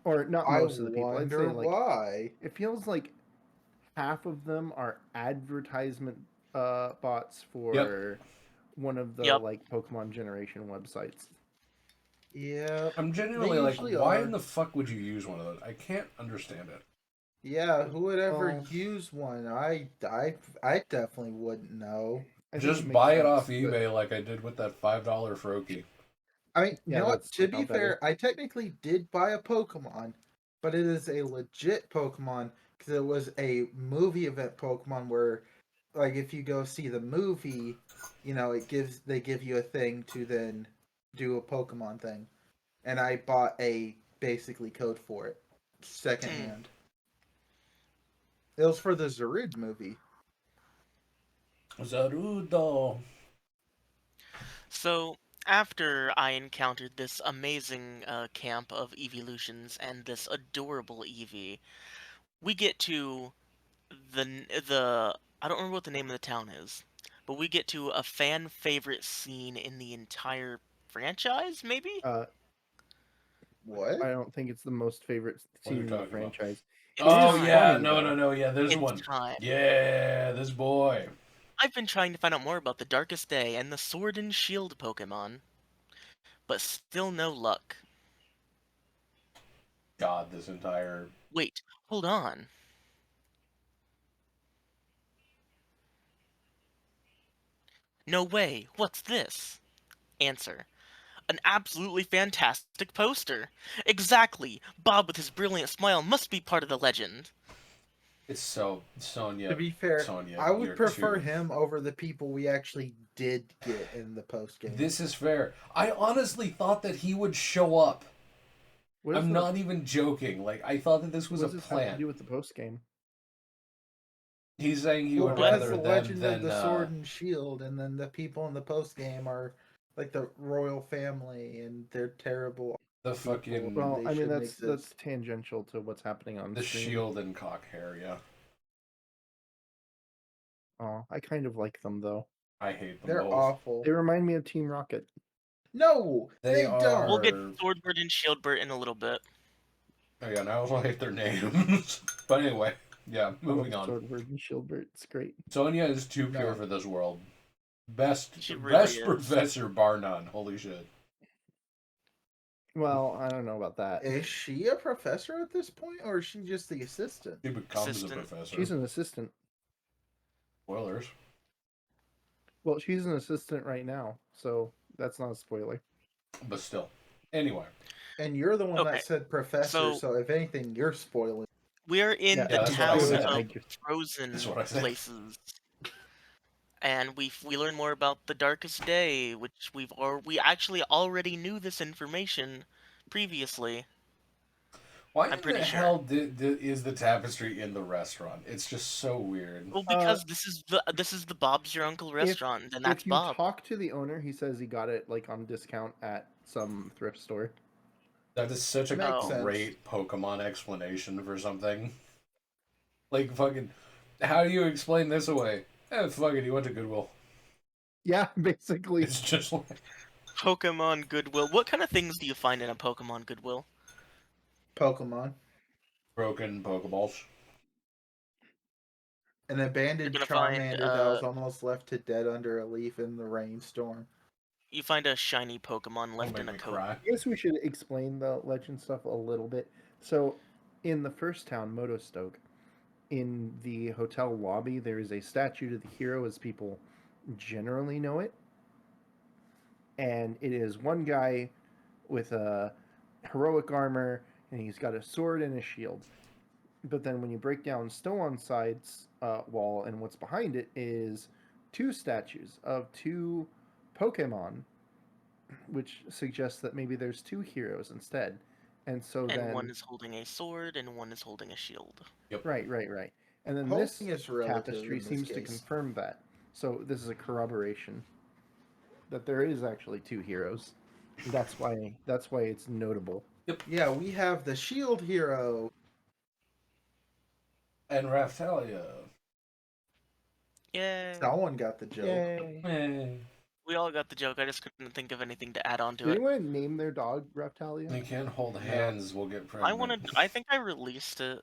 or not I most of the people. I'd wonder say like why. it feels like half of them are advertisement bots for one of the Yep. like Pokemon generation websites. Yeah. I'm genuinely like, usually why are. in the fuck would you use one of those? I can't understand it. Yeah, who would ever Well- use one? I definitely wouldn't know. I think Just makes buy it sense, off but- eBay like I did with that $5 Froakie. I mean, you Yeah, know what? that's To somehow be fair, I technically did buy a Pokemon, but it is a legit Pokemon because it was a movie event Pokemon where, like, if you go see the movie, they give you a thing to then do a Pokemon thing, and I bought a basically code for it secondhand. It was for the Zarude movie. Zarudo. So, after I encountered this amazing camp of evolutions and this adorable Eevee, we get to the I don't remember what the name of the town is, but we get to a fan favorite scene in the entire franchise, maybe? What? I don't think it's the most favorite What are you scene in the talking about? franchise. It's Oh time. yeah, funny, no, though. no, yeah. There's It's one. time. Yeah, this boy. I've been trying to find out more about the Darkest Day and the Sword and Shield Pokemon, but still no luck. God, this entire. Wait, hold on. No way, what's this? Answer. An absolutely fantastic poster. Exactly. Bob with his brilliant smile must be part of the legend. It's so Sonya. To be fair, Sonya, I would you're prefer too- him over the people we actually did get in the post game. This is fair. I honestly thought that he would show up. What does I'm the- not even joking. Like I thought that this was what a does this have to plan. do with the post game? He's saying he Well, would that's rather the them legend than of the Sword and Shield, and then the people in the post game are like the royal family, and they're terrible. the fucking Well, They I mean shouldn't that's exist. tangential to what's happening on the screen. shield and cock hair. Yeah, Oh, I kind of like them though. I hate them They're both. awful. They remind me of Team Rocket. No, They they are- don't. We'll get Swordbird and Shieldbird in a little bit. Oh, yeah, and I also hate their names. But anyway, yeah, moving on. Swordbird and Shieldbird. It's great. Sonya is too pure No. for this world. Best She really is. professor bar none. Holy shit. Well, I don't know about that. Is she a professor at this point, or is she just the assistant? He becomes Assistant. a professor. She's an assistant. Spoilers. Well, she's an assistant right now, so that's not a spoiler. But still. Anyway. And you're the one Okay, that said professor, so- so if anything, you're spoiling. We're in Yeah, the that's what I town said. of frozen That's what I said. places, and we learn more about the darkest day, which we actually already knew this information previously. Why I'm in pretty the sure. hell is the tapestry in the restaurant? It's just so weird. Well, because this is the Bob's Your Uncle restaurant, and that's If you Bob. talk to the owner, he says he got it like on discount at some thrift store. That is such a Makes sense. great Pokemon explanation for something. Like, fucking, how do you explain this away? Fuck it, he went to Goodwill. Yeah, basically. It's just like... Pokemon Goodwill. What kind of things do you find in a Pokemon Goodwill? Pokemon. broken Pokeballs. An abandoned You're gonna find, Charmander that was almost left to dead under a leaf in the rainstorm. You find a shiny Pokemon left Don't in make a me coat. cry. I guess we should explain the legend stuff a little bit. So, in the first town, Motostoke, in the hotel lobby, there is a statue to the hero as people generally know it. And it is one guy with a heroic armor, and he's got a sword and a shield. But then when you break down Stow-on-Side's wall, and what's behind it is two statues of two Pokemon, which suggests that maybe there's two heroes instead. And so And then one is holding a sword, and one is holding a shield. Yep. right. And then Whole this thing is relative tapestry in this seems to case. confirm that. So this is a corroboration that there is actually two heroes. That's why it's notable. Yeah, we have the shield hero. And Raftalia. Yay. Someone got the joke. Yay! We all got the joke. I just couldn't think of anything to add on to Did it. anyone name their dog Reptalia? They can't hold hands, we'll get pregnant. I think I released it.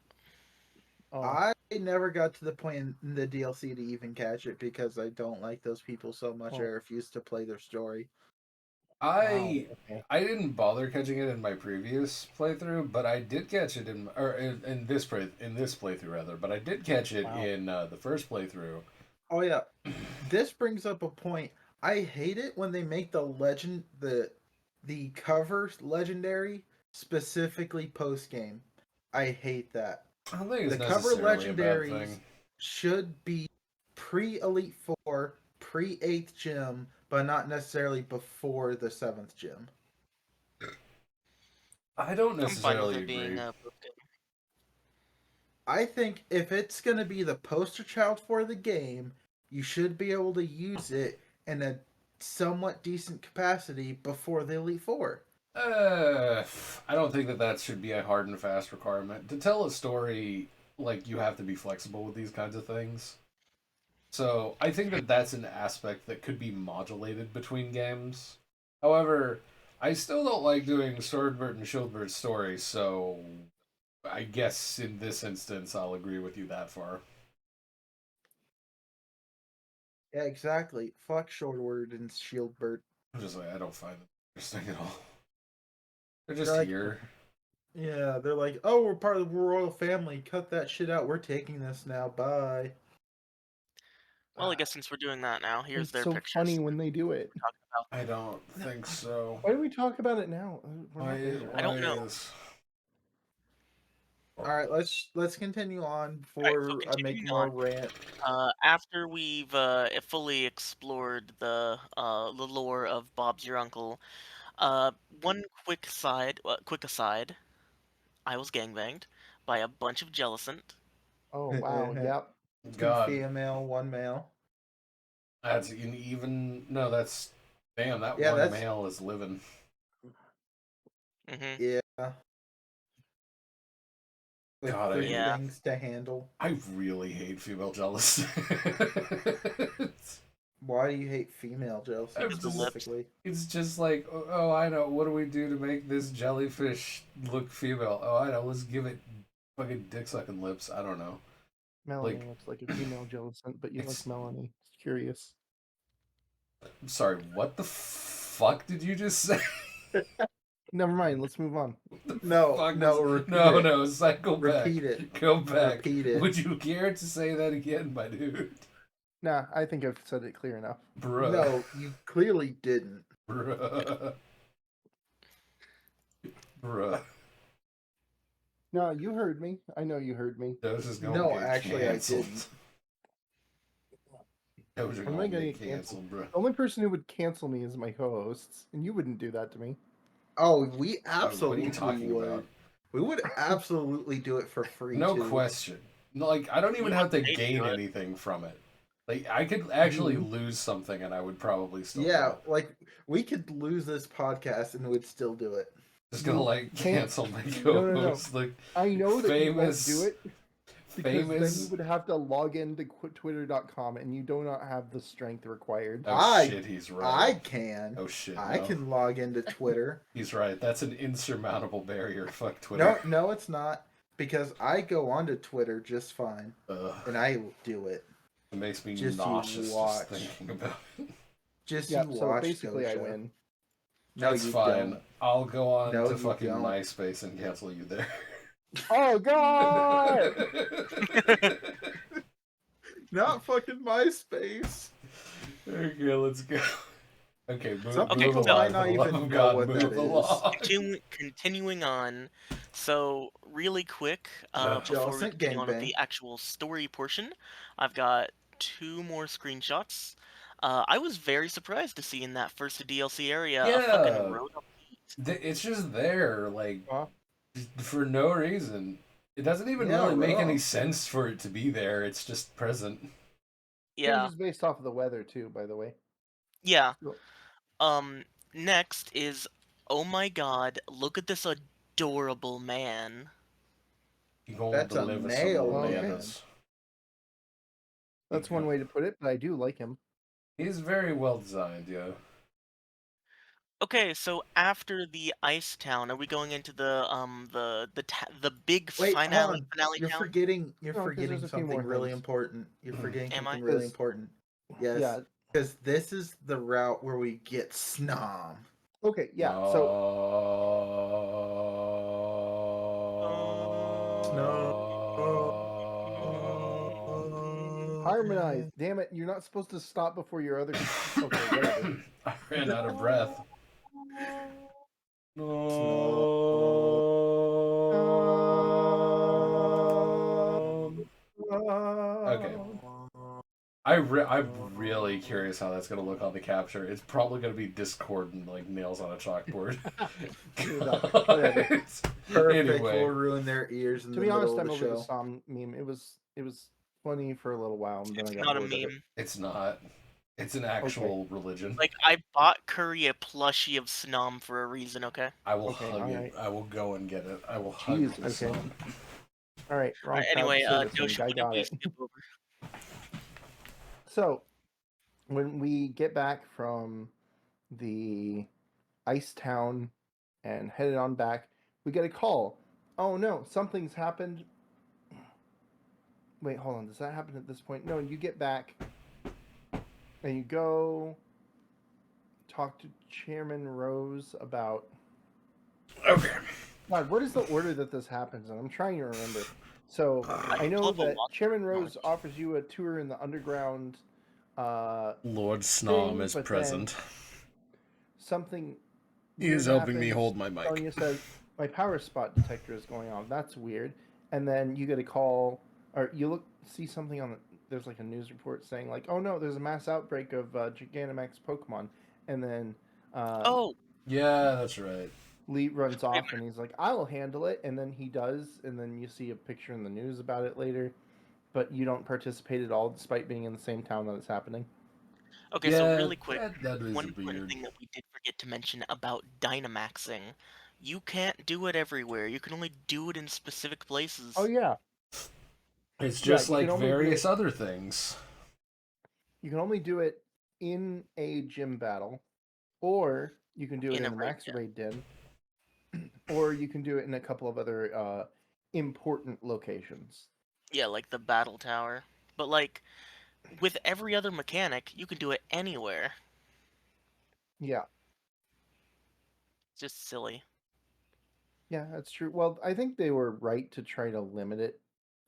Oh, I never got to the point in the DLC to even catch it because I don't like those people so much. I Oh. refuse to play their story. I okay. didn't bother catching it in my previous playthrough, but I did catch it in this playthrough rather. But I did catch it Wow. in the first playthrough. Oh yeah, this brings up a point. I hate it when they make the legend the cover legendary specifically post game. I hate that. I don't think it's The cover necessarily a bad legendaries thing. should be pre Elite Four, pre 8th gym, but not necessarily before the 7th gym. I don't I'm fine necessarily with it agree. being a post-game. I think if it's going to be the poster child for the game, you should be able to use it in a somewhat decent capacity before the Elite Four. I don't think that should be a hard and fast requirement. To tell a story, like, you have to be flexible with these kinds of things. So, I think that that's an aspect that could be modulated between games. However, I still don't like doing Swordbird and Shieldbird stories, so I guess in this instance I'll agree with you that far. Yeah, exactly. Fuck Shortword and Shieldbird. I'm just like, I don't find them interesting at all. They're just They're like- here. Yeah, they're like, oh, we're part of the royal family. Cut that shit out. We're taking this now. Bye. Well, I guess since we're doing that now, here's It's their so pictures. funny when they do it. Talking about. I don't think so. Why do we talk about it now? We're Why, not there yet. I don't know. All right, let's continue on before Alright, so I make continuing more on. rant. After we've fully explored the lore of Bob's Your Uncle, one quick aside, I was gangbanged by a bunch of Jellicent. Oh wow, yep. 2 God, female, 1 male. that's an even. No, that's damn. That Yeah, one that's- male is living. Hmm. Yeah. With God, 3 Yeah. things to handle. I really hate female jealous. Why do you hate female jealousy Because the lips. specifically? It's just like, oh, I know. What do we do to make this jellyfish look female? Oh, I know. Let's give it fucking dick sucking lips. I don't know. Melanie Like- looks like a female Jellicent, but you like It's- Melanie. It's curious. I'm sorry. What the fuck did you just say? Never mind. Let's move on. No, Fuck no, was- repeat no, it. no, cycle back. Repeat it. Go back. Repeat it. Would you care to say that again, my dude? Nah, I think I've said it clear enough. Bruh. No, you clearly didn't. Bruh. Bruh. No, you heard me. I know you heard me. Those is gonna No, get actually, I canceled. didn't. Those are I'm gonna not gonna get get canceled, bro. The only person who would cancel me is my co-hosts, and you wouldn't do that to me. Oh, we What are absolutely you talking would. about? We would absolutely do it for free. No too. question. No, like, I don't even We have to would pay to gain do it. anything from it. Like, I could actually Mhm. lose something and I would probably still Yeah, do it. like we could lose this podcast and we'd still do it. Just gonna, like, can't- cancel my No, no, no. co-host. Like, I know that famous, you won't do it because then famous... you would have to log into twitter.com, and you do not have the strength required. Oh, shit, he's I right. can. Oh, shit, I no. can log into Twitter. He's right. That's an insurmountable barrier. Fuck Twitter. No, it's not. Because I go onto Twitter just fine. Ugh. And I do it. It makes me Just you nauseous watch. just thinking about it. Just Yeah, you so watch. basically I Gosha. win. No, That's you fine. don't. I'll go on No, to you fucking don't. MySpace and cancel you there. Oh god! Not fucking MySpace. Okay, let's go. Okay, move, Some move people along. might not For the love even of know God, what move that is. along. Continuing on, so really quick, Yeah. before we Jellison continue on with gangbang. the actual story portion, I've got 2 more screenshots. I was very surprised to see in that first DLC area a Yeah. fucking road of heat. It's just there, like, Huh? for no reason. It doesn't even Yeah, really make any rough. sense for it to be there. It's just present. Yeah, Changes based off of the weather too, by the way. yeah. Cool. Next is, oh my god, look at this adorable man. You gonna That's a deliver male some man. bananas. That's one way to put it, but I do like him. He's very well designed, yo. Okay, so after the ice town, are we going into the big Wait, hold finale on. You're town? forgetting. You're No, 'cause forgetting there's a few something more really things. important. You're forgetting Am I? something really 'Cause- important. Yes. Yeah. Because this is the route where we get Snom. Okay. Yeah. Oh. So harmonize. Damn it! You're not supposed to stop before your other. Okay. Whatever. I ran out of breath. Okay. I'm really curious how that's gonna look on the capture. It's probably gonna be discordant like nails on a chalkboard. Whatever. Perfect. Anyway. Will ruin their ears in To the be honest, middle I'm of the over the show. Som meme. It was funny for a little while, and then It's I got not a bored of it. meme. It's not. It's an actual religion. Like, I bought Curry a plushie of Snom for a reason, okay? I will Okay, hug it. alright. I will go and get it. I will hug Jeez, this okay. one. All right. Wrong Alright, crowd anyway, citizens. Josh, I what did got we it. skip over? So, when we get back from the ice town and headed on back, we get a call. Oh no, something's happened. Wait, hold on. Does that happen at this point? No, you get back and you go talk to Chairman Rose about. Okay. God, what is the order that this happens in? I'm trying to remember. So I know love a that lot. Chairman Rose offers you a tour in the underground. Lord Snom thing, is but present. Something. He is weird helping me happens. hold my mic. Sonya says my power spot detector is going on. That's weird. And then you get a call, or you see something on the. There's like a news report saying like, oh no, there's a mass outbreak of Gigantamax Pokemon, and then Oh, Yeah, that's right. Lee runs off and he's like, I'll handle it, and then he does, and then you see a picture in the news about it later, but you don't participate at all despite being in the same town that it's happening. okay, yeah, so really quick, that is one important weird. thing that we did forget to mention about Dynamaxing. You can't do it everywhere. You can only do it in specific places. Oh yeah, It's just you can like only do various it- other things. you can only do it in a gym battle, or you can do it In in a the raid max den. raid den, or you can do it in a couple of other important locations. Yeah, like the battle tower. But like, with every other mechanic, you can do it anywhere. Yeah. It's just silly. Yeah, that's true. Well, I think they were right to try to limit it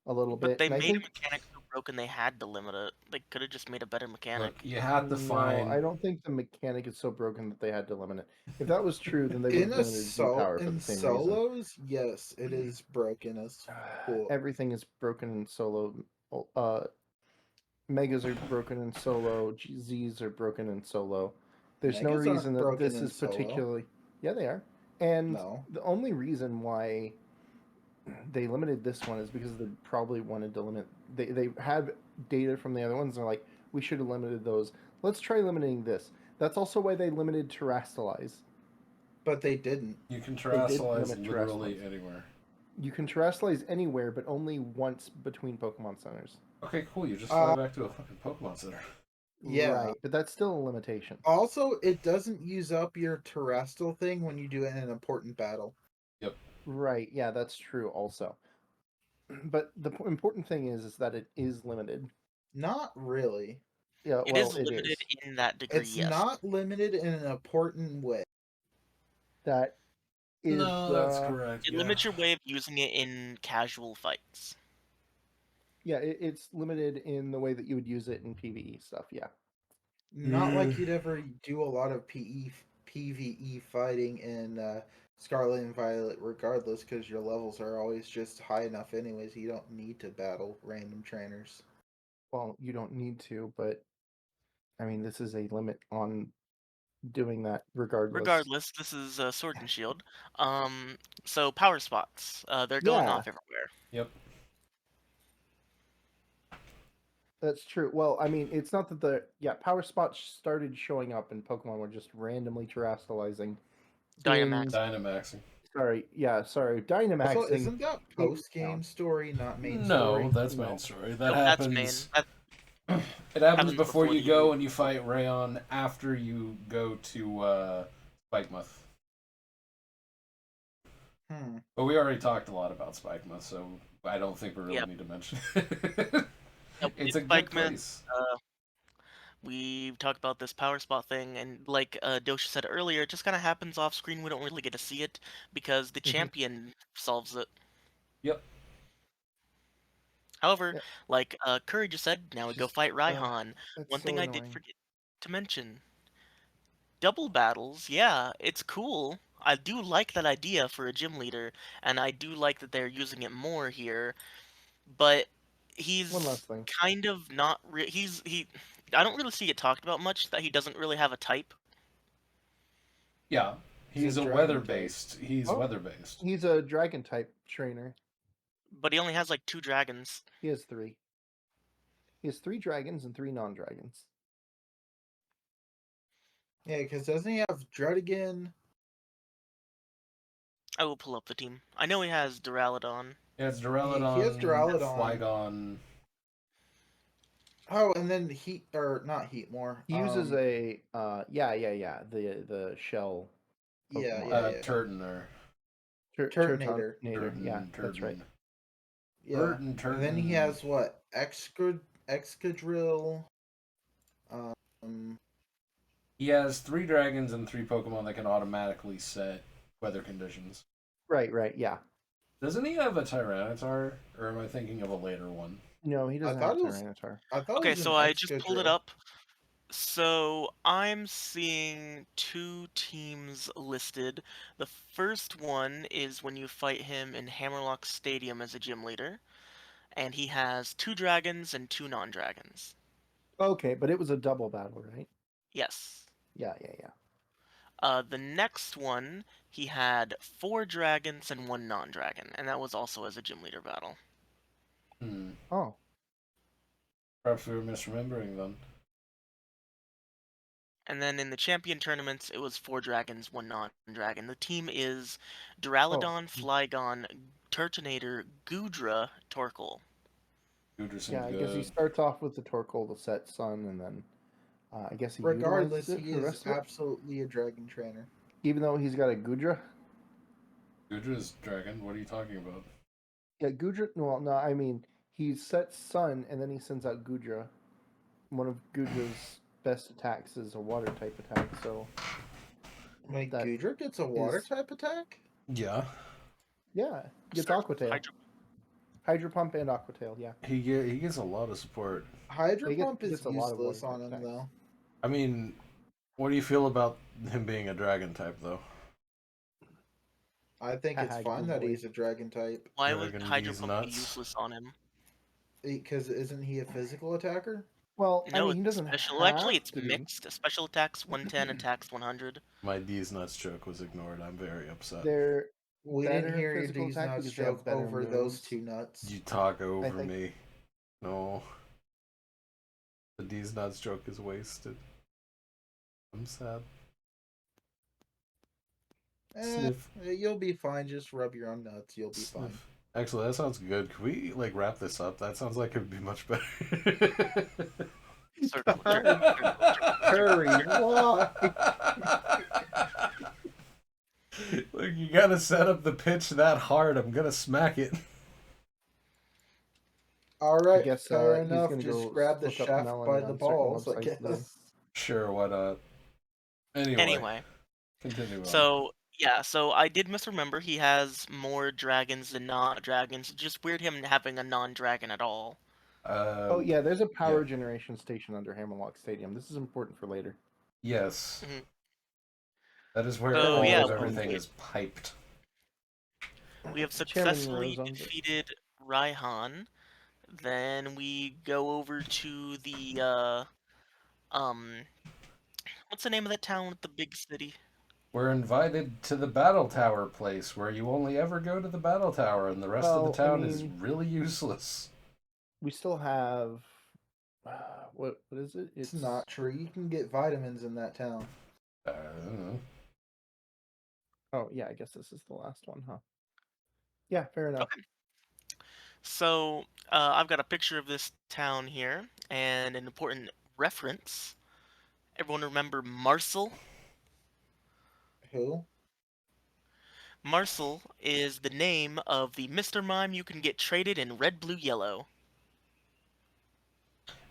a little But bit, they and I made a think mechanic so broken they had to limit it. They could have just made a better Look, mechanic. you have to no, I find. don't think the mechanic is so broken that they had to limit it. If that was true, then they would have limited V power for In the same reason. solos, yes, it is broken as cool. Everything is broken in solo. Megas are broken in solo. Z's are broken in solo. There's no Megas reason aren't that broken this in is solo. particularly. Yeah, they are. And No. the only reason why they limited this one is because they probably wanted to limit. They had data from the other ones. And they're like, we should have limited those. Let's try limiting this. That's also why they limited terrestrialize. But they didn't. You can They did terrestrialize limit literally terrestrialize. anywhere. You can terrestrialize anywhere, but only once between Pokemon centers. Okay, cool. You just fly back to a fucking Pokemon Center. Yeah. Right, but that's still a limitation. Also, it doesn't use up your terrestrial thing when you do it in an important battle. Yep. Right, yeah, that's true also. But the important thing is that it is limited. Not really. Yeah, It well, is it limited is. in that degree, It's yes. not limited in an important way. That is. No, that's correct. It Yeah. limits your way of using it in casual fights. Yeah, it's limited in the way that you would use it in PvE stuff. Yeah. Not like you'd ever do a lot of PvE fighting in Scarlet and Violet, regardless, because your levels are always just high enough, anyways. You don't need to battle random trainers. Well, you don't need to, but I mean, this is a limit on doing that regardless. Regardless, this is Sword and Shield. So power spots, they're going Yeah. off everywhere. Yep. That's true. Well, I mean, it's not that power spots started showing up and Pokemon were just randomly terrestrializing. Dynamax. Dynamaxing. Sorry, Dynamaxing. Also, isn't that post-game story, not main story? No, that's No. main story. That Nope, happens. that's main. It happens happens before before you you go move. and you fight Rayon after you go to Spikemuth. But we already talked a lot about Spikemuth, so I don't think we really Yep. need to mention it. Nope, It's a good Spikemuth, place. We talked about this power spot thing, and like Dosha said earlier, it just kind of happens off screen. We don't really get to see it because the champion solves it. Yep. However, Yeah. like Curry just said, now we go Just, fight Raihan. That's One so thing I annoying. did forget to mention: double battles. Yeah, it's cool. I do like that idea for a gym leader, and I do like that they're using it more here. But One he's last thing. kind of not. He. I don't really see it talked about much that he doesn't really have a type. Yeah. He's a a dragon weather type. based. He's Oh. weather based. He's a dragon type trainer. But he only has like 2 dragons. He has 3. He has 3 dragons and 3 non-dragons. Yeah, because doesn't he have Druddigan? I will pull up the team. I know he has Duraludon. Yeah, it's Duraludon, He has Duraludon. Flygon. Oh, and then not Heatmore. He uses the shell. Pokemon. Turtonator. Turtonator. Yeah, that's right. Yeah. Turton. And then he has what? Excadrill. He has 3 dragons and 3 Pokemon that can automatically set weather conditions. Right, yeah. Doesn't he have a Tyranitar? Or am I thinking of a later one? No, he doesn't have thought it was- Tyranitar. Okay, so I just pulled it up. So I'm seeing 2 teams listed. The first one is when you fight him in Hammerlock Stadium as a gym leader. And he has 2 dragons and 2 non-dragons. Okay, but it was a double battle, right? Yes. Yeah. The next one, he had 4 dragons and 1 non-dragon, and that was also as a gym leader battle. Oh. Perhaps we were misremembering then. And then in the champion tournaments, it was 4 dragons, 1 non-dragon. The team is Duraludon, Flygon, Turtonator, Goodra, Torkoal. Yeah, I guess he starts off with the Torkoal, the set Sun, and then I guess he regardless, utilizes it he for the is rest of it, absolutely a dragon trainer. even though he's got a Goodra. Goodra's dragon? What are you talking about? Yeah, Goodra. Well, no, I mean he sets Sun, and then he sends out Goodra. One of Goodra's best attacks is a water type attack, so Wait, that Goodra gets a water type attack? Yeah. Yeah, gets Starts Aqua with Tail. Hydro Pump and Aqua Tail, yeah. He gets a lot of support. Hydro He Pump gets is a lot of useless water on him attacks. though. I mean, what do you feel about him being a dragon type, though? I think it's Haha, fine good that boy. he's a dragon type. Why would Dragon Hydro these Pump be nuts. useless on him? Because isn't he a physical attacker? Well, I No, mean, he it's doesn't special. Well, actually, have it's to be. mixed. Special attacks 110, attacks 100. My D's nuts joke was ignored. I'm very upset. They're We better didn't hear your physical D's attack nuts because they have joke better over those moves. two nuts. You talk over think- me. No. The D's nuts joke is wasted. I'm sad. Sniff. You'll be fine. Just rub your own nuts. You'll be fine. Sniff. Actually, that sounds good. Can we like wrap this up? That sounds like it would be much better. Certainly. Hurry, why? Look, you gotta set up the pitch that hard. I'm gonna smack it. All right, I guess fair he's enough. gonna Just go grab the look up shaft Melanie by the on certain balls, I websites then. guess. Sure, why not? Anyway, Continue on. so yeah, so I did misremember he has more dragons than non-dragons. Just weird him having a non-dragon at all. Oh yeah, there's a power generation station under Hammerlock Stadium. This is important for later. Yes. Mhm. That is where So, all yeah, of everything is piped. We have Chairman successfully Rose owns it. defeated Raihan. Then we go over to the what's the name of that town with the big city? We're invited to the battle tower place where you only ever go to the battle tower and the rest of the Well, I town is mean- really useless. We still have what is it? It's not true. You can get vitamins in that town. I don't know. Oh yeah, I guess this is the last one, huh? Yeah, fair enough. Okay. So I've got a picture of this town here and an important reference. Everyone remember Marcel? Who? Marcel is the name of the Mr. Mime you can get traded in red, blue, yellow.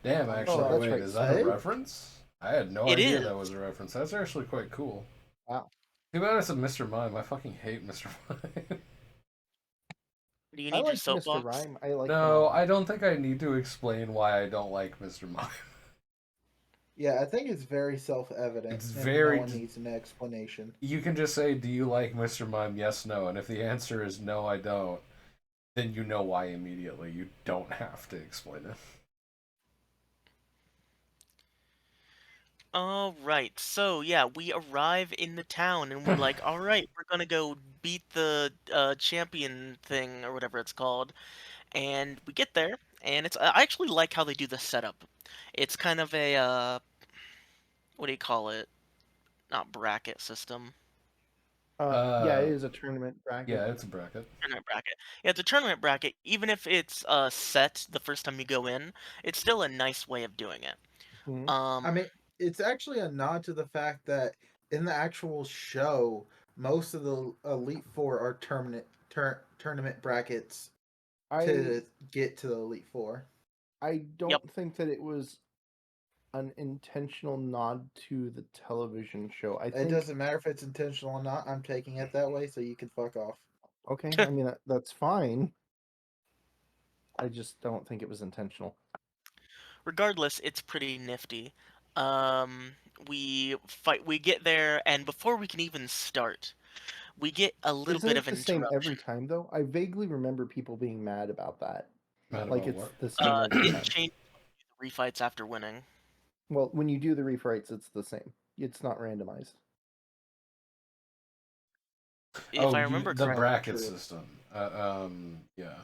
Damn, actually, that's wait, right. is that a Hey? reference? I had no It idea is. that was a reference. That's actually quite cool. Wow. Too bad it's a Mr. Mime. I fucking hate Mr. Mime. Do you I need your like Mr. soapbox? Rhyme. I like No, him. I don't think I need to explain why I don't like Mr. Mime. Yeah, I think it's very self-evident. It's and very No one d- needs an explanation. You can just say, do you like Mr. Mime? Yes, no. And if the answer is no, I don't, then you know why immediately. You don't have to explain it. Alright, so yeah, we arrive in the town and we're like, alright, we're gonna go beat the champion thing or whatever it's called. And we get there, and I actually like how they do the setup. It's kind of a, what do you call it? Not bracket system. Yeah, it is a tournament bracket. Yeah, it's a bracket. Tournament bracket. Yeah, it's a tournament bracket. Even if it's set the first time you go in, it's still a nice way of doing it. Mhm. I mean, it's actually a nod to the fact that in the actual show, most of the Elite Four are tournament brackets to get to the Elite Four. I don't think that it was an intentional nod to the television show. I It think doesn't matter if it's intentional or not. I'm taking it that way, so you can fuck off. okay. I mean that's fine. I just don't think it was intentional. Regardless, it's pretty nifty. We get there, and before we can even start, we get a little Isn't bit it of the an same interruption. every time though? I vaguely remember people being mad about that. Mad Like about it's what? the same every It time. changed the refights after winning. Well, when you do the refrights, it's the same. It's not randomized. If I remember the correctly. bracket True. system. Yeah.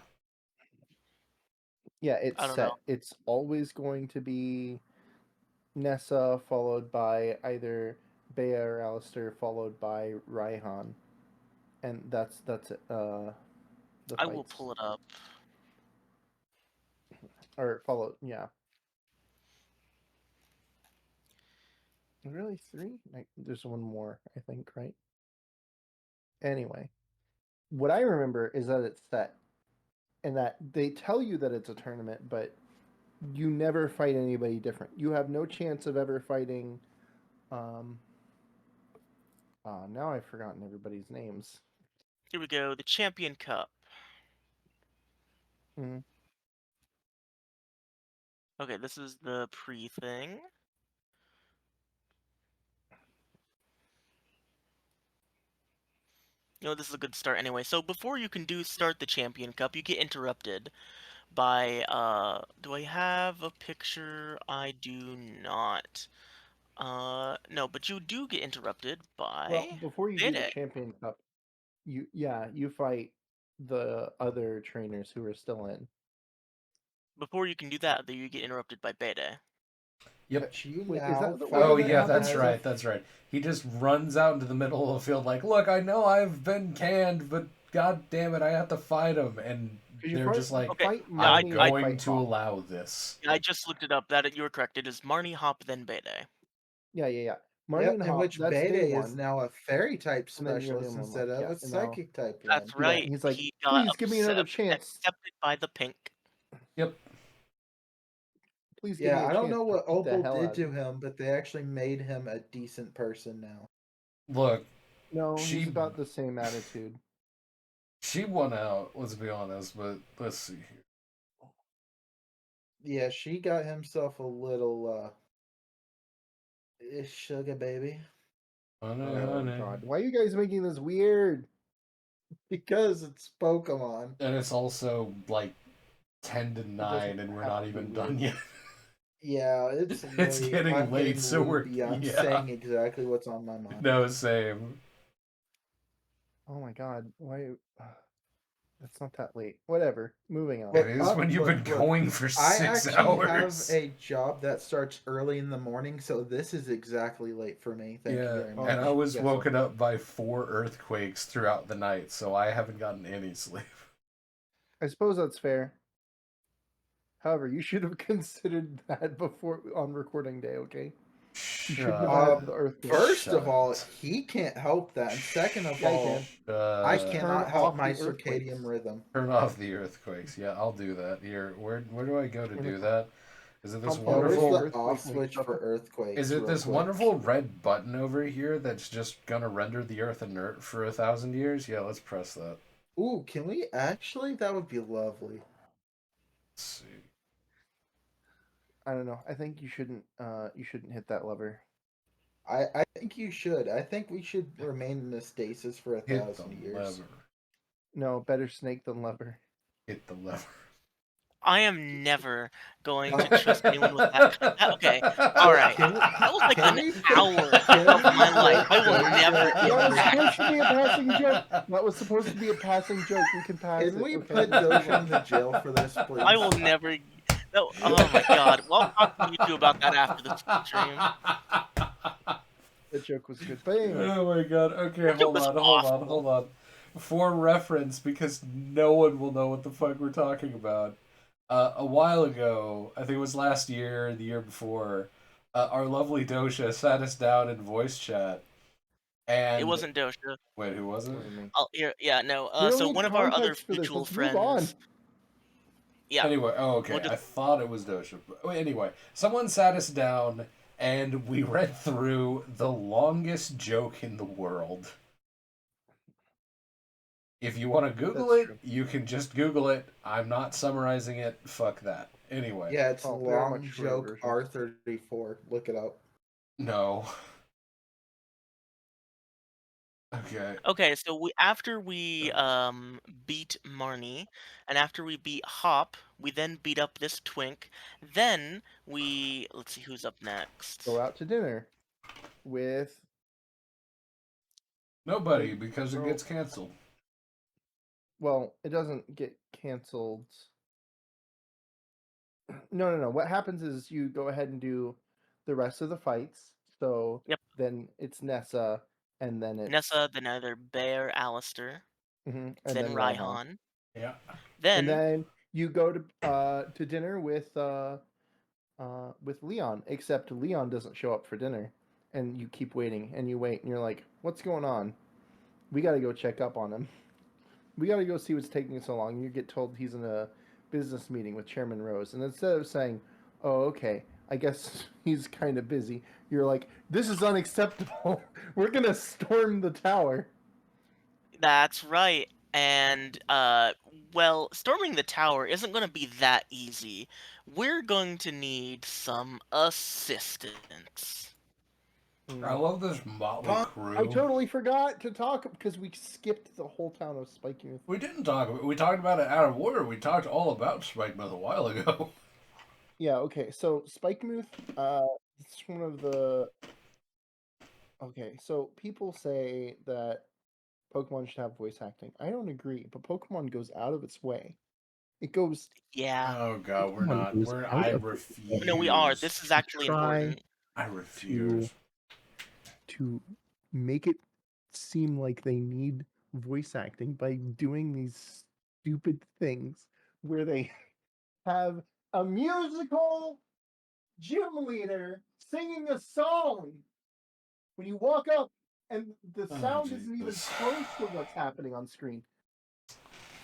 Yeah, it's I don't set. know. It's always going to be Nessa followed by either Bea or Alistair followed by Raihan. And that's it. The I will fights. pull it up. Or follow, yeah. Really, 3? There's one more, I think, right? Anyway, what I remember is that it's set, and that they tell you that it's a tournament, but you never fight anybody different. You have no chance of ever fighting. Now I've forgotten everybody's names. Here we go. The Champion Cup. Mhm. Okay, this is the pre-thing. This is a good start anyway. So before you can start the Champion Cup, you get interrupted by do I have a picture? I do not. No, but you do get interrupted Well, by before you do the Bede. Champion Cup, you fight the other trainers who are still in. Before you can do that, though, you get interrupted by Bede. Yep. But you Wait, is now that the way Oh that fight yeah, happens? that's as right. That's right. He just runs out into the middle of the field like, "Look, I know I've been canned, but god damn it, I have to fight him." And Because they're just like, Okay, fight yeah, "I'm Marnie and going fight to Hop. allow this." I just looked it up. That you were correct. It is Marnie, Hop, then Bede. Yeah. Marnie Yep, and in Hop, which that's Beta day is one, now a fairy type and then you're the specialist only one instead left. of Yeah, a and now psychic type That's one. right. he's like, He got please give me another chance. accepted by the pink. Yep. Please give me Yeah, a I don't chance know to what beat the Opal hell did out of to you. him, but they actually made him a decent person now. Look, No, he's she about the same attitude. she won out. Let's be honest, but let's see here. Yeah, she got himself a little sugar baby. Honey, Oh honey. god, why are you guys making this weird? Because it's Pokemon. And it's also like 10 to It 9, doesn't and we're have not to be even weird. done yet. Yeah, it's It's late. getting I'm late, getting so we're loopy. I'm yeah. saying exactly what's on my mind. No, same. Oh my god, why? That's not that late. Whatever. Moving on. It is when you've been Look. going for I 6 actually have hours. a job that starts early in the morning, so this is exactly late for me. Thank you Yeah, very much. and I was Yes, woken up by 4 earthquakes throughout the night, so I haven't gotten any sleep. I suppose that's fair. However, you should have considered that before on recording day. Okay. You shouldn't have Shut. had the earthquake. First of all, Shut. he can't help that, and second of Yeah, you all, can. I Just turn cannot help off my the earthquakes. circadian rhythm. Turn off the earthquakes. Yeah, I'll do that. Here, where do I go to Turn do it that? Is it this Compound Yeah, where's Wonderful the wonderful? off earthquake switch for stuff. earthquakes? Is it real this quick? wonderful red button over here that's just gonna render the Earth inert for 1,000 years? Yeah, let's press that. Ooh, can we actually? That would be lovely. Let's see. I don't know. I think you shouldn't. You shouldn't hit that lever. I think you should. I think we should remain in a stasis for Hit 1,000 the years. lever. No, better snake than lever. Hit the lever. I am never going to trust anyone with that. Okay, all right. Can we- That was like can an we put- hour can of we my life. put I will Doja never in That was ever. supposed to be a passing joke. That was supposed to be a passing joke. We can pass it. Can we okay? put Doja in the jail for this, please? I will never. No. Oh my god. Well, I'll talk to you two about that after the stream. That joke was good. But anyway, Oh my god. Okay, That joke was awful. hold on. For reference, because no one will know what the fuck we're talking about. A while ago, I think it was last year, the year before, our lovely Dosha sat us down in voice chat. And It wasn't Dosha. wait, who was it? what do you mean? Yeah, no. We don't So need one of our other context for this. mutual Let's move on. friends. Yeah. Anyway, oh, okay. We'll just- I thought it was Dosha. But anyway, someone sat us down and we read through the longest joke in the world. If you want to Google That's it, true. you can just Google it. I'm not summarizing it. Fuck that. Anyway. Yeah, it's Oh, there are long much shorter joke versions. R34. Look it up. No. Okay. Okay, so after we beat Marnie, and after we beat Hop, we then beat up this Twink. Then let's see who's up next. Go out to dinner with. Nobody, Big because it Bro. gets canceled. Well, it doesn't get canceled. No. What happens is you go ahead and do the rest of the fights. So Yep. then it's Nessa, and then it's Nessa, then either Bear, Alistair, and then Raihan. Raihan. Yeah. And then you go to dinner with Leon, except Leon doesn't show up for dinner, and you keep waiting, and you wait, and you're like, "What's going on? We got to go check up on him. We got to go see what's taking so long." And you get told he's in a business meeting with Chairman Rose, and instead of saying, "Oh, okay, I guess he's kind of busy," you're like, "This is unacceptable. We're gonna storm the tower." That's right. And well, storming the tower isn't going to be that easy. We're going to need some assistance. I love this motley Fun. I crew. totally forgot to talk because we skipped the whole town of Spikemouth. We didn't talk about. We talked about it out of order. We talked all about Spikemouth a while ago. Yeah, okay. So Spikemouth, it's one of the. Okay, so people say that Pokemon should have voice acting. I don't agree, but Pokemon goes out of its way. It goes. Yeah. Oh god, we're Pokemon not. goes We're. out I of its way No, we are. refuse. This is to actually try important. I refuse. to make it seem like they need voice acting by doing these stupid things where they have a musical gym leader singing a song when you walk up and the Oh, sound isn't even Jesus. close to what's happening on screen.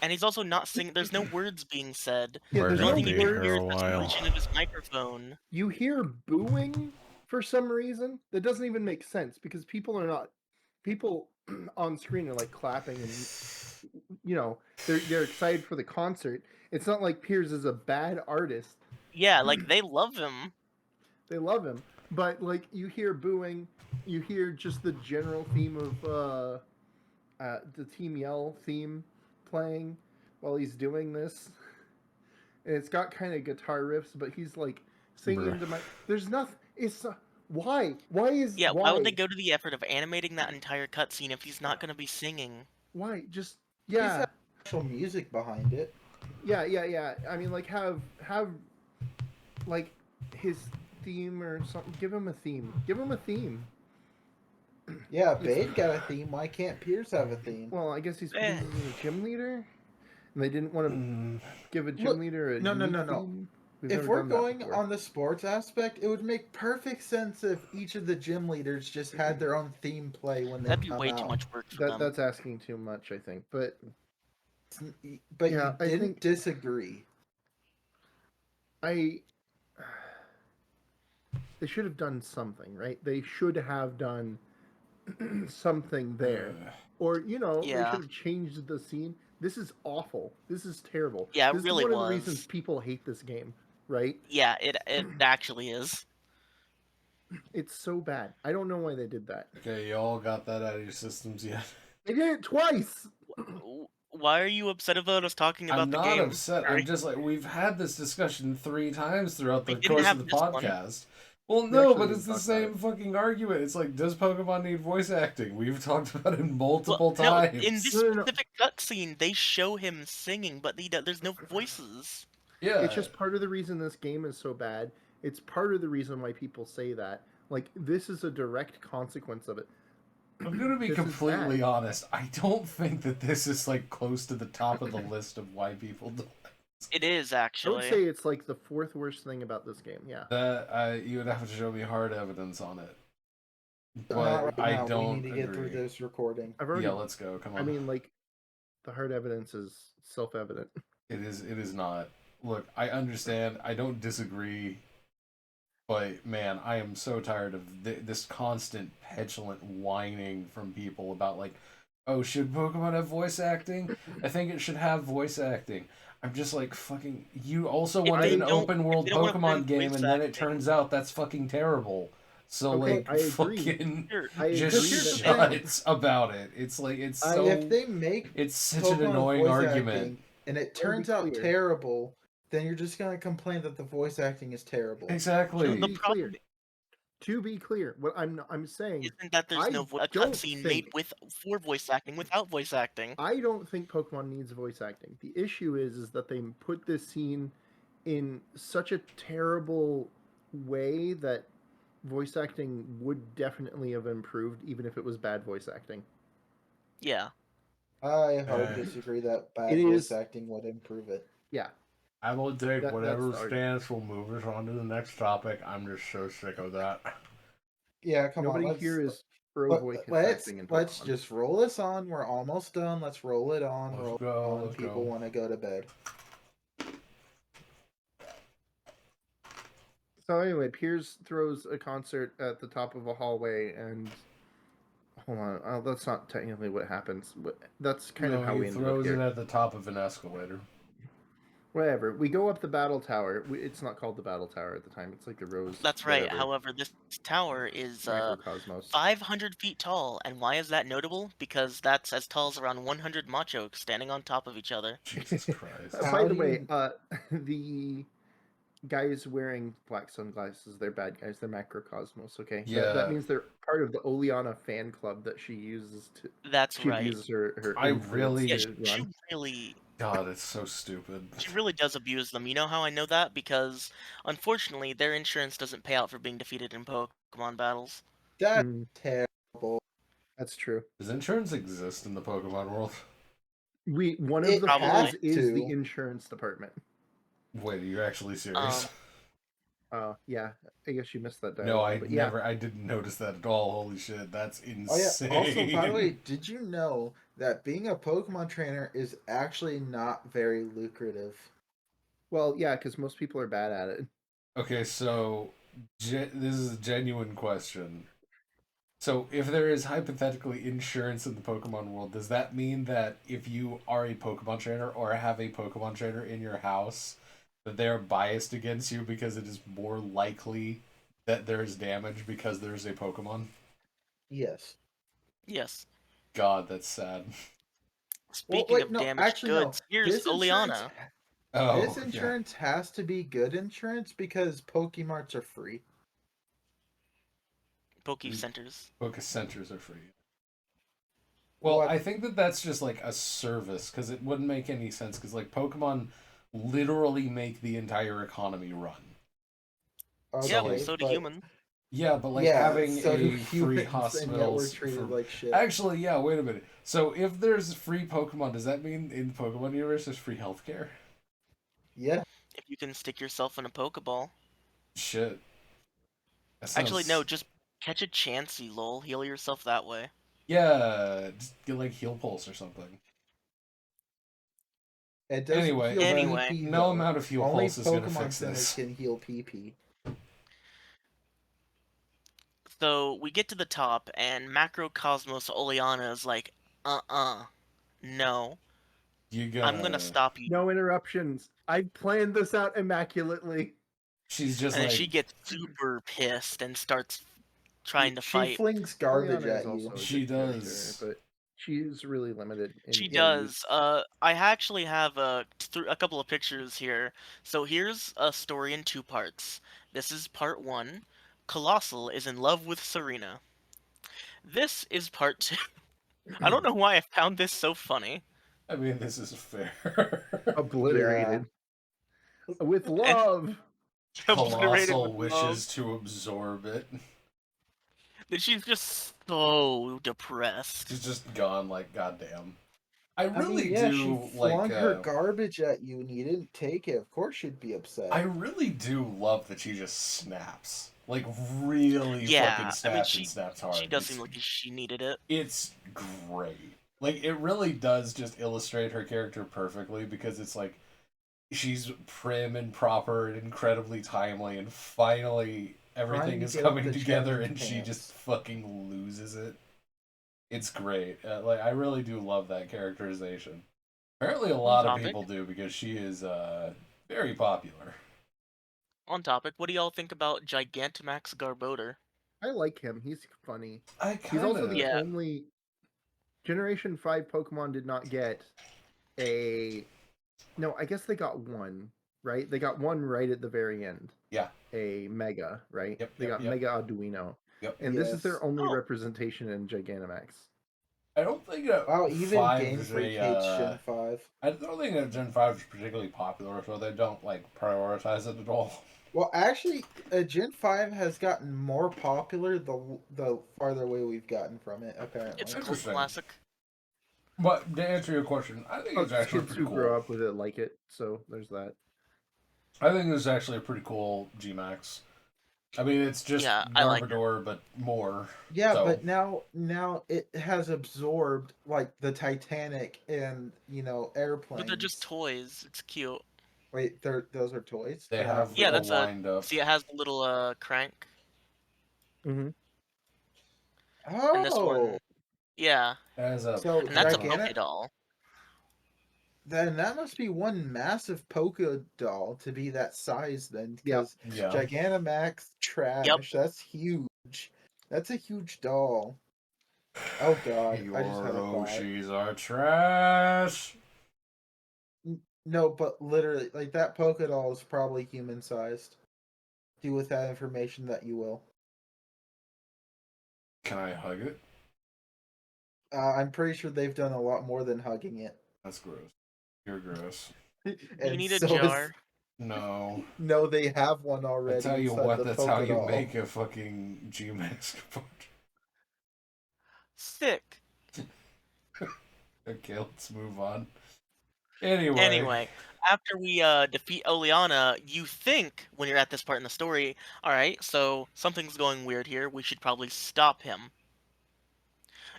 And he's also not singing. There's no words being said. Yeah, We're there's The no only gonna thing be you can here hear words. is a the while. screeching of his microphone. You hear booing for some reason that doesn't even make sense because people on screen are like clapping and they're excited for the concert. It's not like Piers is a bad artist. Yeah, like they love him. They love him, but like you hear booing, you hear just the general theme of the Team Yell theme playing while he's doing this, and it's got kind of guitar riffs, but he's like singing Bruh. into my. There's nothing. It's why? Why is Yeah, why would they why? go to the effort of animating that entire cutscene if he's not gonna be singing? Why? Just He's yeah, got special music behind it. yeah. I mean, like have like his theme or something. Give him a theme. Give him a theme. Yeah, Bade got a theme. Why can't Pierce have a theme? Well, I guess he's Eh. a gym leader, and they didn't want to Mm, give a gym Look, leader a no. unique theme. We've If never we're done that going before. on the sports aspect, it would make perfect sense if each of the gym leaders just had their own theme play when they That'd be come way out. too much work for That them. that's asking too much, I think. But But yeah, you I didn't think disagree. they should have done something, right? They should have done something there, or they Yeah. should have changed the scene. This is awful. This is terrible. Yeah, it This really is one of was. the reasons people hate this game, right? Yeah, it actually is. It's so bad. I don't know why they did that. Okay, y'all got that out of your systems yet? They did it twice. Why are you upset about us talking about I'm the not game? upset. Sorry. I'm just like we've had this discussion 3 times throughout the We didn't course have of the this one. podcast. Well, We no, actually but didn't it's the talk about same fucking argument. It's like, does Pokemon need voice acting? We've talked about it multiple No, times. in this No. specific cutscene, they show him singing, but there's no voices. Yeah, It's just part of the reason this game is so bad. It's part of the reason why people say that. Like, this is a direct consequence of it. I'm gonna be This is completely bad. honest. I don't think that this is like close to the top of the list of why people don't. It is I would actually. say it's like the fourth worst thing about this game. Yeah. That you would have to show me hard evidence on it. Not But right I now. don't We need to get through agree. this recording. I've already. Yeah, let's go. Come on. I mean, like, the hard evidence is self-evident. It is not. Look, I understand. I don't disagree. But man, I am so tired of this constant petulant whining from people about like, oh, should Pokemon have voice acting? I think it should have voice acting. I'm just like, fucking. You also If wanted they an don't- open world if they don't wanna Pokemon bring game, voice and then it acting- turns out that's fucking terrible. So Okay, like, I agree. fucking Sure. I just agree here's that the thing. shut about it. It's like it's so. If they make It's such an Pokemon annoying voice argument. acting and it Let me turns be out clear. terrible, then you're just gonna complain that the voice acting is terrible. Exactly. The be problem clear. To be clear, what I'm saying, isn't that there's I no a don't cutscene made think- for voice acting without voice acting. I don't think Pokemon needs voice acting. The issue is that they put this scene in such a terrible way that voice acting would definitely have improved, even if it was bad voice acting. Yeah. I hard disagree that bad It voice is- acting would improve it. Yeah, I will take That's whatever the argument. stance will move us on to the next topic. I'm just so sick of that. Yeah, come nobody on. Let's, here is pro let- voice let's acting in let's Pokemon. just roll this on. We're almost done. Let's roll it on. Let's roll go, it on. let's People go. want to go to bed. So anyway, Piers throws a concert at the top of a hallway, and hold on. That's not technically what happens. That's kind of No, how we he ended up throws it here. at the top of an escalator. Whatever. We go up the battle tower. It's not called the battle tower at the time. It's like the Rose. That's right. Whatever. However, this tower is Microcosmos. 500 feet tall, and why is that notable? Because that's as tall as around 100 macho standing on top of each other. Jesus Christ. How By the do way, you- the guys wearing black sunglasses, they're bad guys. They're macrocosmos. Okay. Yeah. That means they're part of the Oleana fan club that she uses to. That's She right. abuses her. I influence really- Yeah, to she run. really God, it's so stupid. She really does abuse them. You know how I know that? Because, unfortunately, their insurance doesn't pay out for being defeated in Pokemon battles. That's Mm, terrible. that's true. Does insurance exist in the Pokemon world? One of It the Probably. floors has is the to. insurance department. Wait, are you actually serious? Yeah, I guess you missed that no, dialogue. I but never. I didn't notice that at all. Holy shit, that's Oh insane. yeah. Also, by the way, did you know that being a Pokemon trainer is actually not very lucrative? Well, yeah, because most people are bad at it. Okay, so this is a genuine question. So, if there is hypothetically insurance in the Pokemon world, does that mean that if you are a Pokemon trainer or have a Pokemon trainer in your house, that they're biased against you because it is more likely that there is damage because there's a Pokemon? Yes. Yes. God, that's sad. Speaking wait, of no, damaged actually, no. goods, here's This insurance, Oleana. Oh, this yeah. insurance has to be good insurance because Pokemarts are free. Poke Mm. Centers. Poke centers are free. Well, What? I think that that's just like a service because it wouldn't make any sense because like Pokemon literally make the entire economy run. Yeah, well, so do but- humans. Yeah, but like yeah, having so do a free humans, and yet we're hospitals treated for... like shit. Actually, yeah, wait a minute. So if there's free Pokemon, does that mean in the Pokemon universe there's free healthcare? Yeah. If you can stick yourself in a Pokeball. Shit. That Actually, no, sounds- just catch a Chansey, lol. Heal yourself that way. Yeah, just get like Heal Pulse or something. It doesn't Anyway, heal Anyway. PP, No though. amount of Heal Only Pulse is gonna Pokemon fix Center this. can heal PP. So we get to the top, and Macrocosmos Oleana is like, no, You I'm gonna stop you. No interruptions. I planned this out immaculately. She's just And then like... she gets super pissed and starts trying to She fight. flings garbage Oleana at is you. also a She good character, does. but she's really limited. She in does. I actually have a couple of pictures here. So here's a story in 2 parts. This is part 1. Colossal is in love with Serena. This is part 2. I don't know why I found this so funny. I mean, this is fair. Obliterated. With love. Obliterated Colossal with love. wishes to absorb it. That she's just so depressed. She's just gone like goddamn. I I really mean, yeah, do she like. flung her garbage at you and you didn't take it. Of course you'd be upset. I really do love that she just snaps. Like really Yeah, fucking I snaps mean, and snaps hard. She does seem like she needed it. It's great. Like it really does just illustrate her character perfectly because it's like she's prim and proper and incredibly timely, and finally everything to is get up coming the together, challenge and she pants. just fucking loses it. It's great. Like I really do love that characterization. Apparently, a lot of topic. people do because she is very popular. On topic, what do y'all think about Gigantamax Garbodor? I like him. He's funny. I He's kind also of the Yeah. only Generation 5 Pokemon did not get a... No, I guess they got one, right? They got one right at the very end. Yeah. A Mega, right? Yep, They yep, got yep. Mega Arduino. Yep. And this is their Yes. only Oh. representation in Gigantamax. I don't think Wow, even 5 Game is Freak a, hates Gen 5. I don't think that Gen 5 is particularly popular, so they don't like prioritize it at all. Well, actually, Gen 5 has gotten more popular the farther away we've gotten from it, apparently. It's a cult Interesting. classic. But to answer your question, I think it's actually Kids pretty who cool. grow up with it like it, so there's that. I think it's actually a pretty cool G-Max. I mean, it's just Yeah, I like it. Garbodor, but more. Yeah, So- but now it has absorbed like the Titanic and airplanes. But they're just toys. It's cute. Wait, those are toys. They They're not have Yeah, a that's a- wind up. See, it has the little crank. Mm-hmm. Oh, And this one, Yeah, As a So and that's a Pokemon. Poké doll. Then that must be one massive Poké doll to be that size then, Yep. because Yeah. Gigantamax trash. That's huge. That's a huge doll. Oh god, I just Your had a thought. Hoshis are trash. No, but literally, like that Poké doll is probably human sized. Do with that information that you will. Can I hug it? I'm pretty sure they've done a lot more than hugging it. That's gross. You're gross. You And need a so is jar. No. no, they have one I already tell you inside what, the that's how Poké you doll. make a fucking G-Max card. Sick. Okay, let's move on. Anyway. Anyway, after we defeat Oleana, you think when you're at this part in the story, all right, so something's going weird here. We should probably stop him.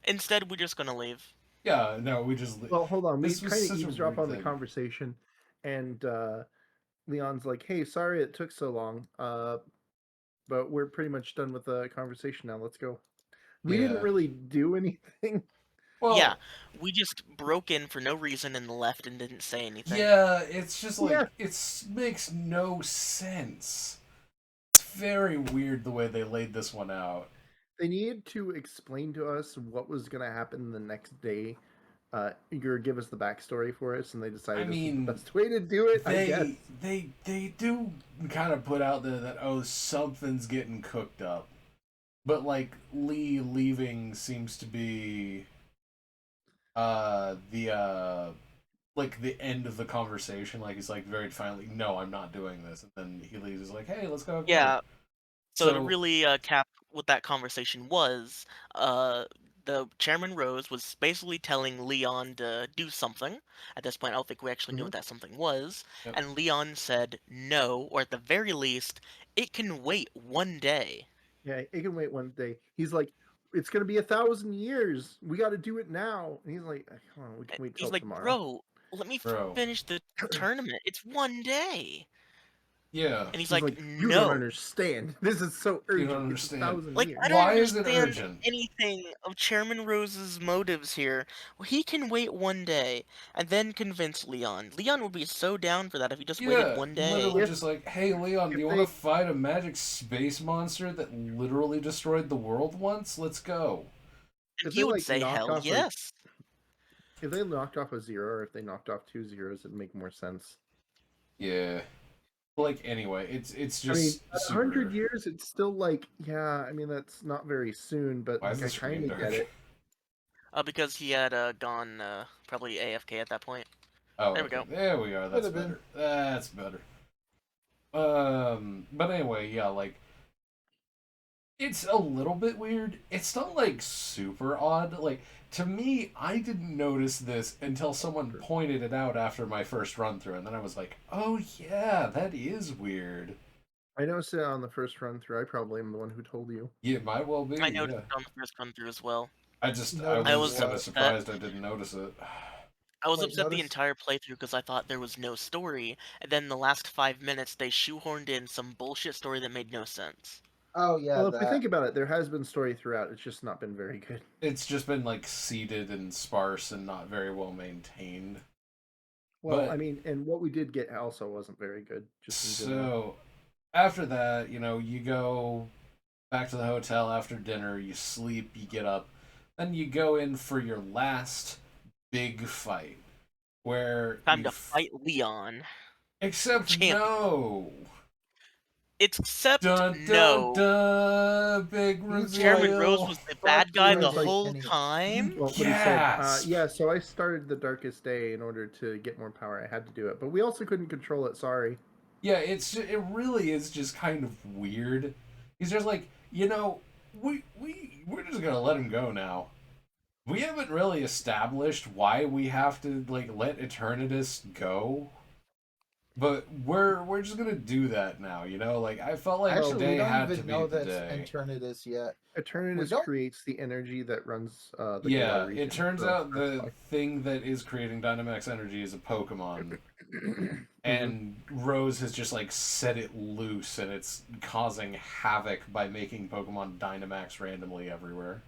Instead, we're just gonna leave. Yeah, no, we just... Well, hold on. We This was kind of such a eavesdrop weird on the thing. conversation, and Leon's like, "Hey, sorry it took so long. But we're pretty much done with the conversation now. Let's go." We didn't Yeah. really do anything. Well, Yeah, we just broke in for no reason and left and didn't say anything. yeah, it's just like, Yeah. it makes no sense. It's very weird the way they laid this one out. They needed to explain to us what was going to happen the next day. Or give us the backstory for us, and they decided I this was mean, the best way to do it. I guess. They do kind of put out there that, oh, something's getting cooked up. But, like, Lee leaving seems to be like the end of the conversation. Like, he's like very defiantly, no, I'm not doing this. And then he leaves. He's like, hey, let's go. Yeah. So to So really cap what that conversation was, the Chairman Rose was basically telling Leon to do something. At this point, I don't think we actually knew Mhm. what that something was. Yep. And Leon said no, or at the very least, it can wait one day. Yeah, it can wait one day. He's like, "It's going to be 1,000 years. We got to do it now." And he's like, "Come on, we can wait He's till like, tomorrow." bro, let me Bro. finish the tournament. It's one day. yeah, And he's He's like, like, "You don't no. understand. This is so you urgent. don't It's understand. 1,000 Like, years." I don't Why is it understand urgent? anything of Chairman Rose's motives here. Well, he can wait one day and then convince Leon. Leon would be so down for that if he just waited Yeah, one day. literally If just like, hey, Leon, do if you want they to fight a magic space monster that literally destroyed the world once? Let's go. And if he they would like say, knocked hell off a yes. if they knocked off a zero, or if they knocked off 2 zeros, it'd make more sense. Yeah. Like anyway, it's I mean, just 100 super. years, it's still like, yeah. I mean, that's not very soon, but Why is like, the I screen kind of dark? get it. Because he had gone probably AFK at that point. Oh, There we okay. go. There we are. That's Could've been. better. That's better. But anyway, yeah, like it's a little bit weird. It's not like super odd. Like to me, I didn't notice this until someone pointed it out after my first run through, and then I was like, "Oh yeah, that is weird." I noticed it on the first run through. I probably am the one who told you. Yeah, it might well be. I noticed Yeah, it on the first run through as well. I I was was kind of Notice upset. surprised I didn't notice it. I was Wait, upset the notice. entire playthrough because I thought there was no story, and then the last 5 minutes they shoehorned in some bullshit story that made no sense. Oh yeah, Well, if we that. think about it, there has been story throughout. It's just not been very good. It's just been like seeded and sparse and not very well maintained. Well, But I mean, and what we did get also wasn't very good, just in general. so after that, you go back to the hotel after dinner, you sleep, you get up, then you go in for your last big fight where Time to fight Leon. except Champion. no. Except Dun dun no. dun, big Chairman reveal. Rose was the Fuck bad guy you, the It's like- whole Kenny. time? Well, what he said, Yes. yeah. So I started the darkest day in order to get more power. I had to do it, but we also couldn't control it. Sorry. Yeah, it really is just kind of weird. He's just like, we're just gonna let him go now. We haven't really established why we have to like let Eternatus go, but we're just gonna do that now. Like I felt like Actually, today we don't had to even be know the that's day. Eternatus yet. Eternatus don't- creates the energy that runs the Yeah, Galar region. it turns so out that's the why. thing that is creating Dynamax energy is a Pokemon, Mhm. and Rose has just like set it loose, and it's causing havoc by making Pokemon Dynamax randomly everywhere.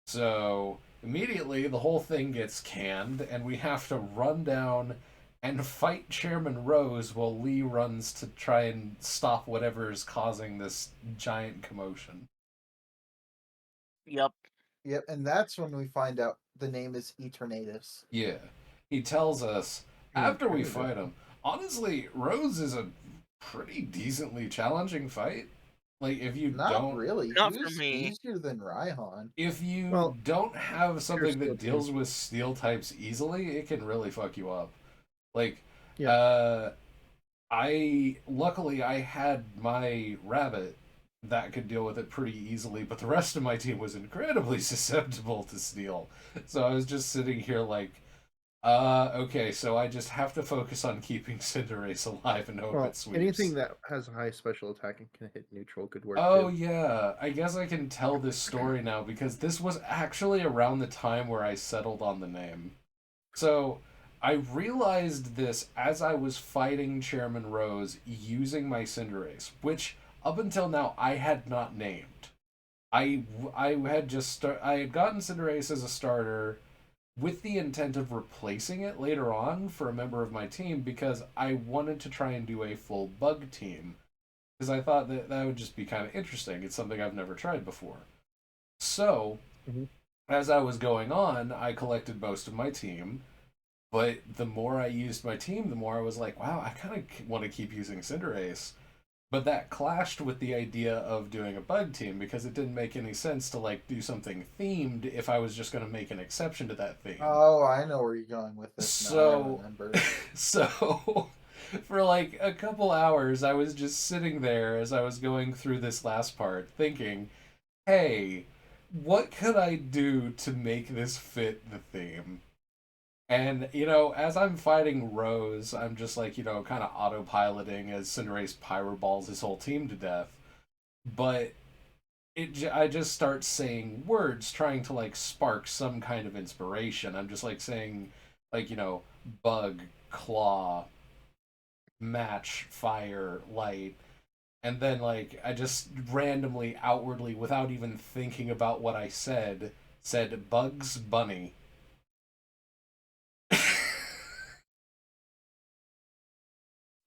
So immediately the whole thing gets canned, and we have to run down and fight Chairman Rose while Lee runs to try and stop whatever is causing this giant commotion. Yep. Yep, and that's when we find out the name is Eternatus. Yeah. He tells us after we fight him. Honestly, Rose is a pretty decently challenging fight. Like if you Not don't really. Not He for was me. easier than Raihan. if you Well, don't have something steel that team. deals with steel types easily, it can really fuck you up. Like Yeah. I luckily I had my rabbit that could deal with it pretty easily, but the rest of my team was incredibly susceptible to steel. So I was just sitting here like, okay, so I just have to focus on keeping Cinderace alive and hope Well, it sweeps. anything that has a high special attack and can hit neutral could work Oh too. yeah, I guess I can tell this story now because this was actually around the time where I settled on the name. So I realized this as I was fighting Chairman Rose using my Cinderace, which up until now I had not named. I had I had gotten Cinderace as a starter with the intent of replacing it later on for a member of my team because I wanted to try and do a full bug team because I thought that that would just be kind of interesting. It's something I've never tried before. So, Mhm. as I was going on, I collected most of my team, but the more I used my team, the more I was like, wow, I kind of want to keep using Cinderace. But that clashed with the idea of doing a bug team because it didn't make any sense to like do something themed if I was just going to make an exception to that theme. Oh, I know where you're going with this now. I So, remember. so for like a couple hours, I was just sitting there as I was going through this last part, thinking, "Hey, what could I do to make this fit the theme?" And as I'm fighting Rose, I'm just like kind of autopiloting as Cinderace pyro balls his whole team to death. But I just start saying words trying to like spark some kind of inspiration. I'm just like saying like bug, claw, match, fire, light, and then like I just randomly outwardly without even thinking about what I said Bugs Bunny.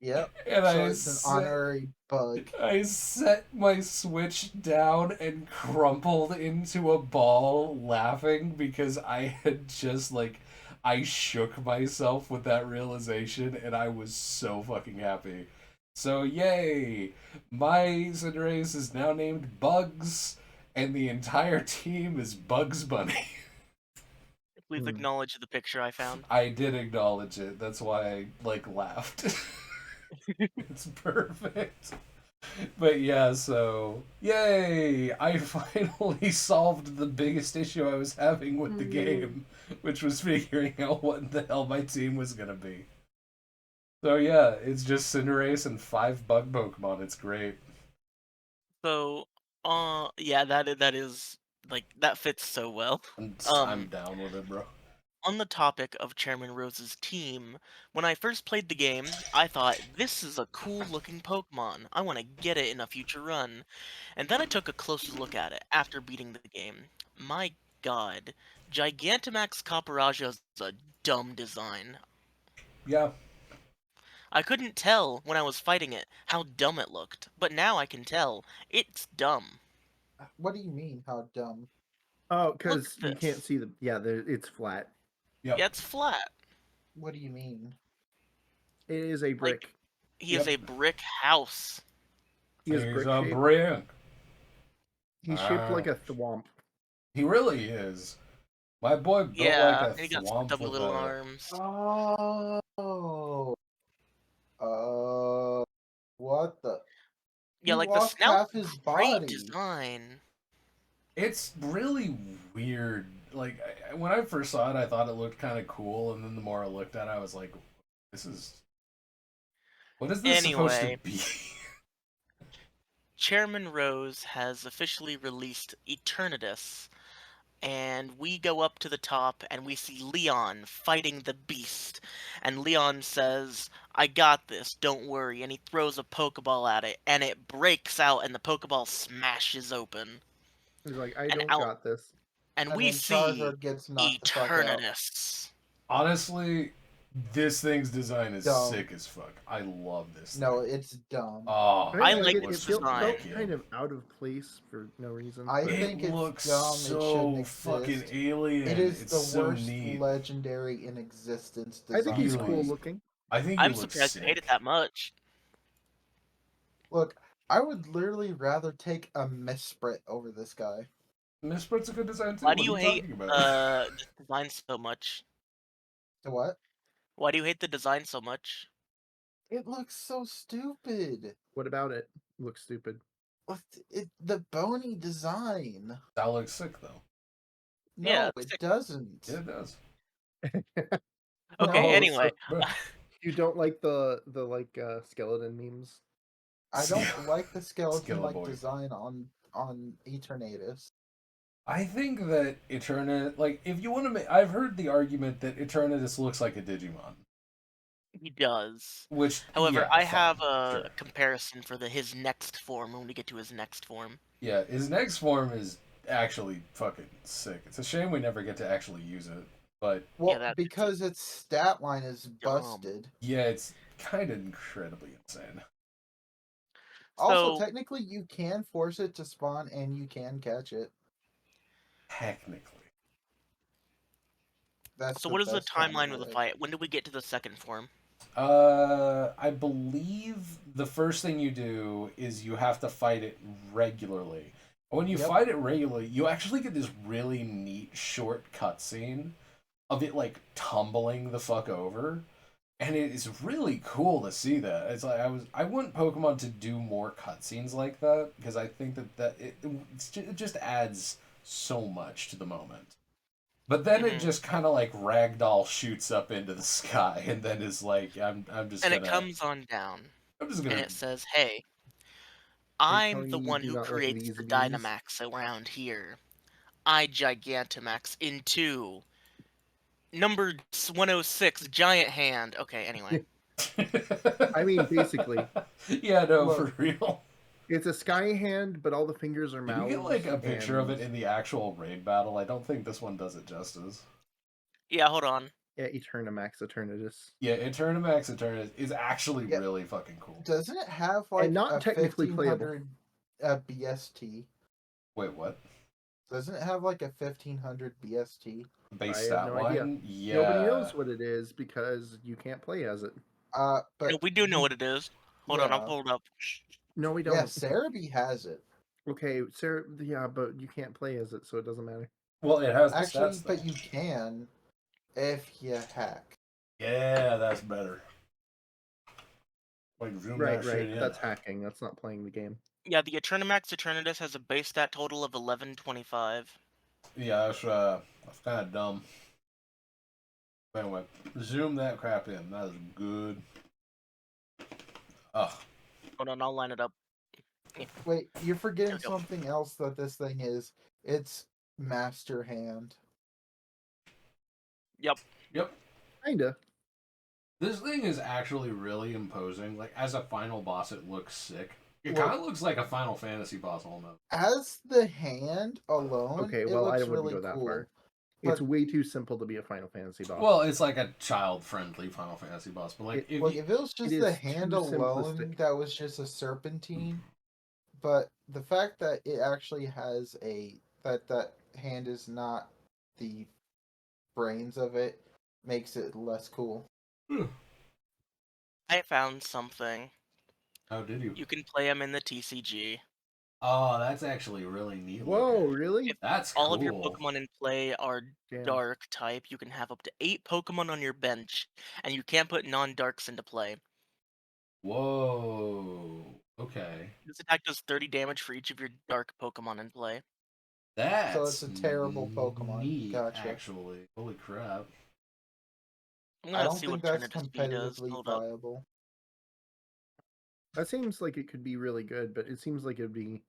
Yep. And So it's an honorary bug. I set my Switch down and crumpled into a ball laughing because I had just like I shook myself with that realization and I was so fucking happy. So yay! My Cinderace is now named Bugs and the entire team is Bugs Bunny. Please Hmm. acknowledge the picture I found. I did acknowledge it. That's why I like laughed. It's perfect. But yeah, so yay! I finally solved the biggest issue I was having with the game, which was figuring out what the hell my team was gonna be. So yeah, it's just Cinderace and 5 bug Pokemon. It's great. So, yeah, that is like that fits so well. I'm Um, down with it, bro. on the topic of Chairman Rose's team, when I first played the game, I thought this is a cool looking Pokemon. I want to get it in a future run. And then I took a closer look at it after beating the game. My god, Gigantamax Caparajos is a dumb design. Yeah, I couldn't tell when I was fighting it how dumb it looked, but now I can tell. It's dumb. What do you mean? How dumb? Oh, Look because at you can't this. see the. Yeah, it's flat. yep, Yeah, it's flat. What do you mean? It is a Like, brick. he is yep. a brick house. He is He's brick a shaped. brick. He's shaped like a thwomp. He really is. My boy built like Yeah, a and he got thwomp stubby with little a. arms. Oh. What the? Yeah, He like the lost snout's half his great body. design. It's really weird. Like when I first saw it, I thought it looked kind of cool, and then the more I looked at it, I was like, "This is what is this supposed to Anyway, be?" Chairman Rose has officially released Eternatus, and we go up to the top and we see Leon fighting the beast. And Leon says, I got this, don't worry. And he throws a Pokeball at it, and it breaks out, and the Pokeball smashes open. He's like, I And don't out got this. and And we then see Charizard gets knocked the fuck out. Eternatus. Honestly, this thing's design is Dumb. sick as fuck. I love this No, thing. it's dumb. Oh, I it like it, looks this design. felt wicked. kind of out of place for no reason. I but- think It it's looks dumb. It shouldn't so fucking exist. alien. It is It's the so worst neat. legendary in existence I think he's design. cool Really? looking. I think he I'm looks surprised you hate it sick. that much. Look, I would literally rather take a Missprit over this guy. Mistbrit's a good design too. Why What do are you you hate talking about? this design so much? The what? Why do you hate the design so much? It looks so stupid. What about it? Looks stupid. The bony design. That looks sick though. No, Yeah, it sick. doesn't. Yeah, it does. Okay, No, anyway. You don't like the skeleton memes? I don't like the skeleton-like Skeleton. design on Eternatus. I think that Eternatus, like, if you want to make, I've heard the argument that Eternatus looks like a Digimon. He does. Which, However, yeah, I fine, have a sure. comparison for his next form when we get to his next form. Yeah, his next form is actually fucking sick. It's a shame we never get to actually use it, but Well, that's because its stat line is dumb. busted. yeah, it's kind of incredibly insane. Also, So- technically, you can force it to spawn and you can catch it. Technically. That's So what is the best kind timeline of the it. fight? When do we get to the second form? I believe the first thing you do is you have to fight it regularly. When you Yep. fight it regularly, you actually get this really neat short cutscene of it like tumbling the fuck over, and it is really cool to see that. It's like I want Pokemon to do more cutscenes like that because I think that it just adds so much to the moment. But then it Mhm. just kind of like ragdoll shoots up into the sky and then is like, I'm just And gonna, it comes on down, I'm just and gonna. it says, "Hey, Are you I'm telling the me you one do who not like creates these the memes? Dynamax around here. I Gigantamax into number 106 Giant Hand." Okay, anyway. I mean, basically. Yeah, no, Look. for real. It's a sky hand, but all the fingers are Did mouths. you get like a picture of it and- in the actual raid battle? I don't think this one does it justice. Yeah, hold on. Yeah, Eternamax Eternatus. Yeah, Eternamax Eternus is actually Yeah. really fucking cool. Doesn't it have like not a technically playable. 1500 BST? Wait, what? Doesn't it have like a 1500 BST? Base I have stat no line? idea. Yeah. Nobody knows what it is because you can't play as it. But No, we do know what it is. Hold on, I'll yeah. pull it up. No, we don't. Yeah, Cerebi has it. Okay, Sarah. Yeah, but you can't play as it, so it doesn't matter. Well, it has the Actually, stats, but though. you can if you hack. Yeah, that's better. Like zoom Right, that shit right. in. That's hacking. That's not playing the game. Yeah, the Eternamax Eternatus has a base stat total of 1125. Yeah, that's kind of dumb. Anyway, zoom that crap in. That is good. Ugh. Hold on, I'll line it up. Wait, you're forgetting There we go. something else that this thing is. It's Master Hand. Yep. Yep. Kinda. This thing is actually really imposing. Like, as a final boss, it looks sick. It Well- kind of looks like a Final Fantasy boss almost. As the hand alone, Okay, it well, I looks wouldn't really go that cool. far. It's But- way too simple to be a Final Fantasy boss. Well, it's like a child-friendly Final Fantasy boss, but like, if Look, you, if it was just is the too hand alone simplistic. that was just a serpentine, but the fact that it actually has that hand is not the brains of it makes it less cool. I found something. oh, did you? You can play them in the TCG. Oh, that's actually really neat. Whoa, looking. really? If That's all cool. of your Pokemon in play are Damn. dark type, you can have up to 8 Pokemon on your bench, and you can't put non-darks into play. Whoa. Okay. This attack does 30 damage for each of your dark Pokemon in play. That's it's a terrible Pokemon. neat, Gotcha. actually. Holy crap. I'm I gonna don't see think what that's Eternatus B does. competitively Hold up. viable. That seems like it could be really good, but it seems like it'd be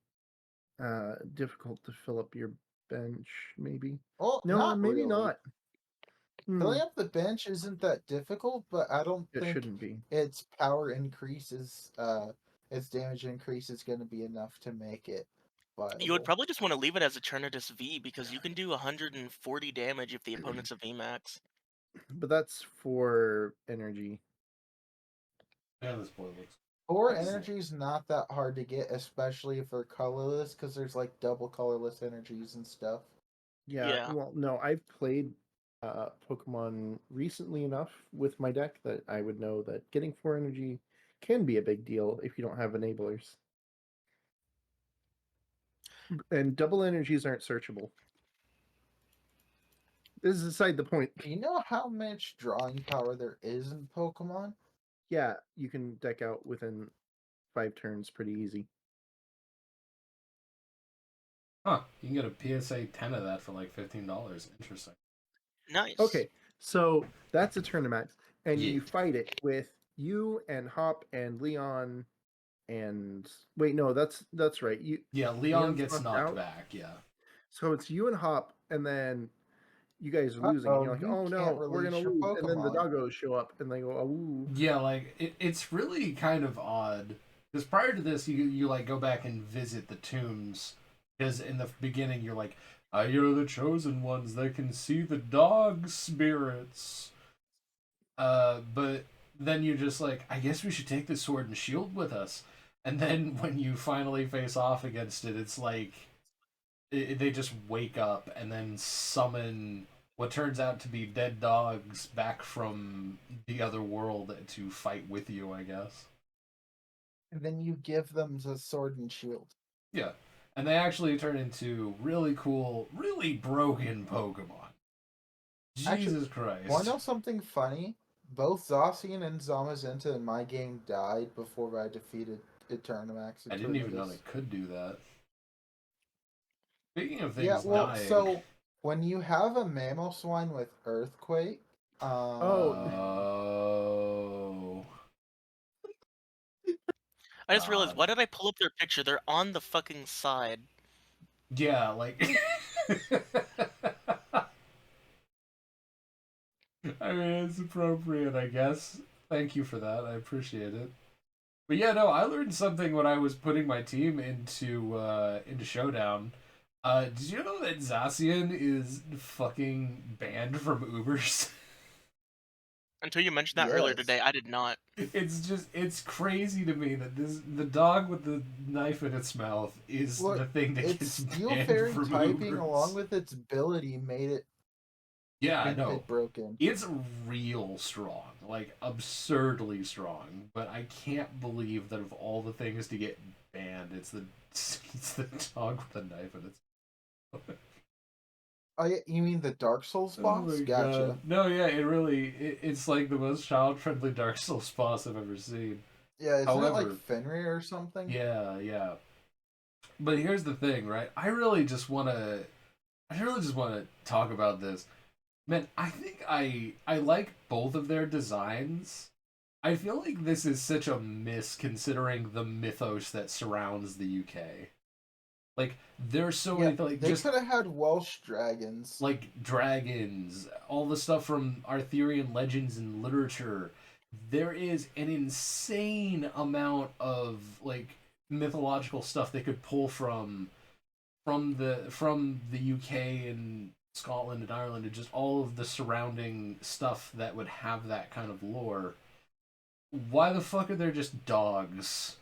difficult to fill up your bench, maybe. Well, No, not maybe really. not. Filling up the bench isn't that difficult, but I don't It think shouldn't be. its power increases, its damage increase is going to be enough to make it You would viable. probably just want to leave it as Eternatus V because you can do 140 damage if the opponent's a VMAX. But that's for energy. Yeah, this boy looks. Or That's- energy is not that hard to get, especially if they're colorless, because there's like double colorless energies and stuff. Yeah, Yeah. well, no, I've played Pokemon recently enough with my deck that I would know that getting 4 energy can be a big deal if you don't have enablers. And double energies aren't searchable. This is aside the point. Do you know how much drawing power there is in Pokemon? Yeah, you can deck out within 5 turns pretty easy. Huh? You can get a PSA 10 of that for like $15. Interesting. Nice. Okay, so that's a tournament, and Yeah. you fight it with you and Hop and Leon, and wait, no, that's right. Yeah, Leon Leon's gets knocked knocked out? back. Yeah. So it's you and Hop, and then you guys are losing, and you're like, You oh can't no, we're release gonna your lose, and then the Pokemon. doggos show up, and they go, oh. Yeah, like it's really kind of odd because prior to this, you like go back and visit the tombs because in the beginning you're like, you're the chosen ones that can see the dog spirits. But then you're just like, I guess we should take the sword and shield with us. And then when you finally face off against it, it's like they just wake up and then summon what turns out to be dead dogs back from the other world to fight with you, I guess. And then you give them the sword and shield. Yeah. And they actually turn into really cool, really broken Pokemon. Jesus Christ. Want to know something funny? Both Zacian and Zamazenta in my game died before I defeated Eternamax. I didn't even know they could do that. Speaking of things Yeah, well, dying. so when you have a Mamoswine with Earthquake, Oh. I just realized, why did I pull up their picture? They're on the fucking side. Yeah, like. I mean, it's appropriate, I guess. Thank you for that. I appreciate it. But yeah, no, I learned something when I was putting my team into Showdown. Did you know that Zacian is fucking banned from Ubers? Until you mentioned that earlier Yes. today, I did not. It's crazy to me that the dog with the knife in its mouth is Look, the thing that its gets Steel banned Fairy from typing, Ubers. along with its ability, made it Yeah, I know. broken. It's real strong, like absurdly strong. But I can't believe that of all the things to get banned, it's the dog with the knife in its. Oh, yeah, you mean the Dark Souls boss? Oh my Gotcha. God. No, yeah, it's like the most child-friendly Dark Souls boss I've ever seen. Yeah, isn't it However- like Fenrir or something? Yeah, yeah. But here's the thing, right? I really just want to talk about this. Man, I think I like both of their designs. I feel like this is such a miss considering the mythos that surrounds the UK. Like, there's so many like They just could have had Welsh dragons. like dragons, all the stuff from Arthurian legends and literature. There is an insane amount of like mythological stuff they could pull from the UK and Scotland and Ireland and just all of the surrounding stuff that would have that kind of lore. Why the fuck are there just dogs?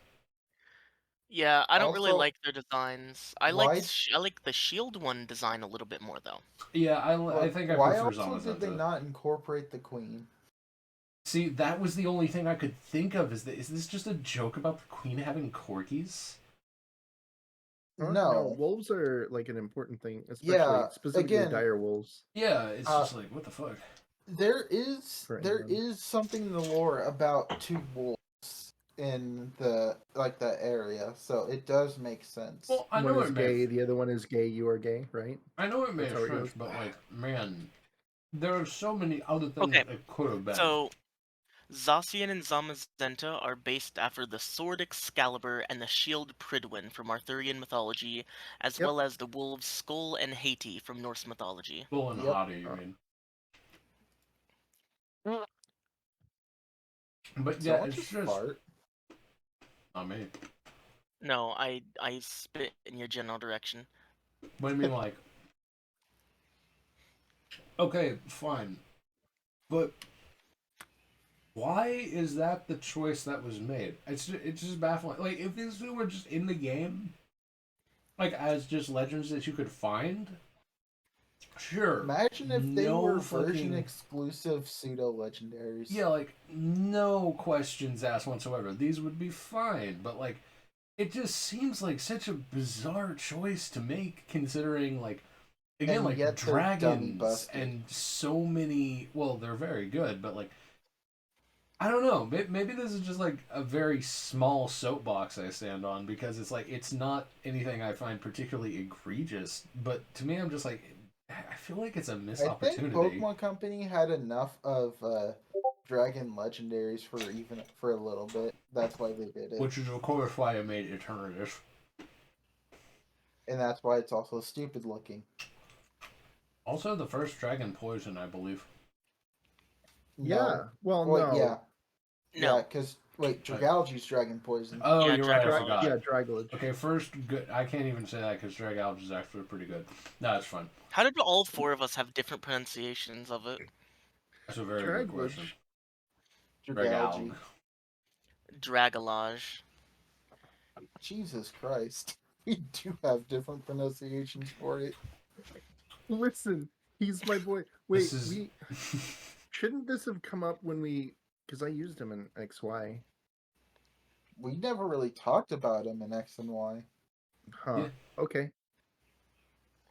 Yeah, I don't really Also, like their designs. I why- like the shield one design a little bit more though. Yeah, I think I why prefer also did they Zamazenta. not incorporate the queen? See, that was the only thing I could think of. Is this just a joke about the queen having corgis? No. Wolves are like an important thing, especially Yeah, specifically again- dire wolves. Yeah, it's just like what the fuck. There is For there England. is something in the lore about two wolves in the area, so it does make sense. Well, I One know is it gay, may. the other one is gay, you are gay, right? I know it may That's how it have goes. but like, man, there are so many other things Okay, it could have been. So, Zacian and Zamazenta are based after the sword Excalibur and the shield Pridwin from Arthurian mythology, as Yep. well as the wolves Skull and Haiti from Norse mythology. Bull and Yep. Hottie, you mean? But yeah, Someone it's just just fart. not me. No, I spit in your general direction. What do you mean, like? Okay, fine, but why is that the choice that was made? It's just baffling. Like, if these two were just in the game, like as just legends that you could find, sure, Imagine if they no were version fucking exclusive pseudo legendaries. yeah, like no questions asked whatsoever. These would be fine, but like it just seems like such a bizarre choice to make, considering like again, And like yet they're dummy dragons busted. and so many. Well, they're very good, but like I don't know. Maybe this is just like a very small soapbox I stand on because it's like it's not anything I find particularly egregious. But to me, I'm just like I feel like it's a missed I think opportunity. Pokemon Company had enough of dragon legendaries for a little bit. That's why they did it, Which is of course why I made Eternatus. and that's why it's also stupid looking. Also, the first Dragon Poison, I believe. No, Yeah. Well, wait, no. yeah, No. because wait, Dragalge's dragon poison. Oh, Yeah, you're right. I Dragon forgot. Yeah, Dragalage. Okay, first, good. I can't even say that because Dragalge is actually pretty good. No, it's fun. How did all four of us have different pronunciations of it? That's a very good question. Dragalage. Dragalge. Dragalge. Dragalage. Jesus Christ, we do have different pronunciations for it. Listen, he's my boy. Wait, This is. we shouldn't this have come up when we? Because I used him in XY. We never really talked about him in X and Y. Huh. Yeah. Okay.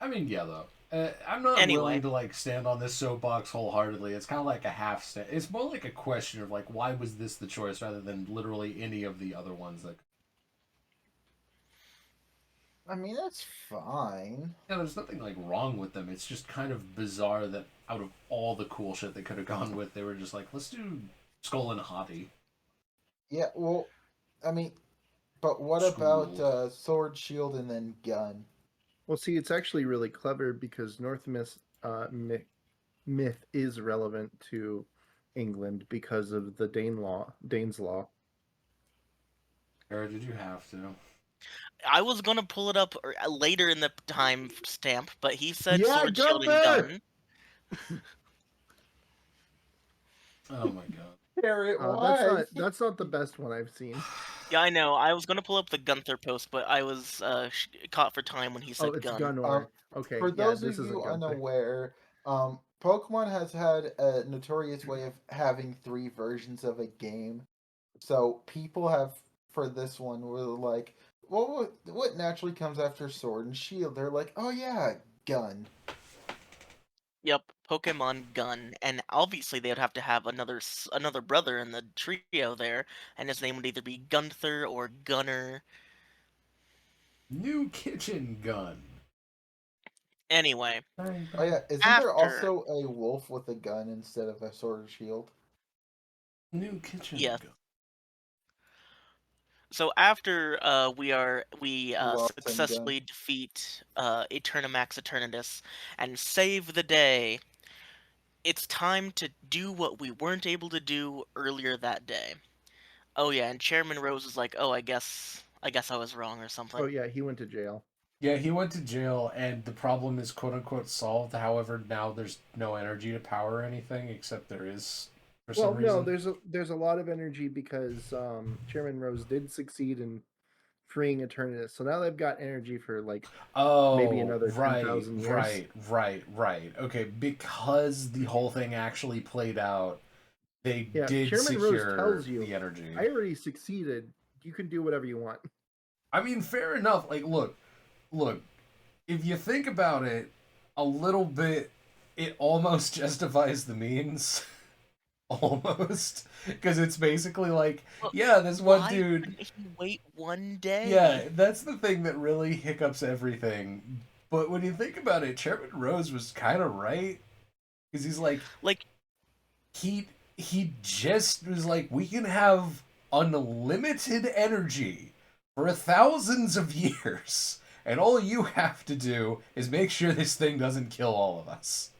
I mean, yeah, though. I'm not Anyway. willing to like stand on this soapbox wholeheartedly. It's kind of like a half stand. It's more like a question of like, why was this the choice rather than literally any of the other ones that. I mean, that's fine. Yeah, there's nothing like wrong with them. It's just kind of bizarre that out of all the cool shit they could have gone with, they were just like, let's do Skull and Hottie. Yeah, well, I mean, but what about School. sword, shield, and then gun? Well, see, it's actually really clever because North myth is relevant to England because of the Dane's law. Or did you have to? I was gonna pull it up later in the time stamp, but he said Yeah, sword, shield, and Gunther! gun. Oh my god. Carrot, why? That's not the best one I've seen. Yeah, I know. I was gonna pull up the Gunther post, but I was caught for time when he said Oh, it's gun. Gunor. Okay, For yeah, those this of isn't you Gunther. unaware, Pokemon has had a notorious way of having 3 versions of a game. So people have for this one were like, what naturally comes after Sword and Shield? They're like, oh yeah, gun. Yep, Pokemon Gun, and obviously they would have to have another brother in the trio there, and his name would either be Gunther or Gunner. New kitchen gun. Anyway, Bang, Oh bang. yeah, isn't there after also a wolf with a gun instead of a sword and shield? New kitchen yes, gun. so after we Love and gun. successfully defeat Eternamax Eternatus and save the day, it's time to do what we weren't able to do earlier that day. Oh yeah, and Chairman Rose was like, "Oh, I guess I was wrong or something." Oh yeah, he went to jail. Yeah, he went to jail, and the problem is quote unquote solved. However, now there's no energy to power anything, except there is for Well, some no, reason. there's a lot of energy because Chairman Rose did succeed in freeing Eternatus, so now they've got energy for like maybe Oh, another ten right, thousand years. right. Okay, because the whole thing actually played out, they Yeah, did Chairman Rose secure tells you, the energy. I already succeeded. You can do whatever you want. I mean, fair enough. Like, look. If you think about it a little bit, it almost justifies the means. Almost, because it's basically like, But yeah, this one why dude. couldn't he wait one day? Yeah, that's the thing that really hiccups everything. But when you think about it, Chairman Rose was kind of right, because he's like, Like, he just was like, we can have unlimited energy for thousands of years, and all you have to do is make sure this thing doesn't kill all of us.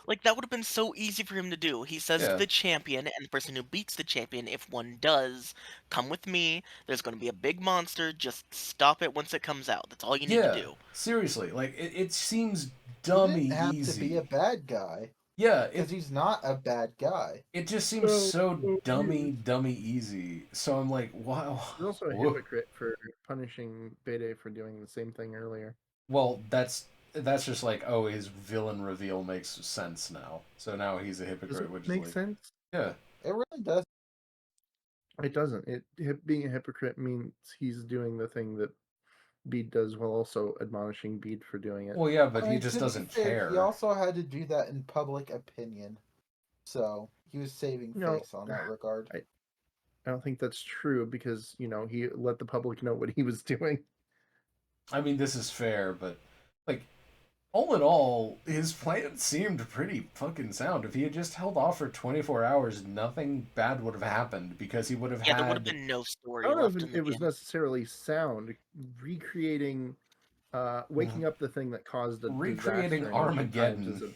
Like, that would have been so easy for him to do. He says to Yeah. the champion, and the person who beats the champion, if one does, come with me. There's going to be a big monster. Just stop it once it comes out. That's all you need to Yeah. do. Seriously, like it seems He dummy didn't have to be a easy. bad guy Yeah, because he's not a bad guy. it just seems So, so so dummy easy. So I'm like, wow. he's also a hypocrite for punishing Bede for doing the same thing earlier. Well, that's just like, oh, his villain reveal makes sense now. So now he's a Does hypocrite, it which make is like, sense? yeah. It really does. It doesn't. Being a hypocrite means he's doing the thing that Bede does while also admonishing Bede for doing it. Well, yeah, but I he mean, just to be doesn't fair, he care. also had to do that in public opinion, so he was saving No, face on that regard. I don't think that's true because he let the public know what he was doing. I mean, this is fair, but like, all in all, his plan seemed pretty fucking sound. If he had just held off for 24 hours, nothing bad would have happened because he would have Yeah, there would have had. been no I story don't know left if in the it was game. necessarily sound. Recreating, waking up the thing that caused a Recreating disaster in ancient times Armageddon.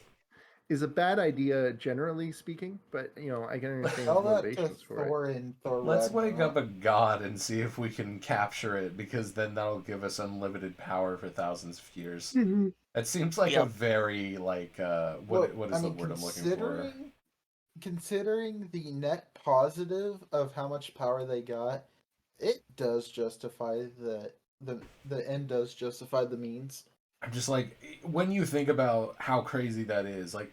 is a bad idea, generally speaking. But I can understand Tell his that to motivations for it. Thor and Thor Let's wake up Ragnarok. a god and see if we can capture it, because then that'll give us unlimited power for thousands of years. That seems like a Yep. very like Well, what I is the mean, word I'm looking for? considering the net positive of how much power they got, it does justify the end does justify the means. I'm just like, when you think about how crazy that is, like,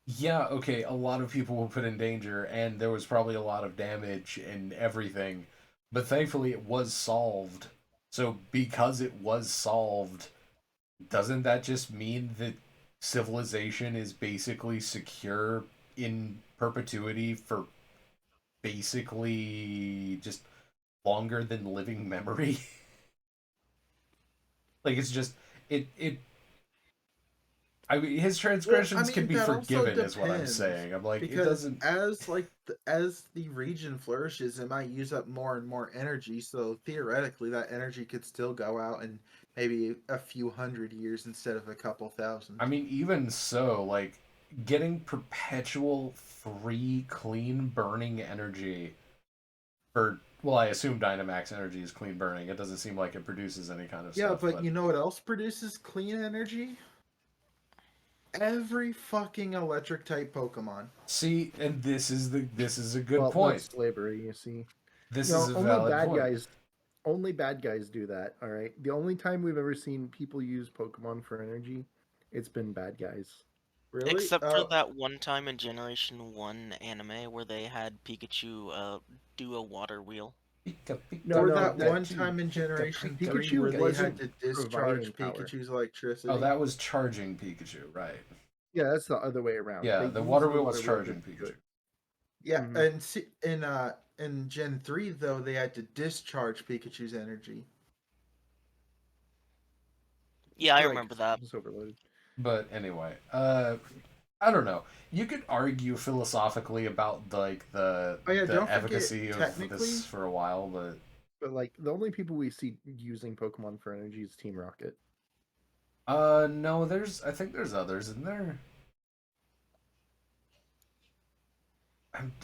yeah, okay, a lot of people were put in danger and there was probably a lot of damage and everything, but thankfully it was solved. So because it was solved, doesn't that just mean that civilization is basically secure in perpetuity for basically just longer than living memory? Like, it's just it I mean, his Well, I transgressions can mean be that also forgiven, is what I'm depends saying. I'm like, it because doesn't. as the region flourishes, it might use up more and more energy. So theoretically, that energy could still go out in maybe a few hundred years instead of a couple thousand. I mean, even so, like, getting perpetual free clean burning energy for, well, I assume Dynamax energy is clean burning. It doesn't seem like it produces any kind of Yeah, stuff, but but you know what else produces clean energy? Every fucking electric type Pokemon. see, and this is a good Well, point. that's slavery, you see. This is a Only valid bad point. guys. Only bad guys do that. All right. The only time we've ever seen people use Pokemon for energy, it's been bad guys. Really? Except for that one time in Generation 1 anime where they had Pikachu do a water wheel. Pika, No, Or pika, no, that that one Pikachu, time in pika, Generation pika, 3 where Pikachu they had Pikachu. to providing discharge power. Pikachu's electricity. Oh, that was charging Pikachu, right? Yeah, that's the other way around. Yeah, They the use water the wheel was water wheel charging to do Pikachu. it. Yeah, Mhm. in Gen 3 though, they had to discharge Pikachu's energy. Yeah, I Right, remember 'cause that. it was overloaded. But anyway, I don't know. You could argue philosophically about like Oh yeah, the don't forget efficacy of technically. this for a while, but But like the only people we see using Pokemon for energy is Team Rocket. no, I think there's others in there.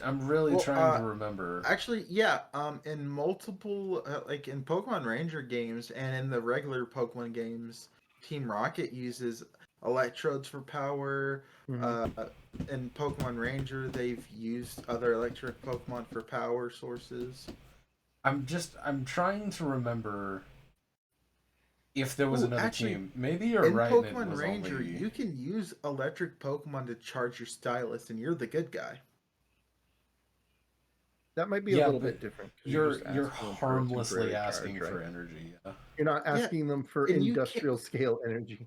I'm really Well, trying to remember. actually, yeah. In multiple, like in Pokemon Ranger games and in the regular Pokemon games, Team Rocket uses electrodes for power. Mhm. Uh, in Pokemon Ranger, they've used other electric Pokemon for power sources. I'm trying to remember if there was Ooh, another actually, team. Maybe you're in right, and it Pokemon was Ranger, only. you can use electric Pokemon to charge your stylus, and you're the good guy. That might be a Yeah, little but bit different because you're asking them for a harmlessly temporary asking charge, for right? energy. Yeah. You're not Yeah, asking them for and you can't. industrial scale energy.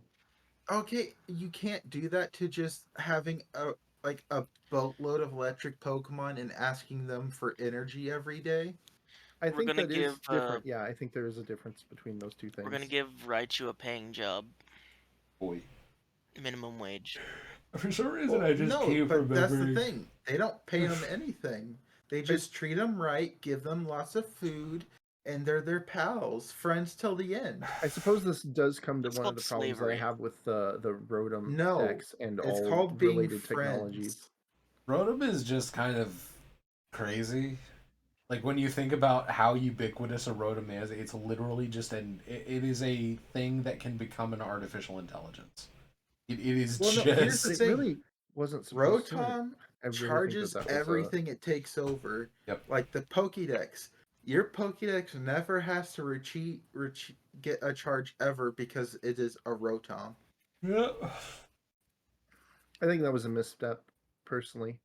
Okay, you can't do that to just having a boatload of electric Pokemon and asking them for energy every day. I We're think gonna that give is different. Yeah, I think there is a difference between those two we're gonna things. give Raichu a paying job, Boy. minimum wage. For some reason, Well, I just no, keep but that's the remembering. thing. They don't pay them anything. They just treat them right, give them lots of food, and they're their pals, friends till the end. I suppose this does come to It's one of called the problems that I slavery. have with the Rotom No, decks and it's all called being related friends. technologies. Rotom is just kind of crazy. Like when you think about how ubiquitous a Rotom is, it's literally just it is a thing that can become an artificial intelligence. It is Well, no, here's But the it just thing. really wasn't supposed to. Rotom I really think that charges that was a everything it takes over. Yep. Like the Pokédex. Your Pokédex never has to get a charge ever because it is a Rotom. Yeah. I think that was a misstep, personally.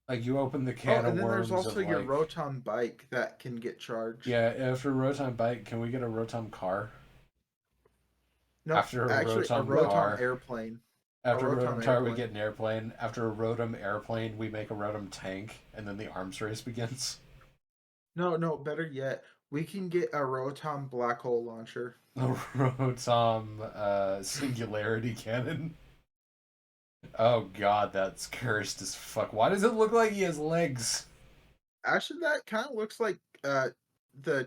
Like you open the Oh, can and of then there's worms also of your like Rotom bike that can get charged. yeah. After Rotom bike, can we get a Rotom car? No, After a actually, a Rotom Rotom car. airplane. After a Rotom Rotom car, we airplane. get an airplane. After a Rotom airplane, we make a Rotom tank, and then the arms race begins. No, better yet, we can get a Rotom black hole launcher. A Rotom singularity cannon. Oh god, that's cursed as fuck. Why does it look like he has legs? Actually, that kind of looks like the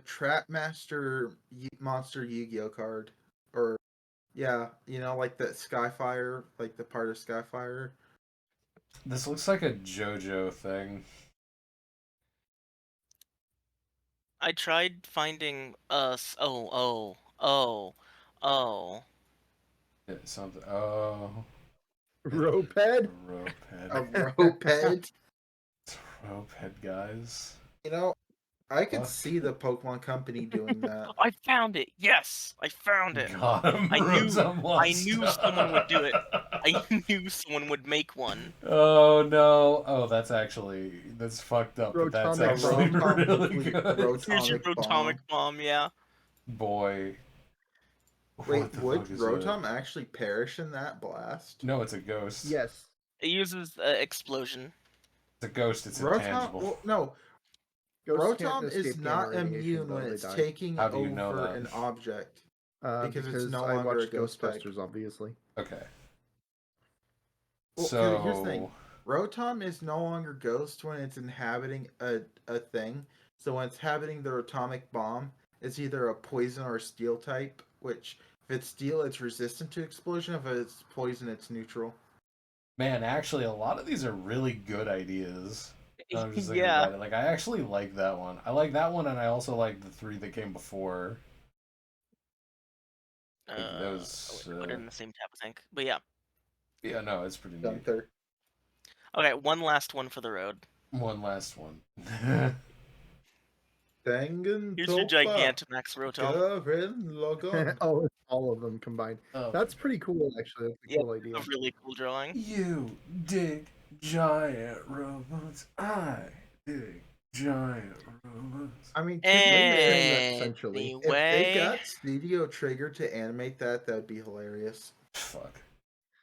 Trapmaster Monster Yu-Gi-Oh card, or yeah, like the Skyfire, like the part of Skyfire. This looks like a JoJo thing. I tried finding us. Oh. Yeah, something. Oh, Roped? A Roped. Roped. Roped, guys. You know, I could Fuck. see the Pokemon Company doing that. I found it. Yes, I found it. Got him. I knew. Rotom I knew someone would do it. I knew someone would make one. Oh no! Oh, that's fucked up, but that's Rotomic actually bomb. really Complete good. Here's your Rotomic Rotomic bomb. Yeah. Boy, Wait, what the would fuck is Rotom that? actually perish in that blast? No, it's a ghost. Yes. It uses explosion. It's a ghost. It's Rotom. intangible. Well, no, Ghosts can't Rotom is escape gamma not radiation, immune though when they it's die. taking How do you know over that? an object because it's no I longer a watched ghost type. Ghostbusters, obviously. Okay. Well, So here's the thing. Rotom is no longer ghost when it's inhabiting a thing. So when it's inhabiting the Rotomic bomb, it's either a poison or a steel type, which if it's steel, it's resistant to explosion. If it's poison, it's neutral. man, actually, a lot of these are really good ideas. I'm just thinking Yeah. about it. Like, I actually like that one. I like that one, and I also like the three that came before. Like, those. Put it in the same tab, I think. But yeah. Yeah, no, it's pretty neat. Gunther. Okay, one last one for the road. One last one. Dangan Here's your Gigantamax Rotom. Logon. Oh, it's all of them combined. Oh, That's pretty cool, actually. That's a Yeah, cool idea. a really cool drawing. you dig giant robots. I dig giant robots. I mean, essentially. if they Anyway, got Studio Trigger to animate that, that'd be hilarious. Fuck.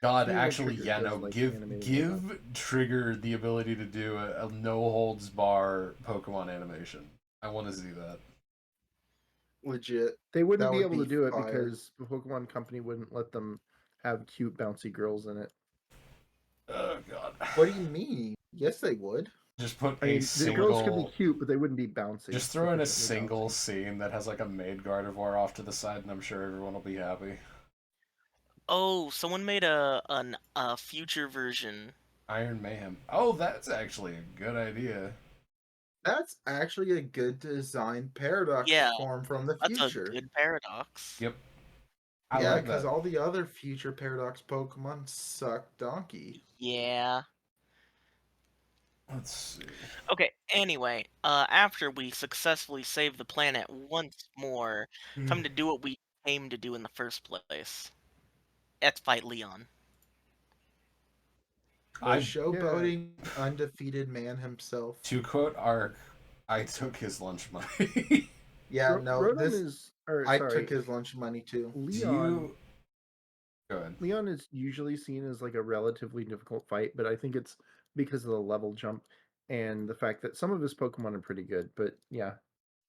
God, Studio actually, Trigger yeah, does no. like Give animating Trigger the ability to do a no holds bar Pokemon animation. I want to see that. Legit. They wouldn't That be would able to be do it fire. because the Pokemon Company wouldn't let them have cute, bouncy girls in it. Oh God. What do you mean? Yes, they would. Just put I a mean, the single. girls could be cute, but they wouldn't be bouncy. Just throw in a sufficiently single bouncy. scene that has like a maid Gardevoir off to the side, and I'm sure everyone will be happy. oh, someone made a future version. Iron Mayhem. Oh, that's actually a good idea. That's actually a good design paradox Yeah, form from the That's future. a good paradox. Yep. I Yeah, like because that. all the other future paradox Pokemon suck donkey. Yeah. Let's see. Okay, anyway, after we successfully save the planet once more, time to do what we came to do in the first place. Let's fight Leon. The I showboating undefeated man himself. To quote Ark, I took his lunch money. Yeah, no, Rotom this is. Or, I sorry, took his lunch money too. Leon. Go ahead. Leon is usually seen as like a relatively difficult fight, but I think it's because of the level jump and the fact that some of his Pokemon are pretty good. But yeah,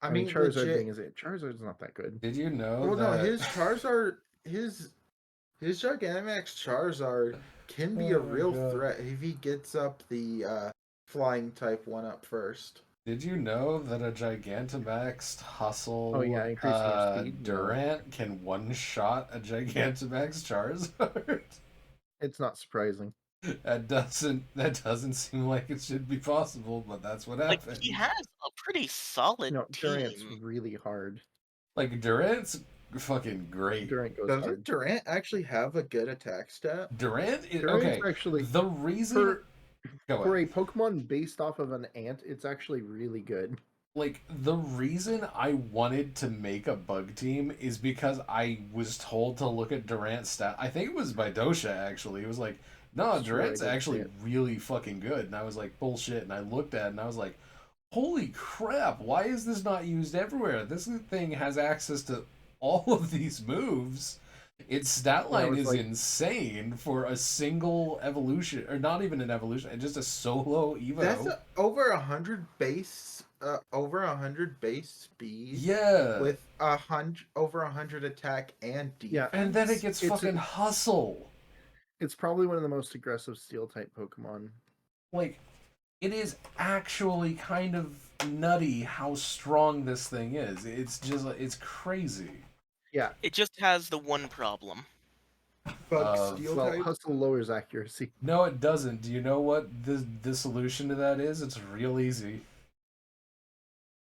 I mean mean, Charizard legit. being as it, Charizard's not that good. Did you know Well, that? no, his Charizard, his Gigantamax Charizard can be a Oh my real God. threat if he gets up the flying type one up first. Did you know that a Gigantamax Hustle Oh yeah, increasing your speed. No, Durant can one-shot a Gigantamax Charizard? it's not surprising. That doesn't seem like it should be possible, but that's what Like, he happened. has a pretty solid No, Durant's team. really hard. Like Durant's fucking great. Durant goes Doesn't hard. Durant actually have a good attack stat? Durant is Durant's okay. actually The reason for go for ahead. a Pokemon based off of an ant, it's actually really good. Like the reason I wanted to make a bug team is because I was told to look at Durant's stat. I think it was by Dosha actually. It was like, no, It's true, I Durant's did see actually it. really fucking good. And I was like, bullshit. And I looked at it and I was like, holy crap, why is this not used everywhere? This thing has access to all of these moves. Its stat And I line was is like, insane for a single evolution, or not even an evolution, just a solo Evo. That's over 100 base speed. Yeah. With over 100 attack and defense. Yeah. And then it gets It's fucking hustle. it's probably one of the most aggressive steel type Pokemon. Like, it is actually kind of nutty how strong this thing is. It's just, it's crazy. Yeah. It just has the one problem. Bug steel Well, type. Hustle lowers accuracy. No, it doesn't. Do you know what the solution to that is? It's real easy.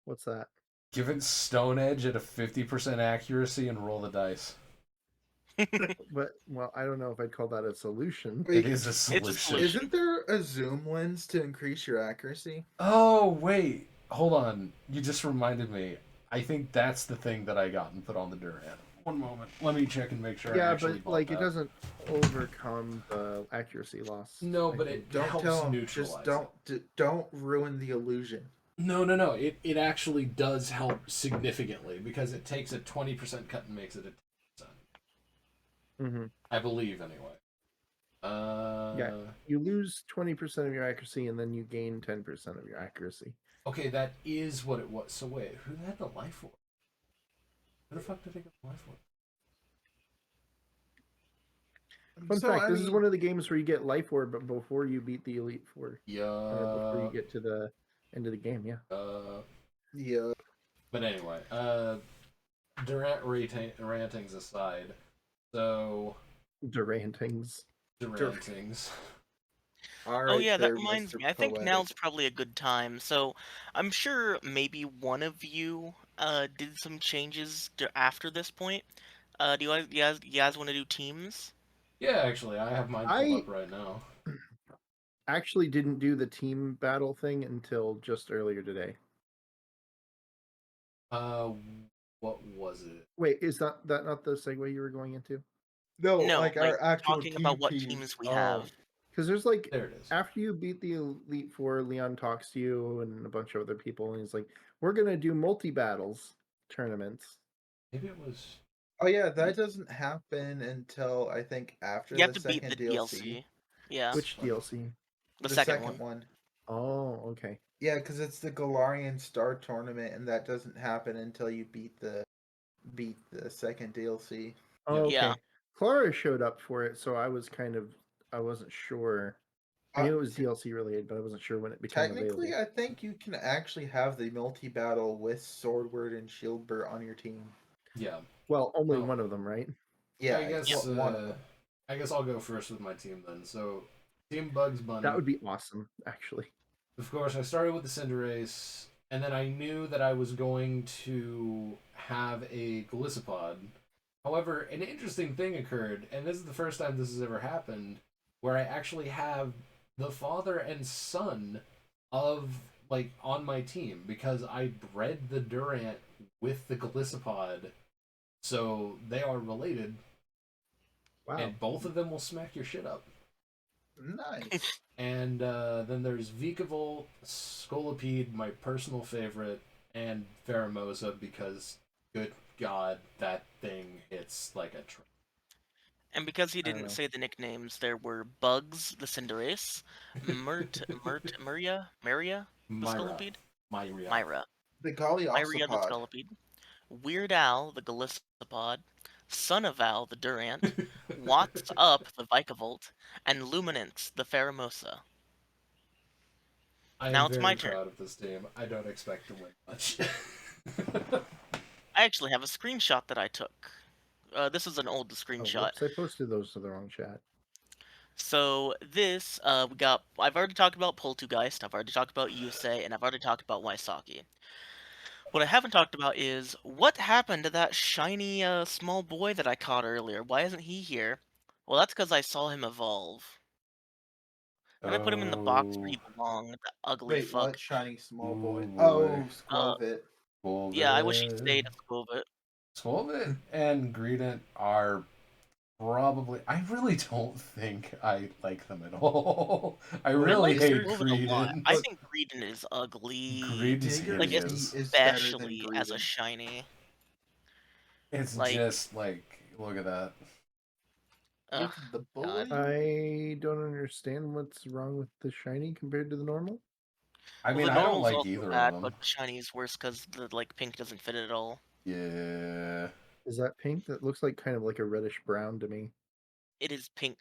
What's that? Give it Stone Edge at a 50% accuracy and roll the dice. But well, I don't know if I'd call that a solution. Wait, It is a solution. solution. Isn't there a zoom lens to increase your accuracy? Oh, wait. Hold on. You just reminded me. I think that's the thing that I got and put on the Durant. One moment. Let me check and make sure I Yeah, actually but bought like that. it doesn't overcome the accuracy loss. No, I but think. it Don't helps tell him. neutralize Just don't ruin the illusion. No. It actually does help significantly because it takes a 20% cut and makes it a 10%. Mm-hmm. I believe, anyway. Yeah, you lose 20% of your accuracy and then you gain 10% of your accuracy. Okay, that is what it was. So wait, who had the life orb? Where the fuck did I get the life orb? Fun fact: this is one of the games where you get Life Orb, but before you beat the Elite Four, or before you get to the end of the game. Yeah. Yeah. But anyway, Durant rantings aside, so Durantings. Durantings. All Oh right, yeah, that there, reminds Mr. me. I think Poetic. now's probably a good time. So I'm sure maybe one of you did some changes after this point. Do you guys want to do teams? Yeah, actually, I have mine pulled up right now. Actually didn't do the team battle thing until just earlier today. What was it? Wait, is that not the segue you were going into? No, No, like our actual talking team about what teams. teams we have. Because there's like, There it is. after you beat the Elite Four, Leon talks to you and a bunch of other people, and he's like, "We're gonna do multi-battles tournaments." Maybe it was. Oh yeah, that doesn't happen until I think after You have the to beat second the DLC. Yeah, Which DLC? the The second one. one. Oh, okay. Yeah, because it's the Galarian Star Tournament, and that doesn't happen until you beat the second DLC. Oh, okay. Yeah. Clara showed up for it, so I wasn't sure. I knew it was DLC related, but I wasn't sure when it became Technically, available. I think you can actually have the multi-battle with Swordward and Shieldbert on your team. Yeah. Well, only Oh. one of them, right? Yeah, I guess. one of them. I guess I'll go first with my team then. So, Team Bugs Bunny. That would be awesome, actually. Of course, I started with the Cinderace, and then I knew that I was going to have a Golisopod. However, an interesting thing occurred, and this is the first time this has ever happened, where I actually have the father and son of, like, on my team, because I bred the Durant with the Golisopod, so they are related, Wow. and both of them will smack your shit up. Nice. And then there's Vikavolt, Scolipede, my personal favorite, and Pheromosa because, good God, that thing hits like a train. And because he don't didn't know. say the nicknames, there were Bugs, the Cinderace, Maria, the Scolipede, Myra, The Myria, the Galliosopod. Scolipede, Weird Al, the Golisopod, Son of Al, the Durant, What's Up, the Vikavolt, and Luminance, the Pheromosa. I Now am it's very my turn. proud of this team. I don't expect to win much. I actually have a screenshot that I took. This is an old Oh, screenshot. whoops! I posted those to the wrong chat. So this, we got. I've already talked about Poltergeist. I've already talked about Yusei, and I've already talked about Waisaki. What I haven't talked about is what happened to that shiny small boy that I caught earlier. Why isn't he here? Well, that's because I saw him evolve. And I put him in the box where Oh, he belonged. The ugly Wait, fuck. what shiny small boy? ooh boy. Oh, Uh, Squovit. yeah, I wish he Squovit. stayed at school, but Squovit and Greedent are probably. I really don't think I like them at all. I I really like hate Squilvin a lot. I Greedent. think Greedent is ugly. Greedent's Like, Digger's hideous. beat is better than especially as a Greedent. shiny. It's Like, just like, look at that. ugh, It's the God. bully. I don't understand what's wrong with the shiny compared to the normal. I Well, mean, the I don't normal's like also either of bad, them. but the shiny is worse because the, like, pink doesn't fit it at all. Yeah. Is that pink? That looks like kind of like a reddish brown to me. It is pink.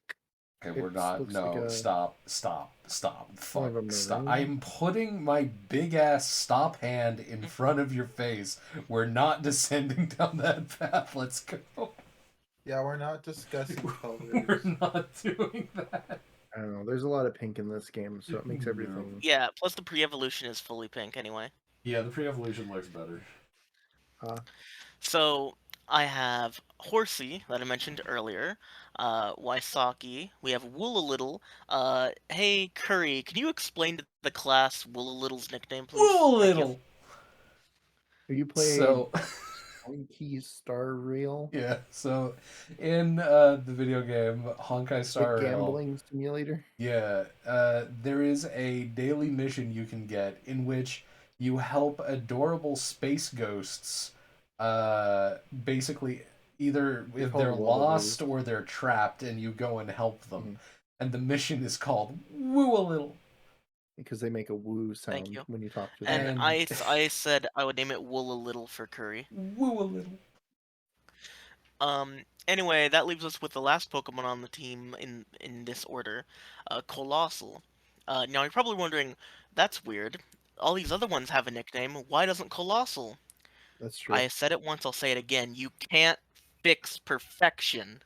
Okay, we're It not. looks like No, a stop, stop, stop. more of a Fuck, stop. maroon. I'm putting my big ass stop hand in front of your face. We're not descending down that path. Let's go. Yeah, we're not discussing We're colors. not doing that. I don't know. There's a lot of pink in this game, so it makes No. everything. Yeah, plus the pre-evolution is fully pink anyway. Yeah, the pre-evolution looks better. So, I have Horsey, that I mentioned earlier, Waisaki, we have Woolaliddle. Hey, Curry, can you explain to the class Woolaliddle's nickname, please? Ooh, Thank you. little. Are you playing So, Honky Star Rail? yeah. So, in the video game Honkai The Star Rail, gambling simulator? yeah, there is a daily mission you can get in which you help adorable space ghosts, basically either They're if called they're Wullaboos. lost or they're trapped, and you go and help them. Mhm. And the mission is called Woo a Little. Because they make a woo Thank sound you. when you talk to them. And And I said I would name it Woolaliddle for Curry. Woo a Little. Anyway, that leaves us with the last Pokemon on the team in this order, Colossal. Now you're probably wondering, that's weird. All these other ones have a nickname. Why doesn't Colossal? That's true. I said it once, I'll say it again. You can't fix perfection.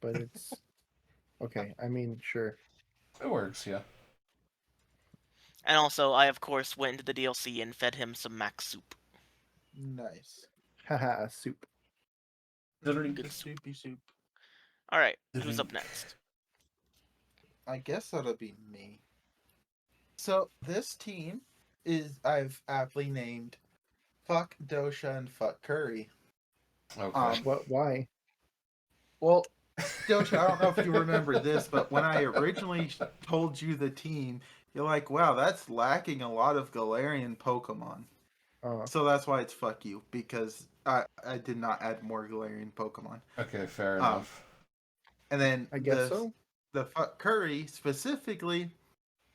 But it's okay. I mean, sure. It works, yeah. And also, I of course went into the DLC and fed him some max soup. Nice. Haha, soup. Good soup. Soupy soup. Alright, who's up next? I guess that'll be me. So this team is I've aptly named Fuck Dosha and Fuck Curry. Okay. What? Why? Well, Dosha, I don't know if you remember this, but when I originally told you the team, you're like, wow, that's lacking a lot of Galarian Pokemon. So that's why it's fuck you, because I did not add more Galarian Pokemon. Okay, fair enough. And then I guess so. The fuck Curry specifically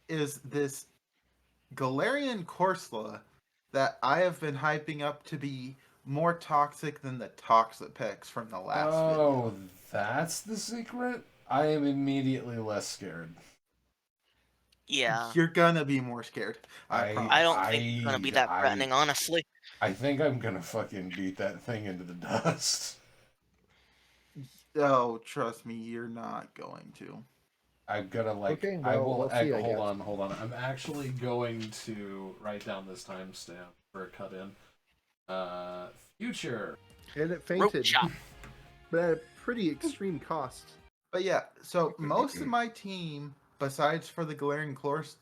is this Galarian Corsola that I have been hyping up to be more toxic than the Toxapex from the last Oh, video. that's the secret? I am immediately less scared. Yeah. You're gonna be more scared. I promise. I don't think it's gonna be that threatening, honestly. I think I'm gonna fucking beat that thing into the dust. Oh, trust me, you're not going to. I'm gonna Okay, I well, will. we'll see, I hold guess. on. I'm actually going to write down this timestamp for a cut in. Future. And it Rope fainted, chop. but at a pretty extreme cost. But yeah, so most of my team, besides for the Galarian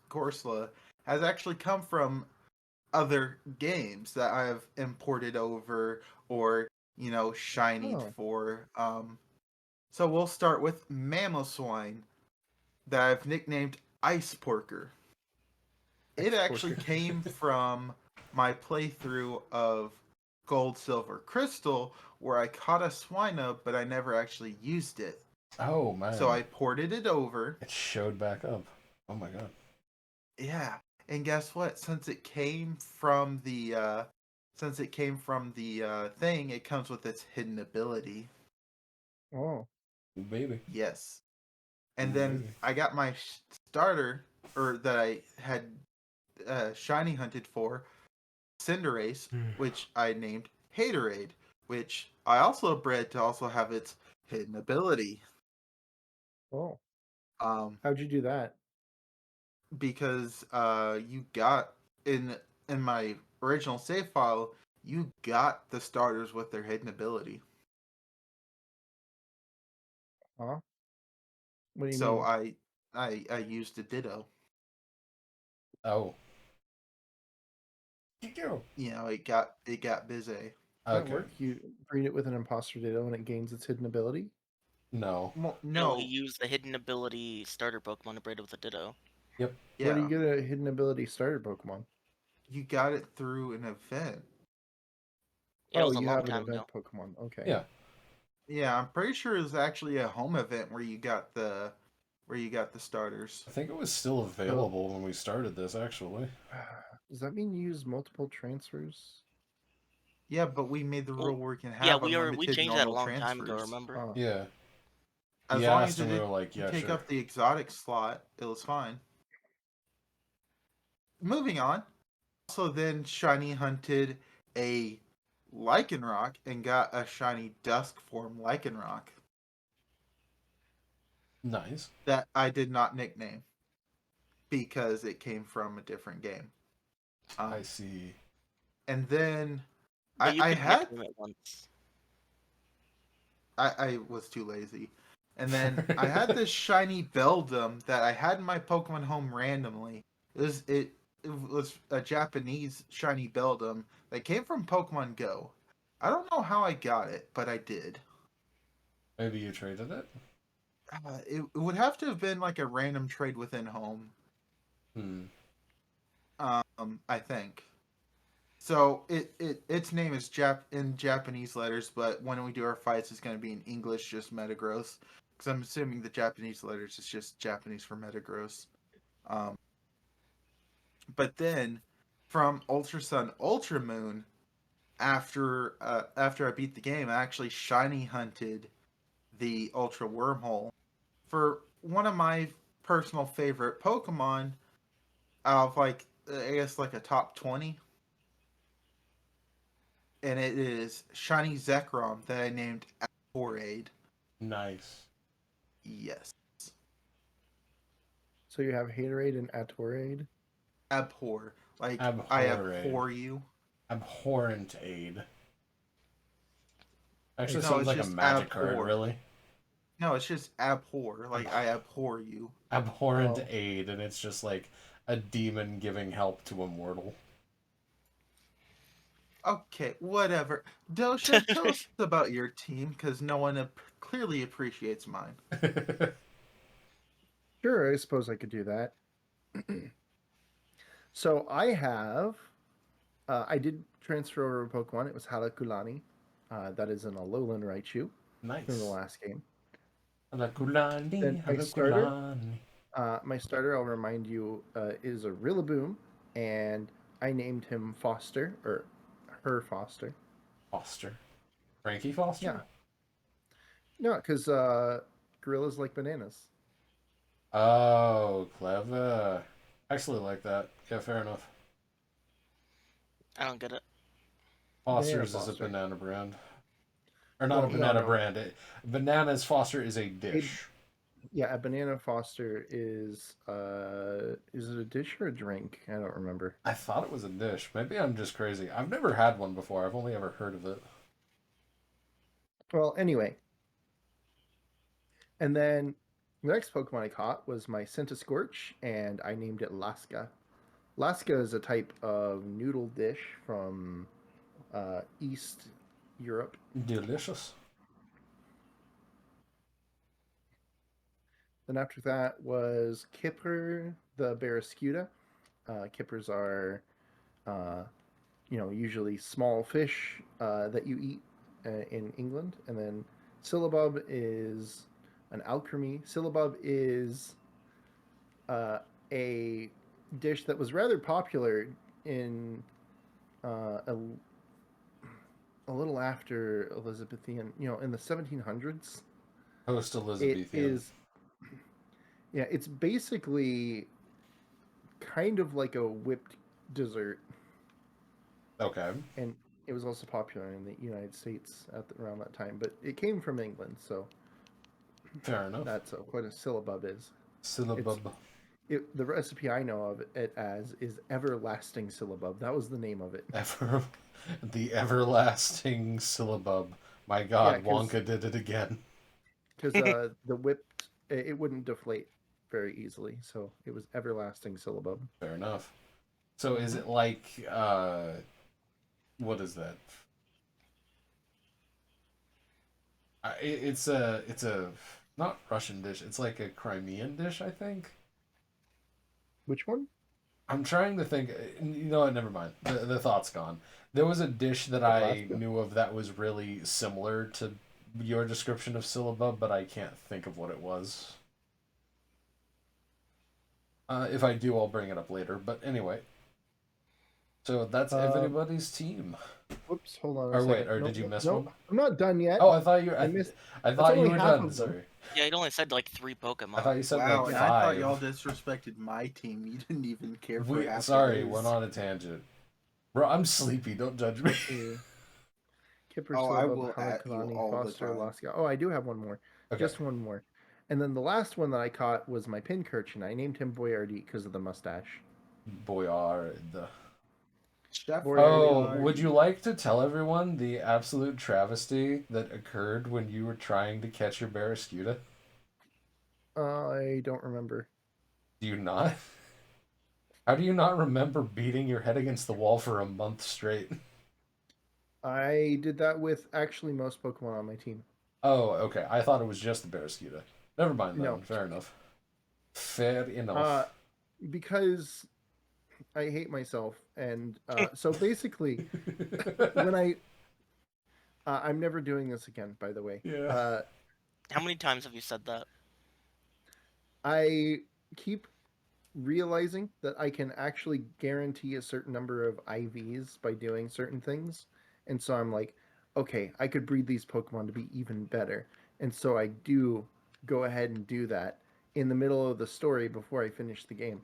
Corsola, has actually come from other games that I have imported over or, shinied Oh. for. So we'll start with Mamoswine that I've nicknamed Ice Porker. It Ice actually Porker. came from my playthrough of Gold, Silver, Crystal, where I caught a Swinub, but I never actually used it. Oh man. So I ported it over. It showed back up. Oh my god. Yeah, and guess what? Since it came from the thing, it comes with its hidden ability. Oh. Baby. Yes. And then I got my starter, or that I had shiny hunted for Cinderace, which I named Haterade, which I also bred to also have its hidden ability. Oh, Um, how'd you do that? because you got in my original save file, you got the starters with their hidden ability. Huh? What do you So mean? I used a Ditto. Oh. You. You know, it got busy. Does that Okay. work? You breed it with an imposter Ditto and it gains its hidden ability? No. Well, No, he no, used the hidden ability starter Pokemon to breed it with a Ditto. Yep. Where do yeah, you get a hidden ability starter Pokemon? you got it through an event. It Oh, was a you long have an time event ago. Pokemon. Okay. Yeah. Yeah, I'm pretty sure it was actually a home event where you got the starters. I think it was still available when we started this, actually. Does that mean you use multiple transfers? Yeah, but we made the rule Well, where we can yeah, have we unlimited changed that a normal long time ago. transfers. Remember? Oh, Yeah. As He long asked as it and we were didn't like, yeah, take sure. up the exotic slot, it was fine. Moving on. Also, then shiny hunted a Lycanroc and got a shiny Dusk form Lycanroc Nice. that I did not nickname because it came from a different game. I see. And then But you I could had nickname it once. I was too lazy. And then I had this shiny Beldum that I had in my Pokemon home randomly. It was a Japanese shiny Beldum that came from Pokemon Go. I don't know how I got it, but I did. Maybe you traded it? It would have to have been like a random trade within home. Hmm. I think. So its name is in Japanese letters, but when we do our fights, it's going to be in English, just Metagross. Because I'm assuming the Japanese letters is just Japanese for Metagross. Um, but then from Ultra Sun, Ultra Moon, after I beat the game, I actually shiny hunted the Ultra Wormhole for one of my personal favorite Pokemon out of like I guess like a top 20, and it is shiny Zekrom that I named Aborade. Nice. Yes, so you have Haterade and Atorade? abhor. Like I Abhorrate. abhor you. Abhorrent aid. Actually No, sounds it's like a just magic card, abhor. really. No, it's just abhor. Like I Ab- abhor you. Abhorrent Oh. aid, and it's just like a demon giving help to a mortal. Okay, whatever. Dosha, tell us about your team because no one clearly appreciates mine. Sure, I suppose I could do that. So I have, I did transfer over a Pokemon. It was Halakulani. That is an Alolan Raichu from the Nice. last game. Then Halakulani, my starter, halakulani. I'll remind you, is a Rillaboom, and I named him Foster, or her Foster. Foster. Frankie Foster? Yeah. No, because gorillas like bananas. Oh, clever. Actually like that. Yeah, fair enough. I don't get it. Banana Foster's is a Foster. banana brand. Or not a Well, no, banana no. brand. Bananas Foster is a It, dish. yeah, a banana Foster is it a dish or a drink? I don't remember. I thought it was a dish. Maybe I'm just crazy. I've never had one before. I've only ever heard of it. Well, anyway, and then the next Pokemon I caught was my Scorch, and I named it Laska. Laska is a type of noodle dish from East Europe. Delicious. Then after that was Kipper the Barraskewda. Kippers are, uh, usually small fish that you eat in England. And then Syllabub is an alchemy. Syllabub is a dish that was rather popular in a little after Elizabethan, in the 1700s. Post It Elizabethan. is, yeah, it's basically kind of like a whipped dessert, Okay. and it was also popular in the United States around that time. But it came from England, so Fair enough. that's what a syllabub is. Syllabub. The recipe I know of it as is everlasting syllabub. That was the name of it. The everlasting syllabub. My Yeah, God, 'cause Wonka did it again. because the whipped it wouldn't deflate very easily, so it was everlasting syllabub. Fair enough. So is it like what is that? It's a not Russian dish. It's like a Crimean dish, I think. Which one? I'm trying to think. You know what? Never mind. The thought's gone. There was a dish that I Alaska? knew of that was really similar to your description of syllabub, but I can't think of what it was. If I do, I'll bring it up later. But anyway, so that's everybody's team. Whoops, hold on a Or second. wait, or did you miss one? I'm not done yet. Oh, I thought you. I missed. I thought you only were half done. of them. Sorry. Yeah, it only said like 3 Pokemon. I thought you said Wow, like and I thought 5. y'all disrespected my team. You didn't even care for half Sorry, of went those. on a tangent. Bro, I'm sleepy. Don't judge me. Kipper, Oh, I Syllabub, will at you Hamakavani, all the Foster, time. Laska. Oh, I do have one more. Okay. Just one more. And then the last one that I caught was my Pincurchin. I named him Boyardee because of the mustache. Boyard. Chef Oh, Boyardee. would you like to tell everyone the absolute travesty that occurred when you were trying to catch your Barraskewda? I don't remember. Do you not? How do you not remember beating your head against the wall for a month straight? I did that with actually most Pokemon on my team. Oh, okay. I thought it was just the Barraskewda. Never mind then. No. Fair enough. Fair enough. Because I hate myself, and so basically, when I'm never doing this again. By the way, Yeah. How many times have you said that? I keep realizing that I can actually guarantee a certain number of IVs by doing certain things. And so I'm like, okay, I could breed these Pokemon to be even better. And so I do go ahead and do that in the middle of the story before I finish the game.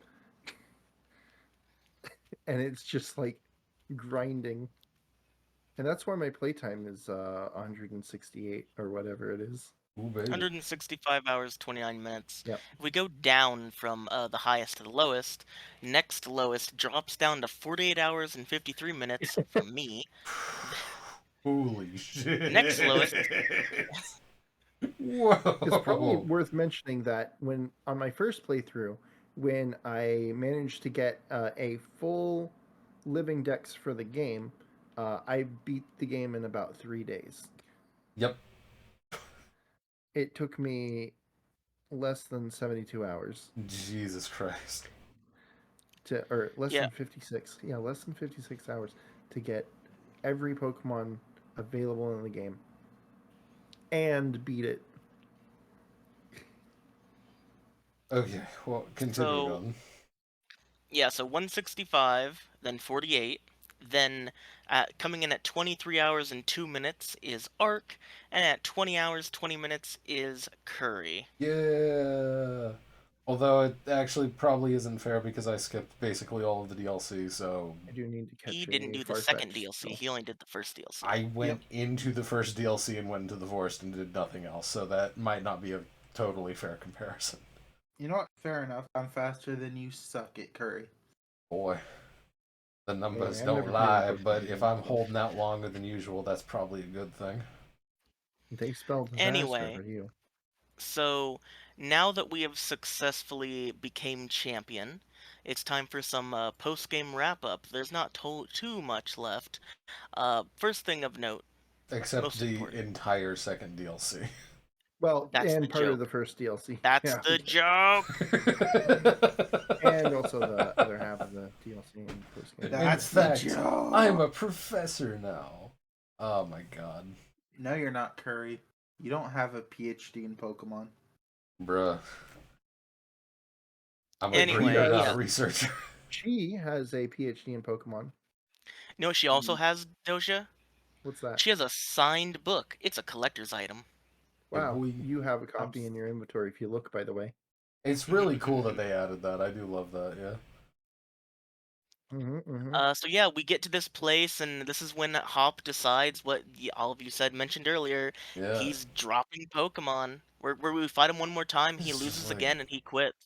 And it's just like grinding. And that's why my playtime is 168 or whatever it is. Ooh, baby. 165 hours, 29 minutes. Yep. If we go down from the highest to the lowest, next lowest drops down to 48 hours and 53 minutes for me. Holy shit. Next lowest. Whoa. It's probably worth mentioning that when on my first playthrough, when I managed to get a full living dex for the game, I beat the game in about 3 days. Yep. It took me less than 72 hours Jesus Christ. or less than 56. Yeah, less than 56 hours to get every Pokemon available in the game and beat it. Okay, well, continue So- on. Yeah, so 165, then 48, then coming in at 23 hours and 2 minutes is Arc, and at 20 hours, 20 minutes is Curry. Yeah. Although it actually probably isn't fair because I skipped basically all of the DLC, so I do need to catch He didn't do the Farfetch'd second DLC, still. he only did the first DLC. I went into the first DLC and went into the forest and did nothing else, so that might not be a totally fair comparison. You know what? Fair enough. I'm faster than you. Suck it, Curry. Boy, the numbers I've don't never lie, played but Pokemon if I'm games. holding out longer than usual, that's probably a good thing. They spelled disaster Anyway. for you. So, now that we have successfully became champion, it's time for some post-game wrap-up. There's not too much left. First thing of note, Except Most the important. entire second DLC. Well, That's and the part of joke. the first DLC. That's Yeah. the joke! And also the other half of the DLC and post-game. That's In the fact, joke. I'm a professor now. Oh my god. No, you're not, Curry. You don't have a PhD in Pokemon. Bruh. I'm a Anyway, breeder, not yeah. a researcher. She has a PhD in Pokemon. You know what she also has, Doja? What's that? She has a signed book. It's a collector's item. Wow, boy. you have a copy in your inventory if you look, by the way. It's really cool that they added that. I do love that, yeah. So yeah, we get to this place, and this is when Hop decides what all of you mentioned earlier. Yeah. He's dropping Pokemon. Where we fight him one more time, he This is loses like again, and he quits.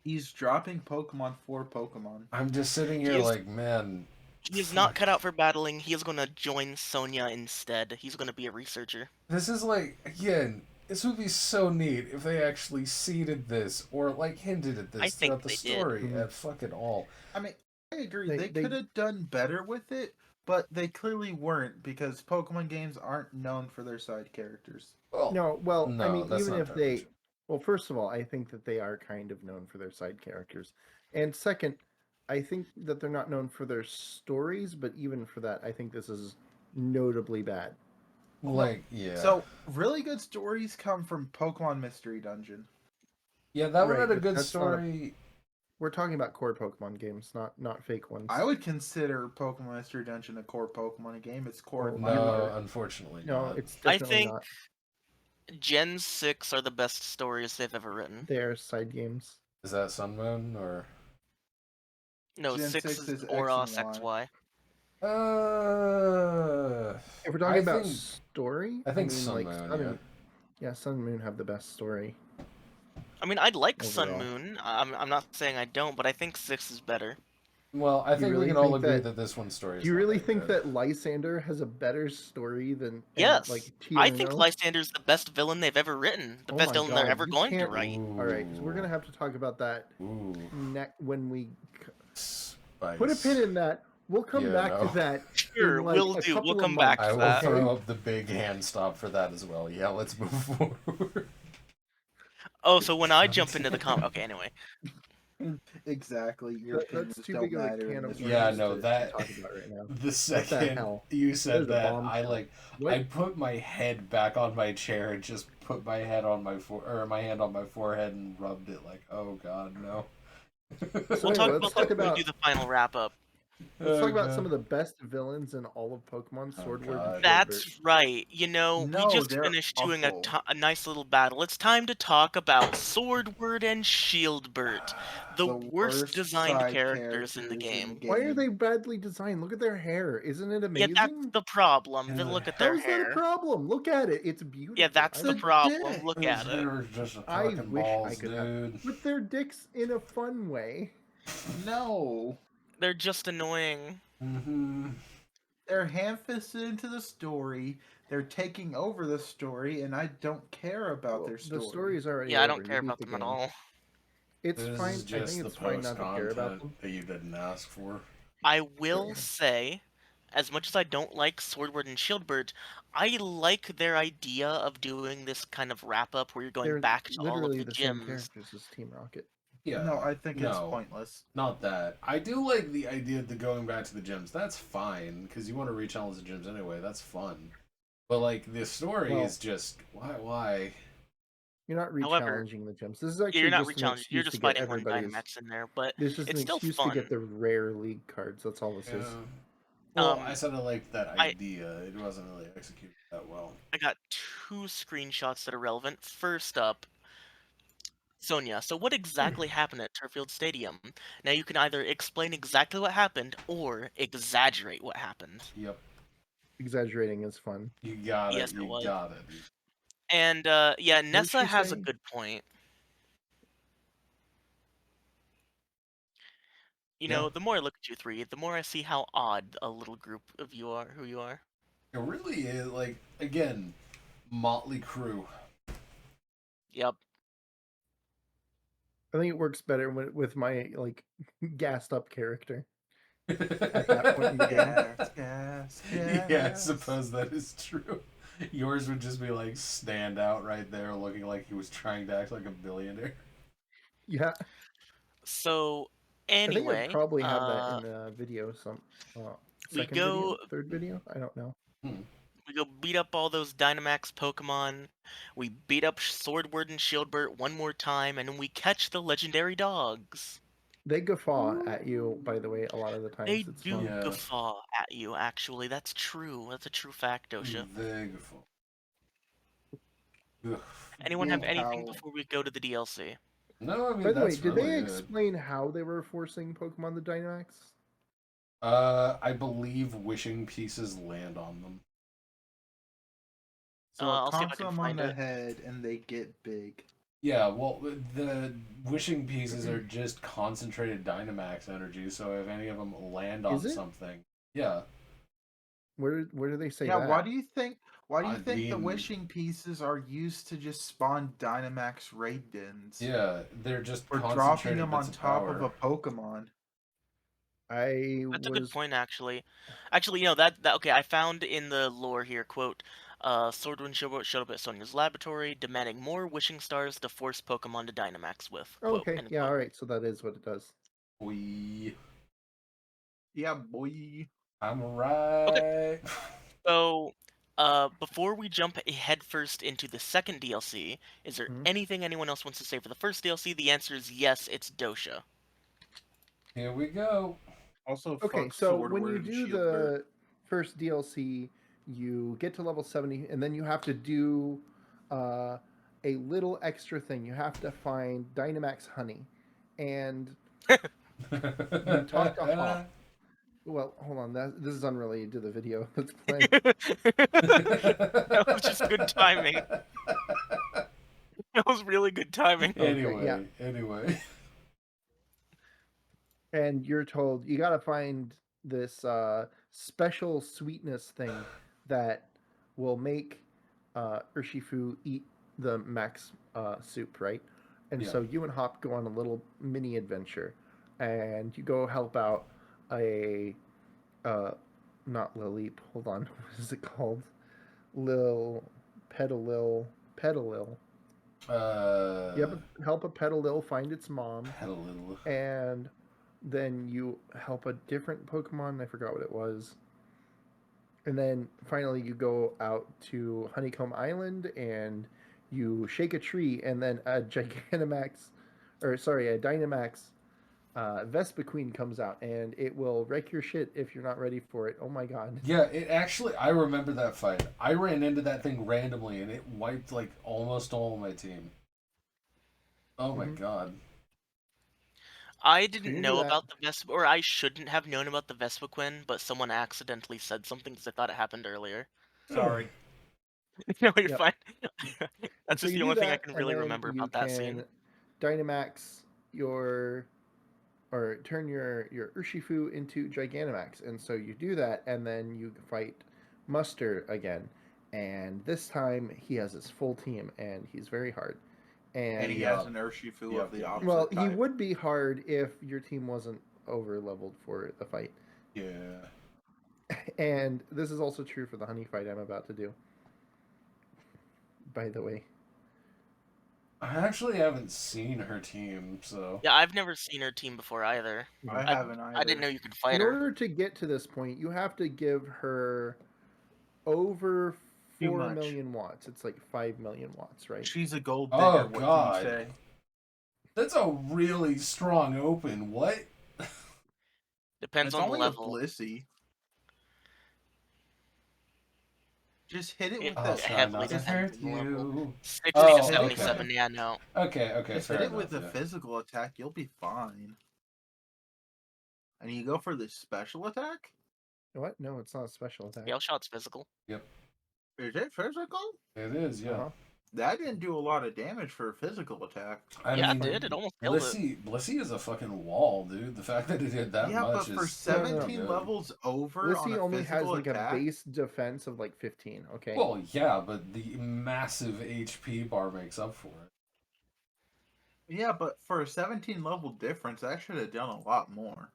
He's dropping Pokemon for Pokemon. I'm just sitting He here is like, man, he is not fuck. cut out for battling. He is gonna join Sonia instead. He's gonna be a researcher. This is like, again, this would be so neat if they actually seeded this or like hinted at I this think throughout the they did. story Mhm. at fucking all. I mean, I agree. They- They they- could have done better with it, but they clearly weren't because Pokemon games aren't known for their side characters. Well, No, well, I no, mean, that's even not if entirely they, true. well, first of all, I think that they are kind of known for their side characters, and second, I think that they're not known for their stories, but even for that, I think this is notably bad. Like, yeah. So, really good stories come from Pokemon Mystery Dungeon. Yeah, that one Right, had a but good that's not a- story. We're talking about core Pokemon games, not fake ones. I would consider Pokemon Mystery Dungeon a core Pokemon game. It's core Oh, in my No, heart. unfortunately No, not. it's I definitely think not. Gen 6 are the best stories they've ever written. They are side games. Is that Sun Moon or? No, Gen 6 6 is is X Oros and Y. XY. If we're talking I about think story, I think mean, Sun like Moon, yeah, Sun and Moon have the best story. I mean, I'd like Sun Overall. Moon. I'm not saying I don't, but I think 6 is better. Well, I You think we really can all think agree that- that this one's story is Do you not really that think good. that Lysander has a better story than Yes, like I think Tierno? Lysander's the best villain they've ever written. The Oh best my villain they're God, ever you going to can't- write. All right, so we're gonna have to talk about that Ooh. when we Spice. put a pin in that. We'll come Yeah, back no. to that. Sure, in, like, we'll a do. We'll couple of come back months, I to will that. throw up the big hand stop for that as well. Yeah, let's move forward. Oh, so when I jump into the okay, anyway. Exactly. Your opinions That's too don't big of a matter can in of this worms Yeah, room. no, to that- talk about right now. The second hell? you That said is a that, bombshell. I put my head back on my chair and just put my head on my my hand on my forehead and rubbed it like, oh god, no. So We'll talk anyway, about that when we do the final wrap up. Let's talk about some of the best villains in all of Pokemon Oh, Sword, God. Word, and Shield. That's right. You know, No, we just they're finished doing awful. a nice little battle. It's time to talk about Swordward and Shieldbert, the worst designed side characters in the characters game. Why are they badly designed? Look at their hair. Isn't it Yeah, amazing? that's the problem. Then Yeah. look at How their is that a hair. problem? Look at it. It's beautiful. Yeah, that's I the The problem. dick. Look at it. They're just I fucking wish I balls, could have- dude. With their dicks in a fun way. No. They're just annoying. Mm-hmm. They're ham-fisted into the story. They're taking over the story, and I don't care about Well, their story. the story is already Yeah, I over. don't You care beat about the them at game. all. It's This fine. is I just think the it's fine post not to care about them. content that you didn't ask for. I will say, as much as I don't like Swordward and Shieldbert, I like their idea of doing this kind of wrap up where you're going They're back to all of literally the same gyms. characters as Team Rocket. Yeah. No, I think it's no, pointless. not that. I do like the idea of the going back to the gyms. That's fine because you want to re-challenge the gyms anyway. That's fun. But like the story Well- is just why? You're not However, re-challenging the gyms. This is actually You're not just an re-challenging. You're excuse just to get fighting one everybody's. Dynamax in there, but This is it's an still excuse fun. to get the rare league cards. That's all this is. Yeah. Well, Um, I said I liked that I- idea. It wasn't really executed that well. I got 2 screenshots that are relevant. First up, Sonia. So what exactly happened at Turffield Stadium? Now you can either explain exactly what happened or exaggerate what happened. Yep. Exaggerating is fun. You got Yes, it. it You was. got it. And yeah, What'd Nessa she has a say? good point. You Yeah. know, the more I look at you three, the more I see how odd a little group of you are, who you are. It really is like again, motley crew. Yep. I think it works better with my like gassed up character. At that point in the game. Yes, Yeah, I yes. suppose that is true. Yours would just be like stand out right there, looking like he was trying to act like a billionaire. Yeah, So I think anyway, I probably have that in the video. Some we second go- video, third video. I don't know. we go beat up all those Dynamax Pokemon. We beat up Swordward and Shieldbert one more time, and then we catch the legendary dogs. They guffaw at you, by the way, a lot of the times. They It's do fun. Yeah. guffaw at you, actually. That's true. That's a true fact, Dosha. Vegaful. Ugh. Anyone have Big anything howl. before we go to the DLC? No, I mean By the way, that's did really they good. explain how they were forcing Pokemon the Dynamax? I believe wishing pieces land on them. So it I'll see if I conks can them on find the it. head and they get big. Yeah, well, the wishing pieces are just concentrated Dynamax energy, so if any of them land on Is it? something, yeah. Where do they say Yeah, that? why do you think I the mean, wishing pieces are used to just spawn Dynamax raid dens? yeah, they're just Or dropping concentrated them bits on of top of a power. Pokemon. That's a good was point, actually. Actually, that okay. I found in the lore here, quote, Swordwind showed up at Sonia's laboratory, demanding more wishing stars to force Pokemon to Dynamax with. Quote, okay. end Yeah, quote. all right. So that is what it does. We, Yeah, boy. I'm Okay, right. so before we jump headfirst into the second DLC, is there Mhm. anything anyone else wants to say for the first DLC? The answer is yes. It's Dosha. Here we go. Also, Okay, fuck so when you Swordward and do Shielder. the first DLC, you get to level 70, and then you have to do uh, a little extra thing. You have to find Dynamax honey, and you talk to Hop. Well, hold on. This is unrelated to the video that's playing. That was just good timing. That was really good timing. Okay, yeah. Anyway. And you're told you got to find this special sweetness thing that will make Urshifu eat the max soup, right? And Yeah. so you and Hop go on a little mini adventure, and you go help out a not Lilip. Hold on, what is it called? Lil Petalil. You have to help a Petalil find its mom, Petalil. and then you help a different Pokemon. I forgot what it was. And then finally, you go out to Honeycomb Island and you shake a tree, and then a Gigantamax, or sorry, a Dynamax Vespa Queen comes out, and it will wreck your shit if you're not ready for it. Oh my god. Yeah, it actually. I remember that fight. I ran into that thing randomly, and it wiped like almost all of my team. Oh my Mhm. god. I So didn't you do know that. about the Vespa, or I shouldn't have known about the Vespiquen, but someone accidentally said something because I thought it happened earlier. Sorry. No, you're Yep. fine. And That's so just you the do only thing I that, can and really then remember you about that scene. can Dynamax your or turn your Urshifu into Gigantamax. And so you do that, and then you fight Muster again. And this time he has his full team, and he's very hard. And he And has an Urshifu of the well, opposite he type. would be hard if your team wasn't over leveled for the fight. Yeah. And this is also true for the honey fight I'm about to do. By the way, I actually haven't seen her team, so. Yeah, I've never seen her team before either. I I, haven't I didn't either. know you could fight in her. order to get to this point, you have to give her over Too 4 much. million watts. It's like 5 million watts, right? She's a gold Oh, digger, what God. can you say? That's a really strong open. What? Depends It's on the only a level. Blissey. Just hit it It with I'll the try heavily not to depends hurt on the level. you. 60 Oh, to Just hit it 77, with yeah, no. Okay, just fair hit it enough, with a yeah. physical attack, you'll be fine. And you go for the special attack? What? No, it's not a special attack. Gale Shot's physical. Yep. Is it physical? It is, yeah. Uh-huh. That didn't do a lot of damage for a physical attack. I Yeah, mean, it did. It almost killed it. Blissey is a fucking wall, dude. The fact that it did that Yeah, much but for is No, no, no. 17 good. levels over on Blissey a only has physical like a attack. base defense of like 15, okay? Well, yeah, but the massive HP bar makes up for it. Yeah, but for a 17 level difference, that should have done a lot more.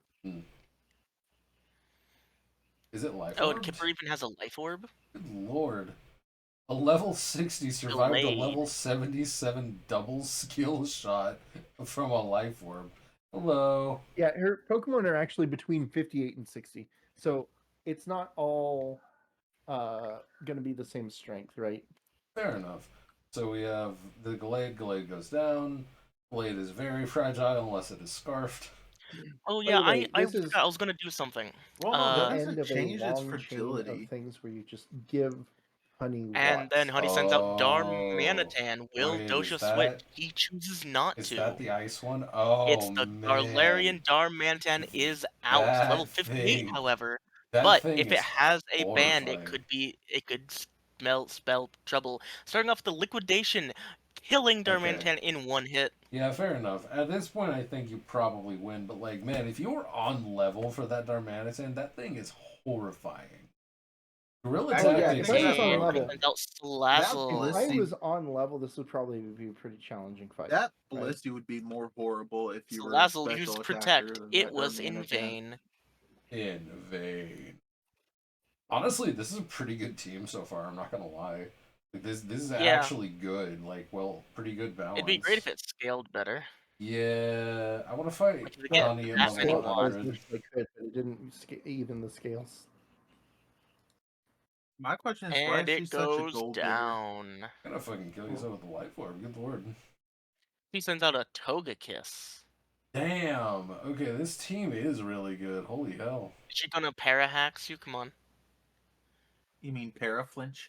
Is it life Oh, and orbed? Kipper even has a life orb? Good lord. A level 60 survived a Delayed. level 77 double skill shot from a life orb. Hello. Yeah, her Pokemon are actually between 58 and 60. So it's not all going to be the same strength, right? Fair enough. So we have the Glade. Glade goes down. Blade is very fragile unless it is scarfed. Oh By yeah, the way, I this is forgot I was gonna do something. Well, no, the that end doesn't of a change its long chain of fragility. things where you just give Honey And then what? Honey sends out Oh, Darmanitan. Will wait, Dosha switch? He chooses not is to. that the ice one? Oh It's the man, Galarian Darmanitan is out. Level that 58, thing, however. that But thing if it is has a band, horrifying. it could spell trouble. Starting off the liquidation, killing Okay, Darmanitan in one hit. yeah, fair enough. At this point, I think you probably win. But like, man, if you were on level for that Darmanitan, that thing is horrifying. Gorilla Well, Actually, yeah, I Tactics if think I is was that on And good. level, sends out that if Salazzle. I Blissey was on level, this would probably be a pretty challenging fight. that Right? Blissey would be more horrible if you were a Salazzle used special attacker Protect. than It that was in Darmanitan. vain. In vain. Honestly, this is a pretty good team so far. I'm not gonna lie. Like, this is Yeah, actually good. Like, well, pretty good it'd be great if balance. it scaled better. Yeah, I want to fight Like if they get Well, Honey at it that level many scaled out as 100. much as I could, but it didn't even the scales. My question is, why And is she it such a goes gold digger? down. Gonna fucking kill yourself with the life orb. Good lord. He sends out a Togekiss. Damn. Okay, this team is really good. Holy hell. Is she gonna Parahax you? Come on. You mean Paraflinch?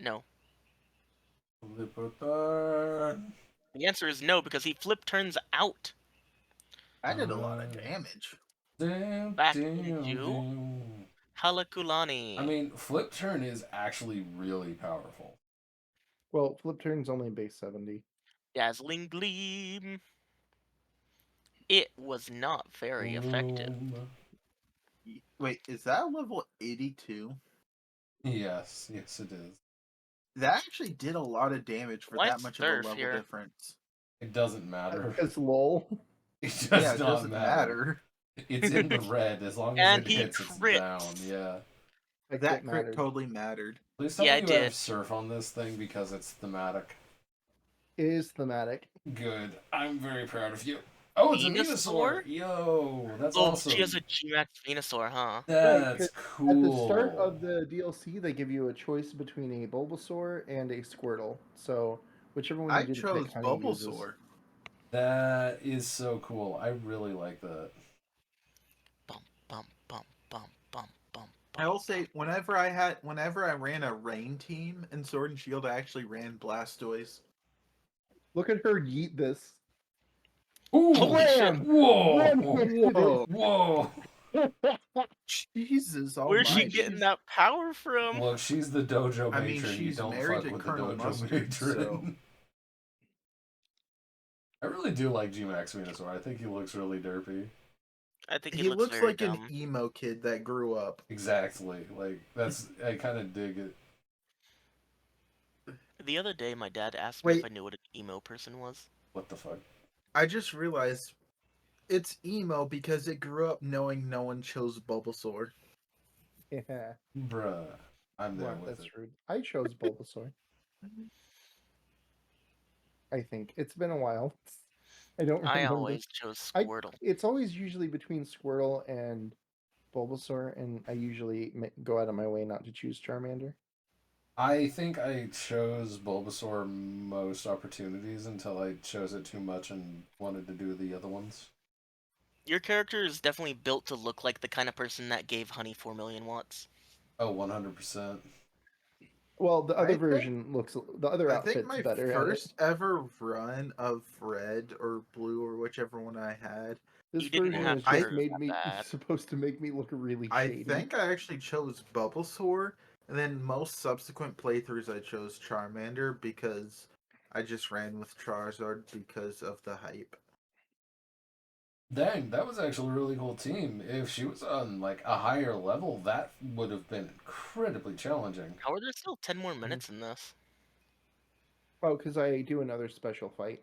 No. Libertad. The answer is no, because he flip turns out. I did a lot of damage. Damn, Back damn, into damn. Halakulani. I mean, flip turn is actually really powerful. Well, flip turn's only base 70. Dazzling Gleam. It was not very effective. Boom. Wait, is that level 82? Yes, yes, it is. That actually did a lot of damage for Why that much of a surf level here? difference. It doesn't matter. Because lol. It does Yeah, it not doesn't matter. matter. It's in the red. As long as And it he hits, it's crits. down. Yeah. Like That it crit mattered. totally mattered. Please tell Yeah, me I you did. have surf on this thing because it's thematic. It is thematic. Good. I'm very proud of you. Oh, it's a Venusaur? Venusaur! Yo, that's Oh, awesome. she has a G-Max Venusaur, huh? Right, 'cause That's at the start cool. of the DLC, they give you a choice between a Bulbasaur and a Squirtle. So whichever one I you didn't pick, chose Honey uses. Bulbasaur. That is so cool. I really like that. Bum, bum, bum, bum, bum, bum. I will say, whenever I ran a rain team in Sword and Shield, I actually ran Blastoise. Look at her yeet this. Ooh! Holy shit. Blam! Whoa! Whoa. Whoa! Jesus Where's she almighty. getting that power from? Look, she's the dojo matron. I mean, You she's don't married fuck to with the Colonel dojo Mustard, matron. so... I really do like G-Max Venusaur. I think he looks really derpy. I think He looks very like dumb. an emo kid that grew up. Exactly. Like, that's... I kind of dig it. The other day, my dad asked me if Wait. I knew what an emo person was. What the fuck? I just realized it's emo because it grew up knowing no one chose Bulbasaur. Yeah. Bruh. I'm there What? with That's it. rude. I chose Bulbasaur. I think it's been a while. I don't I remember. always chose I- Squirtle. It's always usually between Squirtle and Bulbasaur, and I usually go out of my way not to choose Charmander. I think I chose Bulbasaur most opportunities until I chose it too much and wanted to do the other ones. Your character is definitely built to look like the kind of person that gave Honey 4 million watts. Oh, 100%. Well, the other I think- version the other I think outfit's my better first ever run of red or blue or whichever one I had, This You didn't version have was to just hurt made that me bad. supposed to make me look really I shady. think I actually chose Bulbasaur, and then most subsequent playthroughs I chose Charmander because I just ran with Charizard because of the hype. Dang, that was actually a really cool team. If she was on like a higher level, that would have been incredibly challenging. How are there still 10 more minutes in this? Oh, because I do another special fight.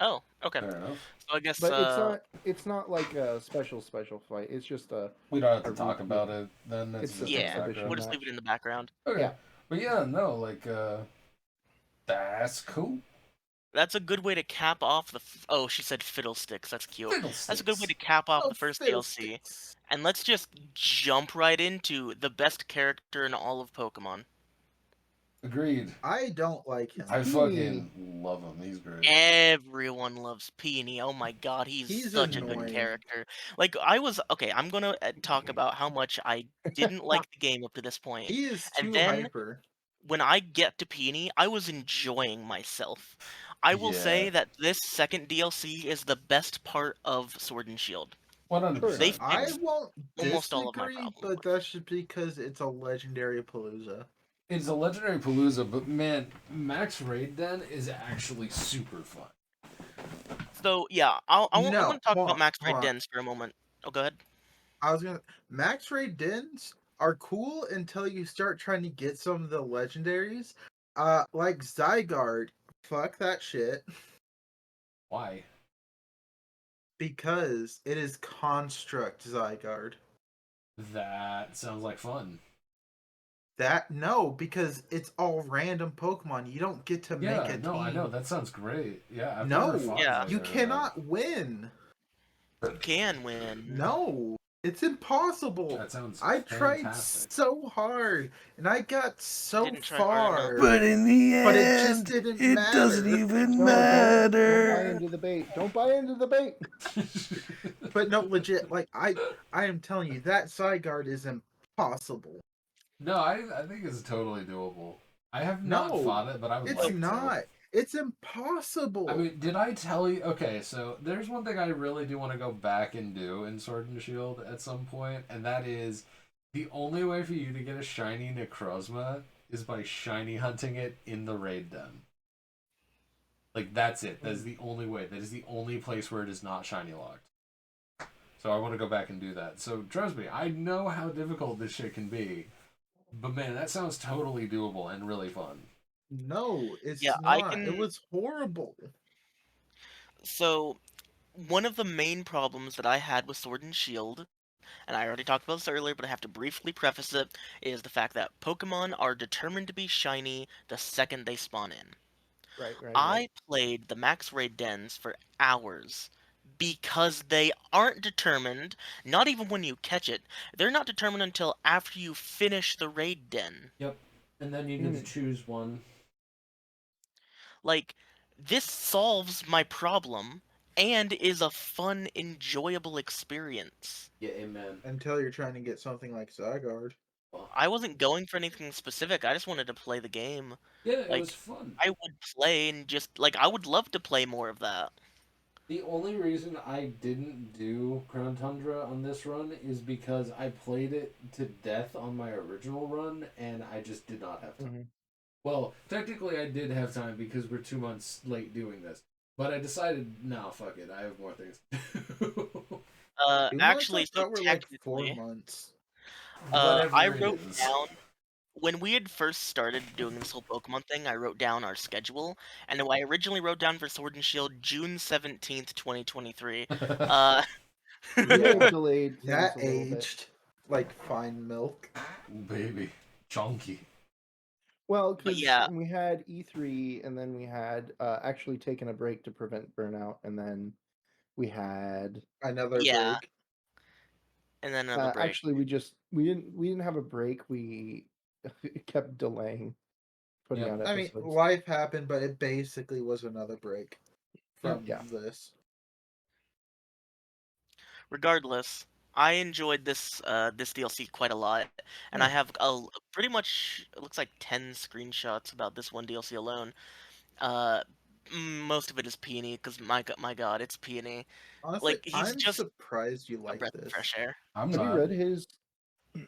Oh, okay. Fair enough. So I guess But it's not like a special fight. It's just a We don't have I to talk read- about it then. That's It's just just in the yeah, exhibition we'll background. just leave match. it in the background. Okay. Yeah. But yeah, no, like, that's cool. That's a good way to cap off the. Oh, she said fiddlesticks. That's cute. That's a good way to cap off Oh, the first DLC. fiddlesticks. And let's just jump right into the best character in all of Pokemon. Agreed. I don't like him. I Peony. fucking love him. He's great. Everyone loves Peony. Oh my god, he's He's such a annoying. good character. Like, okay, I'm gonna talk about how much I didn't like the game up to this point. He is And too then hyper. when I get to Peony, I was enjoying myself. I will Yeah, say that this second DLC is the best part of Sword and Shield. Sure. They 100%. I fixed won't almost all of my disagree, problems. but that's just because it's a legendary Palooza. It's a legendary Palooza, but man, Max Raid Den is actually super fun. So yeah, I want No, to talk hold about on, Max hold Raid on. Dens for a moment. Oh, go ahead. I was gonna Max Ray Dens are cool until you start trying to get some of the legendaries. Like Zygarde. Fuck that shit. Why? Because it is construct Zygarde. That sounds like fun. That no, because it's all random Pokemon. You don't get to make Yeah, a no, I know. team. That sounds great. Yeah, I've never No, fought Yeah, you Zygarde. cannot win. you can win. No, it's impossible. That sounds I tried fantastic. so hard and I got You so didn't try hard enough. far, But in the but it just end, didn't it doesn't matter. even No, don't buy matter. into the bait. Don't buy into the bait. But no, legit, like I am telling you, that Zygarde is impossible. No, I think it's totally doable. I have not No, fought it, but I would it's So like to. not. It's I impossible. mean, did I tell you? Okay, so there's one thing I really do want to go back and do in Sword and Shield at some point, and that is the only way for you to get a shiny Necrozma is by shiny hunting it in the raid den. Like, that's it. That is the only way. That is the only place where it is not shiny locked. So I want to go back and do that. So trust me, I know how difficult this shit can be, but man, that sounds totally doable and really fun. No, yeah, it's I not. It can. was horrible. So one of the main problems that I had with Sword and Shield, and I already talked about this earlier, but I have to briefly preface it, is the fact that Pokemon are determined to be shiny the second they spawn in. Right. I played the Max Raid Dens for hours because they aren't determined, not even when you catch it, they're not determined until after you finish the raid den. Yep. And then you get to Mm. choose one. Like, this solves my problem and is a fun, enjoyable experience. Yeah, amen. Until you're trying to get something like Zygarde. Well, I wasn't going for anything specific, I just wanted to play the game. yeah, it was Like, fun. I would play and just, like, I would love to play more of that. The only reason I didn't do Crown Tundra on this run is because I played it to death on my original run and I just did not have time. Mm-hmm. Well, technically I did have time because we're 2 months late doing this. But I decided, no, fuck it, I have more things to do. 2 months? I Actually, so thought we're like 4 technically, months. I Whatever it wrote is. down when we had first started doing this whole Pokemon thing, I wrote down our schedule, and I originally wrote down for Sword and Shield June 17th, 2023. Uh, We may have Yeah, delayed things That a little bit. aged like fine milk. baby. Chunky. Well, but because yeah, we had E3, and then we had actually taken a break to prevent burnout, and then we had Another yeah, break. and then another break. actually we didn't have a break. We kept delaying putting Yep. out I mean, episodes. life happened, but it basically was another break Yep. from Yeah. this. Regardless, I enjoyed this DLC quite a lot, and I Yeah. have pretty much it looks like 10 screenshots about this one DLC alone. Uh, Most of it is Peony because my God, it's Peony. Honestly, Like he's I'm just surprised you a like breath of this. fresh air. I'm Have you not. read his?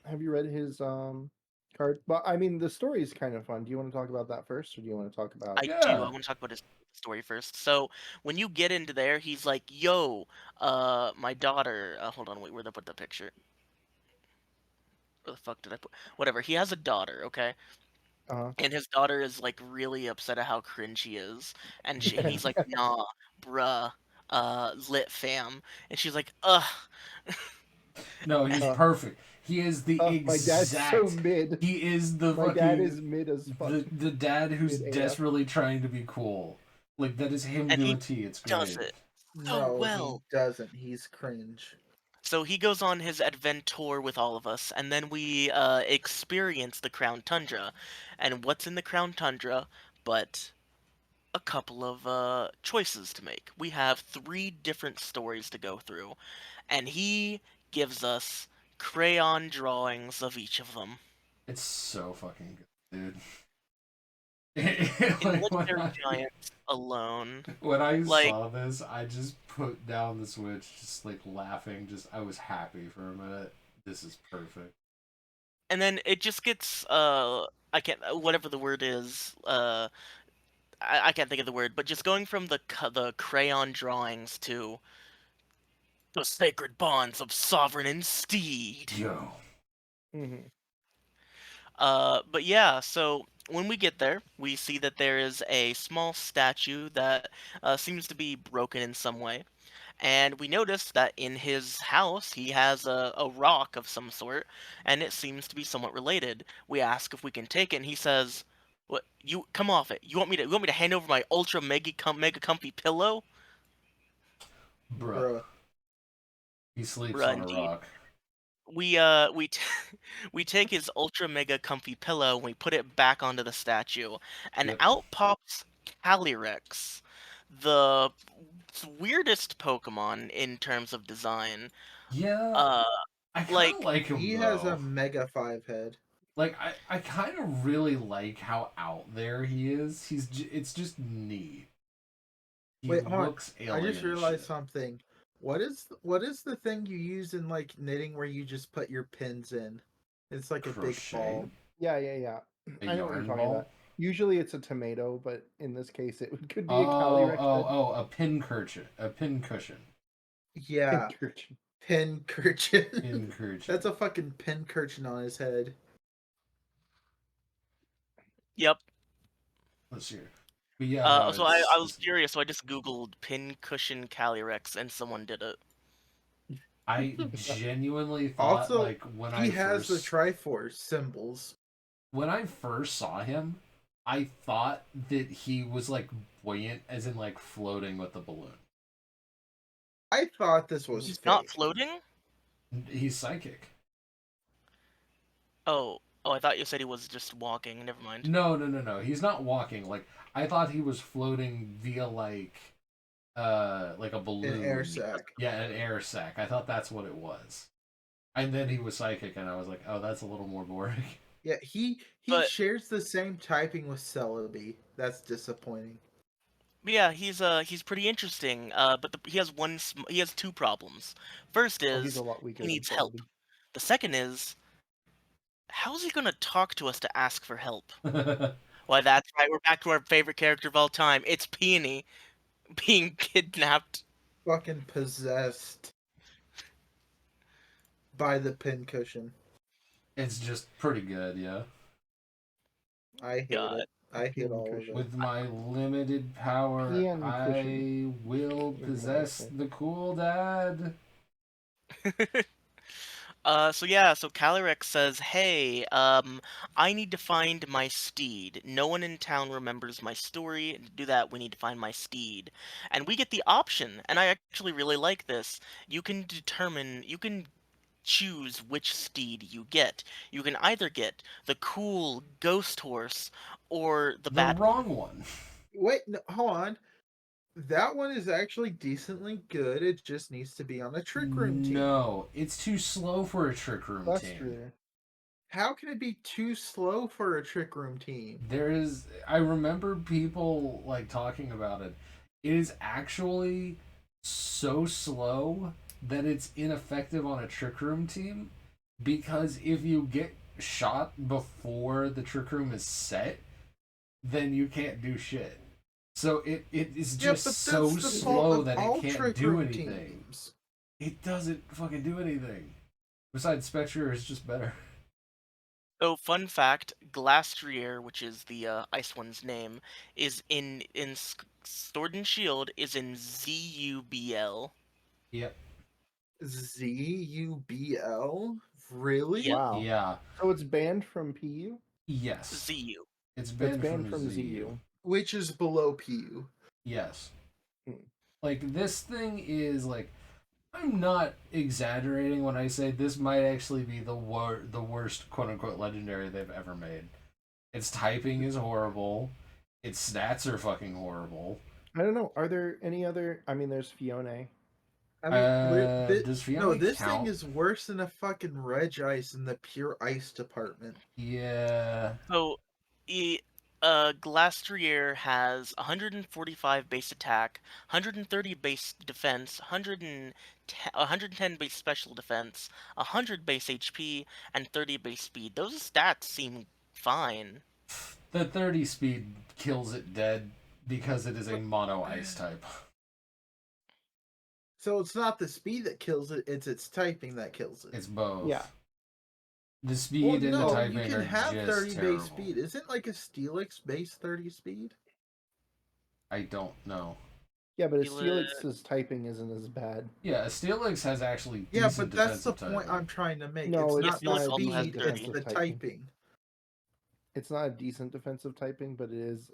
Have you read his card? But I mean, the story is kind of fun. Do you want to talk about that first, or do you want to talk about? I do. I Yeah. want to talk about his story first. So when you get into there, he's like, "Yo, my daughter." Hold on, wait, where'd I put the picture? Where the fuck did I put? Whatever. He has a daughter, okay, Uh, and his daughter is like really upset at how cringe he is, and and he's like, "Nah, bruh, lit fam," and she's like, "Ugh." No, he's uh, perfect. He is the my dad's so exact. mid. He is the My dad fucking is mid as fuck. the dad who's Mid AF. desperately trying to be cool. Like that is him And to a he T. It's does great. it so No, he well. doesn't. He's cringe. So he goes on his adventure with all of us, and then we experience the Crown Tundra. And what's in the Crown Tundra but a couple of choices to make? We have three different stories to go through, and he gives us crayon drawings of each of them. It's so fucking good, dude. In Like Legendary Giants alone, when I like, saw this, I just put down the Switch, just like laughing. Just I was happy for a minute. This is perfect. and then it just gets I can't whatever the word is I can't think of the word, but just going from the crayon drawings to the sacred bonds of sovereign and steed. Yo, Hmm. But yeah, so when we get there, we see that there is a small statue that seems to be broken in some way. And we notice that in his house, he has a rock of some sort, and it seems to be somewhat related. We ask if we can take it, and he says, "What? You come off it? You want me to hand over my ultra mega comfy pillow, bruh, Bruh. he sleeps bruh?" on a Indeed. rock. We take his ultra mega comfy pillow and we put it back onto the statue, and Yep. out pops Calyrex, the weirdest Pokemon in terms of design. Yeah, Uh, I kind of like like him He has a though. Mega 5 head. Like I kind of really like how out there he is. It's just neat. He Wait, hold on. looks I just alien as realized shit. something. What is the thing you use in like knitting where you just put your pins in? It's like a big Crochet, ball. Yeah, yeah, yeah. a I know what you're yarn talking ball. about. Usually it's a tomato, but in this case could be a Oh, Calyrex oh, head. oh, a pin cushion. A pin cushion. Yeah, Pincurchin. pincurchin. Pin cushion. That's a fucking pincurchin on his head. yep. Let's see. But yeah, no, So I was it's curious, so I just Googled pincushion Calyrex, and someone did it. I genuinely thought Also, like he has the Triforce symbols. when I first saw him, I thought that he was like buoyant as in like floating with the balloon. I thought this was He's not fake. floating? He's psychic. Oh, I thought you said he was just walking. Never mind. No, no, no, no. He's not walking. Like I thought he was floating via like a An air balloon. sac. Yeah, an air sac. I thought that's what it was. And then he was psychic and I was like, "Oh, that's a little more boring." Yeah, he But shares the same typing with Celebi. That's disappointing. yeah, he's pretty interesting. But he has two problems. First Oh, he's a is lot he weaker than needs help. Celebi. The second is how's he gonna talk to us to ask for help? Why, that's right. We're back to our favorite character of all time. It's Peony being kidnapped. Fucking possessed by the pincushion. It's just pretty good, yeah. I hate God. it. I hate all of Pincushion. it. With my limited power, Pian cushion I will is what I possess say. the cool dad. So yeah, so Calyrex says, "Hey, I need to find my steed. No one in town remembers my story. To do that, we need to find my steed." And we get the option, and I actually really like this. You can choose which steed you get. You can either get the cool ghost horse or the The bad one. wrong one. Wait, no, hold on. That one is actually decently good. It just needs to be on a trick room team. No, it's too slow for a trick room team. Cluster. How can it be too slow for a trick room team? I remember people like talking about it. It is actually so slow that it's ineffective on a trick room team because if you get shot before the trick room is set, then you can't do shit. So it is Yeah, just but so that's the fault slow of that it all can't trick do room anything. teams. It doesn't fucking do anything. Besides, Spectre is just better. So, fun fact: Glastrier, which is the ice one's name, is in Sword and Shield is in ZUBL. Yep. ZUBL? Really? Yep, Wow. Yeah. So it's banned from PU? Yes. ZU. It's It's banned banned from from ZU. ZU. Which is below PU. Yes. Hmm. Like this thing is like I'm not exaggerating when I say this might actually be the worst quote unquote legendary they've ever made. Its typing is horrible. Its stats are fucking horrible. I don't know. Are there any other? I mean, there's Fiona. I mean, Does no, Fiona this count? thing is worse than a fucking Reg Ice in the pure ice department. Yeah. So, e- Glastrier has 145 base attack, 130 base defense, 110 base special defense, 100 base HP, and 30 base speed. Those stats seem fine. The 30 speed kills it dead because it is a mono ice type. So it's not the speed that kills it; it's its typing that kills it. It's both. Yeah. The Well, speed and the no, you typing can are have just 30 terrible. base speed. Isn't like a Steelix base 30 speed? I don't know. Yeah, but a Steelix- Steelix's typing isn't as bad. Yeah, a Steelix has actually Yeah, decent but that's the defensive point typing. I'm trying to make. No, it's it's not not the a also has speed; dirty. it's the typing. typing. It's not a decent defensive typing, but it is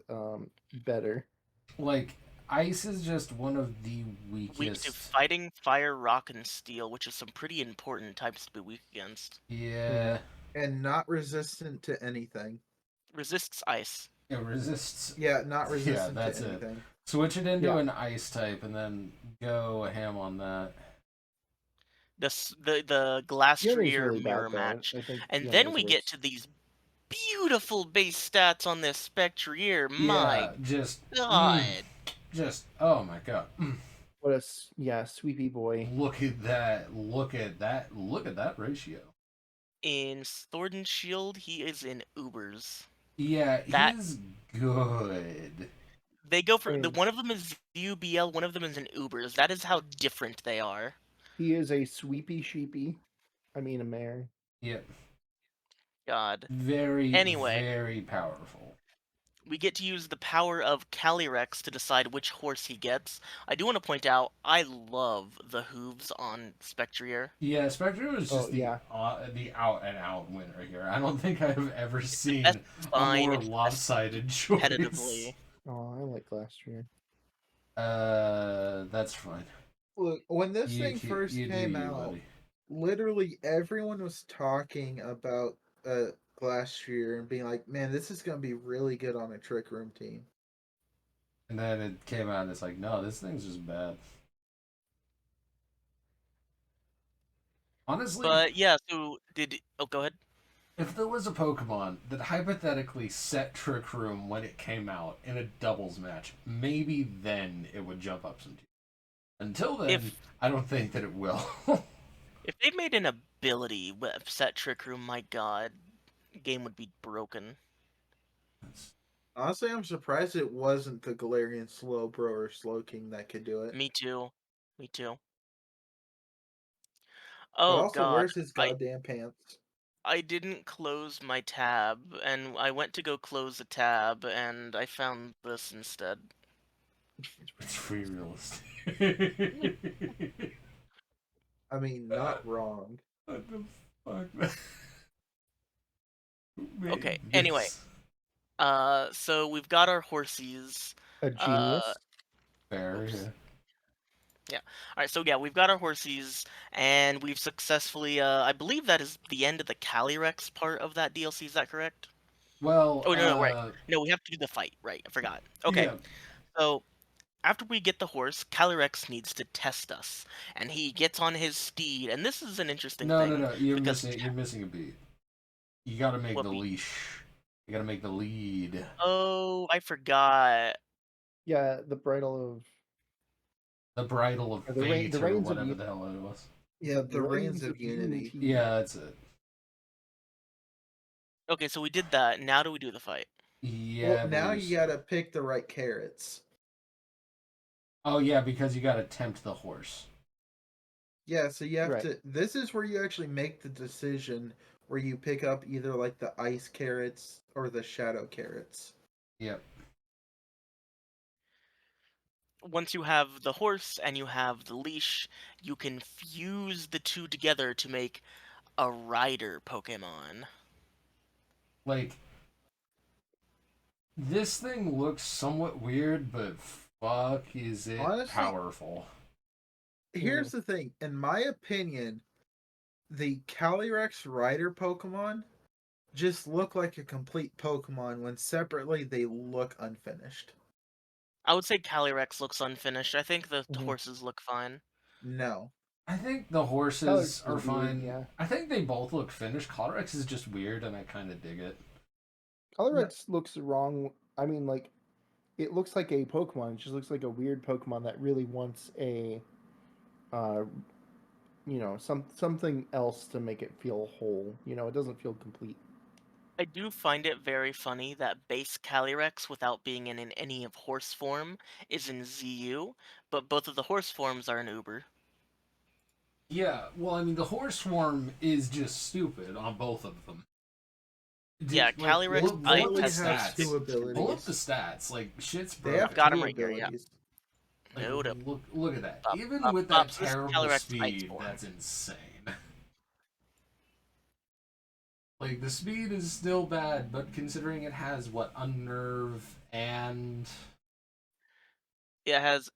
better. Like, ice is just one of the Weak weakest. to fighting, fire, rock, and steel, which is some pretty important types to be weak against. Yeah. And not resistant to anything. Resists ice. It resists. Yeah, not resistant that's to it. anything. Switch it into Yeah. an ice type and then go ham on that. The Yoni's Glastrier really mirror bad, though. match. I think And Yoni's then we worse. get to these beautiful base stats on this Spectrier. My Yeah, just. god. Just. Oh my god. What a sweepy boy. Look at that. Look at that. Look at that ratio. In Sword and Shield, he is in Ubers. Yeah, That- he's good. They go for I mean- one of them is UBL, one of them is an Ubers. That is how different they are. He is a sweepy sheepy. I mean, a mare. Yep. God. Very, Anyway. very powerful. We get to use the power of Calyrex to decide which horse he gets. I do want to point out, I love the hooves on Spectrier. Yeah, Spectre was just Oh, yeah. the out and out winner here. I don't think I've ever seen That's a fine. more It's lopsided choice. competitively. Oh, I like Glastrier. That's fine. Look, when this You thing ke- first you do came you, out, buddy. literally everyone was talking about Glastrier and being like, "Man, this is gonna be really good on a Trick Room team." And then it came out and it's like, no, this thing's just bad. Honestly, But yeah, so go ahead. if there was a Pokemon that hypothetically set Trick Room when it came out in a doubles match, maybe then it would jump up some tiers. Until then, If- I don't think that it will. If they made an ability with set Trick Room, my god, game would be broken. Honestly, I'm surprised it wasn't the Galarian Slowbro or Slowking that could do it. Me too. Me too. But Oh also, god. where's his goddamn pants? I didn't close my tab, and I went to go close a tab, and I found this instead. It's free real estate. I mean, not wrong. What the fuck? Who made Okay, this? anyway. So we've got our horsies. A genius. Fair, Oops. yeah. Alright, so yeah, we've got our horsies, and we've successfully, I believe that is the end of the Calyrex part of that DLC, is that correct? Well, Oh, no, right. No, we have to do the fight, right, I forgot. Okay, yeah. so after we get the horse, Calyrex needs to test us, and he gets on his steed, and this is an interesting No, thing. no, you're because- missing a beat. You gotta make What the beat? leash. You gotta make the lead. Oh, I forgot. Yeah, the bridle of The bridle of The rein- fate the or reins of whatever you- the hell it was. Yeah, the Reigns of Unity. Yeah, that's it. Okay, so we did that, now do we do the fight? Yeah. Well, I now believe you so. gotta pick the right carrots. Oh yeah, because you gotta tempt the horse. Yeah, so you have Right. to. This is where you actually make the decision where you pick up either like the ice carrots or the shadow carrots. Yep. Once you have the horse and you have the leash, you can fuse the two together to make a rider Pokemon. Like, this thing looks somewhat weird, but fuck is it Honestly- powerful. Here's the thing, in my opinion, the Calyrex Rider Pokemon just look like a complete Pokemon when separately they look unfinished. I would say Calyrex looks unfinished. I think the Mhm. horses look fine. No. I think the horses Calyrex are is weird, fine. yeah. I think they both look finished. Calyrex is just weird, and I kind of dig it. Calyrex looks wrong I mean, like, it looks like a Pokemon. It just looks like a weird Pokemon that really wants a, uh, something else to make it feel whole. It doesn't feel complete. I do find it very funny that base Calyrex, without being in any of horse form, is in ZU, but both of the horse forms are in Uber. Yeah, well, I mean, the horse form is just stupid on both of them. Yeah, Like, Calyrex, It I pull up the literally tested has two stats. Pull up the abilities. stats. Like, shit's They have I've broken. got him two right here, yeah. abilities. Like, Hold up, look at that. up, Even up, with up. that So this is terrible Calyrex Ice speed, form. that's insane. Like, the speed is still bad, but considering it has, what, Unnerve and... Yeah, it has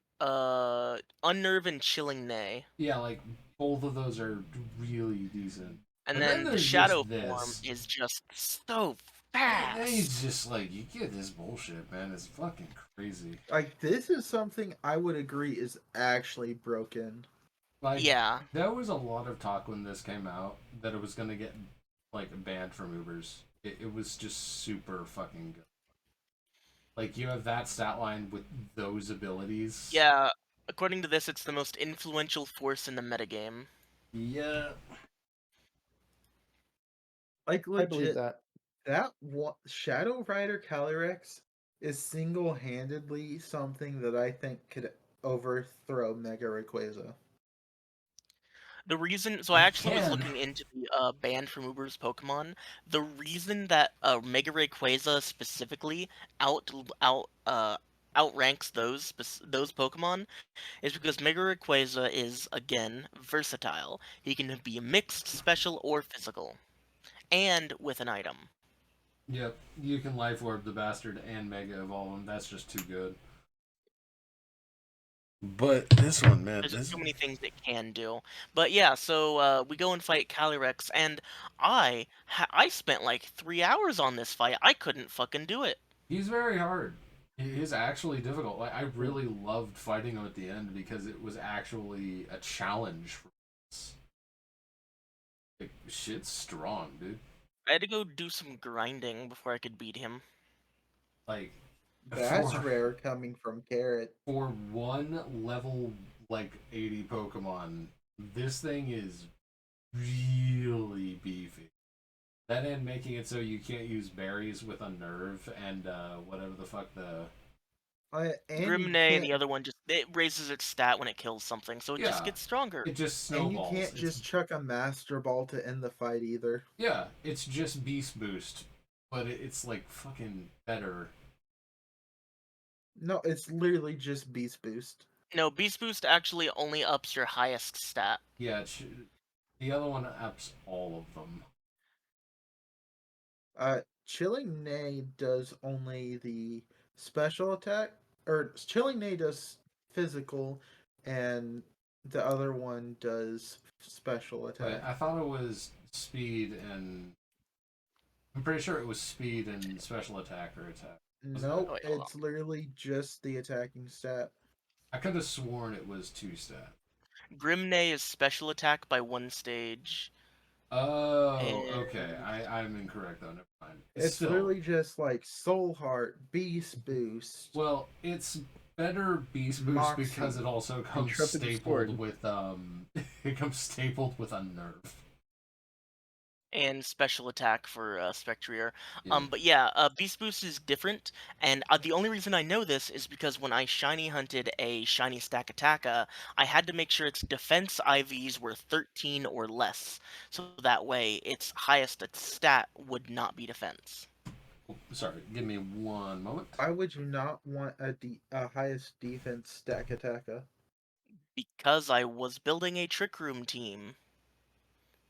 Unnerve and Chilling Neigh. Yeah, like, both of those are really decent. And And then then the there's Shadow just form this. is just so And then it's fast. just like, you get this bullshit, man. It's fucking crazy. Like this is something I would agree is actually broken. Like, Yeah. there was a lot of talk when this came out that it was gonna get, like, banned from Ubers. It was just super fucking good. Like, you have that stat line with those abilities. Yeah, according to this, it's the most influential force in the metagame. Yeah. Like I believe legit, that. that Shadow Rider Calyrex is single-handedly something that I think could overthrow Mega Rayquaza. The reason, so I It actually was can. looking into the banned from Uber's Pokemon. The reason that Mega Rayquaza specifically out out outranks those Pokemon is because Mega Rayquaza is again versatile. He can be mixed, special, or physical, and with an item. Yep. You can Life Orb the bastard and Mega Evolve him. That's just too good. But this one, man, There's just this so many things it can do. But yeah, so we go and fight Calyrex, and I spent like 3 hours on this fight. I couldn't fucking do it. He's very hard. He is actually difficult. Like, I really loved fighting him at the end because it was actually a challenge for us. Like, shit's strong, dude. I had to go do some grinding before I could beat him. Like, That's for rare coming from Carrot. for one level like 80 Pokemon, this thing is really beefy. That and making it so you can't use berries with a nerve and whatever the fuck the And you Grimnay and the can't other one just it raises its stat when it kills something, so it just yeah, gets stronger. it just and you snowballs. can't just chuck a Master Ball to end the fight either. Yeah, it's just beast boost, but it's like fucking better. No, it's literally just Beast Boost. No, Beast Boost actually only ups your highest stat. Yeah, the other one ups all of them. Chilling Neigh does only the special attack, or Chilling Neigh does physical, and the other one does special But attack. I thought it was speed and I'm pretty sure it was speed and special attack or attack. Wasn't it? Oh, Nope, wait, hold on. it's literally just the attacking stat. I could have sworn it was two stat. Grimnay is special attack by one stage. Oh, okay. And I'm incorrect though. Never mind. It's Still, literally just like Soul Heart, Beast Boost. well, it's better beast boost Moxie, because it also comes Intrepid stapled Sword. with it comes stapled with a nerve. and special attack for Spectrier. Yeah. But yeah, Beast Boost is different, and the only reason I know this is because when I shiny hunted a shiny Stakataka, I had to make sure its defense IVs were 13 or less, so that way its highest stat would not be defense. Oh, sorry, give me one moment. Why would you not want a highest defense stack attacker? Because I was building a Trick Room team.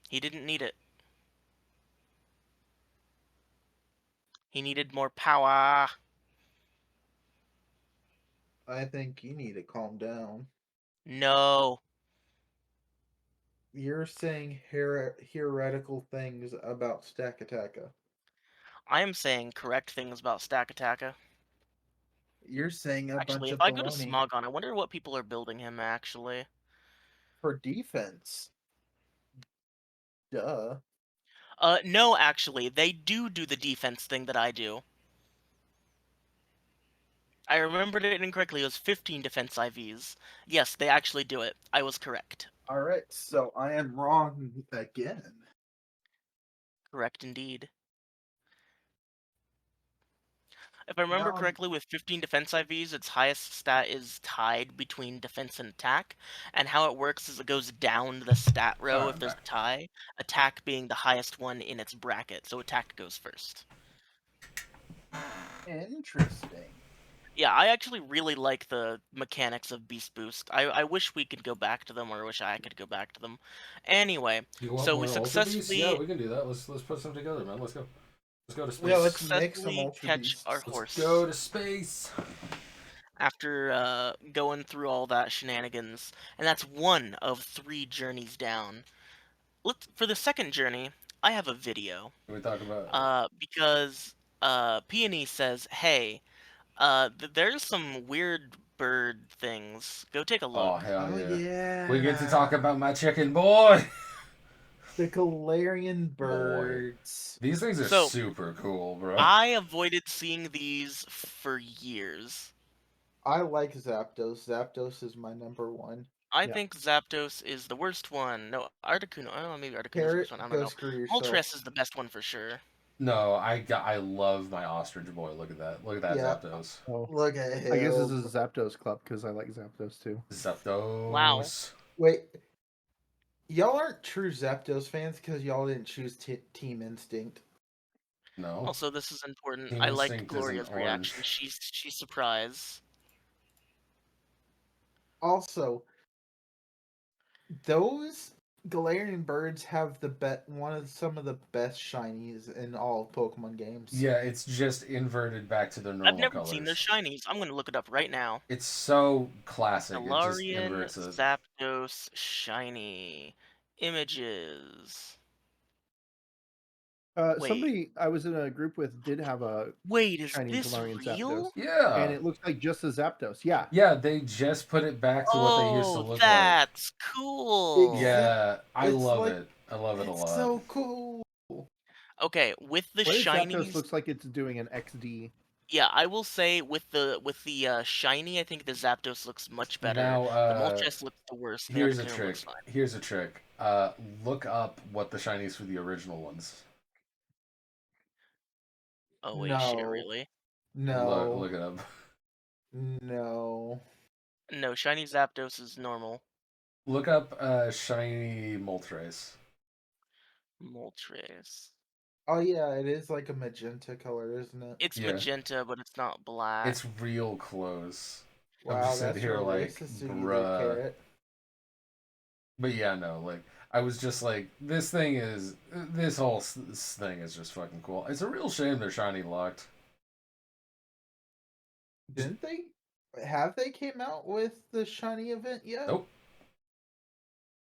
He didn't need it. He needed more power. I think you need to calm down. No. You're saying heretical things about stack attacker. I am saying correct things about Stakataka. You're saying a bunch Actually, if of I go to baloney Smogon, I wonder what people are building him, actually. for defense. Duh. No, actually, they do the defense thing that I do. I remembered it incorrectly. It was 15 defense IVs. Yes, they actually do it. I was correct. All right, so I am wrong again. Correct indeed. If I remember Now I'm correctly, with 15 defense IVs, its highest stat is tied between defense and attack. And how it works is it goes down the stat row Alright, if I'm there's a back. tie, attack being the highest one in its bracket, so attack goes first. interesting. Yeah, I actually really like the mechanics of Beast Boost. I wish we could go back to them, or I wish I could go back to them. Anyway, You want so we more Ultra Beasts? Yeah, successfully we can do that. Let's put some together, man. Let's go. Let's go to we Yeah, space. let's make some successfully Ultra catch our Beasts. Let's horse go to space. after going through all that shenanigans, and that's one of 3 journeys down. For the second journey, I have a video. Can we talk about? Because Peony says, "Hey, there's some weird bird things. Go take a Oh look." hell Oh yeah! yeah. We get to talk about my chicken boy. the Galarian Boy, birds. these things are So super cool, bro. I avoided seeing these for years. I like Zapdos. Zapdos is my number one. I Yeah. think Zapdos is the worst one. No, Articuno. I don't know, maybe Articuno's the Parrot, worst one. I don't go know. screw yourself. Moltres is the best one for sure. No, I love my ostrich boy. Look at that. Look at that Yeah. Zapdos. Oh, Look at I guess this him. is a Zapdos club because I like Zapdos too. Wow. Zapdos. Wait, y'all aren't true Zapdos fans because y'all didn't choose Team Instinct. No. Also, this is important. Team I liked Instinct isn't Gloria's orange. reaction. She's surprised. Also, those Galarian birds have some of the best shinies in all of Pokemon games. Yeah, it's just inverted back to their I've normal never seen their colors. shinies. I'm gonna look it up right now. It's so classic. It just Galarian inverts it. Zapdos shiny images. Wait, Somebody I was in a group with did have a wait, is shiny this Galarian real? Zapdos, Yeah. and it looks like just a Zapdos. Yeah. Yeah, they just put it back to what they used to Oh, look like. that's cool. Yeah, I It's love like- it. I love it a It's lot. so cool. Okay, with the What if Zapdos shinies, looks like it's doing an XD? yeah, I will say with the shiny, I think the Zapdos looks much better. Now, The Moltres looks the worst. And the here's a Articuno trick. looks fine. Here's a trick. Look up what the shinies for the original ones. Oh wait, shit, No. really? No. Look it up. No. No, shiny Zapdos is normal. Look up shiny Moltres. Moltres. Oh yeah, it is like a magenta color, isn't it? It's Yeah. magenta, but it's not black. It's real close. I'm Wow, just sitting that's here real like, racist of you there, bruh. Carrot. But yeah, no, like I was just like, this whole thing is just fucking cool. It's a real shame they're shiny locked. Didn't they? Have they came out with the shiny event yet? Nope.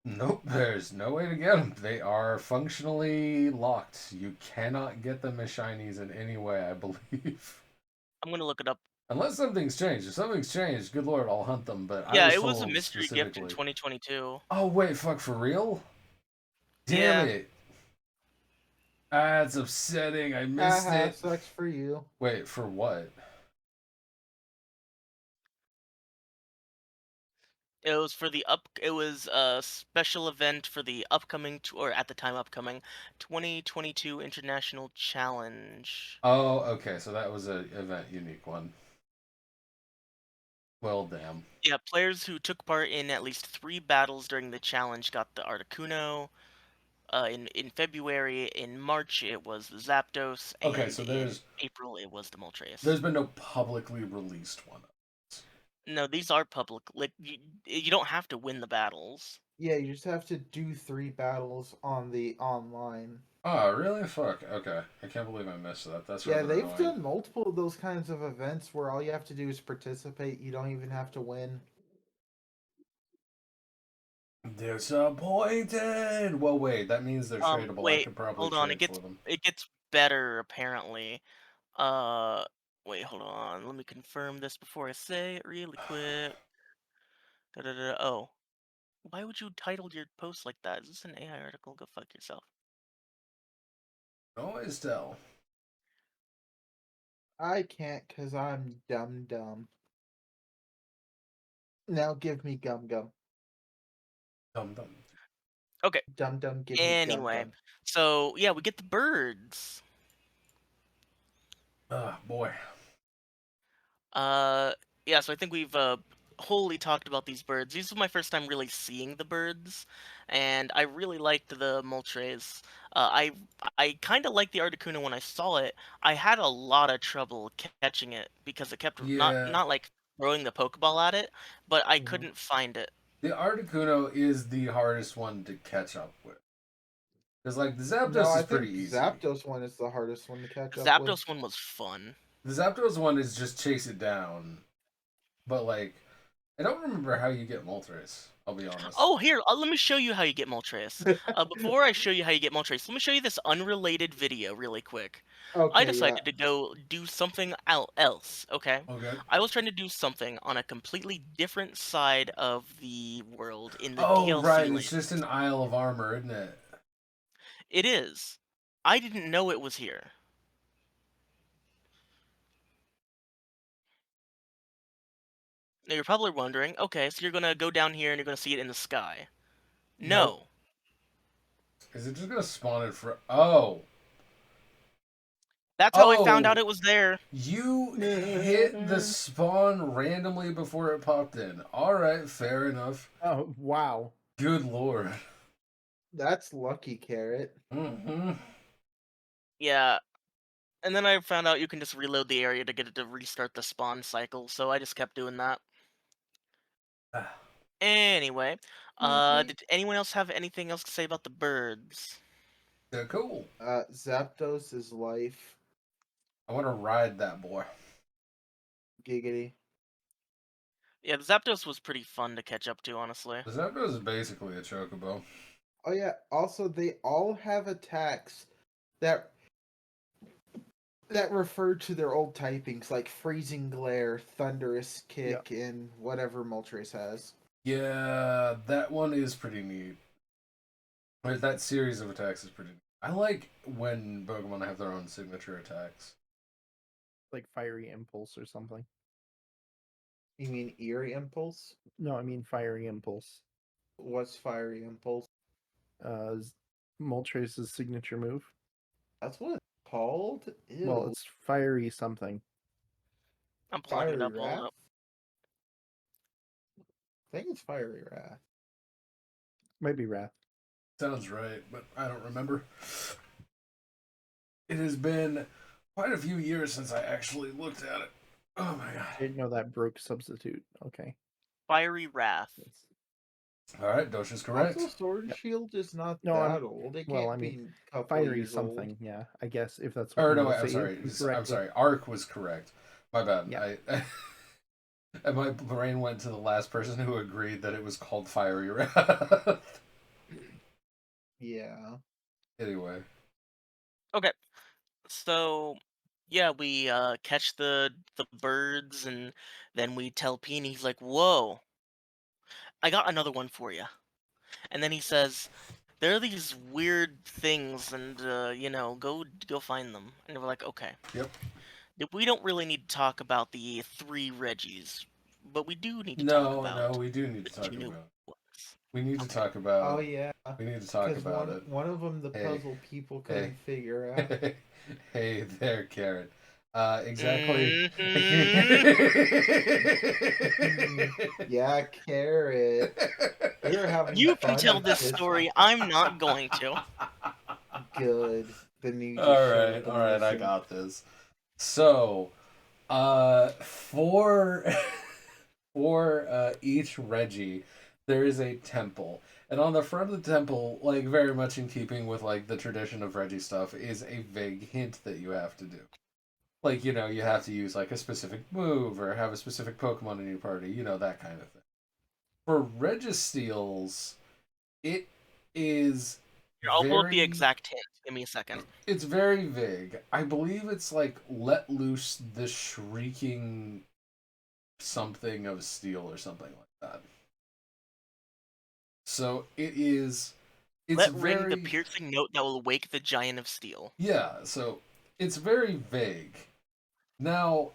Nope, there's no way to get them. They are functionally locked. You cannot get them as shinies in any way, I believe. I'm gonna look it up. Unless something's changed. If something's changed, good lord, I'll hunt them. But Yeah, I it was a told mystery gift in specifically- 2022. Oh wait, fuck, for real? Yeah. Damn it! That's upsetting. I missed Haha, it. sucks for you. Wait, for what? It was for the It was a special event for the upcoming, or at the time upcoming, 2022 International Challenge. Oh, okay, so that was a event unique one. Well, damn. Yeah, players who took part in at least 3 battles during the challenge got the Articuno. In February, in March it was the Zapdos, Okay, and so in April it was the Moltres. There's been no publicly released one. No, these are public. Like you don't have to win the battles. Yeah, you just have to do 3 battles on the online. Oh, really? Fuck. Okay. I can't believe I missed that. That's Yeah, rather they've annoying. done multiple of those kinds of events where all you have to do is participate. You don't even have to win. Disappointed. Well, wait. That means they're tradable. I Wait, could probably hold on. trade for them. It gets better apparently. Uh, wait, hold on. Let me confirm this before I say it really quick. Oh, why would you title your post like that? Is this an AI article? Go fuck yourself. Always tell. I can't because I'm dumb. Now give me gum gum. Dum dum. Okay. Dum dum, give me gum Anyway, gum. so yeah, we get the birds. Ah, boy. Uh, yeah, so I think we've wholly talked about these birds. This was my first time really seeing the birds, and I really liked the Moltres. I kind of liked the Articuno when I saw it. I had a lot of trouble catching it because it kept not Yeah, not like throwing the Pokeball at it, but I Mhm. couldn't find it. the Articuno is the hardest one to catch up with. Because, like, the No, Zapdos I is pretty think easy. Zapdos one is the hardest one to catch The up with. Zapdos one was fun. The Zapdos one is just chase it down. But, like, I don't remember how you get Moltres, I'll be honest. Oh, here, let me show you how you get Moltres. Before I show you how you get Moltres, let me show you this unrelated video really quick. I Okay, yeah. decided to go do something else, okay? Okay. I was trying to do something on a completely different side of the world in the Oh, DLC right. land. It's just an Isle of Armor, isn't it? It is. I didn't know it was here. Now you're probably wondering, okay, so you're gonna go down here and you're gonna see it in the sky. Nope. No. Is it just gonna spawn it for? Oh, That's how I found out oh! it was there. You hit the spawn randomly before it popped in. All right, fair enough. Oh, wow. Good lord. That's lucky, Carrot. Mm-hmm. Yeah, and then I found out you can just reload the area to get it to restart the spawn cycle, so I just kept doing that. Anyway, did anyone else have anything else to say about the birds? They're cool. Zapdos is life. I want to ride that boy. Giggity. Yeah, the Zapdos was pretty fun to catch up to, honestly. The Zapdos is basically a chocobo. Oh yeah. Also, they all have attacks that refer to their old typings, like Freezing Glare, Thunderous Kick, and whatever Moltres has. Yeah, that one is pretty neat. Like, that series of attacks is pretty neat. I like when Pokemon have their own signature attacks. Like Fiery Impulse or something. You mean Eerie Impulse? No, I mean Fiery Impulse. What's Fiery Impulse? Moltres' signature move. That's what it's called? Ew. Well, it's Fiery something. I'm pulling it Fiery up, hold Wrath? up. I think it's Fiery Wrath. Might be Wrath. Sounds right, but I don't remember. It has been quite a few years since I actually looked at it. Oh my I god. didn't know that broke substitute. Okay. Fiery Wrath. Alright, Dosha's correct. Also, Sword Shield is not No, that old. It can't be a couple Fiery years something, old. yeah. I guess if that's what Or you no, want wait, to I'm say. sorry. I'm sorry. Arc was correct. My bad. Yeah. And my brain went to the last person who agreed that it was called Fiery Wrath. Yeah. Anyway. Okay, so yeah, we catch the birds, and then we tell Peony, he's like, "Whoa, I got another one for you." And then he says, "There are these weird things, and go find them." And we're like, "Okay." Yep. We don't really need to talk about the 3 Reggies, but we do need to talk No, about we do need the to talk 2 new about it. ones. We need to Okay. talk about Oh yeah. We need to talk Because about it. one of them, the Hey. puzzle people couldn't figure out. Hey there, Carrot. Exactly. Yeah, Carrot. We were having You can fun tell with this story. I'm not going to. Good. Then you just All shut up right, and all right, I listen. got this. So, for each Reggie, there is a temple, and on the front of the temple, like very much in keeping with like the tradition of Reggie stuff, is a vague hint that you have to do. Like, you have to use like a specific move or have a specific Pokemon in your party, that kind of thing. For Registeals, it is I'll pull up the very exact hint. Give me a second. it's very vague. I believe it's like let loose the shrieking something of steel or something like that. So it's Let very ring the piercing note that will wake the giant of steel. yeah, so it's very vague. Now,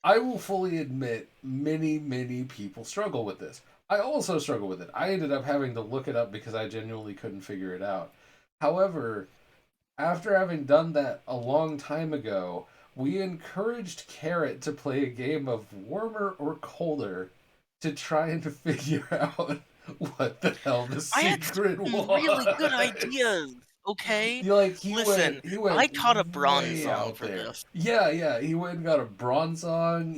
I will fully admit many people struggle with this. I also struggle with it. I ended up having to look it up because I genuinely couldn't figure it out. However, after having done that a long time ago, we encouraged Carrot to play a game of warmer or colder to try and figure out what the hell the I had secret some really good was. ideas. Okay, He listen, I went caught a bronze way song out for there. this. Yeah, he went and got a bronze song.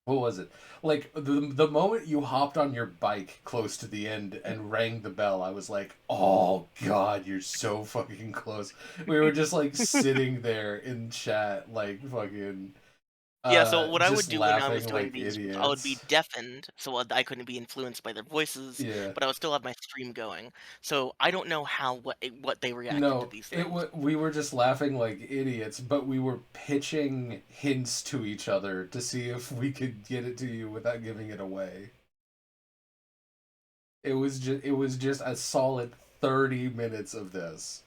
What was it? Like the moment you hopped on your bike close to the end and rang the bell, I was like, "Oh God, you're so fucking close." We were just like sitting there in chat, like fucking, Yeah, so what I would just do when I was laughing doing like these was I would be idiots. deafened, so I couldn't be influenced by their voices, Yeah. but I would still have my stream going. So I don't know how what they reacted to No, these things. we were just laughing like idiots, but we were pitching hints to each other to see if we could get it to you without giving it away. It was just a solid 30 minutes of this.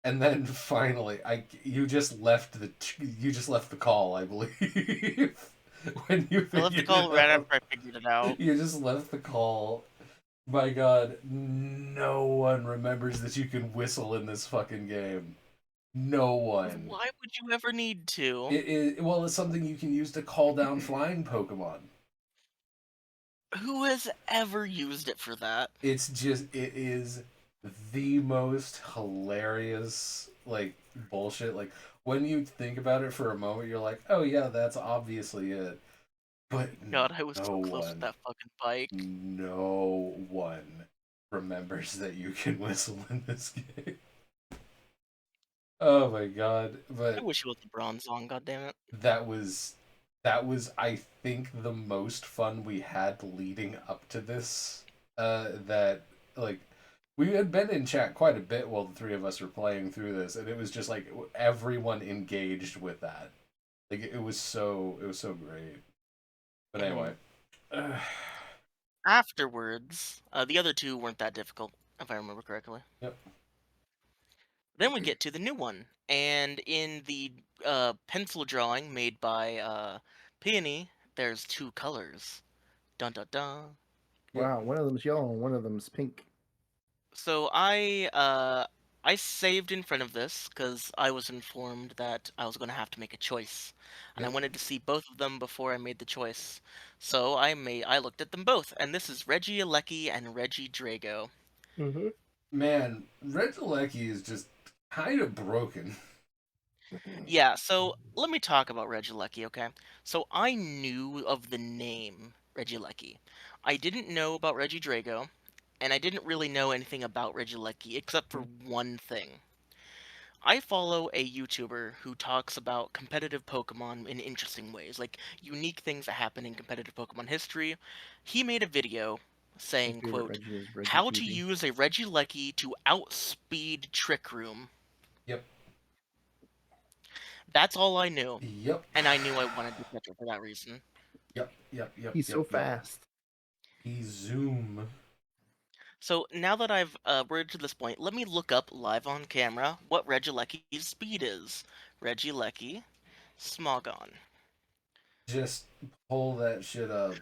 And then finally you just left the call, I believe. When you I left the figured call it right out. after I figured it out. You just left the call. My God, no one remembers that you can whistle in this fucking game. No one. Why would you ever need to? Well, it's something you can use to call down flying Pokemon. Who has ever used it for that? It is the most hilarious like bullshit. Like when you think about it for a moment, you're like, oh yeah, that's obviously it. But God, I was no so close with one, that fucking bike. no one remembers that you can whistle in this game. Oh my God! I But wish it was the bronze song, god damn it. that was I think the most fun we had leading up to this. That like we had been in chat quite a bit while the three of us were playing through this, and it was just like everyone engaged with that. Like it was so great. But anyway, Afterwards, the other two weren't that difficult, if I remember correctly. yep. Then we get to the new one, and in the pencil drawing made by Peony, there's two colors. Dun dun dun. Yep. Wow, one of them's yellow and one of them's pink. So I saved in front of this because I was informed that I was going to have to make a choice, and I Yep. wanted to see both of them before I made the choice. So I looked at them both, and this is Reggie Alecki and Reggie Drago. Mm-hmm. Man, Regieleki is just kind of broken. Yeah, so let me talk about Regieleki, okay? So I knew of the name Regieleki. I didn't know about Reggie Drago, and I didn't really know anything about Regieleki except for one thing. I follow a YouTuber who talks about competitive Pokemon in interesting ways, like unique things that happen in competitive Pokemon history. He made a video My saying, favorite quote, Reggie is Reggie how to TV. use a Regieleki to outspeed Trick Room. Yep. That's all I knew, Yep. and I knew I wanted to catch it for that reason. He's so fast. He's Zoom. So now that I've worded to this point, let me look up live on camera what Regieleki's speed is. Regieleki, Smogon. Just pull that shit up.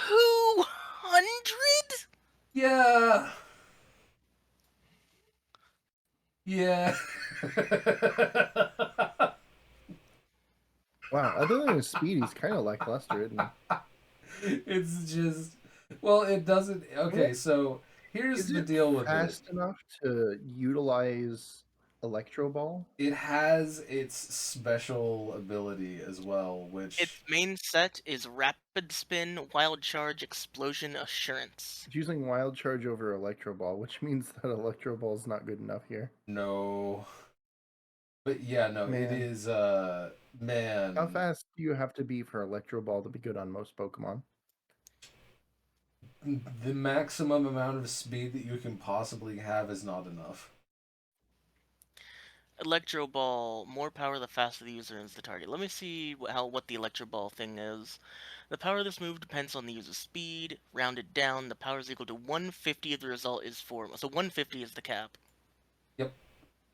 200? Yeah. Yeah. Wow, other than his speed, he's kind of lackluster, isn't he? It's just well, it doesn't. Okay, so here's Is the it deal with it. fast enough to utilize Electro Ball? It has its special ability as well, Its which main set is Rapid Spin, Wild Charge, Explosion, Assurance. It's using Wild Charge over Electro Ball, which means that Electro Ball is not good enough here. no. But yeah, no, it Man. is man. How fast do you have to be for Electro Ball to be good on most Pokemon? The maximum amount of speed that you can possibly have is not enough. Electro Ball, more power the faster the user is the target. Let me see what the Electro Ball thing is. The power of this move depends on the user's speed. Rounded down, the power is equal to 150 if the result is 4. So 150 is the cap. Yep.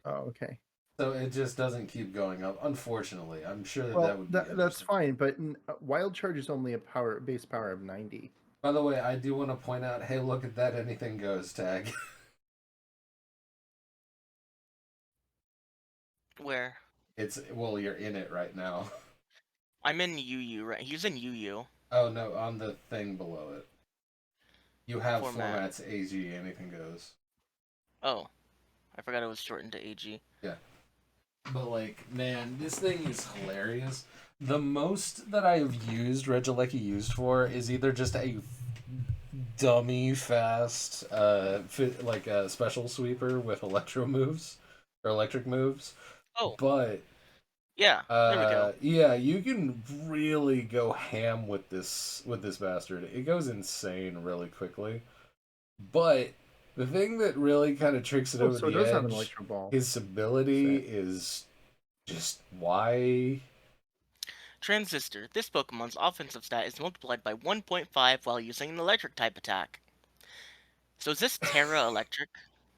Oh, okay. So it just doesn't keep going up. Unfortunately, I'm sure that Well, would be that's interesting. fine, but Wild Charge is only a base power of 90. By the way, I do want to point out, hey, look at that anything goes tag. Where? It's well, you're in it right now. I'm in UU, right? He's in UU Oh no, on the thing below it. You have format. formats AG, anything goes. Oh, I forgot it was shortened to AG. Yeah. But like, man, this thing is hilarious. The most that I've used Regieleki used for is either just a dummy fast like a special sweeper with electro moves or electric moves. Oh, But yeah, there we go. yeah, you can really go ham with this bastard. It goes insane really quickly. But the thing that really kind of tricks it Oh, over so it the does have an edge, Electro Ball. his ability Sick. is just why. Transistor. This Pokemon's offensive stat is multiplied by 1.5 while using an electric type attack. So is this Terra Electric?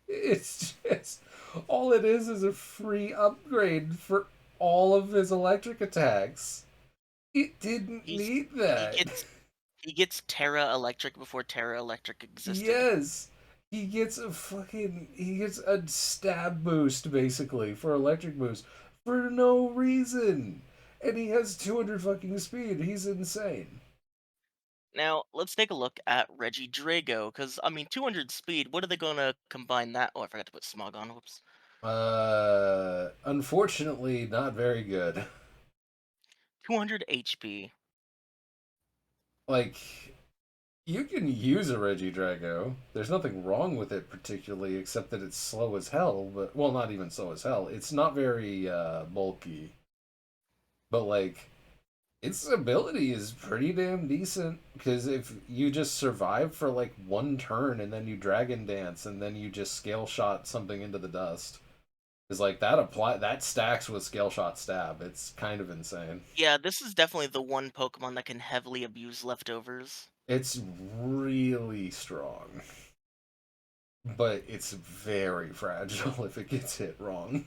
It's just all it is a free upgrade for all of his electric attacks. It didn't He's need he that. gets he gets Terra Electric before Terra Electric existed. Yes. He gets a stab boost basically for electric boost for no reason. And he has 200 fucking speed. He's insane. Now, let's take a look at Regidrago, because, I mean, 200 speed, what are they going to combine that? Oh, I forgot to put Smog on, whoops. Unfortunately not very good. 200 HP. Like you can use a Regidrago. There's nothing wrong with it particularly, except that it's slow as hell. But well, not even slow as hell. It's not very bulky. But like, its ability is pretty damn decent. Because if you just survive for like one turn and then you Dragon Dance and then you just Scale Shot something into the dust, is like that stacks with Scale Shot Stab. It's kind of insane. Yeah, this is definitely the one Pokemon that can heavily abuse leftovers. It's really strong. But it's very fragile if it gets hit wrong.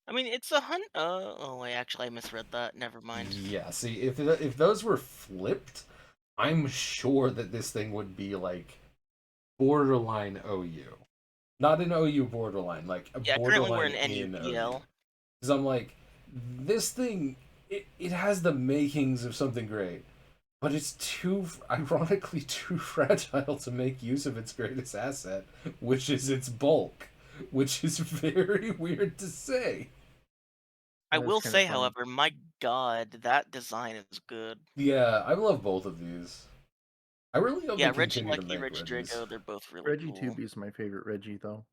I mean, it's a hunt. Oh, wait, actually, I misread that. Never mind. Yeah, see, if those were flipped, I'm sure that this thing would be like borderline OU. Not an OU borderline, like a Yeah, currently we're borderline in in OU. NUBL. Because I'm like, this thing, it has the makings of something great, but it's ironically, too fragile to make use of its greatest asset, which is its bulk, which is very weird to say. I That's will kind of say, funny. however, my god, that design is good. Yeah, I love both of these. I really hope they Yeah, continue to Regieleki, make Regis. Regidrago, they're both really cool. Reggie is my favorite Reggie, though.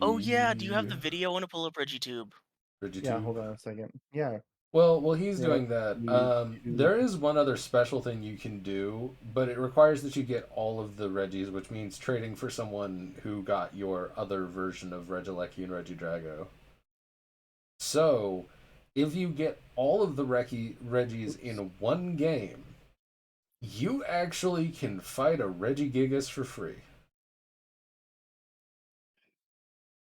Oh yeah, do you have the Regitubi. video? I want to pull up Regitube. Yeah, Regitube. hold on a second. Yeah, Well, he's yeah. doing that. YouTube. There is one other special thing you can do, but it requires that you get all of the Regis, which means trading for someone who got your other version of Regieleki and Regidrago. So, if you get all of the Regis Oops. in one game, you actually can fight a Regigigas for free.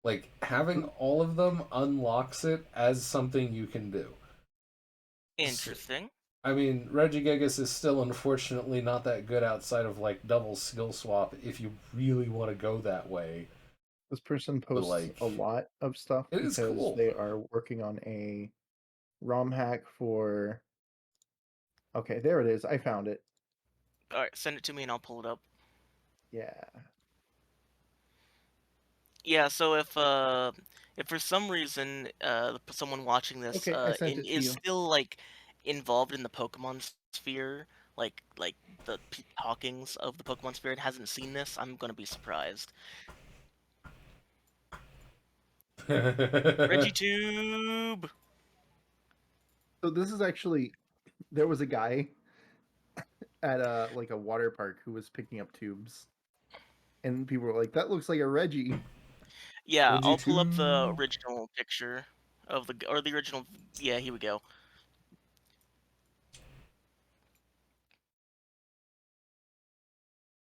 Like, having all of them unlocks it as something you can do. Interesting. I mean, Regigigas is still unfortunately not that good outside of like double skill swap if you really want to go that way. This person But posts like, a lot of stuff it is because cool. they are working on a ROM hack for. Okay, there it is. I found it. Alright, send it to me and I'll pull it up. Yeah. Yeah, so if for some reason someone watching this Okay, I sent it to is you. still like involved in the Pokemon sphere, like the talkings of the Pokemon sphere and hasn't seen this, I'm gonna be surprised. RegiTube. So this is actually there was a guy at a like a water park who was picking up tubes, and people were like, "That looks like a Reggie." Yeah, I'll pull up the Regitube. original picture of the original. Yeah, here we go.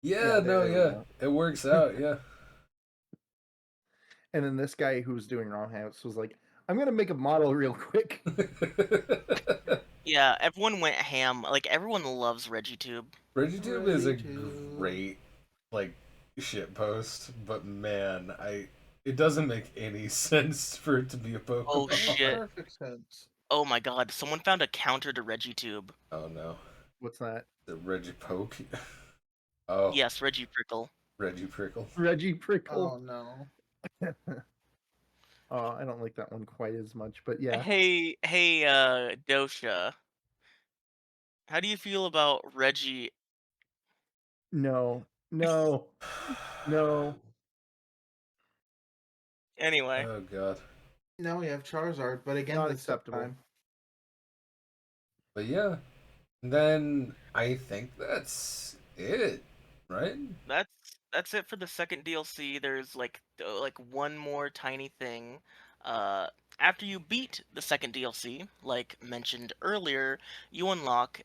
Yeah, Yeah, no, there we yeah, go. it works out. Yeah, And then this guy who was doing Wrong House was like, I'm gonna make a model real quick. Yeah, everyone went ham. Like everyone loves ReggieTube. ReggieTube is a ReggieTube. great like shit post, but man, it doesn't make any sense for it to be a Oh Pokemon. Makes shit. perfect sense. Oh my god, someone found a counter to ReggieTube. Oh no, What's that? the Regipoke. Oh, Yes, Reggie Regiprickle. Reggie Prickle. Oh no. Oh, I don't like that one quite as much, but yeah. Hey, Dosha. How do you feel about Reggie? No, no, no. Anyway, Oh god. Now we have Charizard, but again Not this acceptable. time. But yeah, then I think that's it, right? that's it for the second DLC. There's like one more tiny thing. Uh, After you beat the second DLC, like mentioned earlier, you unlock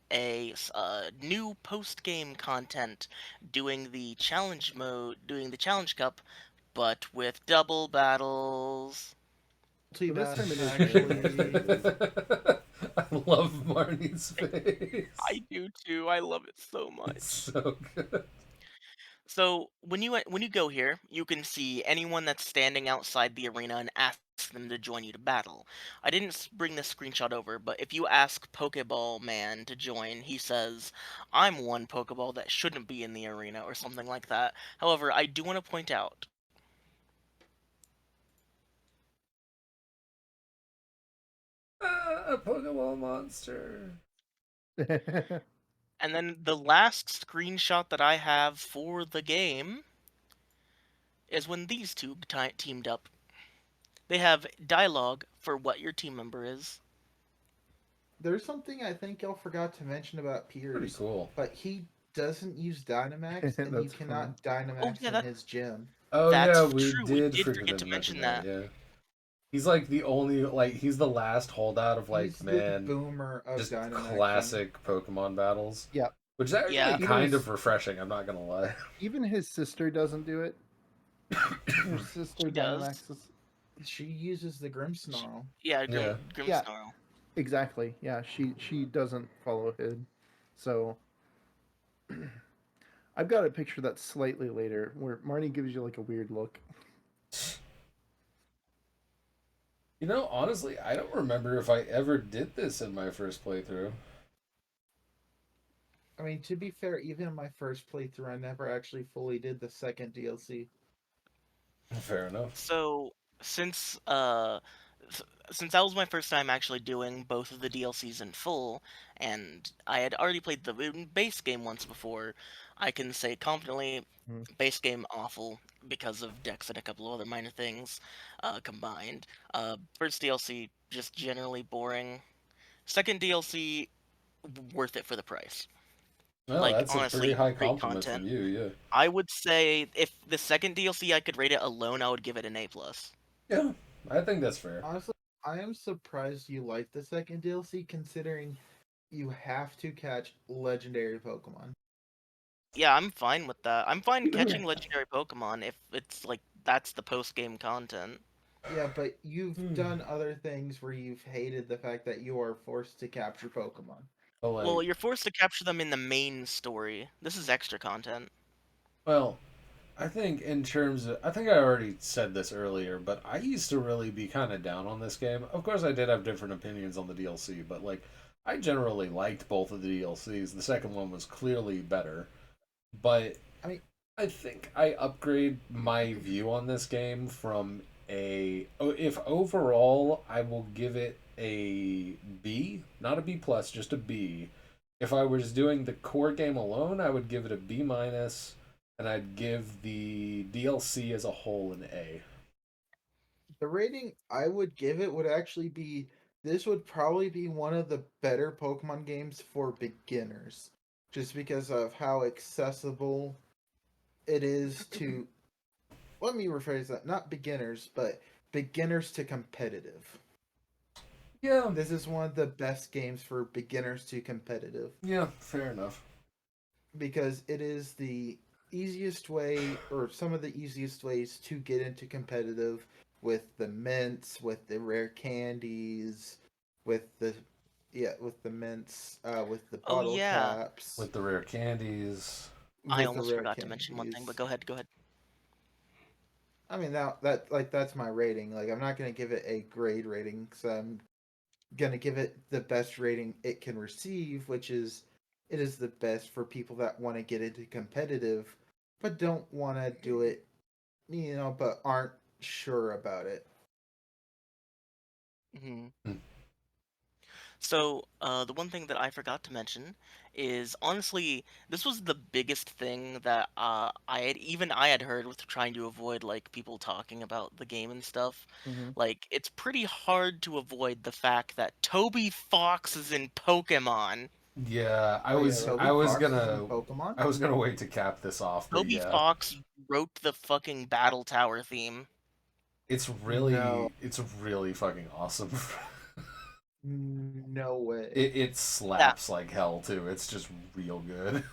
new post-game content, doing the challenge cup, but with double battles. Multi So this time it battle is actually. I love Marnie's face. I do too. I love it so It's much. so good. So when you go here, you can see anyone that's standing outside the arena and ask them to join you to battle. I didn't bring this screenshot over, but if you ask Pokeball Man to join, he says, "I'm one Pokeball that shouldn't be in the arena," or something like that. However, I do want to point out. A Pokemon monster. And then the last screenshot that I have for the game is when these two teamed up. They have dialogue for what your team member is. There's something I think y'all forgot to mention about Pretty Piers, cool. but he doesn't use Dynamax, and you That's fun. cannot Dynamax Yeah, in his gym. Oh yeah, that's we true. We did did forget forget to to mention mention that. that. Yeah, he's like the only he's the last holdout of He's like the man, boomer of just Dynamaxing. classic Pokemon battles. Yeah. Which is actually Yeah. kind of refreshing. I'm not gonna lie. Even his sister doesn't do it. Her sister She does. Dynamaxes. She uses the Grimmsnarl. Yeah, Yeah. Grimmsnarl. Exactly. Yeah, she doesn't follow Hid. So I've got a picture that's slightly later where Marnie gives you like a weird look. You know, honestly, I don't remember if I ever did this in my first playthrough. I mean, to be fair, even in my first playthrough, I never actually fully did the second DLC. Fair enough. So since uh s- since that was my first time actually doing both of the DLCs in full, and I had already played the base game once before, I can say confidently, Hmm. base game awful because of Dex and a couple of other minor things combined. First DLC just generally boring. Second DLC worth it for the price. Well, Like that's a pretty honestly, high great compliment content. from you, yeah. I would say if the second DLC I could rate it alone, I would give it an A plus. Yeah, I think that's fair. Honestly, I am surprised you like the second DLC, considering you have to catch legendary Pokemon. Yeah, I'm fine with that. I'm fine catching legendary Pokemon if it's like that's the post game content. Yeah, but you've Hmm. done other things where you've hated the fact that you are forced to capture Pokemon. But Well, like, you're forced to capture them in the main story. This is extra content. well, I think in terms of, I think I already said this earlier, but I used to really be kind of down on this game. Of course, I did have different opinions on the DLC, but like, I generally liked both of the DLCs. The second one was clearly better, but I mean, I think I upgrade my view on this game from if overall I will give it a B, not a B plus, just a B. If I was doing the core game alone, I would give it a B minus, and I'd give the DLC as a whole an A. the rating I would give it would actually be this would probably be one of the better Pokemon games for beginners, just because of how accessible it is to. Let me rephrase that: not beginners, but beginners to competitive. Yeah, This is one of the best games for beginners to competitive yeah, fair enough. because it is easiest way, or some of the easiest ways to get into competitive with the mints, with the rare candies, with the with the mints, with the Oh bottle yeah, caps, With the rare candies. I with the almost rare forgot to mention one thing, but candies. go ahead, go ahead. I mean that's my rating. Like I'm not gonna give it a grade rating, so I'm gonna give it the best rating it can receive, which is it is the best for people that want to get into competitive, but don't want to do it, but aren't sure about it. Hmm. Hmm. So, the one thing that I forgot to mention is honestly, this was the biggest thing that I had heard with trying to avoid like people talking about the game and stuff. Hmm. Like, it's pretty hard to avoid the fact that Toby Fox is in Pokemon. Yeah, Oh yeah, Toby Fox is in Pokemon. I was gonna wait to cap this off, but Toby yeah. Fox wrote the fucking Battle Tower theme. No, It's really fucking awesome. no way. It Yeah, slaps like hell too. It's just real good.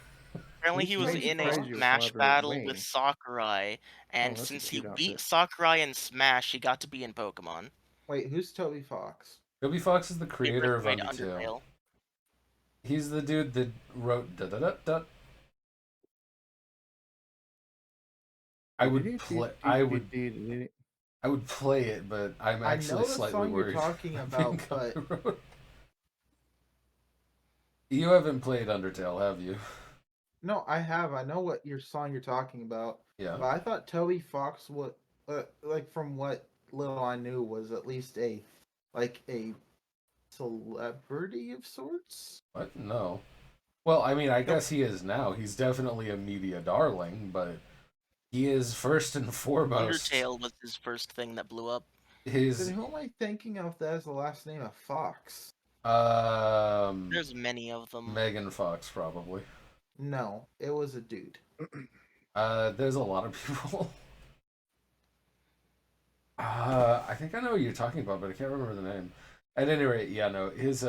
apparently he Who's was Toby Toby in a Fox? You Fox. Smash elaborate battle with way. Sakurai, Oh, and that's a since he cute beat outfit. Sakurai in Smash, he got to be in Pokemon. Wait, who's Toby Fox? Toby Fox is the The creator of original Undertale. Undertale. He's the dude that wrote da da da da. I would play it, but I'm I actually know the slightly song you're worried talking about being about, but copyrighted. You haven't played Undertale, have you? no, I have. I know what your song you're talking about, Yeah. but I thought Toby Fox would, like from what little I knew, was at least a celebrity of sorts. What? No. Well, I mean, I Nope. guess he is now. He's definitely a media darling, but he is first and foremost Undertale was his first thing that blew up. Then his who am I thinking of that has the last name of Fox? There's many of them. Megan Fox probably. No, it was a dude. There's a lot of people. I think I know what you're talking about, but I can't remember the name. At any rate, yeah, no, his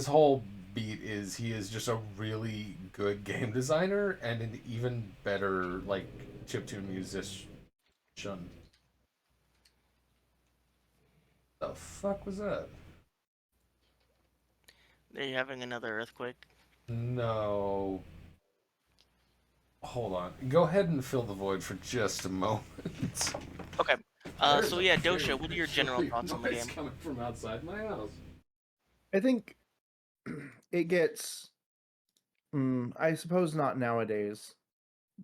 whole beat is he is just a really good game designer and an even better like chiptune musician. The fuck was that? Are you having another earthquake? No. Hold on. Go ahead and fill the void for just a moment. Okay. There's So a yeah, very Dosha, what are your general weird thoughts on the noise game? coming from outside my house. I think it gets, I suppose not nowadays,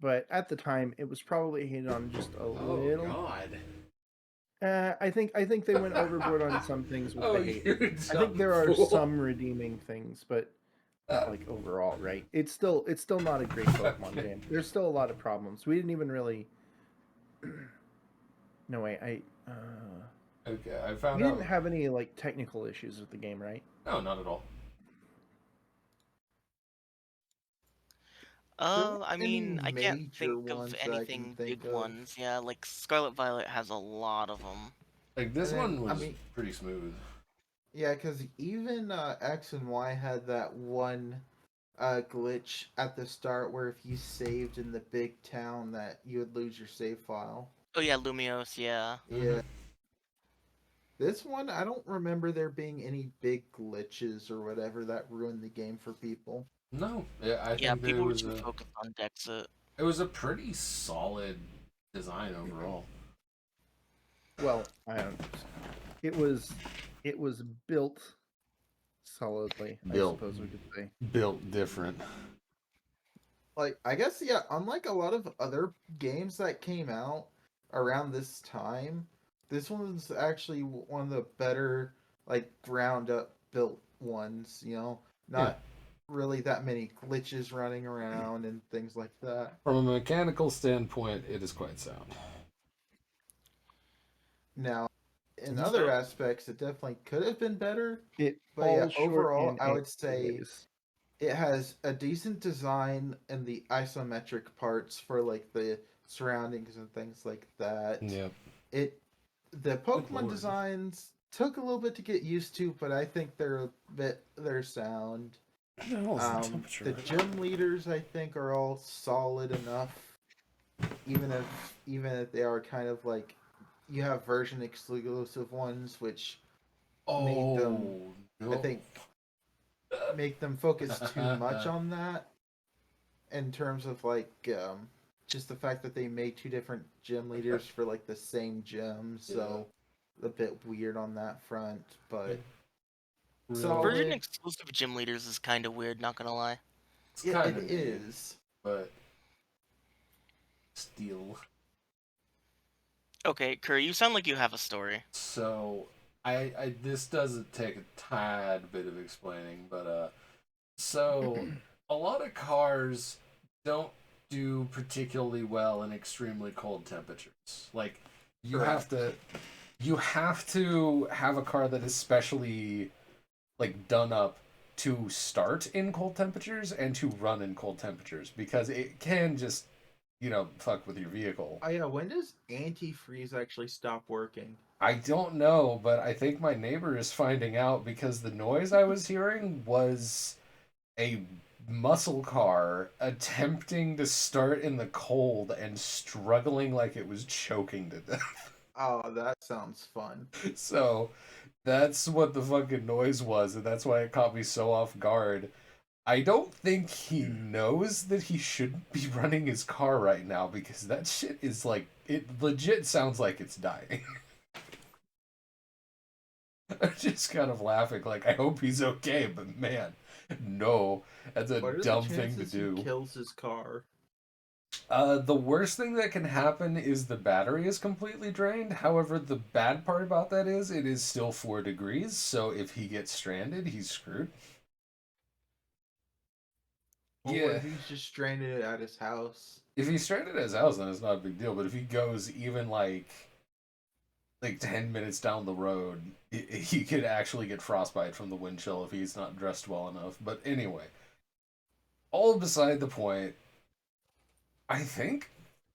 but at the time it was probably hated on just a little. God. I think they went overboard on some things with the hate. You I think there are fool. some redeeming things, but not like overall, right? It's still not a great Pokemon Okay. game. There's still a lot of problems. We didn't even really. No way. Okay, I We found out. didn't have any like technical issues with the game, right? No, not at all. There weren't I any mean, I can't major think of ones that I can anything think big of. ones. Yeah, like Scarlet Violet has a lot of them. Like this And then, one I was mean, pretty smooth. yeah, because even X and Y had that one glitch at the start where if you saved in the big town that you would lose your save file. Oh yeah, Lumiose, yeah. Yeah. This one, I don't remember there being any big glitches or whatever that ruined the game for people. No, yeah, I Yeah, think people were too focused on Dexit. it was a pretty solid design overall. Well, I don't. It was built solidly. Built. I suppose we could say. Built different. Like, I guess, yeah, unlike a lot of other games that came out around this time, this one's actually one of the better, like, ground up built ones, Not really that many glitches running around and things like that. From a mechanical standpoint, it is quite sound. Now, in So- other aspects, it definitely could have been better, It but yeah, falls short overall, in I would a say ways. it has a decent design in the isometric parts for like the surroundings and things like that. Yeah. The Pokemon lord. designs took a little bit to get used to, but I think they're sound. The gym leaders I think are all solid enough. even if they are kind of like, you have version exclusive ones, which made them, Oh I think, make them focus too much no. on that in terms of like just the fact that they made two different gym leaders for like the same gym, so a bit weird on that front, but Real. Version solid. exclusive gym leaders is kind of weird, not gonna lie. It's It, kind it of neat, is. but still. Okay, Curry, you sound like you have a story. So I this doesn't take a tad bit of explaining, but so a lot of cars don't do particularly well in extremely cold temperatures. Like you have Correct. to you have to have a car that is specially like done up to start in cold temperatures and to run in cold temperatures because it can just fuck with your vehicle. Oh yeah, when does antifreeze actually stop working? I don't know, but I think my neighbor is finding out because the noise I was hearing was a muscle car attempting to start in the cold and struggling like it was choking to death. Oh, that sounds fun. So that's what the fucking noise was, and that's why it caught me so off guard. I don't think he knows that he shouldn't be running his car right now because that shit is like, it legit sounds like it's dying. I'm just kind of laughing, like, I hope he's okay, but man, no, that's a What are the dumb thing to chances he do. kills his car? The worst thing that can happen is the battery is completely drained. However, the bad part about that is it is still 4 degrees, so if he gets stranded, he's screwed. Or what Yeah, if he's just stranded at his house? if he's stranded at his house, then it's not a big deal. But if he goes even like 10 minutes down the road, he could actually get frostbite from the wind chill if he's not dressed well enough. But anyway, all beside the point. I think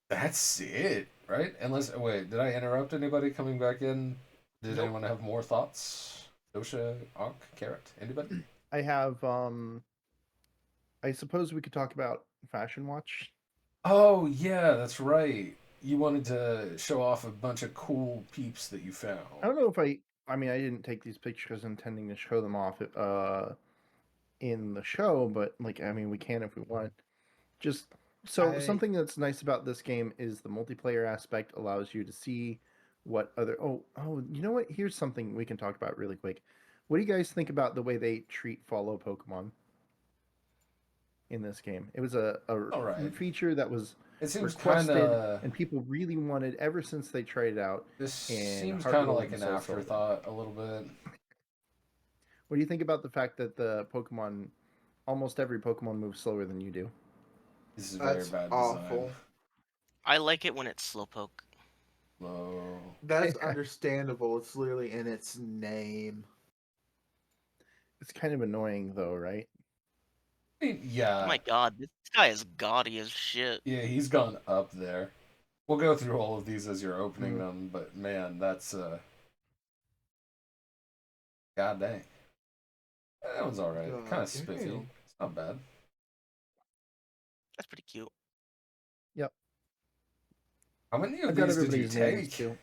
that's it, right? Unless, wait, did I interrupt anybody coming back in? Did Nope. anyone have more thoughts? Dosha, Ankh, Carrot, anybody? I have I suppose we could talk about Fashion Watch. Oh, yeah, that's right. You wanted to show off a bunch of cool peeps that you found. I don't know if I mean I didn't take these pictures intending to show them off in the show, but like I mean we can if we want. Just so I something that's nice about this game is the multiplayer aspect allows you to see what other you know what? Here's something we can talk about really quick. What do you guys think about the way they treat follow Pokemon in this game? It was a All right. feature that was It seems kind requested of. and people really wanted ever since they tried it out This in seems Heart kind of Gold like and an Soul Silver. afterthought a little bit. What do you think about the fact that the Pokemon, almost every Pokemon moves slower than you do? This is very That's bad design. awful. I like it when it's slowpoke. Whoa. That's understandable. It's literally in its name. It's kind of annoying though, right? I mean, Oh yeah, my god, this guy is gaudy as shit. yeah, he's gone up there. We'll go through all of these as you're opening Mm. them, but man, that's god dang. That one's alright. Kind of God spiffy. damn. It's not bad. That's pretty cute. Yep. How many of I've got these did you everybody's names take? too.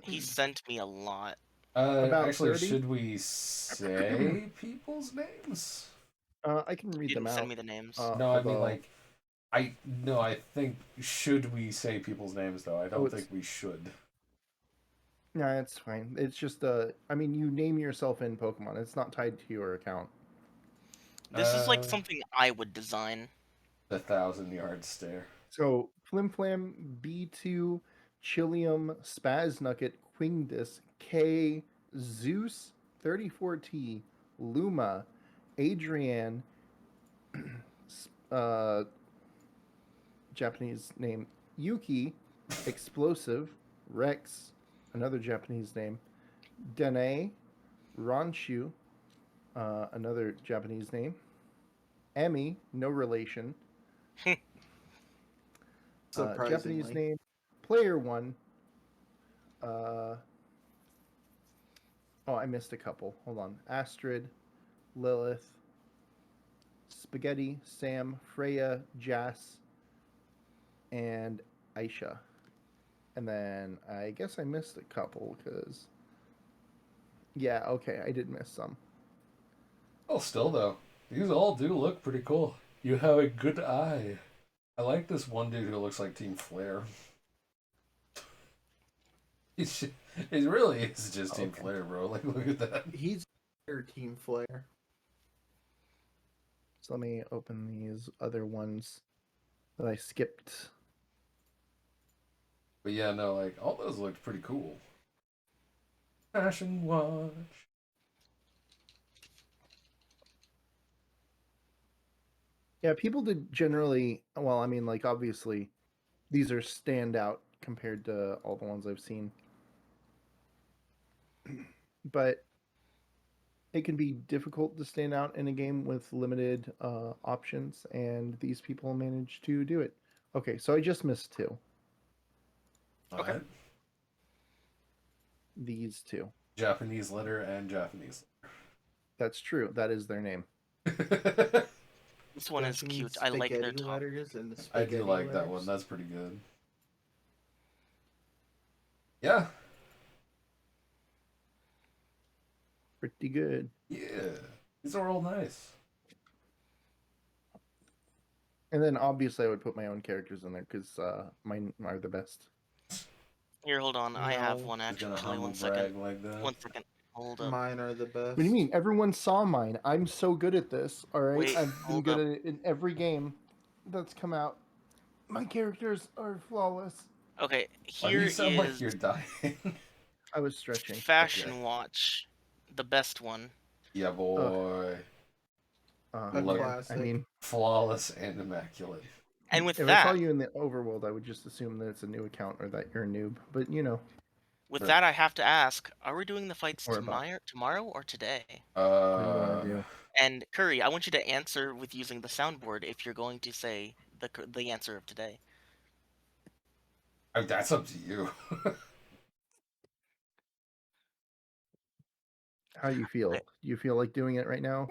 He sent me a lot. About Actually, 30. should we say people's names? I can read He them didn't send out. me the names. No, I mean Although, like, I no, I think should we say people's names though? I don't it's think we should. no, it's fine. It's just I mean, you name yourself in Pokemon. It's not tied to your account. This is like Uh, something I would design. the 1,000-yard stare. So Flimflam, B2, Chilium, Spaznucket, Quingdis, K, Zeus, 34T, Luma, Adrian, uh, Japanese name, Yuki, Explosive, Rex, another Japanese name, Danae, Ronshu, another Japanese name, Emmy, no relation, Japanese Surprisingly. name, Player One. Uh, oh, I missed a couple. Hold on. Astrid, Lilith, Spaghetti, Sam, Freya, Jas, and Aisha. And then I guess I missed a couple because. Yeah, okay, I did miss some. Oh, still though, these all do look pretty cool. You have a good eye. I like this one dude who looks like Team Flare. He's it really is just Team Okay. Flare, bro. Like, look at that. He's your Team Flare. So let me open these other ones that I skipped. But yeah, no, like all those looked pretty cool. Fashion watch. Yeah, people did generally. Well, I mean, like obviously, these are standout compared to all the ones I've seen. But it can be difficult to stand out in a game with limited options, and these people managed to do it. Okay, so I just missed two. Okay. Alright. These two. Japanese letter and Japanese That's true. That is their name. letter. This one is cute. I like their top. letters and the I spaghetti do like that letters. one. That's pretty good. Yeah. Pretty good. Yeah. These are all nice. And then obviously I would put my own characters in there because mine are the best. Here, hold on. I have No. one Just gonna actually. humble One second. brag like that. 1 second. Hold up. Mine are the best. What do you mean? Everyone saw mine. I'm so good at this. All right, Wait, I've been hold good up. at it in every game that's come out. My characters are flawless. Okay, Why do here you sound like is you're dying? I was stretching. Fashion Okay. Watch, the best one. Yeah, boy. A Look, classic. I mean, flawless and immaculate. And with if I saw that, you in the overworld, I would just assume that it's a new account or that you're a noob. But you know, with that, I have to ask: are we doing the fights Or about. tomorrow or today? What do you want to do? And Curry, I want you to answer with using the soundboard if you're going to say the answer of today. That's up to you. How you feel? Okay. Do you feel like doing it right now?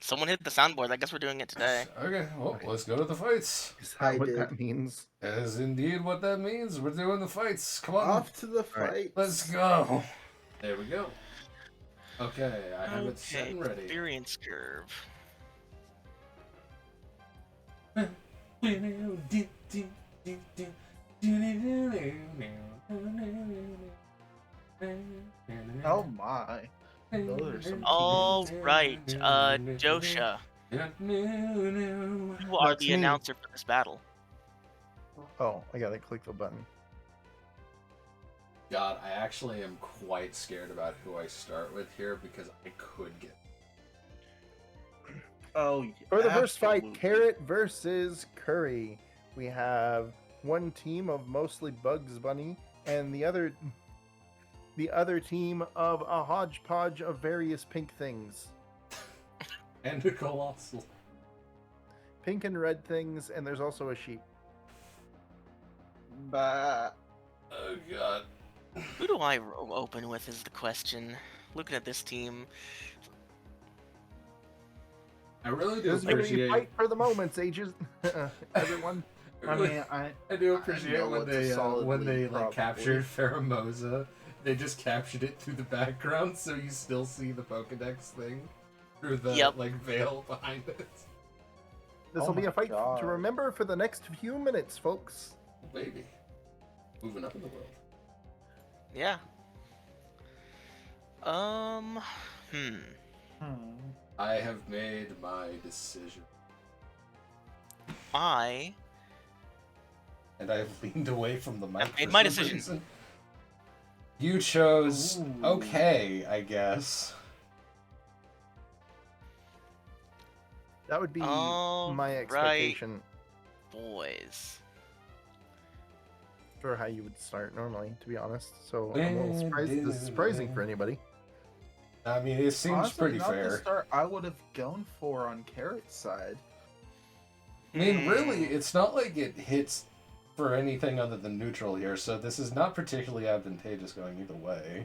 Someone hit the soundboard. I guess we're doing it today. Okay, well, Okay. let's go to the fights. Is I that what did. that means? That is indeed what that means. We're doing the fights. Come on. Off to the All right. fight. Let's go. There we go. Okay, I have it set Okay, and ready. experience curve. Oh my. Those are some All right, Josha, you are That's the me. announcer for this battle. Oh, I gotta click the button. God, I actually am quite scared about who I start with here because I could get. Oh, For the first fight, absolutely. Carrot versus Curry. We have one team of mostly Bugs Bunny and the other team of a hodgepodge of various pink things. And a colossal. Pink and red things, and there's also a sheep. Bah. Oh God. Who do I open with is the question. Looking at this team, I really do This is gonna be appreciate. fight for the moments, ages. Everyone. I mean, I do I appreciate know when it's a they solid when they lead, like probably. captured Pheromosa. They just captured it through the background, so you still see the Pokedex thing through the Yep. like veil behind it. This Oh will be my a fight God. to remember for the next few minutes, folks. Baby, moving up in the world. yeah. I have made my decision, I and I have leaned away from the mic. I've made for my some decision. reason. You chose Ooh. okay, I guess. That would be All my right. expectation boys. for how you would start normally, to be honest. So I'm a little surprised this is surprising for anybody. I mean, it seems honestly, pretty not the fair. start I would have gone for on Carrot's side. I mean, really, it's not like it hits for anything other than neutral here, so this is not particularly advantageous going either way.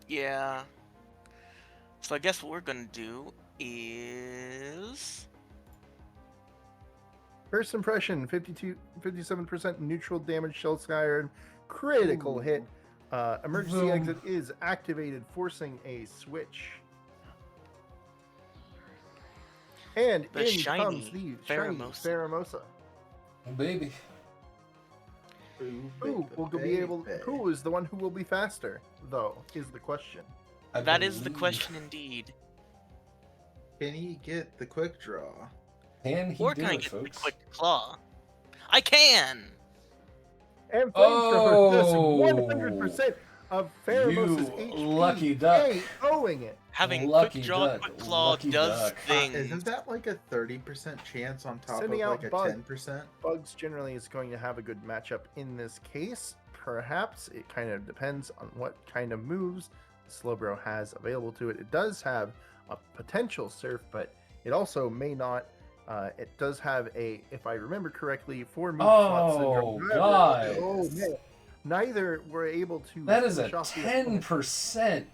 Yeah. So I guess what we're gonna do is First impression, 57% neutral damage, shell skyred, critical Ooh. hit. Emergency Boom. exit is activated, forcing a switch. And The in shiny comes the shiny Pheromosa. Pheromosa. Oh, baby. Ooh, Who will be able? baby. Who is the one who will be faster? Though is the question. That is the believe- question indeed. Can he get the quick draw? Can he Or do can I it, get folks? the quick claw? I can! And flamethrower Oh! does 100% of Pheromosa's You HP, lucky duck. KOing it. Having Lucky quick draw, duck, quick claw lucky does duck. things. Isn't that like a 30% chance on top Sending of out like a bug. 10%? Bugs generally is going to have a good matchup in this case. Perhaps it kind of depends on what kind of moves Slowbro has available to it. It does have a potential surf, but it also may not. It does have a, if I remember correctly, 4 move slot syndrome. Oh, God. Oh, man. Neither were able to. That is a finish off the opponent. 10%.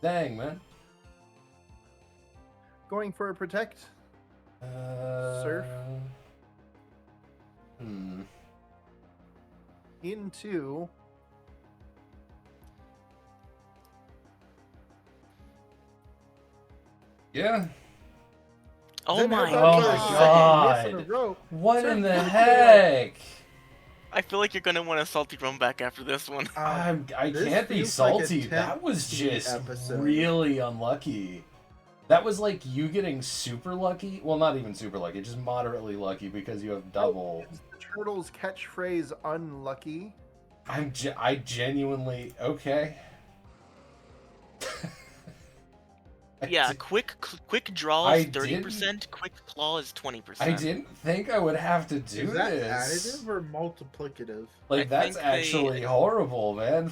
Dang, man. Going for a protect. Surf. Into Yeah. Oh then my how Oh about my a god! second miss in a row? What Surf in the does heck? I feel like you're gonna want a salty rum back after this one. I this can't be feels like a salty. That was 10th just episode. really unlucky. That was like you getting super lucky. Well, not even super lucky, just moderately lucky because you have double. Is the turtle's catchphrase unlucky? I genuinely okay. Yeah, quick draw I is didn't- 30%, quick claw is 20%. I didn't think I would have to do Is that this. additive or multiplicative? Like I that's think they- actually horrible, man.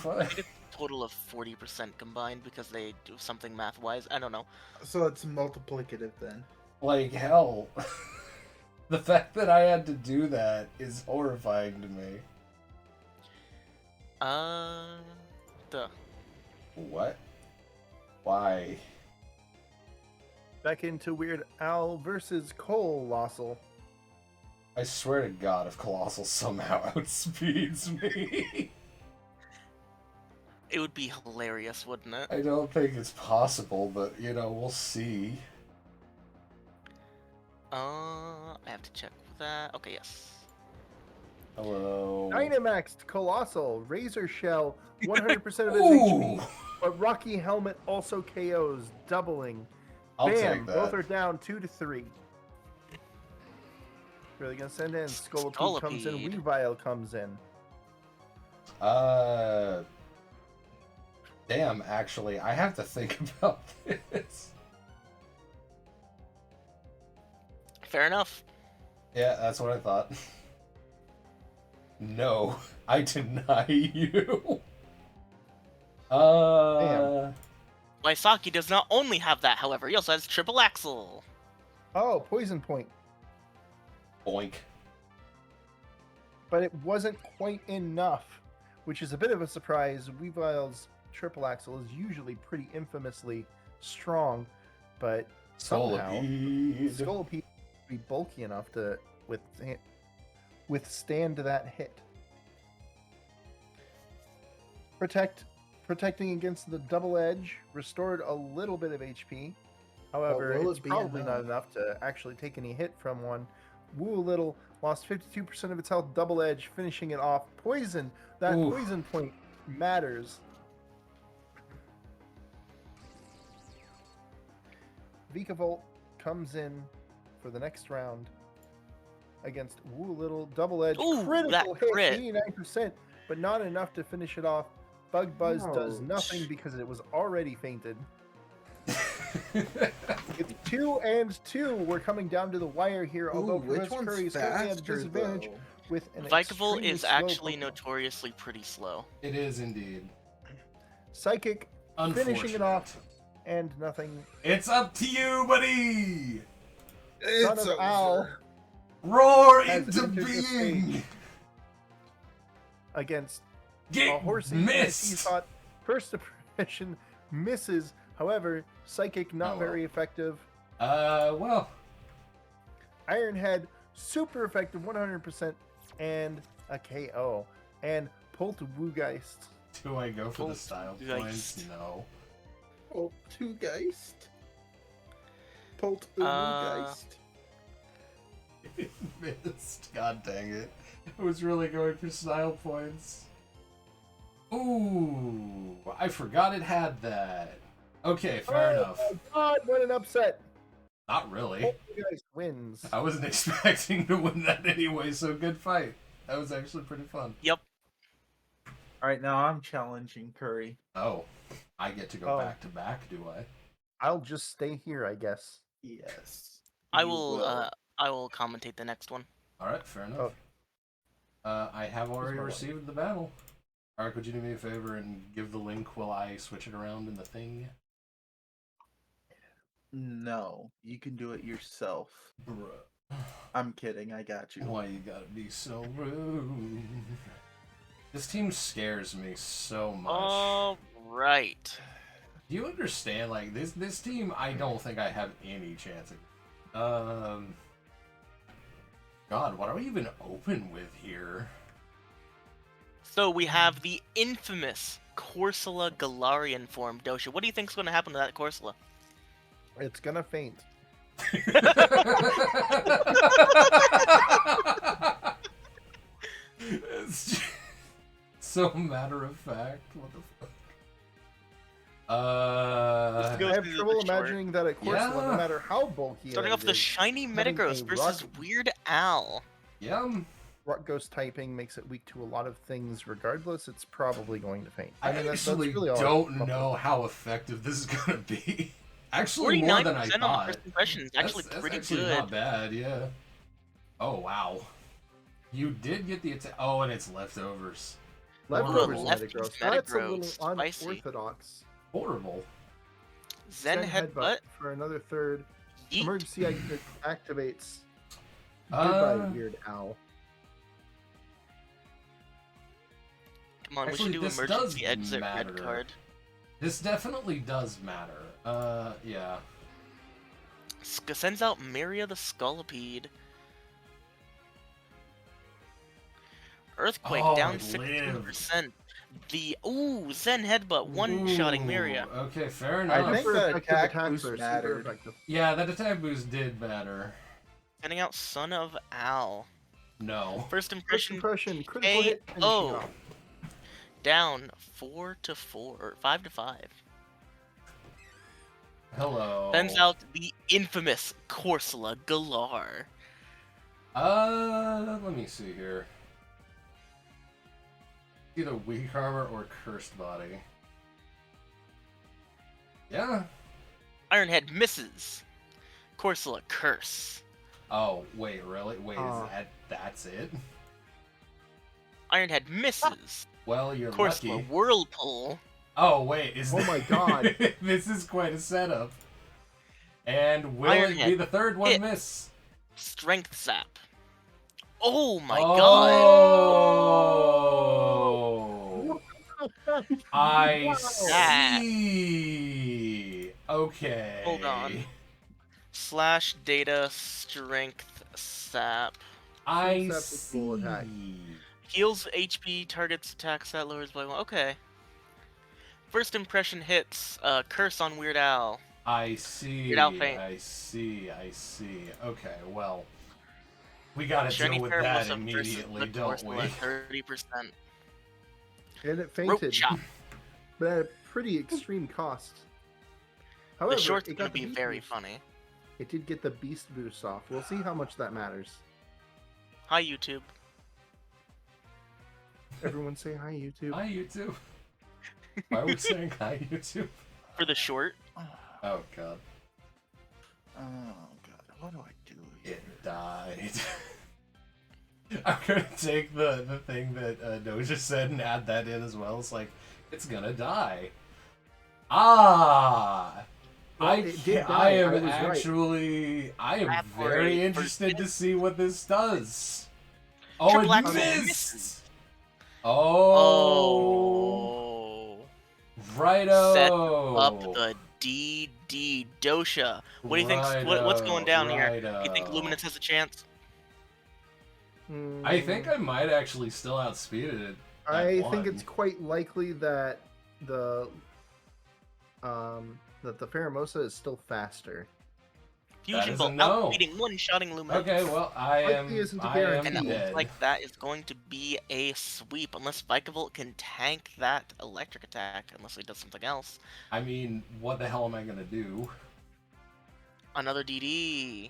Total of 40% combined because they do something math-wise. I don't know. So it's multiplicative then. Like hell. The fact that I had to do that is horrifying to me. Duh. What? Why? Back into Weird Al versus Colossal. I swear to God, if Colossal somehow outspeeds me. It would be hilarious, wouldn't it? I don't think it's possible, but you know, we'll see. I have to check that. Okay, yes. Hello. Dynamaxed Colossal, Razor Shell, 100% of his Ooh! HP, but Rocky Helmet also KOs, doubling. I'll Bam, take that. both are down 2-3. Really gonna send in. Scolipede comes in, Scolipede. Weavile comes in. Damn, actually, I have to think about this. Fair enough. Yeah, that's what I thought. No, I deny you. Waisaki does not only have that, however, he also has triple axle. Oh, Poison Point. Boink. But it wasn't quite enough, which is a bit of a surprise. Weavile's triple axle is usually pretty infamously strong, but somehow Scolipede. Scolipede would be bulky enough to withstand that hit. Protecting against the double edge, restored a little bit of HP. However, will it's it be probably not enough? enough to actually take any hit from one. Woo Little lost 52% of its health, double edge, finishing it off. Poison, that Oof. poison point matters. Vikavolt comes in for the next round against Woo Little, double edge, Ooh, critical that hit, crit. 89%, but not enough to finish it off. Bug Buzz does Ouch. nothing because it was already fainted. It's 2-2. We're coming down to the wire here. Although Ooh, which Professor one's Curry is currently at a faster disadvantage though? with an Vikavolt extremely is slow actually Pokemon. notoriously pretty slow. It is indeed. Psychic finishing it off, Unfortunate. and nothing. It's up to you, buddy. Son It's of Al over. Roar Has into entered the being. stage. Against a Get Horsey. missed. He thought first impression misses. However, Psychic not Oh, well. very effective. Well. Iron Head, super effective, 100%, and a KO. And Poltergeist. Do I go for the style points? Poltergeist. No. Poltergeist. Poltergeist. It missed. God dang it. I was really going for style points. Ooh, I forgot it had that. Okay, fair enough. Oh my god, what an upset. Not really. Poltergeist wins. I wasn't expecting to win that anyway, so good fight. That was actually pretty fun. Yep. All right, now I'm challenging Curry. Oh, I get to go Oh. back to back, do I? I'll just stay here, I guess. Yes. I you will. I will commentate the next one. Alright, fair enough. I have already my received the battle. Alright, could you do me a favor and give the link while I switch it around in the thing? No, you can do it yourself. Bruh. I'm kidding. I got you. Why you gotta be so rude? This team scares me so much. All right. Do you understand? Like this team, I don't think I have any chance. God, what are we even open with here? So we have the infamous Corsola Galarian form. Dosha, what do you think's going to happen to that Corsola? It's gonna faint. It's just so matter of fact. What the fuck? Go I have through the trouble short. imagining that a Corsola, no Yeah. matter how bulky Starting it off the is, shiny having Metagross a versus rock- Weird Owl. Yeah. Rock Ghost typing makes it weak to a lot of things. Regardless, it's probably going to faint. I mean, that's actually really all I don't can come up know with. how effective this is gonna be. Actually, more than I 49% on the thought. first impression is actually That's pretty actually good. not bad, yeah. Oh wow. You did get the attack. Oh, and it's leftovers. Leftovers Ooh, Metagross. lefties That's a Metagross, little spicy. unorthodox. Horrible. Zen Headbutt. for another third. Yeet. Emergency exit activates. Uh, Goodbye, Weird Owl. Come on, Actually, we should do this emergency does exit matter. red card. This definitely does matter. Yeah. Sends out Maria the Scolipede. Earthquake Oh, down it 16%. The Zen Headbutt one-shotting Maria. Ooh, okay, fair I enough. think Super the effective attack attacks boost are super mattered. effective. Yeah, that attack boost did matter. Sending out Son of Owl. No. First First impression impression, critical hit, finishing KO. it off. Down 4-4 or 5-5. Hello. Sends out the infamous Corsola Galar. Let me see here. Either weak armor or cursed body. Yeah. Ironhead misses. Corsola Curse. Oh, wait, really? Wait, Uh. that's it? Ironhead misses. Well, you're Corsola lucky. Whirlpool. Oh, wait, is Oh my god. This is quite a setup. And will it be Ironhead the third one hit. miss? Strength Sap. Oh my god. Oh! I Wow. see. Okay. Hold on. Slash data strength sap. I Sap is full attack. see. Heals HP, targets attack stat lowers by 1. Okay. First impression hits. Curse on Weird Owl. I see. Weird Owl faint. I see. Okay, well, we gotta Shiny deal with Paramosa that versus immediately, the don't we? Corsola, 30%. And it Rope fainted, chop. but at a pretty extreme cost. However, The short's it gonna got the be beast very boost. funny. It did get the beast boost off. We'll see how much that matters. Hi, YouTube. Everyone say hi, YouTube. Hi, YouTube. Why are we saying hi, YouTube? For the short. Oh, God. Oh god, what do I do here? It died. I'm gonna take the thing that Doja said and add that in as well. It's like, it's gonna die. Ah! Well, it did die. I am I was right. actually... I am That very worried. interested to see what this does. Oh, Triple it axe missed! misses. Oh! Oh. Righto! Set up the DD Dosha. What do you think? What's going down here? Do you think righto. Luminous has a chance? I think I might actually still outspeed it. at I think one. it's quite likely that the Pheromosa is still faster. Fusion is Bolt a no. outbeating, one-shotting Luminous. Okay, well, I Likely am isn't a And it guarantee. looks dead. like that is going to be a sweep, unless Vikavolt can tank that electric attack, unless he does something else. I mean, what the hell am I gonna do? Another DD.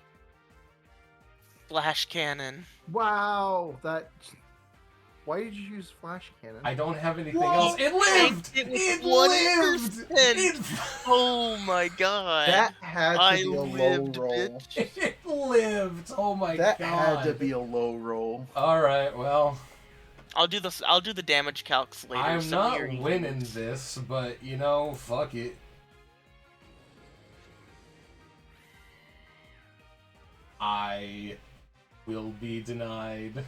Flash Cannon. Wow, that. Why did you use Flash Cannon? I don't have anything What? else. It lived! It was It 1%. lived! It... Oh my god. That had to I be a low lived, roll. bitch. It lived! Oh my That god. had to be a low roll. Alright, well, I'll do this. I'll do the damage calcs later. I'm some not eerie winning things. this, but you know, fuck it. I will be denied.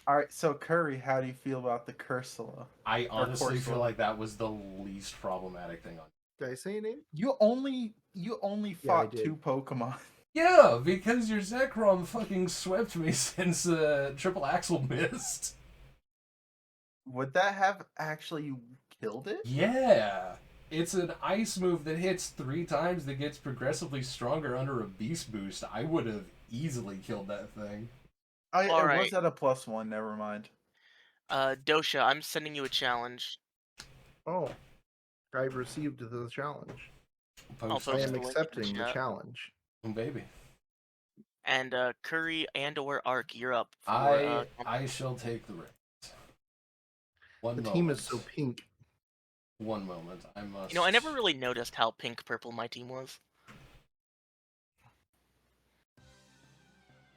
All right, so Curry, how do you feel about the Cursula? I honestly feel Corsola. like that was the least problematic thing on. Did I say your name? You only Yeah, I fought did. 2 Pokemon. Yeah, because your Zekrom fucking swept me since Triple Axel missed. Would that have actually killed it? Yeah. It's an ice move that hits 3 times that gets progressively stronger under a beast boost. I would have easily killed that thing. It Alright. was at a +1. Never mind. Dosha, I'm sending you a challenge. Oh, I've received the challenge. I'll Post I post am the link in the accepting the chat. challenge. baby. And Curry and/or Arc, you're up. For, I shall take the reins. One The moment. team is so pink. One moment. I must. You know, I never really noticed how pink-purple my team was.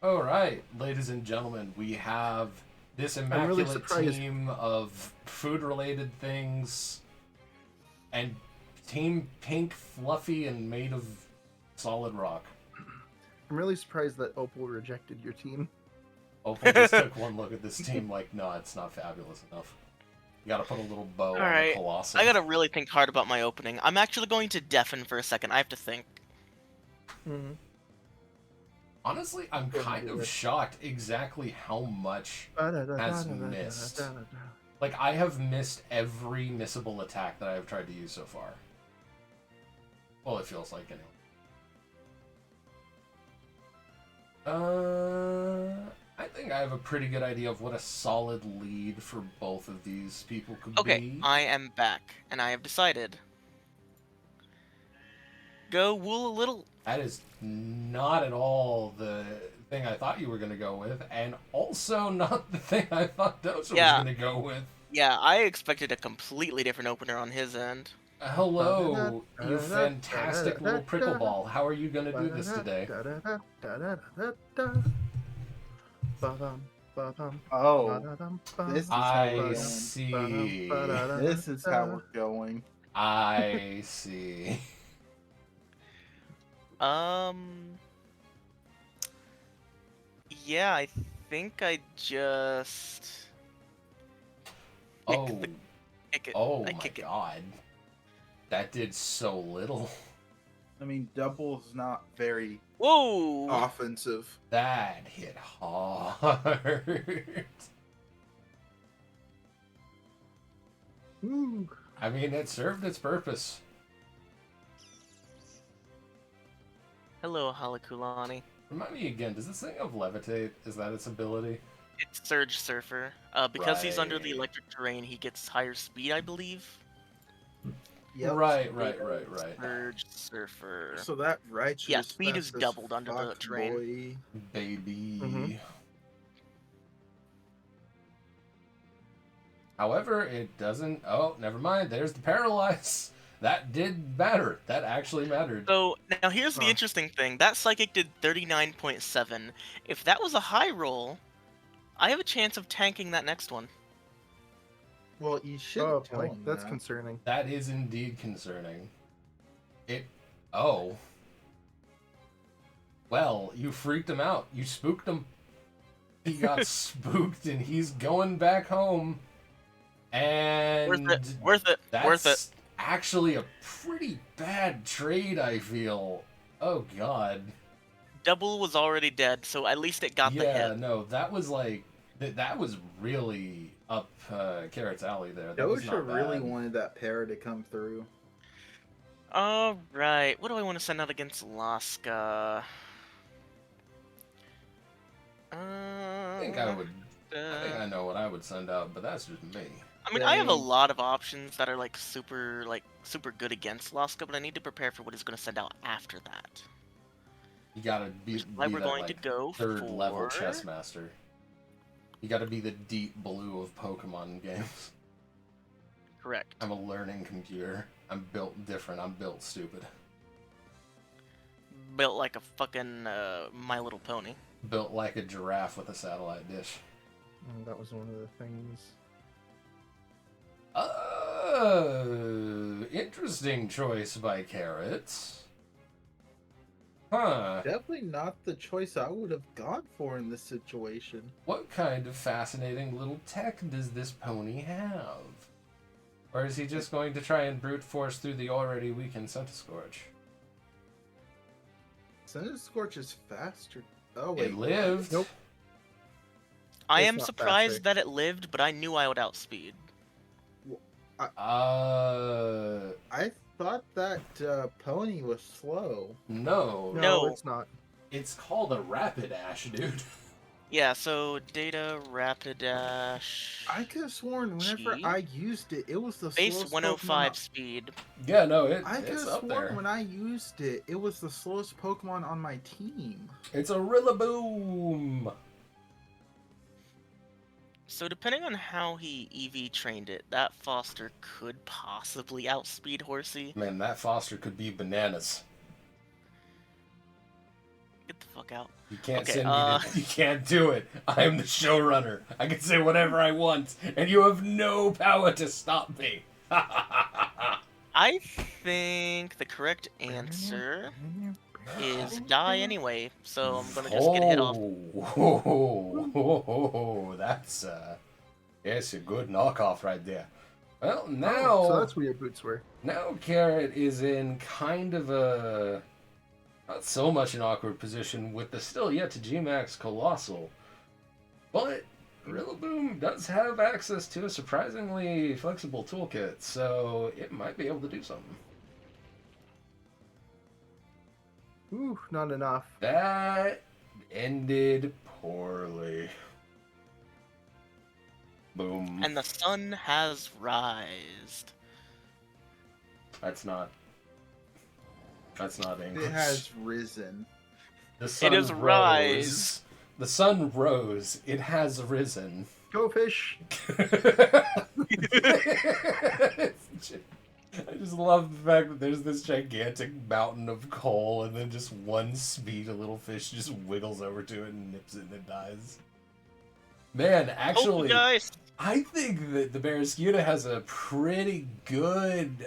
All right, ladies and gentlemen, we have this really immaculate surprised. team of food-related things, and Team Pink, fluffy, and made of solid rock. I'm really surprised that Opal rejected your team. Opal just took one look at this team like, no, it's not fabulous enough. You gotta put a little bow on the Alright, Colossal. I gotta really think hard about my opening. I'm actually going to deafen for a second. I have to think. Mm-hmm. Honestly, I'm Go kind do of it. shocked exactly how much has missed. Like, I have missed every missable attack that I have tried to use so far. Well, it feels like, anyway. I think I have a pretty good idea of what a solid lead for both of these people could Okay, be. I am back, and I have decided. Go Wool a little. That is not at all the thing I thought you were going to go with, and also not the thing I thought Dosa Yeah. was going to go with. Yeah, I expected a completely different opener on his end. Hello, you fantastic little prickle ball. How are you going to do this today? Oh, this is how I we're going. see. This is how we're going. I see. Yeah, I think I just Oh, kick it. oh I my kick it. god. That did so little. I mean, double's not very Whoa! offensive. That hit hard. Ooh. I mean, it served its purpose. Hello, Halakulani. Remind me again, does this thing have levitate? Is that its ability? It's Surge Surfer. Because he's under the Right. electric terrain, he gets higher speed, I believe. Yep. Right. Surge Surfer. So that righteous. Yeah, speed is fast as doubled under the fuck, terrain. boy. Baby. Mhm. However, it doesn't... Oh, never mind. There's the paralyze. That did matter. That actually mattered. So, now here's the Huh. interesting thing. That Psychic did 39.7. If that was a high roll, I have a chance of tanking that next one. Well, you should Oh tell boy, him that's that. concerning. That is indeed concerning. Oh. Well, you freaked him out. You spooked him. He got spooked and he's going back home. And Worth it. Worth it. that's Worth it. actually a pretty bad trade, I feel. Oh, God. Double was already dead, so at least it got the Yeah, hit. no, that was like... That was really up Carrot's alley there. That was Doja not really bad. wanted that pair to come through. Alright, what do I want to send out against Laska? I think I would... I think I know what I would send out, but that's just me. I mean, I have a Dang. lot of options that are super good against Laska, but I need to prepare for what he's going to send out after that. You gotta be Which is why we're that, going like, to go third level for- chess master. You gotta be the deep blue of Pokemon games. Correct. I'm a learning computer. I'm built different. I'm built stupid. Built like a fucking My Little Pony. Built like a giraffe with a satellite dish. That was one of the things. Interesting choice by Carrots. Huh. Definitely not the choice I would have gone for in this situation. What kind of fascinating little tech does this pony have? Or is he just going to try and brute force through the already weakened Centiskorch? Centiskorch is faster. Oh wait, It lived. Nope. I It's am not surprised faster. that it lived, but I knew I would outspeed. I thought that pony was slow. No. No. it's not. It's called a Rapidash, dude. Yeah, so data Rapidash. I could have sworn whenever Gee. I used it, it was the Base slowest 105 Pokemon. speed. Yeah, no, I could it's have up sworn there. when I used it, it was the slowest Pokemon on my team. It's a Rillaboom. So depending on how he EV trained it, that Foster could possibly outspeed Horsey. Man, that Foster could be bananas. Get the fuck out. You can't Okay, send me to, you can't do it. I am the showrunner. I can say whatever I want, and you have no power to stop me. I think the correct answer is die anyway, so I'm gonna just get hit off. That's yes, a good knockoff right there. Well, now Oh, so that's where your boots were. now Carrot is in kind of a not so much an awkward position with the still yet to Gmax Colossal, but Rillaboom does have access to a surprisingly flexible toolkit, so it might be able to do something. Ooh, not enough. That ended poorly. Boom. And the sun has rised. That's not English. It has risen. The sun is rose. rise. The sun rose. It has risen. Go fish. I just love the fact that there's this gigantic mountain of coal, and then just one speed, a little fish just wiggles over to it and nips it and it dies. Man, actually, guys. I think that the Barraskewda has a pretty good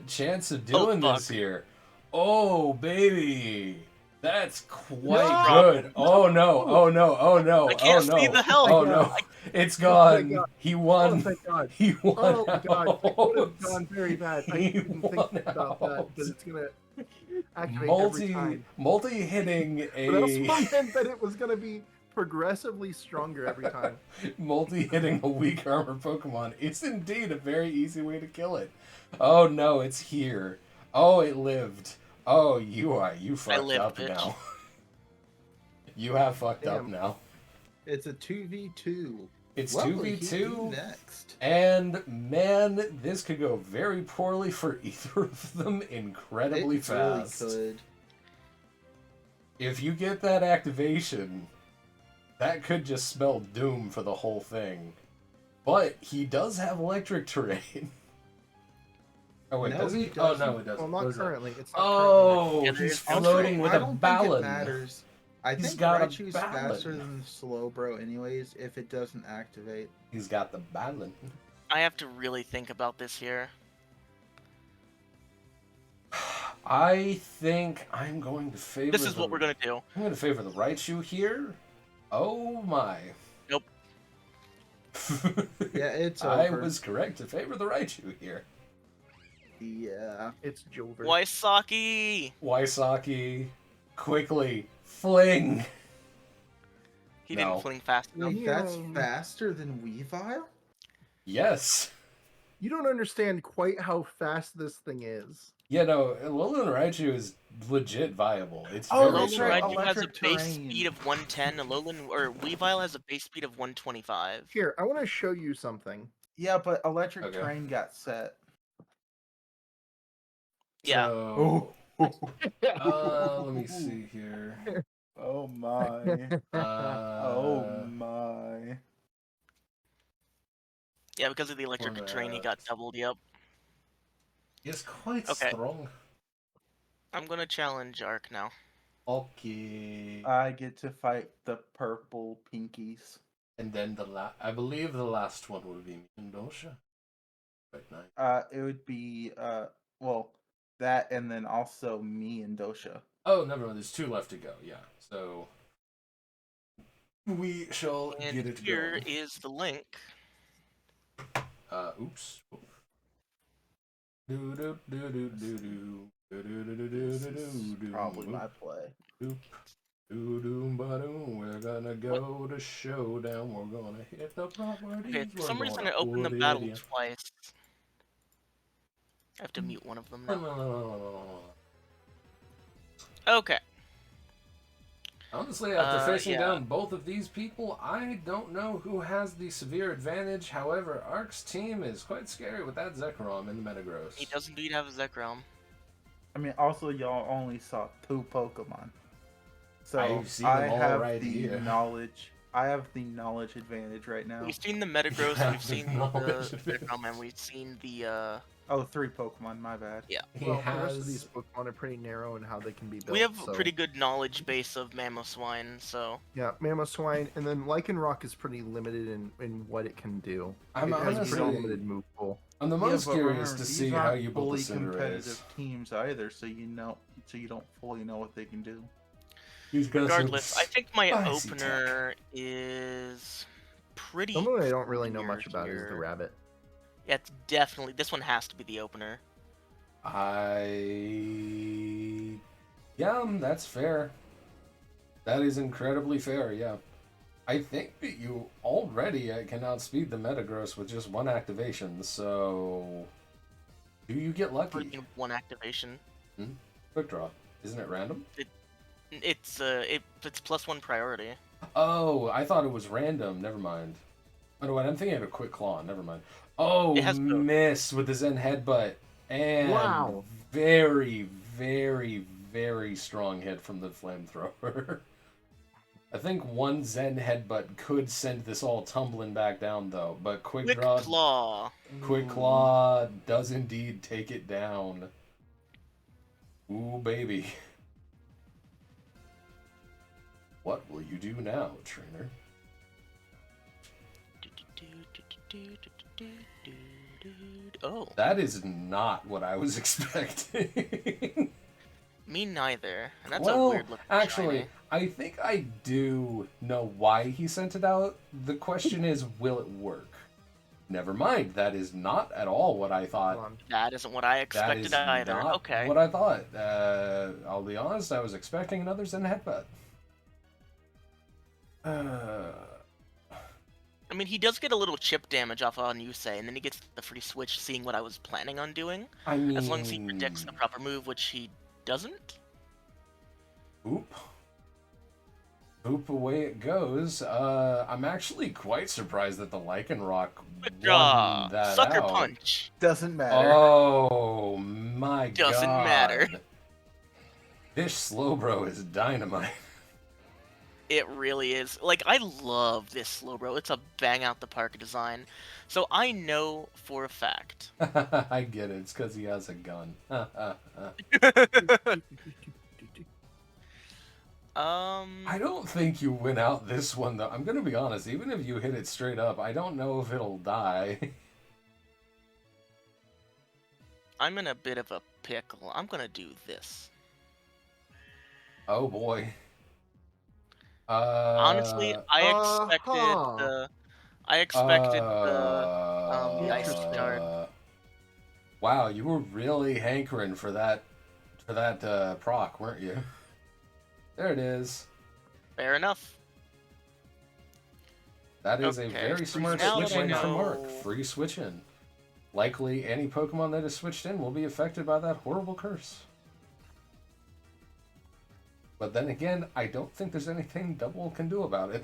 chance of doing this fuck. here. Oh, baby. That's quite No! good. Oh, no. Oh, no. Oh, no. I can't oh, no. see the health. Oh, no. It's Oh, gone. thank God. He Oh, won. thank God. He won. Oh, God. It would have out. gone very bad. I He didn't think won about that, out. but it's going to activate every time. Multi-hitting But also a... meant that it was going to be progressively stronger every time. Multi-hitting a weak armor Pokemon is indeed a very easy way to kill it. Oh, no, it's here. Oh, it lived. Oh, you fucked lived, up bitch. now. You have fucked up Damn. now. It's a 2v2. It's What will he 2v2. do next? And man, this could go very poorly for either of them incredibly It fast. really could. If you get that activation, that could just spell doom for the whole thing. But he does have electric terrain. Oh wait, No, does he? he Oh doesn't. no, it doesn't. Well, not What is that? currently. It's not Oh, Yeah, he's there's- floating with I a don't think it ballon. matters. I He's think got a Raichu's Ballon. faster than Slowbro anyways if it doesn't activate. He's got the ballon. I have to really think about this here. I think I'm going to favor. This is what we're gonna do. I'm going to favor the Raichu here. Oh my. Nope. Yeah, it's I over. was correct to favor the Raichu here. Yeah. It's Jover. Wysocki! Wysocki, quickly, fling! He No. didn't fling fast enough. Wait, that's faster than Weavile? Yes. You don't understand quite how fast this thing is. Yeah, no, Alolan Raichu is legit viable. It's Oh, very that's Alolan right, strong. Raichu has a electric base terrain. speed of 110. Weavile has a base speed of 125. Here, I want to show you something. Yeah, but electric Okay. terrain got set. Yeah. So, let me see here. Oh my. Oh my. Yeah, because of the electric terrain, he got doubled. Yep. It's quite Okay. strong. I'm gonna challenge Ark now. Okay. I get to fight the purple pinkies. And then I believe the last one will be Mendosha. Quite nice. It would be well, that and then also me and Dosha. Oh, never mind. There's 2 left to go. Yeah. So we shall And get it here going. is the link. Oops. Do do do do do do. This is probably my play. We're gonna go to showdown. We're gonna hit the properties. Okay, for some reason I opened the battle twice. I have to mute one of them now. Okay. Honestly, after facing yeah. down both of these people, I don't know who has the severe advantage. However, Ark's team is quite scary with that Zekrom in the Metagross. He does indeed have a Zekrom. I mean, also y'all only saw 2 Pokemon, so I've seen I them all have right the here. knowledge. I have the knowledge advantage right now. We've seen the Metagross, we've seen the Knowledge advantage. Zekrom, and we've seen the Oh, 3 Pokemon. My bad. yeah. He Well, the rest of has these Pokemon are pretty narrow in how they can be built. We have so. a pretty good knowledge base of Mamoswine, so Yeah, Mamoswine, and then Lycanroc is pretty limited in what it can do. I'm it has honestly- pretty limited move pool. I'm the Yeah, most but curious remember, to these see how aren't you build fully the Cinderace. competitive teams either, so you don't fully know what they can do. He's got regardless, some I think my spicy opener is pretty Something I don't really know clear much about is the here. rabbit. Yeah, it's definitely, this one has to be the opener. Yeah, that's fair. That is incredibly fair, yeah. I think that you already can outspeed the Metagross with just 1 activation, so... Do you get lucky? Freaking 1 activation. Quick draw. Isn't it random? It's +1 priority. Oh, I thought it was random. Never mind. Oh, no, wait, I'm thinking of a Quick Claw. Never mind. Oh, It has both. miss with the Zen Headbutt. And Wow. very, very, very strong hit from the Flamethrower. I think 1 Zen Headbutt could send this all tumbling back down, though. But Quick Claw. Quick Claw does indeed take it down. Ooh, baby. What will you do now, trainer? Oh, That is not what I was expecting. me neither. And that's well, a weird looking actually, shiny. I think I do know why he sent it out. The question is, will it work? Never mind. That is not at all what I thought. Hold on. That isn't what I That expected is either. not Okay. what I thought. I'll be honest. I was expecting another Zen Headbutt. I mean, he does get a little chip damage off on Yusei, and then he gets the free switch, seeing what I was planning on doing. I mean, As long as he predicts the proper move, which he doesn't. Oop. Oop, away it goes. I'm actually quite surprised that the Lycanroc Quick won draw. that Sucker out. punch. Doesn't matter. Oh my god. Doesn't matter. This Slowbro is dynamite. It really is. Like, I love this Slowbro. It's a bang out the park design. So I know for a fact. I get it. It's because he has a gun. I don't think you win out this one, though. I'm going to be honest. Even if you hit it straight up, I don't know if it'll die. I'm in a bit of a pickle. I'm gonna do this. Oh, boy. Honestly, I expected the ice guard. Wow, you were really hankering for that proc, weren't you? There it is. Fair enough. That is a Okay, very free smart now switch, switch why in not? from Mark. go- Free switch in. Likely any Pokemon that is switched in will be affected by that horrible curse. But then again, I don't think there's anything Double can do about it.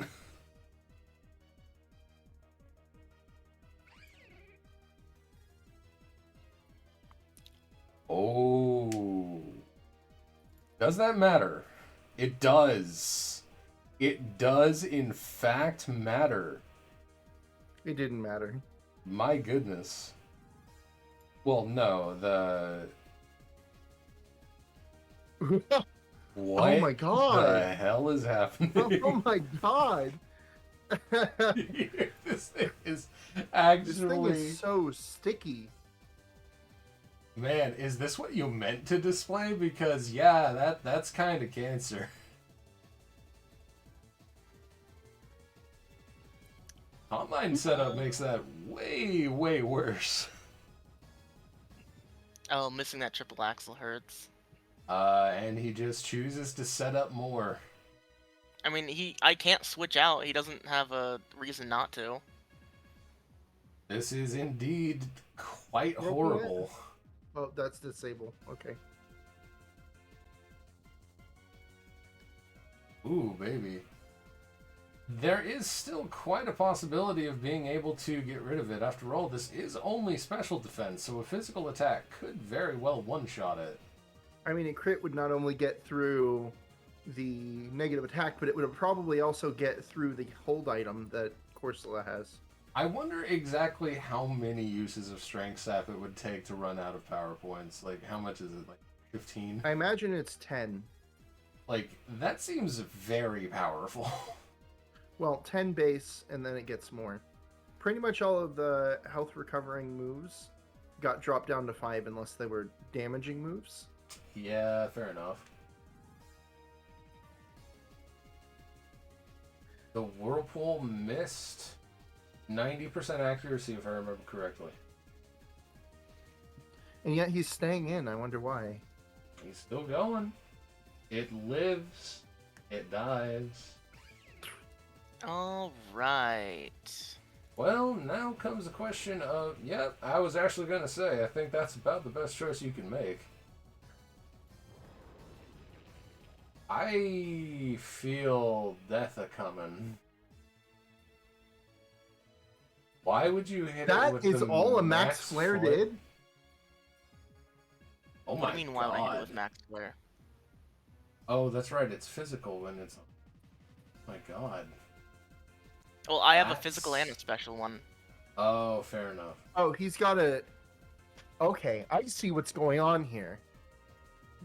Oh. Does that matter? It does. It does, in fact, matter. It didn't matter. My goodness. Well, no, What my God. the hell is happening? Oh my god! This thing is This actually... thing is so sticky. Man, is this what you meant to display? Because, yeah, that's kind of cancer. Online setup makes that way, way worse. Oh, missing that triple axle hurts. And he just chooses to set up more. I mean, I can't switch out. He doesn't have a reason not to. This is indeed quite Well, horrible. Oh, that's disable. Okay. Ooh, baby. There is still quite a possibility of being able to get rid of it. After all, this is only special defense, so a physical attack could very well one-shot it. I mean, a crit would not only get through the negative attack, but it would probably also get through the hold item that Corsola has. I wonder exactly how many uses of Strength Sap it would take to run out of power points. Like, how much is it? Like, 15? I imagine it's 10. Like, that seems very powerful. Well, 10 base, and then it gets more. Pretty much all of the health recovering moves got dropped down to 5 unless they were damaging moves. Yeah, fair enough. The Whirlpool missed 90% accuracy, if I remember correctly. And yet he's staying in. I wonder why. He's still going. It lives. It dies. All right. Well, now comes the question of, yep, I was actually going to say, I think that's about the best choice you can make. I feel death a-coming. Why would you hit it That with is the all a Max Flare did? Oh my What do you mean, why would I hit it god. with Max Flare? Oh, that's right, it's physical when it's... Oh my god. Well, I have a That's- physical and a special one. Oh, fair enough. Oh, he's got a... Okay, I see what's going on here.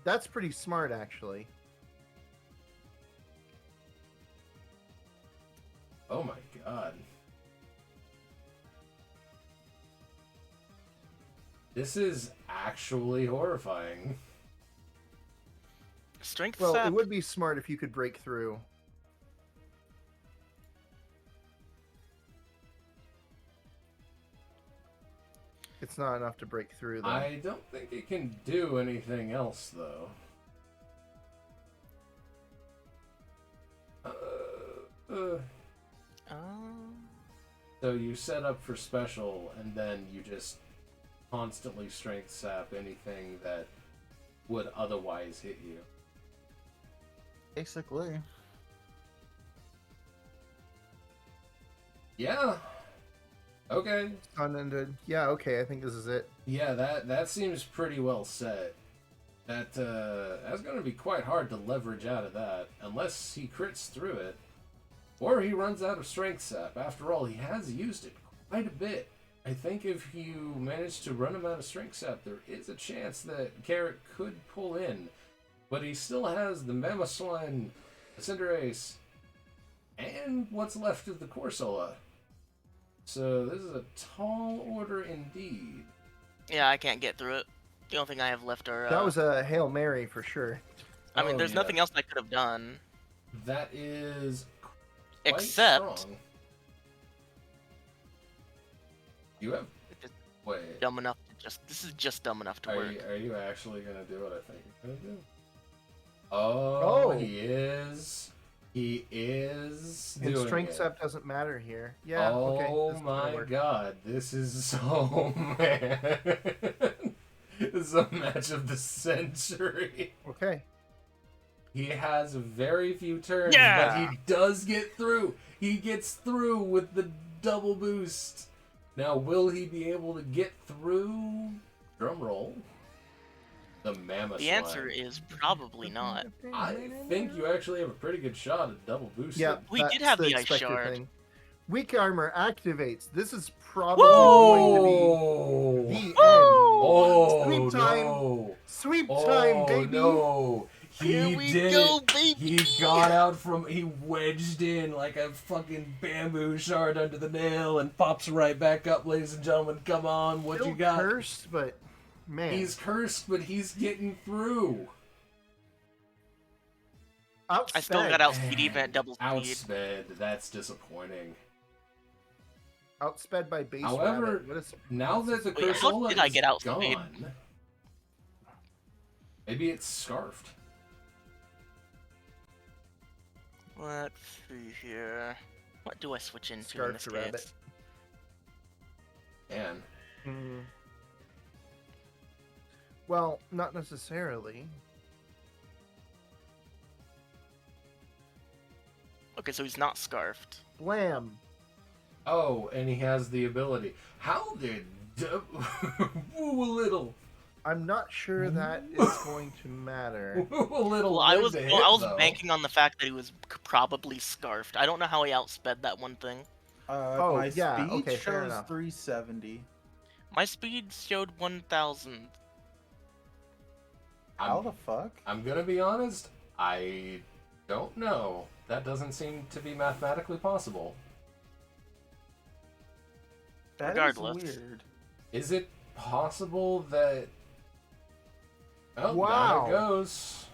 That's pretty smart, actually. Oh my god. This is actually horrifying. Strength Well, Sap. it would be smart if you could break through. It's not enough to break through, though. I don't think it can do anything else, though. Oh. So you set up for special, and then you just constantly strength sap anything that would otherwise hit you. Basically. Yeah. Okay. Unended. Yeah, okay, I think this is it. Yeah, that seems pretty well set. That's going to be quite hard to leverage out of that, unless he crits through it, or he runs out of strength sap. After all, he has used it quite a bit. I think if you manage to run him out of strength sap, there is a chance that Carrot could pull in, but he still has the Mamoswine, the Cinderace, and what's left of the Corsola. So this is a tall order indeed. Yeah, I can't get through it. The only thing I have left are. That was a Hail Mary for sure. I mean, Oh, there's yeah. nothing else I could have done. That is quite Except- strong. You have Just wait. Dumb enough to just dumb enough to work. Are you actually gonna do what I think you're gonna do? Oh, Oh. he is. He is And doing strength it. step doesn't matter here. Yeah. Okay. Oh this is gonna my work. god, this is so man. This is a match of the century. Okay. He has very few turns, Yeah! but he does get through. He gets through with the double boost. Now, will he be able to get through? Drum roll. The mammoth. The answer is probably not. I think you actually have a pretty good shot at double boosting. Yeah, We did that's have the ice expected shard. thing. Weak armor activates. This is probably going Whoa! to be the end. Oh Sweep time. no! Sweep Oh time, baby. no! Here He we did go, it. baby! He got out from. He wedged in like a fucking bamboo shard under the nail and pops right back up, ladies and gentlemen. Come on, what Still you got? cursed, but man, He's cursed, but he's getting through. outsped. I still got outspeed even at double speed. Outsped. That's disappointing. Outsped by base However, rabbit. What is Now that the Wait, how Cursola did I is get outspeed? gone, maybe it's scarfed. Let's see here. What do I switch into in Scarf this to case? rabbit. And Well, not necessarily. Okay, so he's not scarfed. Blam. oh, and he has the ability. How did woo a little? I'm not sure that is going to matter. Woo a little. Well, I live was to hit, well, I was though. banking on the fact that he was probably scarfed. I don't know how he outsped that one thing. Oh, My yeah, speed okay, fair shows enough. 370. My speed showed 1,000. How the fuck? I'm gonna be honest. I don't know. That doesn't seem to be mathematically possible. That is Regardless. weird. Is it possible that? Oh, Wow. down it goes.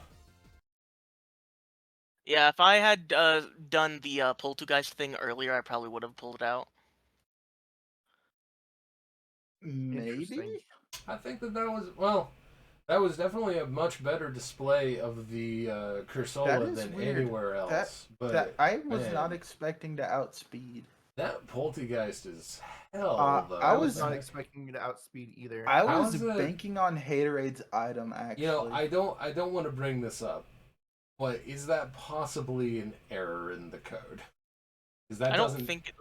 Yeah, if I had done the Poltergeist thing earlier, I probably would have pulled it out. Maybe? Interesting. I think that that was definitely a much better display of the That Cursola is than weird. anywhere else. but That I was man, not expecting to outspeed. that Poltergeist is hell. though. I I was was not expecting you to outspeed either. I How's was it- banking on Haterade's item actually. You know, I don't want to bring this up, but is that possibly an error in the code? Because that I don't doesn't. think.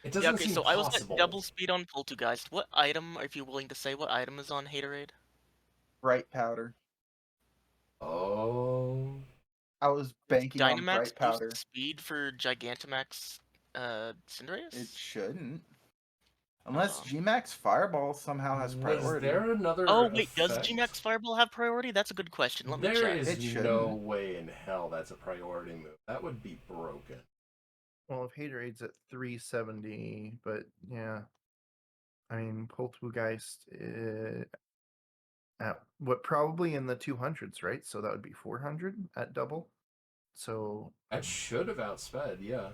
It Yeah, doesn't okay, seem so I was possible. at double speed on Poltergeist. What item, if you're willing to say, what item is on Haterade? Bright powder. Oh. I was banking on Dynamax bright boost powder. the speed for Gigantamax Cinderace? It shouldn't. Unless Oh. Gmax Fireball somehow has Was priority. there another? Oh, wait, does effect? Gmax Fireball have priority? That's a good question. Let me There check. is It shouldn't. no way in hell that's a priority move. That would be broken. Well, if Haterade's at 370, but yeah. I mean, Poltergeist at what, probably in the 200s, right? So that would be 400 at double. So That should have outsped, yeah.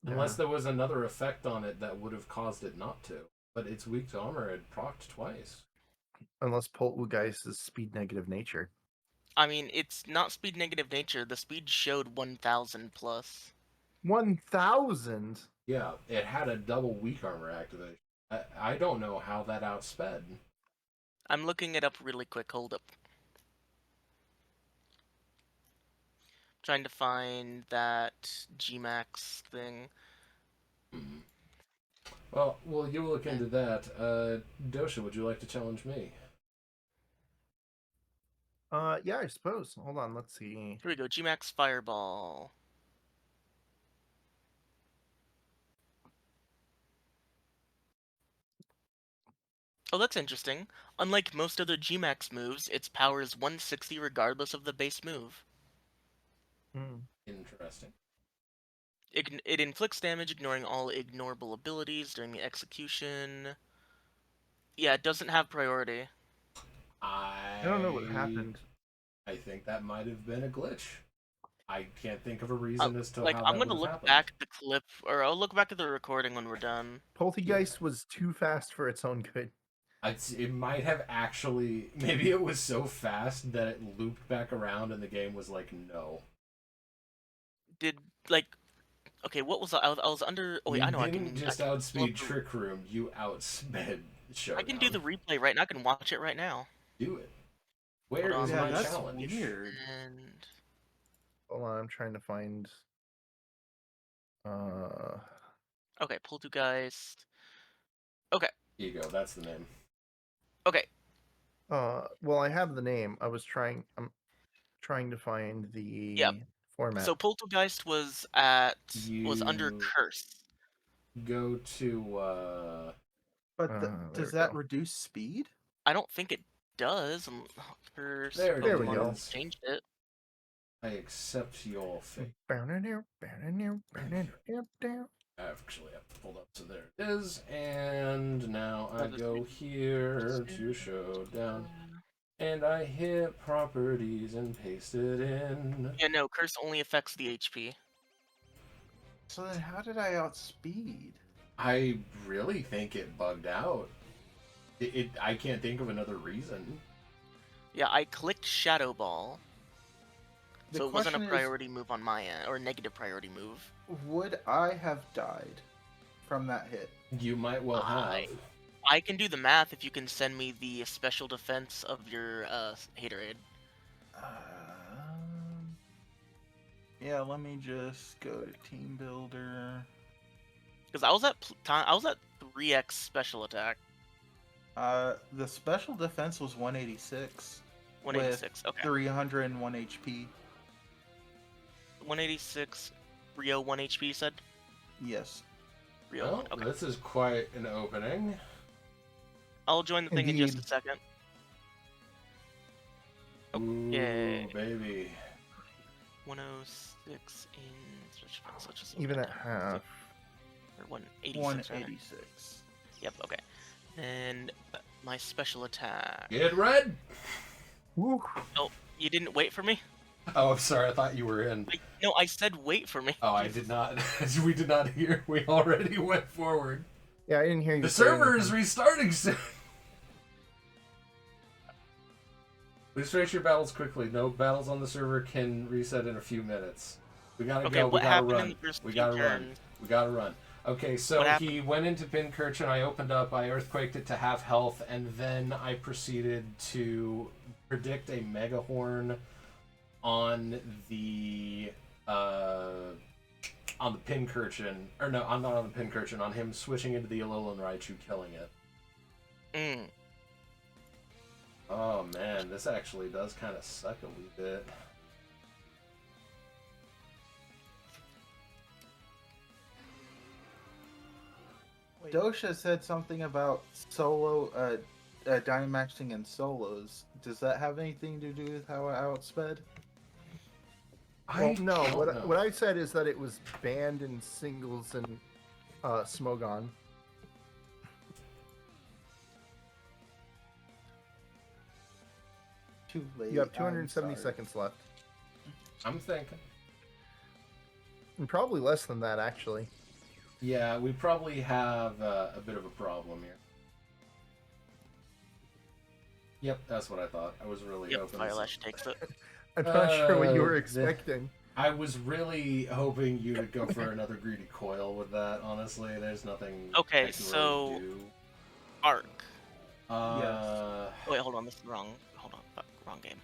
Unless there was another effect on it that would have caused it not to. But its weak to armor had procced twice. unless Poltergeist is speed negative nature. I mean, it's not speed negative nature. The speed showed 1,000 plus. 1,000. Yeah, it had a double weak armor activation. I don't know how that outsped. I'm looking it up really quick. Hold up. Trying to find that Gmax thing. Well, you look into that. Dosha, would you like to challenge me? Yeah, I suppose. Hold on, let's see. Here we go. Gmax Fireball. Oh, that's interesting. Unlike most other Gmax moves, its power is 160 regardless of the base move. Interesting. It inflicts damage ignoring all ignorable abilities during the execution. Yeah, it doesn't have priority. I don't know what happened. I think that might have been a glitch. I can't think of a reason as to Like, how I'm that gonna would look have happened. back at the clip, or I'll look back at the recording when we're done. Poltergeist was too fast for its own good. It might have actually. Maybe it was so fast that it looped back around and the game was like, no. Did like okay? What was I was under? Oh wait, You I know didn't I just can pull up outspeed the, Trick Room, you outsped I can do Showdown. the replay right now. I can watch it right now. Do it. Hold Where on, is let Yeah, me my just that's challenge? weird. and Hold on, I'm trying to find. Uh, okay, Poltergeist. Okay, Here you go, that's the name. okay, well, I have the name. I'm trying to find yeah. the format. So Poltergeist was under You Curse. go to, But There does we that go. reduce speed? I don't think it does. Curse There it There we Pokemon go. is. changed it. I accept your fate. I actually have to pull up, so there it is. And now I go here to Showdown. And I hit properties and paste it in. Yeah, no, Curse only affects the HP. So then how did I outspeed? I really think it bugged out. I can't think of another reason. Yeah, I clicked Shadow Ball, The so it wasn't a question is, priority move on my end, or a negative priority move. would I have died from that hit? You might well have. I can do the math if you can send me the special defense of your Haterade. Yeah, let me just go to Team Builder. Because I was at 3x special attack. The special defense was 186. 186. With Okay. 301 HP. 186. Rio 1 HP. You said. Yes. Rio Well, 1. Okay. this is quite an opening. I'll join the thing in just a Indeed. second. Ooh, Okay. baby. 106 in such as Even at half. or 186. 186. Yep. Okay. And my special attack. Get red! Woo. Oh, you didn't wait for me? Oh, I'm sorry, I thought you were in. No, I said wait for me. Oh, I did not. We did not hear. We already went forward. Yeah, I didn't hear you. The say server is anything. restarting soon. Please finish your battles quickly. No battles on the server can reset in a few minutes. We gotta Okay, go. what We gotta happened in run. the first We few gotta run. turns? We gotta run. Okay, so What happened? he went into Pincurchin, I opened up, I earthquaked it to half health, and then I proceeded to predict a Mega Horn on the Pincurchin, or no, I'm not on the Pincurchin, on him switching into the Alolan Raichu, killing it. Mm. Oh man, this actually does kind of suck a wee bit. Dosha said something about solo, Dynamaxing in solos. Does that have anything to do with how I outsped? Well, no. don't know. What I said is that it was banned in singles and Smogon. Too late. You have I'm 270 sorry. seconds left, I'm thinking. and probably less than that actually. Yeah, we probably have a bit of a problem here. Yep, that's what I thought. I was really Yep, hoping. Firelash takes it. I'm not sure what you were the- expecting. I was really hoping you would go for another greedy coil with that. Honestly, there's nothing. Okay, I can so- really do. Arc. Uh, Oh, wait, hold on, this is wrong. Hold on, fuck, wrong game.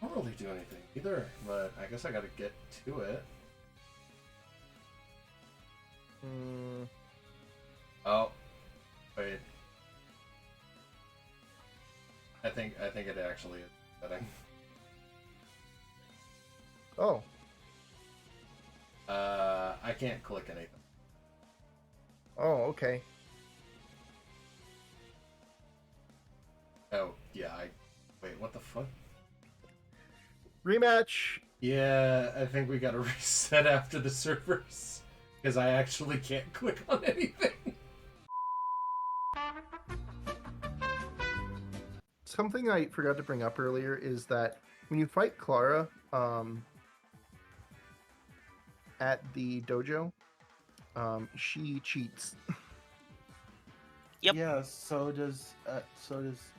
I don't really do anything either, but I guess I gotta get to it. Mm, Oh, wait. I think it actually is setting. oh, I can't click anything. oh, okay. Oh, yeah, wait, what the fuck? Rematch. Yeah, I think we gotta reset after the servers. Because I actually can't click on anything. Something I forgot to bring up earlier is that when you fight Clara at the dojo, she cheats. Yep. Yeah, so does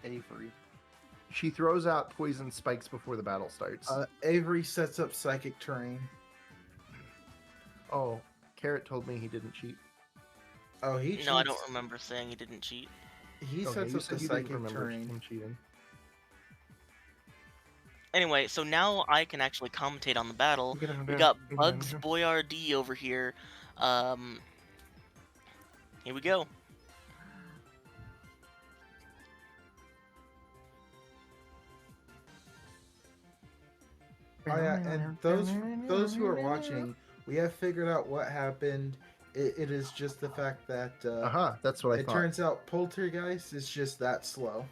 Avery. She throws out poison spikes before the battle starts. Avery sets up psychic terrain. Oh, Carrot told me he didn't cheat. Oh, he cheats. No, I don't remember saying he didn't cheat. He Okay, sets you up said the you didn't psychic remember terrain. him cheating. Anyway, so now I can actually commentate on the battle. We got Bugs Boyardee over here. Here we go. Oh yeah, and those who are watching, we have figured out what happened. It is just the fact that that's what I it thought. turns out Poltergeist is just that slow.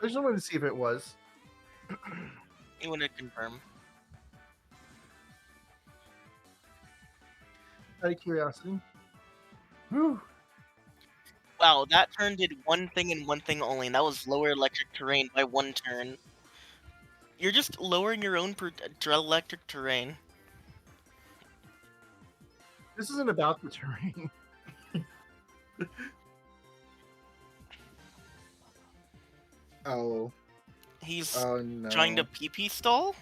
I just wanted to see if it was. You want to confirm? Out of curiosity. Whew. Wow, that turn did one thing and one thing only, and that was lower electric terrain by 1 turn. You're just lowering your own electric terrain. This isn't about the terrain. Oh. He's Oh no. trying to PP stall?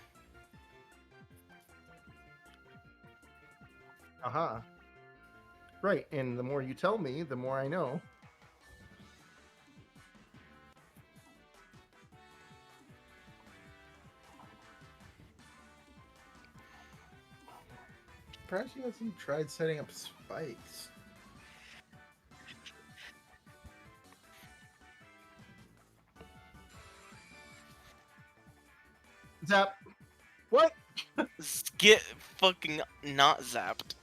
Right, and the more you tell me, the more I know. Perhaps he hasn't tried setting up spikes. Zap. What? Get fucking not zapped.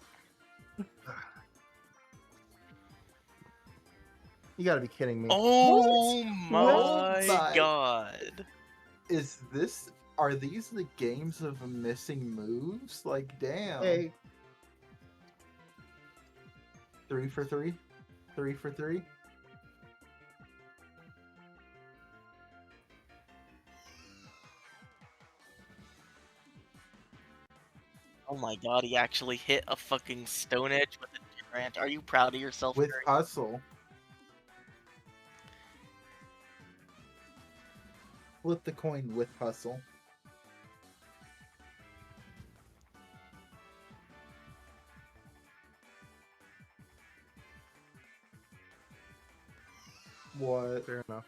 You gotta be kidding me. Oh What? my god. Are these the games of missing moves? Like, damn. Hey, 3 for 3? 3 for 3? Oh my god, he actually hit a fucking Stone Edge with a Durant. Are you proud of yourself? With Curry? hustle. Flip the coin with hustle. What? fair enough.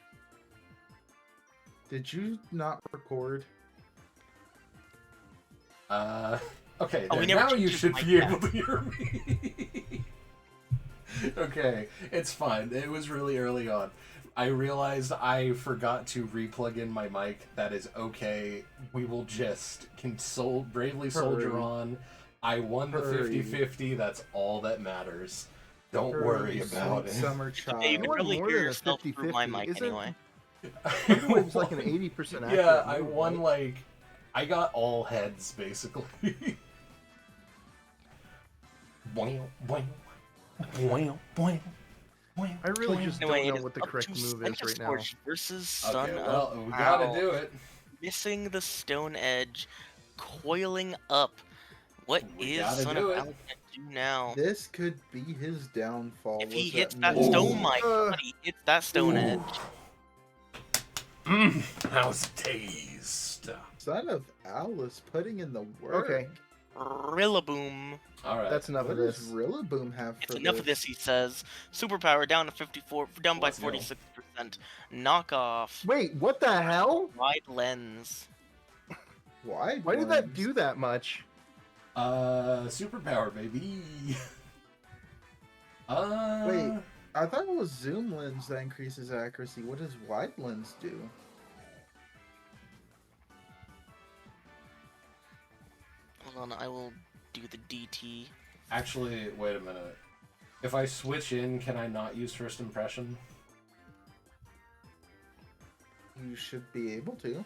Did you not record? Okay, Oh, we there, never now you changed should his be mic able to hear me. Okay, it's fine. It was really early on. I realized I forgot to re-plug in my mic. That is okay. We will just bravely soldier Hurry. on. I won the Hurry. 50-50. That's all that matters. Don't Hurry, worry about sweet it. Summer Yeah, you child. can won probably more hear than a yourself through my 50-50, mic isn't- anyway. Thunderwave's like an 80% accurate. Yeah, I move, won right? like... I got all heads, basically. Boing, boing, boing, boing, boing, I really boing. just Anyway, don't it know is what the up correct to move is right now. Scorch versus Son Okay, of well, we gotta Owl. do it. Missing the Stone Edge, coiling up. What We is gotta Son do of it. Owl gonna do now? This could be his downfall. If he was hits that mid- stone mic, Uh, but he hits that Stone Edge. How's it taste? Son of Alice putting in the work. Okay, Rillaboom. Alright. that's enough What of does this. Rillaboom have It's for enough of this, he says. Superpower down to 54, down by Let's go. 46%. Knockoff. Wait, what the hell? Wide lens. Why? Why did that do that much? Superpower, baby. Wait. I thought it was zoom lens that increases accuracy. What does wide lens do? Hold on, I will do the DT. Actually, wait a minute. If I switch in, can I not use first impression? You should be able to.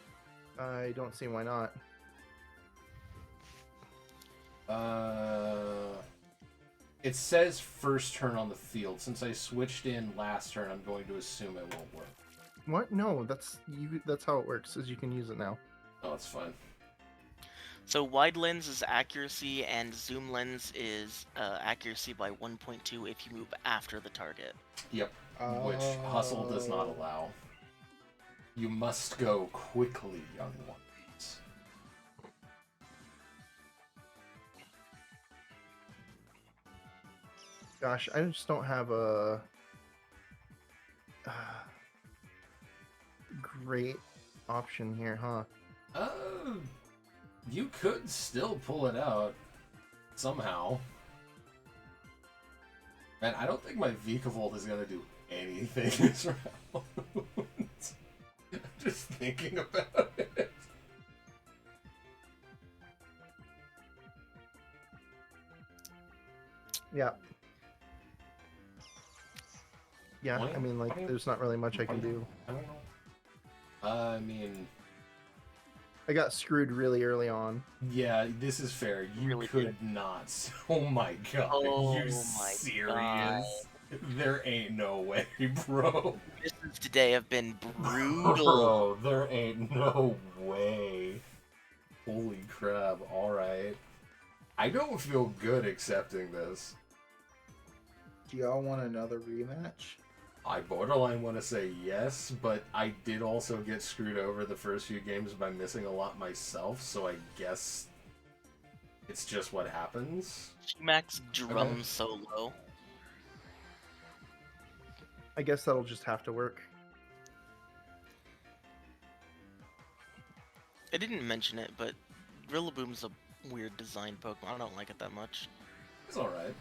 I don't see why not. It says first turn on the field. Since I switched in last turn, I'm going to assume it won't work. What? No, that's how it works. Is you can use it now. Oh, it's fine. So wide lens is accuracy, and zoom lens is accuracy by 1.2 if you move after the target. Yep. Which hustle does not allow. You must go quickly, young ones. Gosh, I just don't have a great option here, huh? You could still pull it out somehow. Man, I don't think my Vikavolt is gonna do anything this round. I'm just thinking about it. Yeah. Yeah, Well, I mean, like, there's not really much I can do. I don't know. I mean, I got screwed really early on. yeah, this is fair. You Really could did. not. Oh my god. Oh you my serious? God. There ain't no way, bro. Misses today have been brutal. Bro, there ain't no way. Holy crap, alright. I don't feel good accepting this. Do y'all want another rematch? I borderline want to say yes, but I did also get screwed over the first few games by missing a lot myself, so I guess it's just what happens. Max drum Okay. solo. I guess that'll just have to work. I didn't mention it, but Rillaboom's a weird design Pokemon. I don't like it that much. It's alright.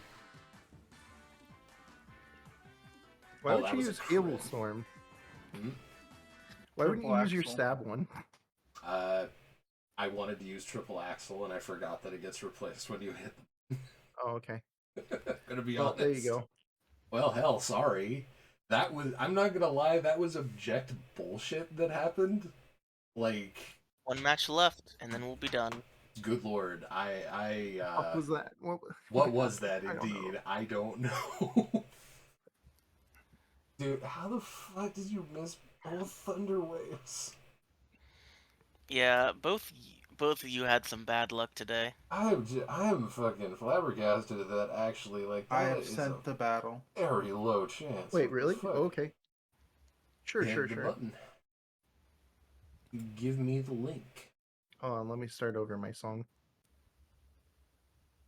Why Oh, would that you was a use crit. Hailstorm? Hmm? Why wouldn't you Triple use your Axle. stab one? I wanted to use triple axle and I forgot that it gets replaced when you hit them. Oh, okay. Gonna be Well, honest. there you go. Well, hell, sorry. That was, I'm not gonna lie, that was object bullshit that happened. Like, One match left, and then we'll be done. good lord, What was that? what was that I don't indeed? know. I don't know. Dude, how the fuck did you miss both Thunder Waves? Yeah, both of you had some bad luck today. I am fucking flabbergasted at that, actually. Like, I that have is sent a the battle. very low chance. Wait, What the really? fuck? Okay. Sure, Hit sure, the sure. button. Give me the link. Hold on, let me start over my song.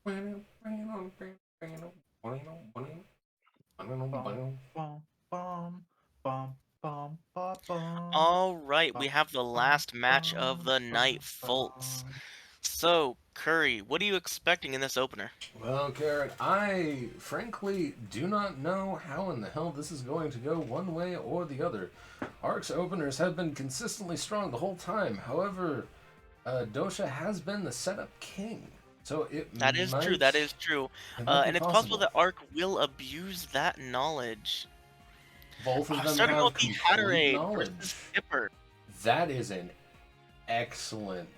Bum, bum, bum, bum, bum, bum. All right, we have the last match of the night, folks. So, Curry, what are you expecting in this opener? Well, Garrett, I frankly do not know how in the hell this is going to go one way or the other. Ark's openers have been consistently strong the whole time. However, Dosha has been the setup king. So it That is true. That is true. It might be And it's possible that Ark will abuse that knowledge. Both of them Starting have with the complete Hatterade knowledge. versus Skipper. That is an excellent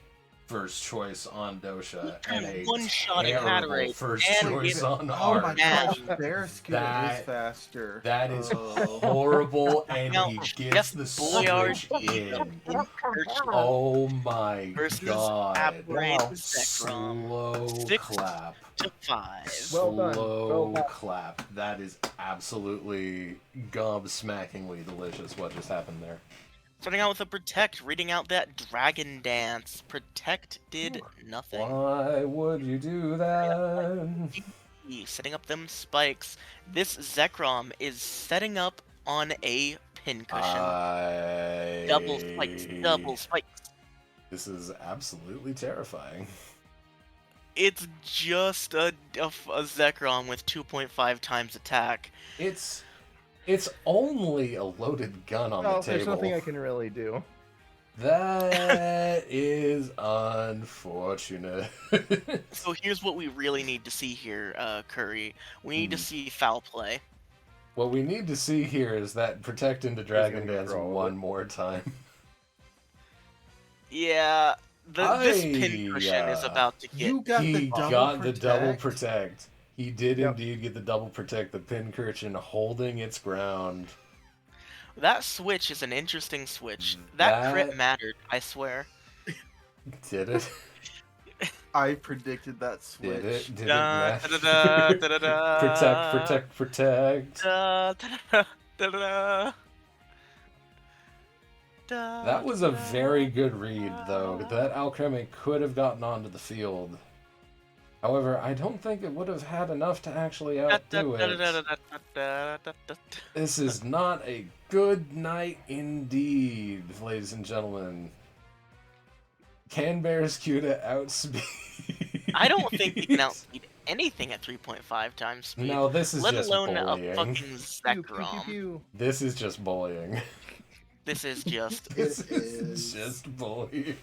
first choice on Dosha and a one-shotting terrible Hatterade first and choice get- on Oh my Ark. gosh, Now, their skill that- is faster. That is Oh. horrible, and Now, he Jeff gets the Boyard switch in. Pincurchin Oh my versus god. Aberrated Wow. Zekrom. Slow 6 clap. to 5. Well done. Slow Well done. clap. That is absolutely gobsmackingly delicious what just happened there. Starting out with a Protect, reading out that Dragon Dance. Protect did nothing. Why would you do that? Setting up them spikes. This Zekrom is setting up on a pincushion. Double spikes, double spikes. This is absolutely terrifying. It's just a Zekrom with 2.5 times attack. It's only a loaded gun on the Oh, table. there's nothing I can really do. That is unfortunate. So here's what we really need to see here, Curry. We need to see foul play. What we need to see here is that Protect into Dragon gonna Dance throw one it. more time. Yeah, this pincushion is about to get... You got He the double got protect. the double protect. He did Yep. indeed get the double protect. The Pincurchin holding its ground. That switch is an interesting switch. That crit That- mattered, I swear. Did it? I predicted that Did switch. it? Did it Da, match? da, da, da, da, Protect, da. protect, protect. Da, da, da, da, da, da, That was a da, very good read, though. That Alcremie could have gotten onto the field. However, I don't think it would have had enough to actually da, da, outdo da, da, da, it. da, da, da, da. This is not a good night indeed, ladies and gentlemen. Can Barraskewda outspeed? I don't think you can outspeed anything at 3.5 times speed, No, this is let just alone a bullying. fucking Pew, pew, pew, Zekrom. pew. This is just bullying. This is just... This It is is. just bullying.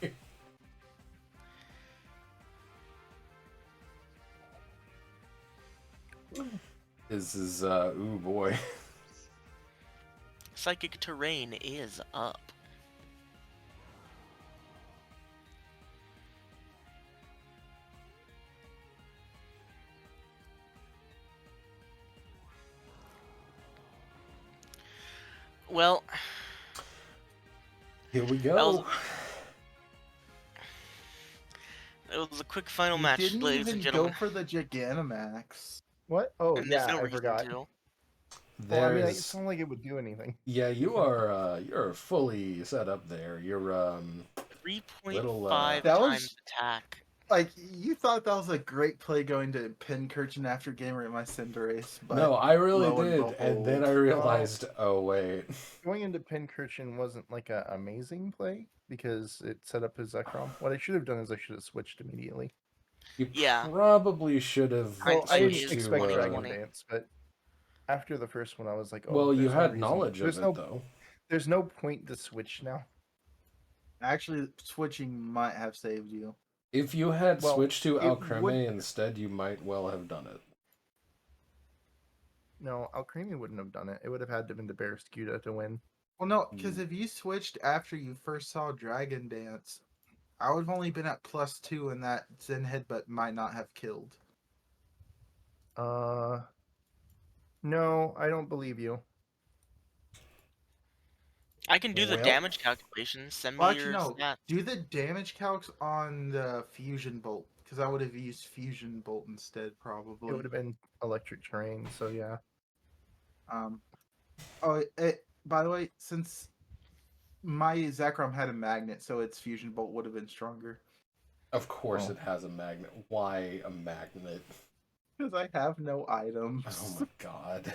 This is, ooh boy. Psychic terrain is up. Well, Here we That was- go. it was a quick final You match, didn't ladies even and go gentlemen. for the Gigantamax. What? Oh, And there's yeah, no I reason forgot. to. Well, I mean, There's, it's not like it would do anything. yeah, you're fully set up there. You're 3.5 That was- times attack. Like, you thought that was a great play going to Pincurchin after Gamer at my Cinderace, but no, I really lo and did, and then I behold. realized, oh wait, Going into Pincurchin wasn't like an amazing play because it set up his Zekrom. What I should have done is I should have switched immediately. you Yeah. probably should have. Well, I Hindsight didn't is expect Dragon 20/20. Dance, but after the first one, I was like, oh, Well, you there's no had reason- knowledge there's of no, it though. There's no point to switch now. Actually, switching might have saved you. If you had Well, switched to it Alcremie would- instead, you might well have done it. No, Alcremie wouldn't have done it. It would have had to have been to Barraskewda to win. Well, no, because if you switched after you first saw Dragon Dance, I would have only been at +2 and that Zen Headbutt might not have killed. No, I don't believe you. I can do the Well- damage calculations. Send me Well, your actually, no. stats. Do the damage calcs on the Fusion Bolt, because I would have used Fusion Bolt instead, probably. It would have been electric terrain, so yeah. By the way, since my Zekrom had a magnet, so its Fusion Bolt would have been stronger. Of course, Oh. it has a magnet. Why a magnet? Because I have no items. Oh my god.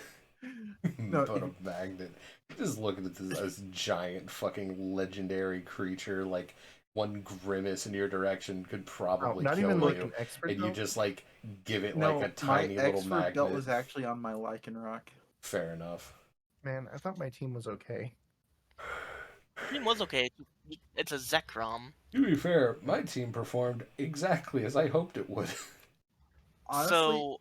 No, But a magnet. Just looking at this giant fucking legendary creature, like one grimace in your direction could Oh, probably not kill even you. like an expert. And you though? just like give it no, like a tiny my little expert magnet. belt was actually on my Lycanroc. Fair enough. Man, I thought my team was okay. It was okay. It's a Zekrom. To be fair, my team performed exactly as I hoped it would. Honestly, So,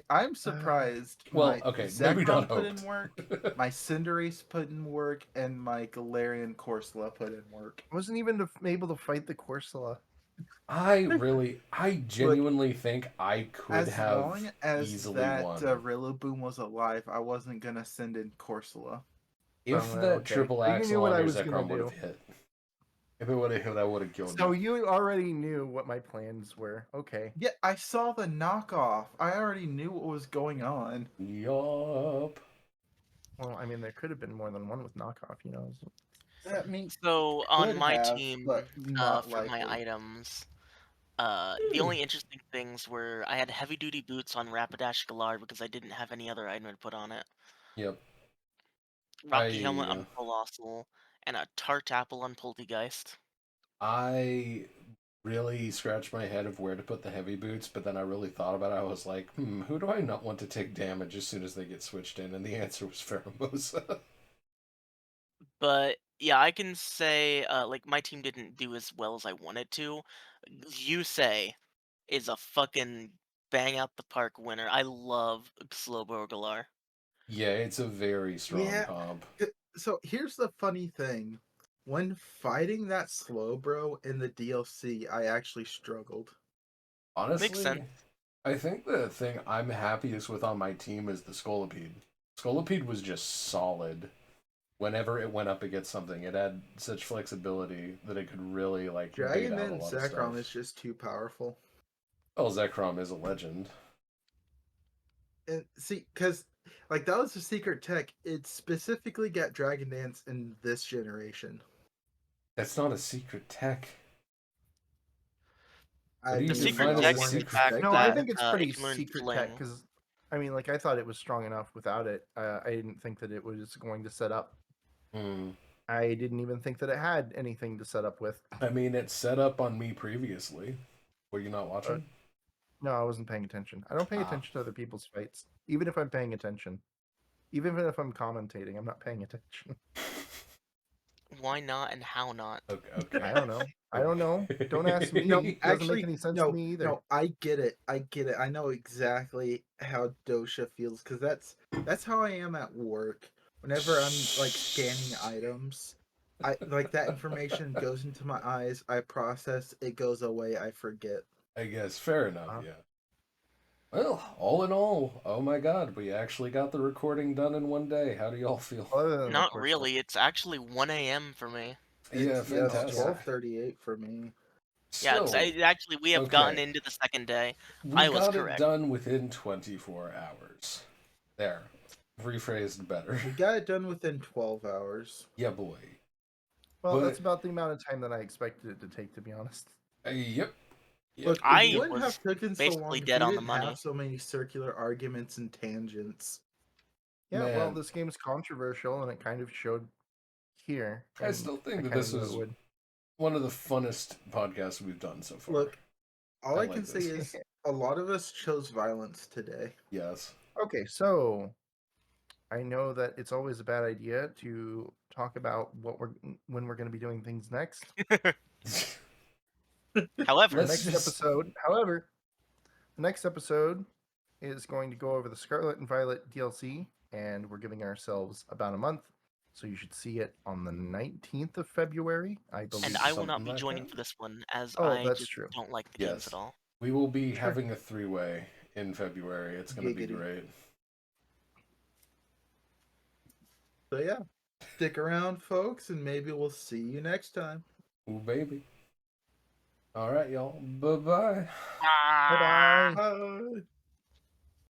I'm surprised. Well, my okay, maybe not Zekrom put in hoped. work, my Cinderace put in work, and my Galarian Corsola put in work. I wasn't even able to fight the Corsola. I genuinely think I could As have long as easily that won. Rillaboom was alive, I wasn't gonna send in Corsola. If Oh, that okay. triple So you axle knew what on I your was gonna Zekrom would have do. hit. If it would have hit, I would have killed So you. you already knew what my plans were. Okay. Yeah, I saw the knockoff. I already knew what was going on. Yup. Well, I mean, there could have been more than one with knockoff, you know. I mean, so on could my have, team, but not for my likely. items, the only interesting things were I had heavy duty boots on Rapidash Galar because I didn't have any other item to put on it. Yep. Rocky Helmet on Colossal, and a Tart Apple on Poltegeist. I really scratched my head of where to put the heavy boots, but then I really thought about it. I was like, who do I not want to take damage as soon as they get switched in? And the answer was Pheromosa. But yeah, I can say like my team didn't do as well as I wanted to. Yusei is a fucking bang out the park winner. I love Slowbro Galar. Yeah, it's a very strong Yeah. comp. So here's the funny thing. When fighting that Slowbro in the DLC, I actually struggled. Honestly, sense. I think the thing I'm happiest with on my team is the Scolipede. Scolipede was just solid. whenever it went up against something, it had such flexibility that it could really like bait Dragon out a and lot of Zekrom stuff. is just too powerful. Oh, Zekrom is a legend. And see, because like that was the secret tech. It specifically got Dragon Dance in this generation. That's not a secret tech. What I do you The believe secret define it as a tech was is the secret fact tech? No, I that think it's it pretty can learn secret tech Fling. because, I mean, like I thought it was strong enough without it. I didn't think that it was going to set up. Hmm. I didn't even think that it had anything to set up with. I mean, it's set up on me previously. Were you not Uh, watching? no, I wasn't paying attention. I don't pay Ah. attention to other people's fights, even if I'm paying attention. Even if I'm commentating, I'm not paying attention. Why not and how not? Okay. I don't know. I don't know. Don't ask me. No, It doesn't make actually, any sense to no, me either. no. I get it. I get it. I know exactly how Dosha feels because that's how I am at work. Whenever I'm like scanning items, I like that information goes into my eyes. I process. It goes away. I forget. I guess fair enough. Uh-huh. Yeah. Well, all in all, oh my God, we actually got the recording done in one day. How do y'all feel? Other than the Not course really. It's actually 1 a.m. for me. Yeah, It's fantastic. 12:38 for me. Yeah, So, actually we have gotten okay. into the second day. We I was got it correct. done within 24 hours. There. Rephrased better. We got it done within 12 hours. Yeah, boy. Well, that's But- about the amount of time that I expected it to take, to be honest. Yep. Yep. Look, I it wouldn't was have taken so basically long if dead we on the didn't money. have so many circular arguments and tangents. Yeah, well, Man. this game's controversial, and it kind of showed here. I and still think I that kinda this knew it is would. one of the funnest podcasts we've done so far. Look, all I I can like say this. is a lot of us chose violence today. Yes. Okay, so I know that it's always a bad idea to talk about when we're going to be doing things next. However, The Let's next just- episode, however, the next episode is going to go over the Scarlet and Violet DLC, and we're giving ourselves about a month. So you should see it on the 19th of February, I believe. and I will not something be like joining that. for this one as Oh, I that's just true. don't like the games Yes. at all. We will be Sure. having a three-way in February. It's going to be Giggity. great. So yeah, stick around, folks, and maybe we'll see you next time. Ooh, baby. All right, y'all. Bye-bye. Ah! Bye-bye. Bye.